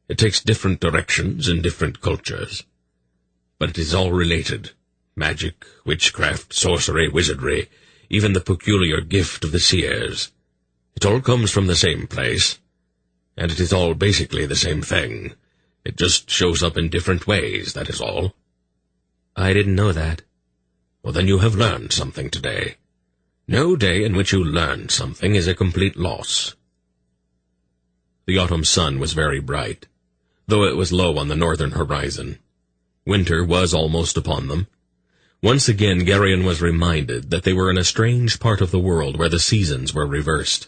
It takes different directions in different cultures. But it is all related. Magic, witchcraft, sorcery, wizardry, even the peculiar gift of the seers. It all comes from the same place, and it is all basically the same thing. It just shows up in different ways, that is all." "I didn't know that." "Well, then you have learned something today. No day in which you learn something is a complete loss." The autumn sun was very bright. though it was low on the northern horizon. Winter was almost upon them. Once again Geryon was reminded that they were in a strange part of the world where the seasons were reversed.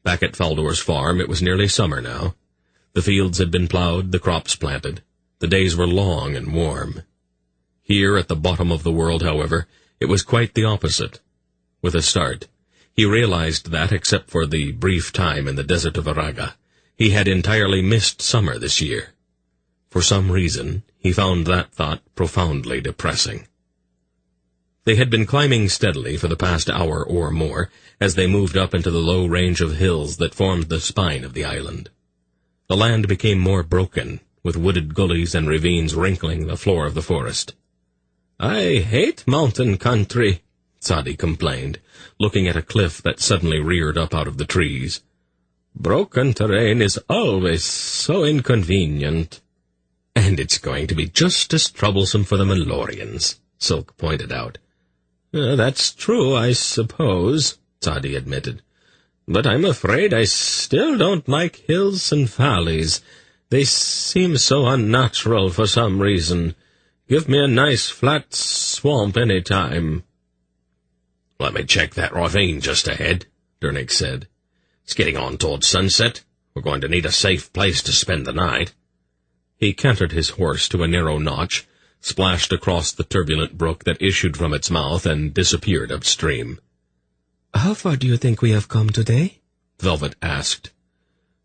Back at Faldor's farm it was nearly summer now. The fields had been plowed, the crops planted. The days were long and warm. Here at the bottom of the world, however, it was quite the opposite. With a start, he realized that, except for the brief time in the desert of Araga, he had entirely missed summer this year. For some reason, he found that thought profoundly depressing. They had been climbing steadily for the past hour or more as they moved up into the low range of hills that formed the spine of the island. The land became more broken, with wooded gullies and ravines wrinkling the floor of the forest. "I hate mountain country," Sadi complained, looking at a cliff that suddenly reared up out of the trees. "Broken terrain is always so inconvenient." "And it's going to be just as troublesome for the Malloreons," Silk pointed out. "That's true, I suppose," Sadi admitted. "But I'm afraid I still don't like hills and valleys. They seem so unnatural for some reason. Give me a nice flat swamp any time." "Let me check that ravine just ahead," Dernick said. "It's getting on towards sunset. We're going to need a safe place to spend the night." He cantered his horse to a narrow notch, splashed across the turbulent brook that issued from its mouth, and disappeared upstream. "How far do you think we have come today?" Velvet asked.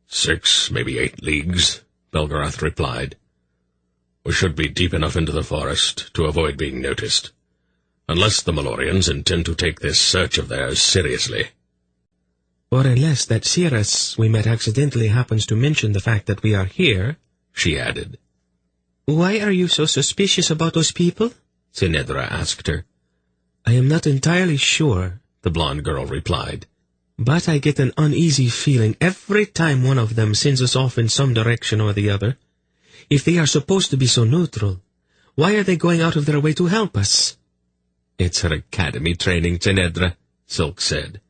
6, maybe 8 leagues, Belgarath replied. "We should be deep enough into the forest to avoid being noticed, unless the Malloreons intend to take this search of theirs seriously." "Or unless that seeress we met accidentally happens to mention the fact that we are here," she added. "Why are you so suspicious about those people?" Sinedra asked her. "I am not entirely sure," the blonde girl replied. "But I get an uneasy feeling every time one of them sends us off in some direction or the other. If they are supposed to be so neutral, why are they going out of their way to help us?" "It's her academy training, Sinedra," Silk said.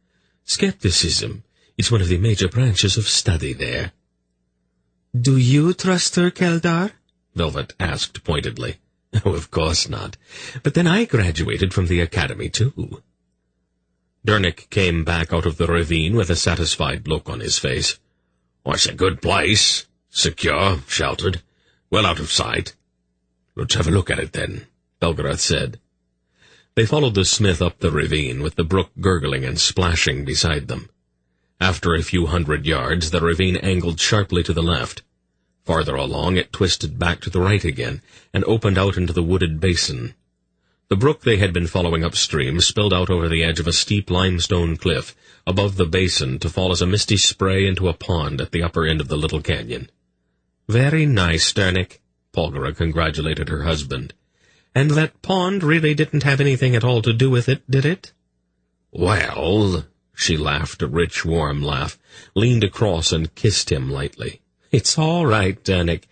"Skepticism is one of the major branches of study there." "Do you trust her, Keldar?" Velvet asked pointedly. "Oh, of course not. But then I graduated from the academy, too." Dernick came back out of the ravine with a satisfied look on his face. "It's a good place. Secure, sheltered, well out of sight." "Let's have a look at it, then," Belgarath said. They followed the smith up the ravine, with the brook gurgling and splashing beside them. After a few hundred yards, the ravine angled sharply to the left. Farther along, it twisted back to the right again, and opened out into the wooded basin. The brook they had been following upstream spilled out over the edge of a steep limestone cliff above the basin to fall as a misty spray into a pond at the upper end of the little canyon. "Very nice, Dernick," Polgara congratulated her husband. "And that pond really didn't have anything at all to do with it, did it?" "Well," she laughed a rich, warm laugh, leaned across and kissed him lightly. "It's all right, Dernick.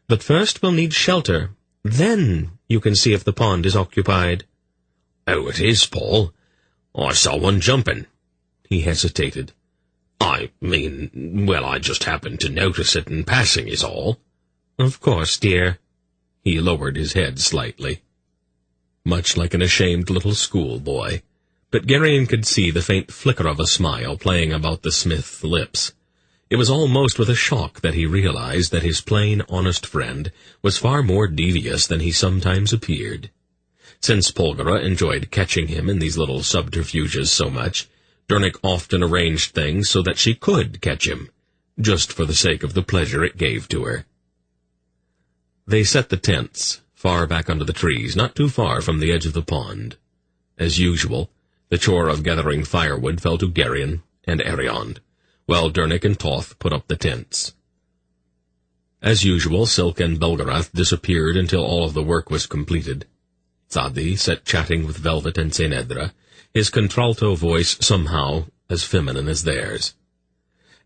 But first we'll need shelter. Then you can see if the pond is occupied." "Oh, it is, Paul. I saw one jumping." He hesitated. I just happened to notice it in passing is all." "Of course, dear." He lowered his head slightly, much like an ashamed little schoolboy, but Geryon could see the faint flicker of a smile playing about the smith's lips. It was almost with a shock that he realized that his plain, honest friend was far more devious than he sometimes appeared. Since Polgara enjoyed catching him in these little subterfuges so much, Dernick often arranged things so that she could catch him, just for the sake of the pleasure it gave to her. They set the tents, far back under the trees, not too far from the edge of the pond. As usual, the chore of gathering firewood fell to Geryon and Ariond, while Dernick and Toth put up the tents. As usual, Silk and Belgarath disappeared until all of the work was completed. Sadi sat chatting with Velvet and Sinedra, his contralto voice somehow as feminine as theirs.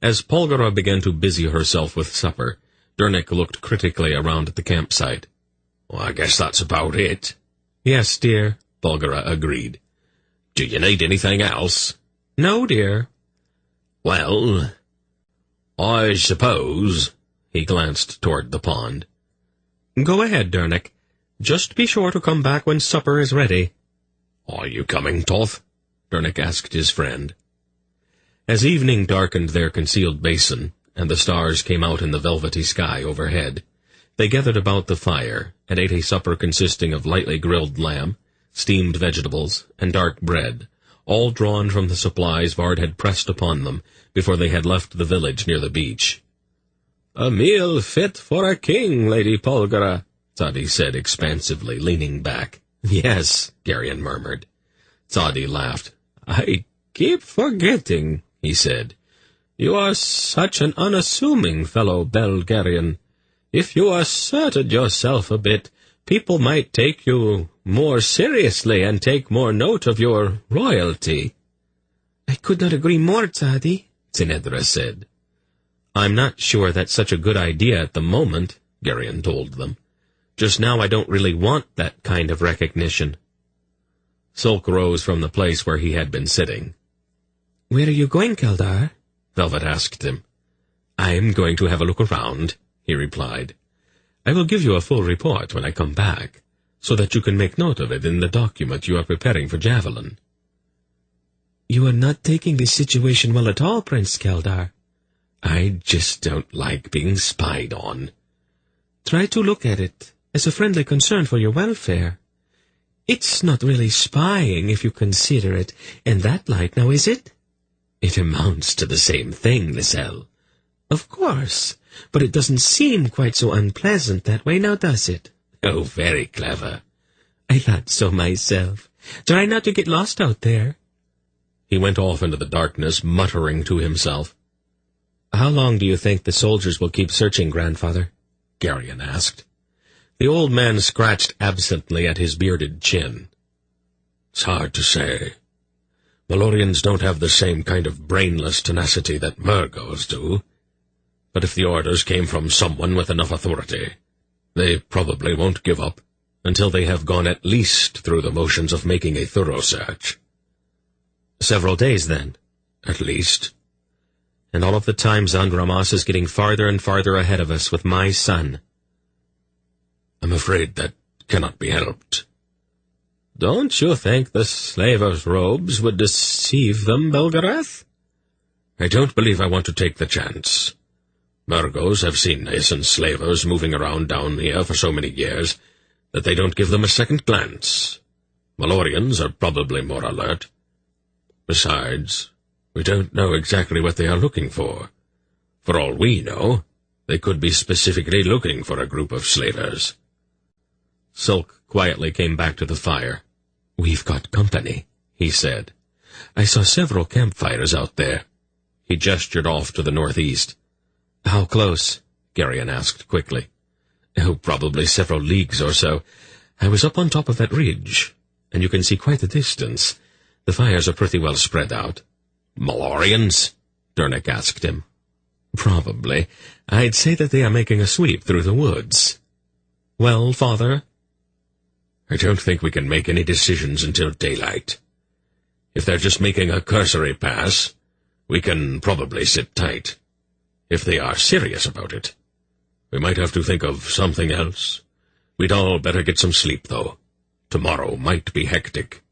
As Polgara began to busy herself with supper, Dernick looked critically around at the campsite. "Well, I guess that's about it." "Yes, dear," Polgara agreed. "Do you need anything else?" "No, dear." "Well, I suppose," He glanced toward the pond. "Go ahead, Dernick. Just be sure to come back when supper is ready." "Are you coming, Toth?" Dernick asked his friend. As evening darkened their concealed basin, and the stars came out in the velvety sky overhead, they gathered about the fire and ate a supper consisting of lightly grilled lamb, steamed vegetables, and dark bread, all drawn from the supplies Vard had pressed upon them before they had left the village near the beach. "A meal fit for a king, Lady Polgara," Tzadi said expansively, leaning back. "Yes," Geryon murmured. Tzadi laughed. "I keep forgetting," he said. "You are such an unassuming fellow, Belgarian. If you asserted yourself a bit, people might take you more seriously and take more note of your royalty." "I could not agree more, Tzadi," Zinedra said. "I'm not sure that's such a good idea at the moment," Geryon told them. "Just now I don't really want that kind of recognition." Sulk rose from the place where he had been sitting. "Where are you going, Keldar?" Velvet asked him. "I'm going to have a look around," he replied. "I will give you a full report when I come back, so that you can make note of it in the document you are preparing for Javelin." "You are not taking this situation well at all, Prince Keldar." "I just don't like being spied on." "Try to look at it as a friendly concern for your welfare. It's not really spying if you consider it in that light, now is it?" "It amounts to the same thing, Lisselle." "Of course, but it doesn't seem quite so unpleasant that way, now does it?" "Oh, very clever." "I thought so myself. Try not to get lost out there." He went off into the darkness, muttering to himself. "How long do you think the soldiers will keep searching, Grandfather?" Geryon asked. The old man scratched absently at his bearded chin. "It's hard to say. Malloreons don't have the same kind of brainless tenacity that Murgos do. But if the orders came from someone with enough authority, they probably won't give up until they have gone at least through the motions of making a thorough search." "Several days, then?" "At least." "And all of the time Zandramas is getting farther and farther ahead of us with my son." "I'm afraid that cannot be helped." "Don't you think the slavers' robes would deceive them, Belgarath?" "I don't believe I want to take the chance. Murgos have seen nascent slavers moving around down here for so many years that they don't give them a second glance. Malloreons are probably more alert. Besides, we don't know exactly what they are looking for. For all we know, they could be specifically looking for a group of slavers." Sulk quietly came back to the fire. "We've got company," he said. "I saw several campfires out there." He gestured off to the northeast. "How close?" Geryon asked quickly. "Oh, probably several leagues or so. I was up on top of that ridge, and you can see quite the distance. The fires are pretty well spread out." "Malloreons?" Dernick asked him. "Probably. I'd say that they are making a sweep through the woods." "Well, Father?" "I don't think we can make any decisions until daylight. If they're just making a cursory pass, we can probably sit tight. If they are serious about it, we might have to think of something else. We'd all better get some sleep, though. Tomorrow might be hectic."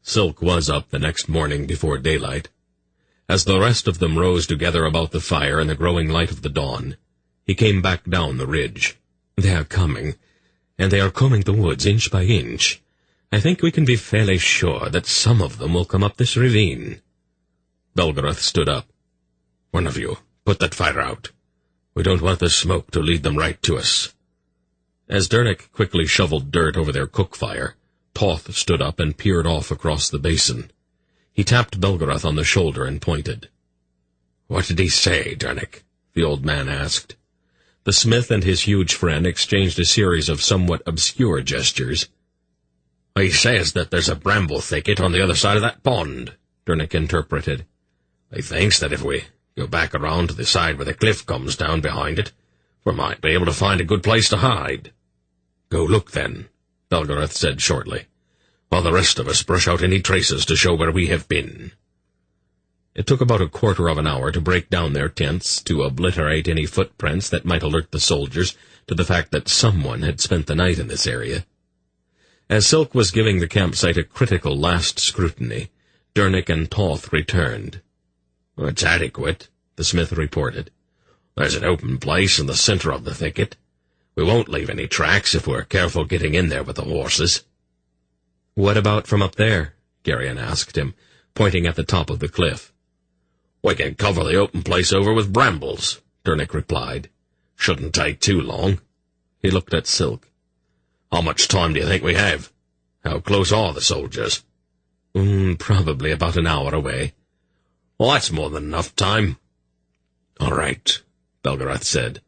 Silk was up the next morning before daylight. As the rest of them rose together about the fire in the growing light of the dawn, he came back down the ridge. "They are coming, and they are combing the woods inch by inch. I think we can be fairly sure that some of them will come up this ravine." Belgarath stood up. "One of you, put that fire out. We don't want the smoke to lead them right to us." As Dernick quickly shoveled dirt over their cook fire, Toth stood up and peered off across the basin. He tapped Belgarath on the shoulder and pointed. "What did he say, Dernick?" the old man asked. The smith and his huge friend exchanged a series of somewhat obscure gestures. "He says that there's a bramble thicket on the other side of that pond," Dernick interpreted. "He thinks that if we go back around to the side where the cliff comes down behind it, we might be able to find a good place to hide." "Go look, then," Belgarath said shortly, "while the rest of us brush out any traces to show where we have been." It took about a quarter of an hour to break down their tents, to obliterate any footprints that might alert the soldiers to the fact that someone had spent the night in this area. As Silk was giving the campsite a critical last scrutiny, Dernick and Toth returned. "It's adequate," the smith reported. "There's an open place in the center of the thicket. We won't leave any tracks if we're careful getting in there with the horses." "What about from up there?" Geryon asked him, pointing at the top of the cliff. "We can cover the open place over with brambles," Dernick replied. "Shouldn't take too long." He looked at Silk. "How much time do you think we have? How close are the soldiers?" Probably about an hour away." "Well, that's more than enough time." "All right," Belgarath said.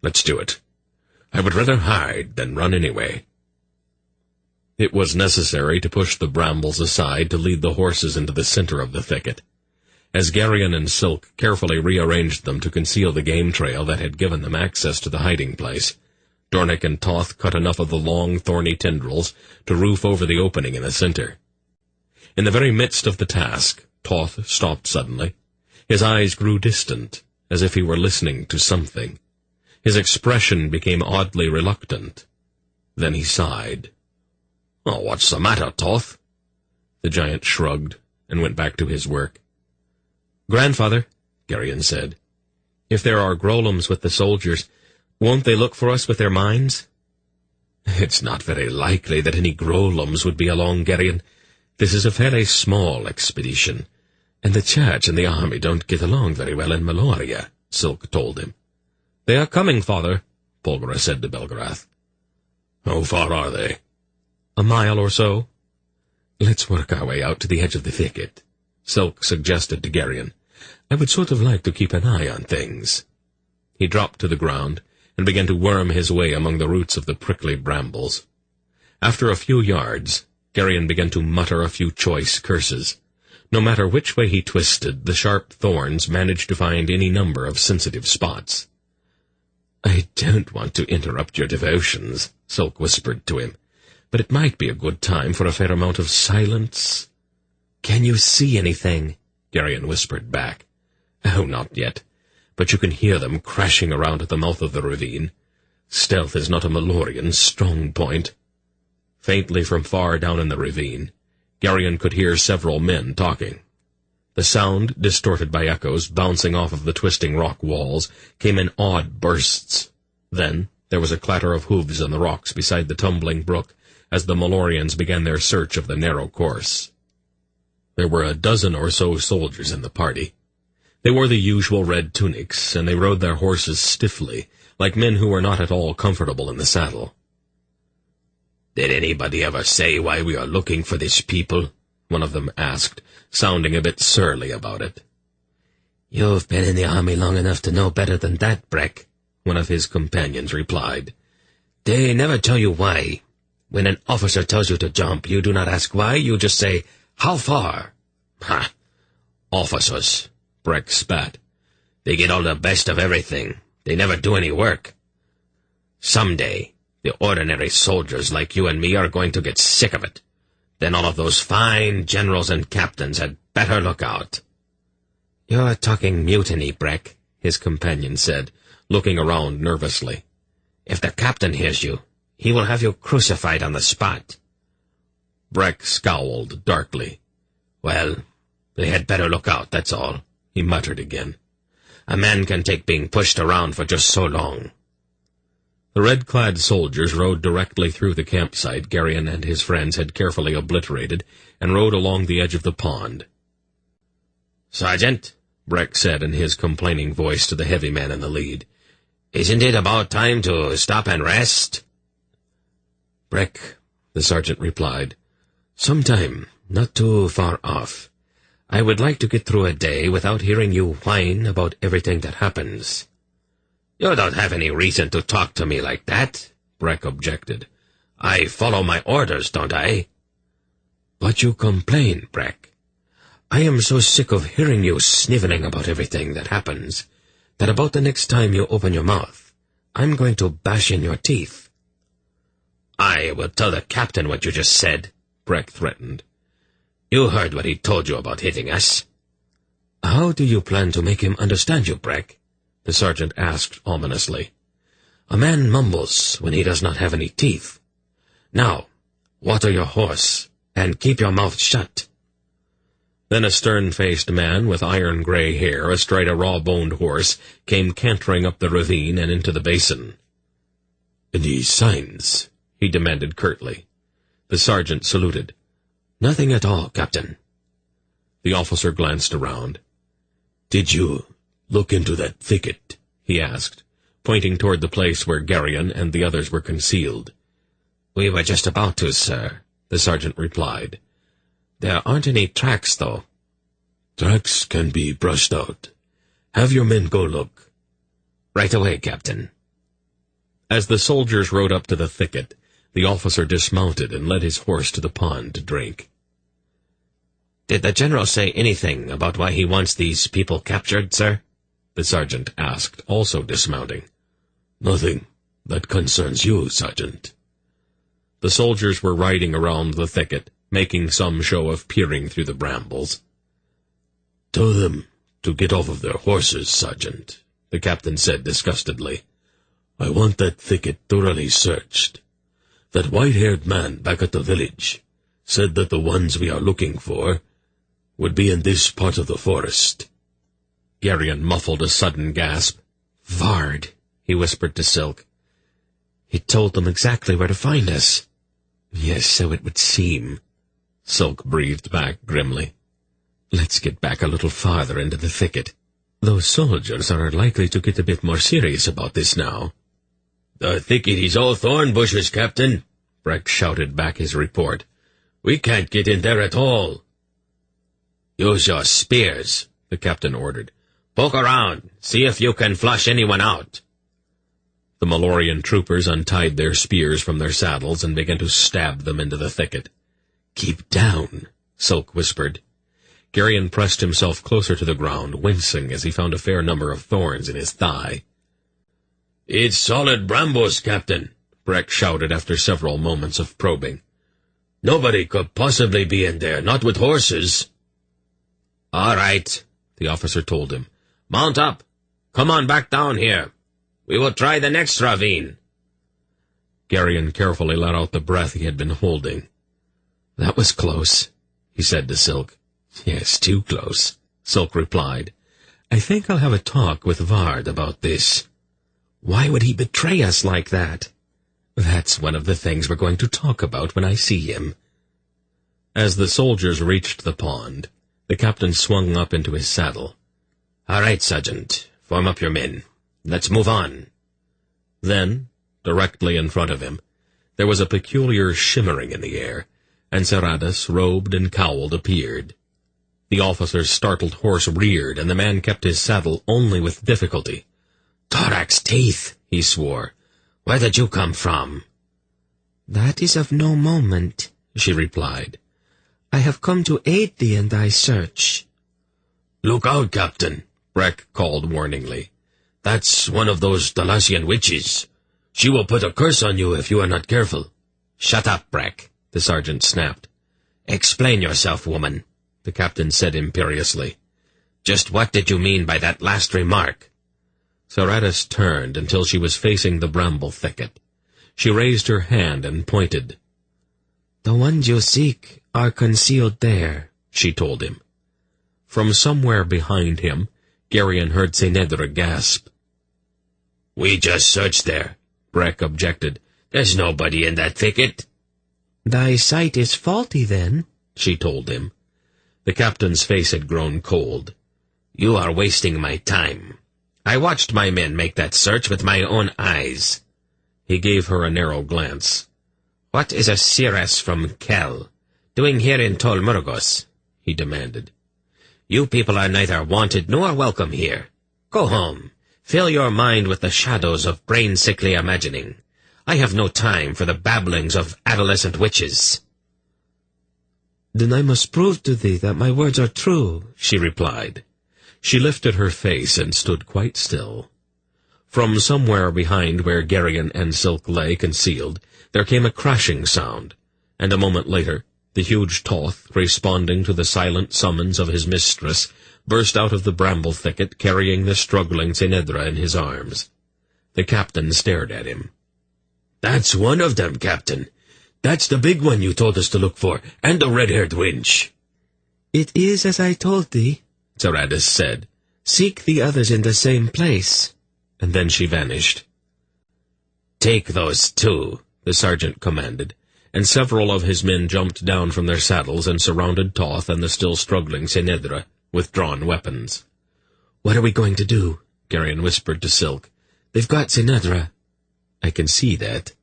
"Let's do it. I would rather hide than run anyway." It was necessary to push the brambles aside to lead the horses into the center of the thicket. As Geryon and Silk carefully rearranged them to conceal the game trail that had given them access to the hiding place, Dornick and Toth cut enough of the long, thorny tendrils to roof over the opening in the center. In the very midst of the task, Toth stopped suddenly. His eyes grew distant, as if he were listening to something. His expression became oddly reluctant. Then he sighed. "Oh, what's the matter, Toth?" The giant shrugged and went back to his work. "Grandfather," Geryon said, "if there are Grolums with the soldiers, won't they look for us with their mines?" "It's not very likely that any Grolums would be along, Geryon. This is a fairly small expedition, and the church and the army don't get along very well in Malloreon," Silk told him. "They are coming, father," Polgara said to Belgarath. "How far are they?" "A mile or so." "Let's work our way out to the edge of the thicket," Silk suggested to Geryon. "I would sort of like to keep an eye on things." He dropped to the ground and began to worm his way among the roots of the prickly brambles. After a few yards, Geryon began to mutter a few choice curses. No matter which way he twisted, the sharp thorns managed to find any number of sensitive spots. "I don't want to interrupt your devotions," Silk whispered to him, "but it might be a good time for a fair amount of silence." "Can you see anything?" Geryon whispered back. "Oh, not yet, but you can hear them crashing around at the mouth of the ravine. Stealth is not a Malloreon's strong point." Faintly from far down in the ravine, Geryon could hear several men talking. The sound, distorted by echoes bouncing off of the twisting rock walls, came in odd bursts. Then there was a clatter of hooves on the rocks beside the tumbling brook as the Malloreons began their search of the narrow course. There were a dozen or so soldiers in the party. They wore the usual red tunics, and they rode their horses stiffly, like men who were not at all comfortable in the saddle. "Did anybody ever say why we are looking for this people?" one of them asked, sounding a bit surly about it. "You've been in the army long enough to know better than that, Breck," one of his companions replied. "They never tell you why. When an officer tells you to jump, you do not ask why, you just say, 'How far?'" "Ha! Officers," Breck spat. "They get all the best of everything. They never do any work. Someday, the ordinary soldiers like you and me are going to get sick of it. Then all of those fine generals and captains had better look out." "You're talking mutiny, Breck," his companion said, looking around nervously. "If the captain hears you, he will have you crucified on the spot." Breck scowled darkly. "Well, they had better look out, that's all," he muttered again. "A man can take being pushed around for just so long." The red-clad soldiers rode directly through the campsite Geryon and his friends had carefully obliterated, and rode along the edge of the pond. "Sergeant," Breck said in his complaining voice to the heavy man in the lead, "isn't it about time to stop and rest?" "Breck," the sergeant replied, "sometime, not too far off. I would like to get through a day without hearing you whine about everything that happens." "You don't have any reason to talk to me like that," Breck objected. "I follow my orders, don't I?" "But you complain, Breck. I am so sick of hearing you sniveling about everything that happens, that about the next time you open your mouth, I'm going to bash in your teeth." "I will tell the captain what you just said," Breck threatened. "You heard what he told you about hitting us." "How do you plan to make him understand you, Breck?" the sergeant asked ominously. "A man mumbles when he does not have any teeth. Now, water your horse, and keep your mouth shut." Then a stern-faced man with iron-gray hair astride a raw-boned horse came cantering up the ravine and into the basin. "Any signs?" he demanded curtly. The sergeant saluted. "Nothing at all, Captain." The officer glanced around. "Did you look into that thicket?" he asked, pointing toward the place where Geryon and the others were concealed. "We were just about to, sir," the sergeant replied. "There aren't any tracks, though." "Tracks can be brushed out. Have your men go look." "Right away, Captain." As the soldiers rode up to the thicket, the officer dismounted and led his horse to the pond to drink. "Did the general say anything about why he wants these people captured, sir?" the sergeant asked, also dismounting. "Nothing. That concerns you, Sergeant." The soldiers were riding around the thicket, making some show of peering through the brambles. "Tell them to get off of their horses, Sergeant," the captain said disgustedly. "I want that thicket thoroughly searched. That white-haired man back at the village said that the ones we are looking for would be in this part of the forest." Geryon muffled a sudden gasp. "Vard," he whispered to Silk. "He told them exactly where to find us." "Yes, so it would seem," Silk breathed back grimly. "Let's get back a little farther into the thicket. Those soldiers are likely to get a bit more serious about this now." "The thicket is all thorn bushes, Captain," Breck shouted back his report. "We can't get in there at all." "Use your spears," the captain ordered. "Poke around. See if you can flush anyone out." The Malloreon troopers untied their spears from their saddles and began to stab them into the thicket. "Keep down," Silk whispered. Geryon pressed himself closer to the ground, wincing as he found a fair number of thorns in his thigh. "It's solid brambles, Captain," Breck shouted after several moments of probing. "Nobody could possibly be in there, not with horses." "All right," the officer told him. "Mount up. Come on back down here. We will try the next ravine." Geryon carefully let out the breath he had been holding. "That was close," he said to Silk. "Yes, too close," Silk replied. "I think I'll have a talk with Vard about this." "Why would he betray us like that?" "That's one of the things we're going to talk about when I see him." As the soldiers reached the pond, the captain swung up into his saddle. "All right, Sergeant, form up your men. Let's move on." Then, directly in front of him, there was a peculiar shimmering in the air, and Serradus, robed and cowled, appeared. The officer's startled horse reared, and the man kept his saddle only with difficulty. "Thorax teeth," he swore. "Where did you come from?" "That is of no moment," she replied. "I have come to aid thee in thy search." "Look out, Captain," Breck called warningly. "That's one of those Thalassian witches. She will put a curse on you if you are not careful." "Shut up, Breck," the sergeant snapped. "Explain yourself, woman," the captain said imperiously. "Just what did you mean by that last remark?" Serradus turned until she was facing the bramble thicket. She raised her hand and pointed. "The ones you seek are concealed there," she told him. From somewhere behind him, Geryon heard Senedra gasp. "We just searched there," Breck objected. "There's nobody in that thicket." "Thy sight is faulty, then," she told him. The captain's face had grown cold. "You are wasting my time. I watched my men make that search with my own eyes." He gave her a narrow glance. "What is a Cirrus from Kel doing here in Tol Murgos?" he demanded. "You people are neither wanted nor welcome here. Go home. Fill your mind with the shadows of brain-sickly imagining. I have no time for the babblings of adolescent witches." "Then I must prove to thee that my words are true," she replied. She lifted her face and stood quite still. From somewhere behind where Geryon and Silk lay concealed, there came a crashing sound, and a moment later, the huge Toth, responding to the silent summons of his mistress, burst out of the bramble thicket carrying the struggling Senedra in his arms. The captain stared at him. "That's one of them, Captain. That's the big one you told us to look for, and the red-haired wench." "It is as I told thee," Zoradis said. "Seek the others in the same place." And then she vanished. "Take those two," the sergeant commanded, and several of his men jumped down from their saddles and surrounded Toth and the still struggling Senedra with drawn weapons. "What are we going to do?" Geryon whispered to Silk. "They've got Senedra." "I can see that."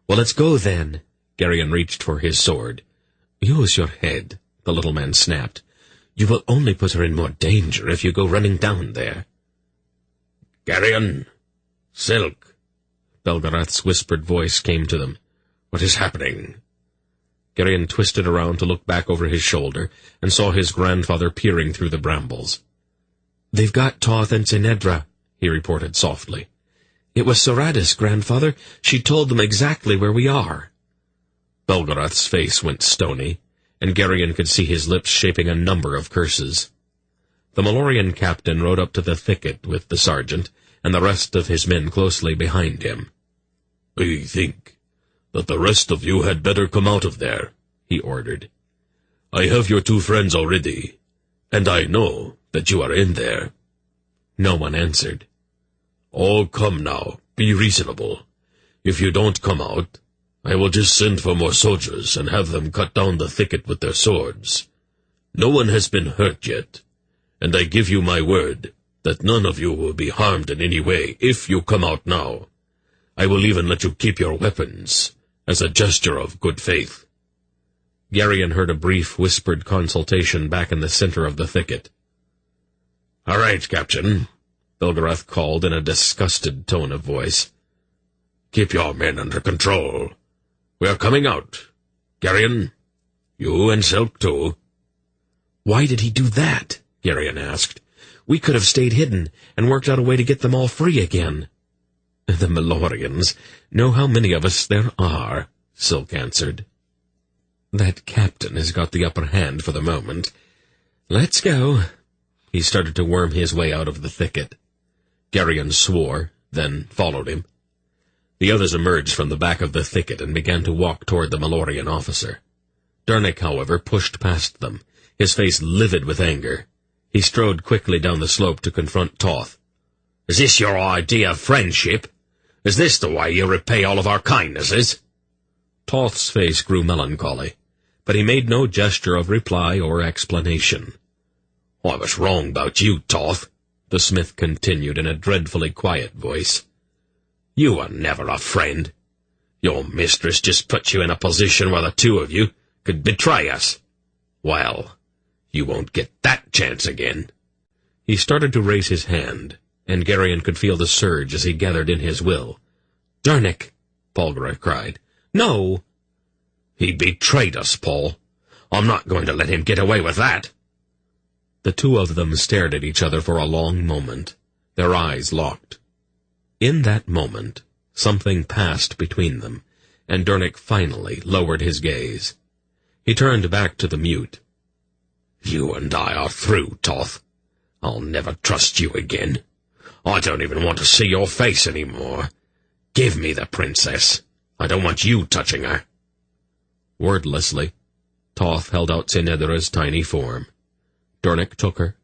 "Well, let's go then." Geryon reached for his sword. "Use your head," the little man snapped. "You will only put her in more danger if you go running down there." "Geryon! Silk!" Belgarath's whispered voice came to them. "What is happening?" Geryon twisted around to look back over his shoulder and saw his grandfather peering through the brambles. "They've got Toth and Senedra," he reported softly. "It was Zoradis, grandfather. She told them exactly where we are." Belgarath's face went stony, and Geryon could see his lips shaping a number of curses. The Malloreon captain rode up to the thicket with the sergeant and the rest of his men closely behind him. "I think that the rest of you had better come out of there," he ordered. "I have your two friends already, and I know that you are in there." No one answered. "Oh, come now, be reasonable. If you don't come out, I will just send for more soldiers and have them cut down the thicket with their swords. No one has been hurt yet, and I give you my word that none of you will be harmed in any way if you come out now. I will even let you keep your weapons, as a gesture of good faith." Geryon heard a brief, whispered consultation back in the center of the thicket. "All right, Captain," Belgarath called in a disgusted tone of voice. "Keep your men under control. We are coming out. Geryon, you and Silk too." "Why did he do that?" Geryon asked. "We could have stayed hidden and worked out a way to get them all free again." "The Malloreons know how many of us there are," Silk answered. "That captain has got the upper hand for the moment. Let's go." He started to worm his way out of the thicket. Geryon swore, then followed him. The others emerged from the back of the thicket and began to walk toward the Malloreon officer. Durnick, however, pushed past them, his face livid with anger. He strode quickly down the slope to confront Toth. "Is this your idea of friendship? Is this the way you repay all of our kindnesses?" Toth's face grew melancholy, but he made no gesture of reply or explanation. "I was wrong about you, Toth," the smith continued in a dreadfully quiet voice. "You were never a friend. Your mistress just put you in a position where the two of you could betray us. Well, you won't get that chance again." He started to raise his hand, and Geryon could feel the surge as he gathered in his will. "Durnick!" Belgarath cried. "No!" "He betrayed us, Paul. I'm not going to let him get away with that." The two of them stared at each other for a long moment, their eyes locked. In that moment, something passed between them, and Durnick finally lowered his gaze. He turned back to the mute. "You and I are through, Toth. I'll never trust you again. I don't even want to see your face any more. Give me the princess. I don't want you touching her." Wordlessly, Toth held out Senedra's tiny form. Durnick took her,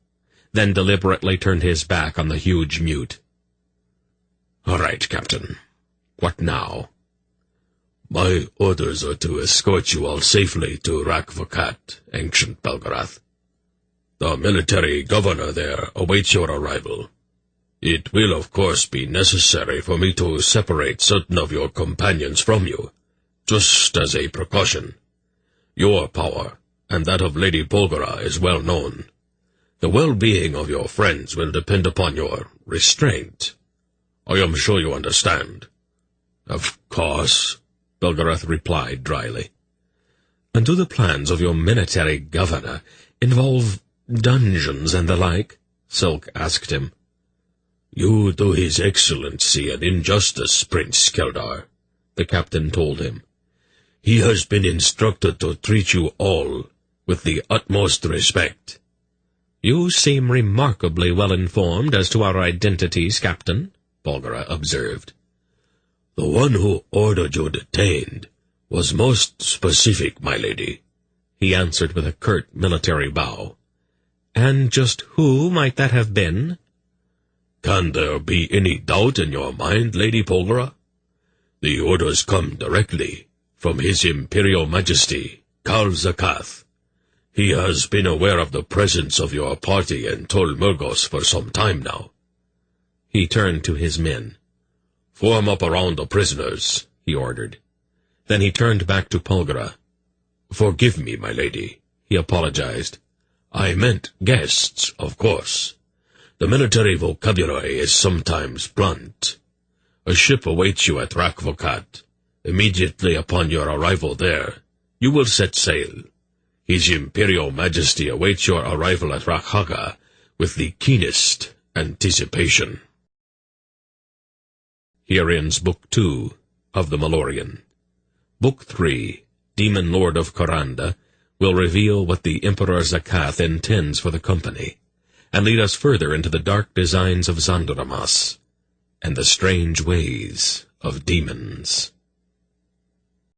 then deliberately turned his back on the huge mute. "All right, Captain. What now?" "My orders are to escort you all safely to Verkat, ancient Belgarath. The military governor there awaits your arrival. It will, of course, be necessary for me to separate certain of your companions from you, just as a precaution. Your power, and that of Lady Polgara, is well known. The well-being of your friends will depend upon your restraint. I am sure you understand." "Of course," Belgarath replied dryly. "And do the plans of your military governor involve dungeons and the like?" Silk asked him. "You do His Excellency an injustice, Prince Keldar," the captain told him. "He has been instructed to treat you all with the utmost respect. "You seem remarkably well informed as to our identities, Captain," Polgara observed. "The one who ordered you detained was most specific, my lady," he answered with a curt military bow. "And just who might that have been?" "Can there be any doubt in your mind, Lady Polgara? The orders come directly from His Imperial Majesty, Kal Zakath. He has been aware of the presence of your party in Tol Murgos for some time now." He turned to his men. "Form up around the prisoners," he ordered. Then he turned back to Polgara. "Forgive me, my lady," he apologized. "I meant guests, of course. The military vocabulary is sometimes blunt. A ship awaits you at Verkat. Immediately upon your arrival there, you will set sail. His Imperial Majesty awaits your arrival at Rakhaga with the keenest anticipation." Here ends Book 2 of the Malloreon. Book 3, Demon Lord of Koranda, will reveal what the Emperor Zakath intends for the company, and lead us further into the dark designs of Zandramas and the strange ways of demons.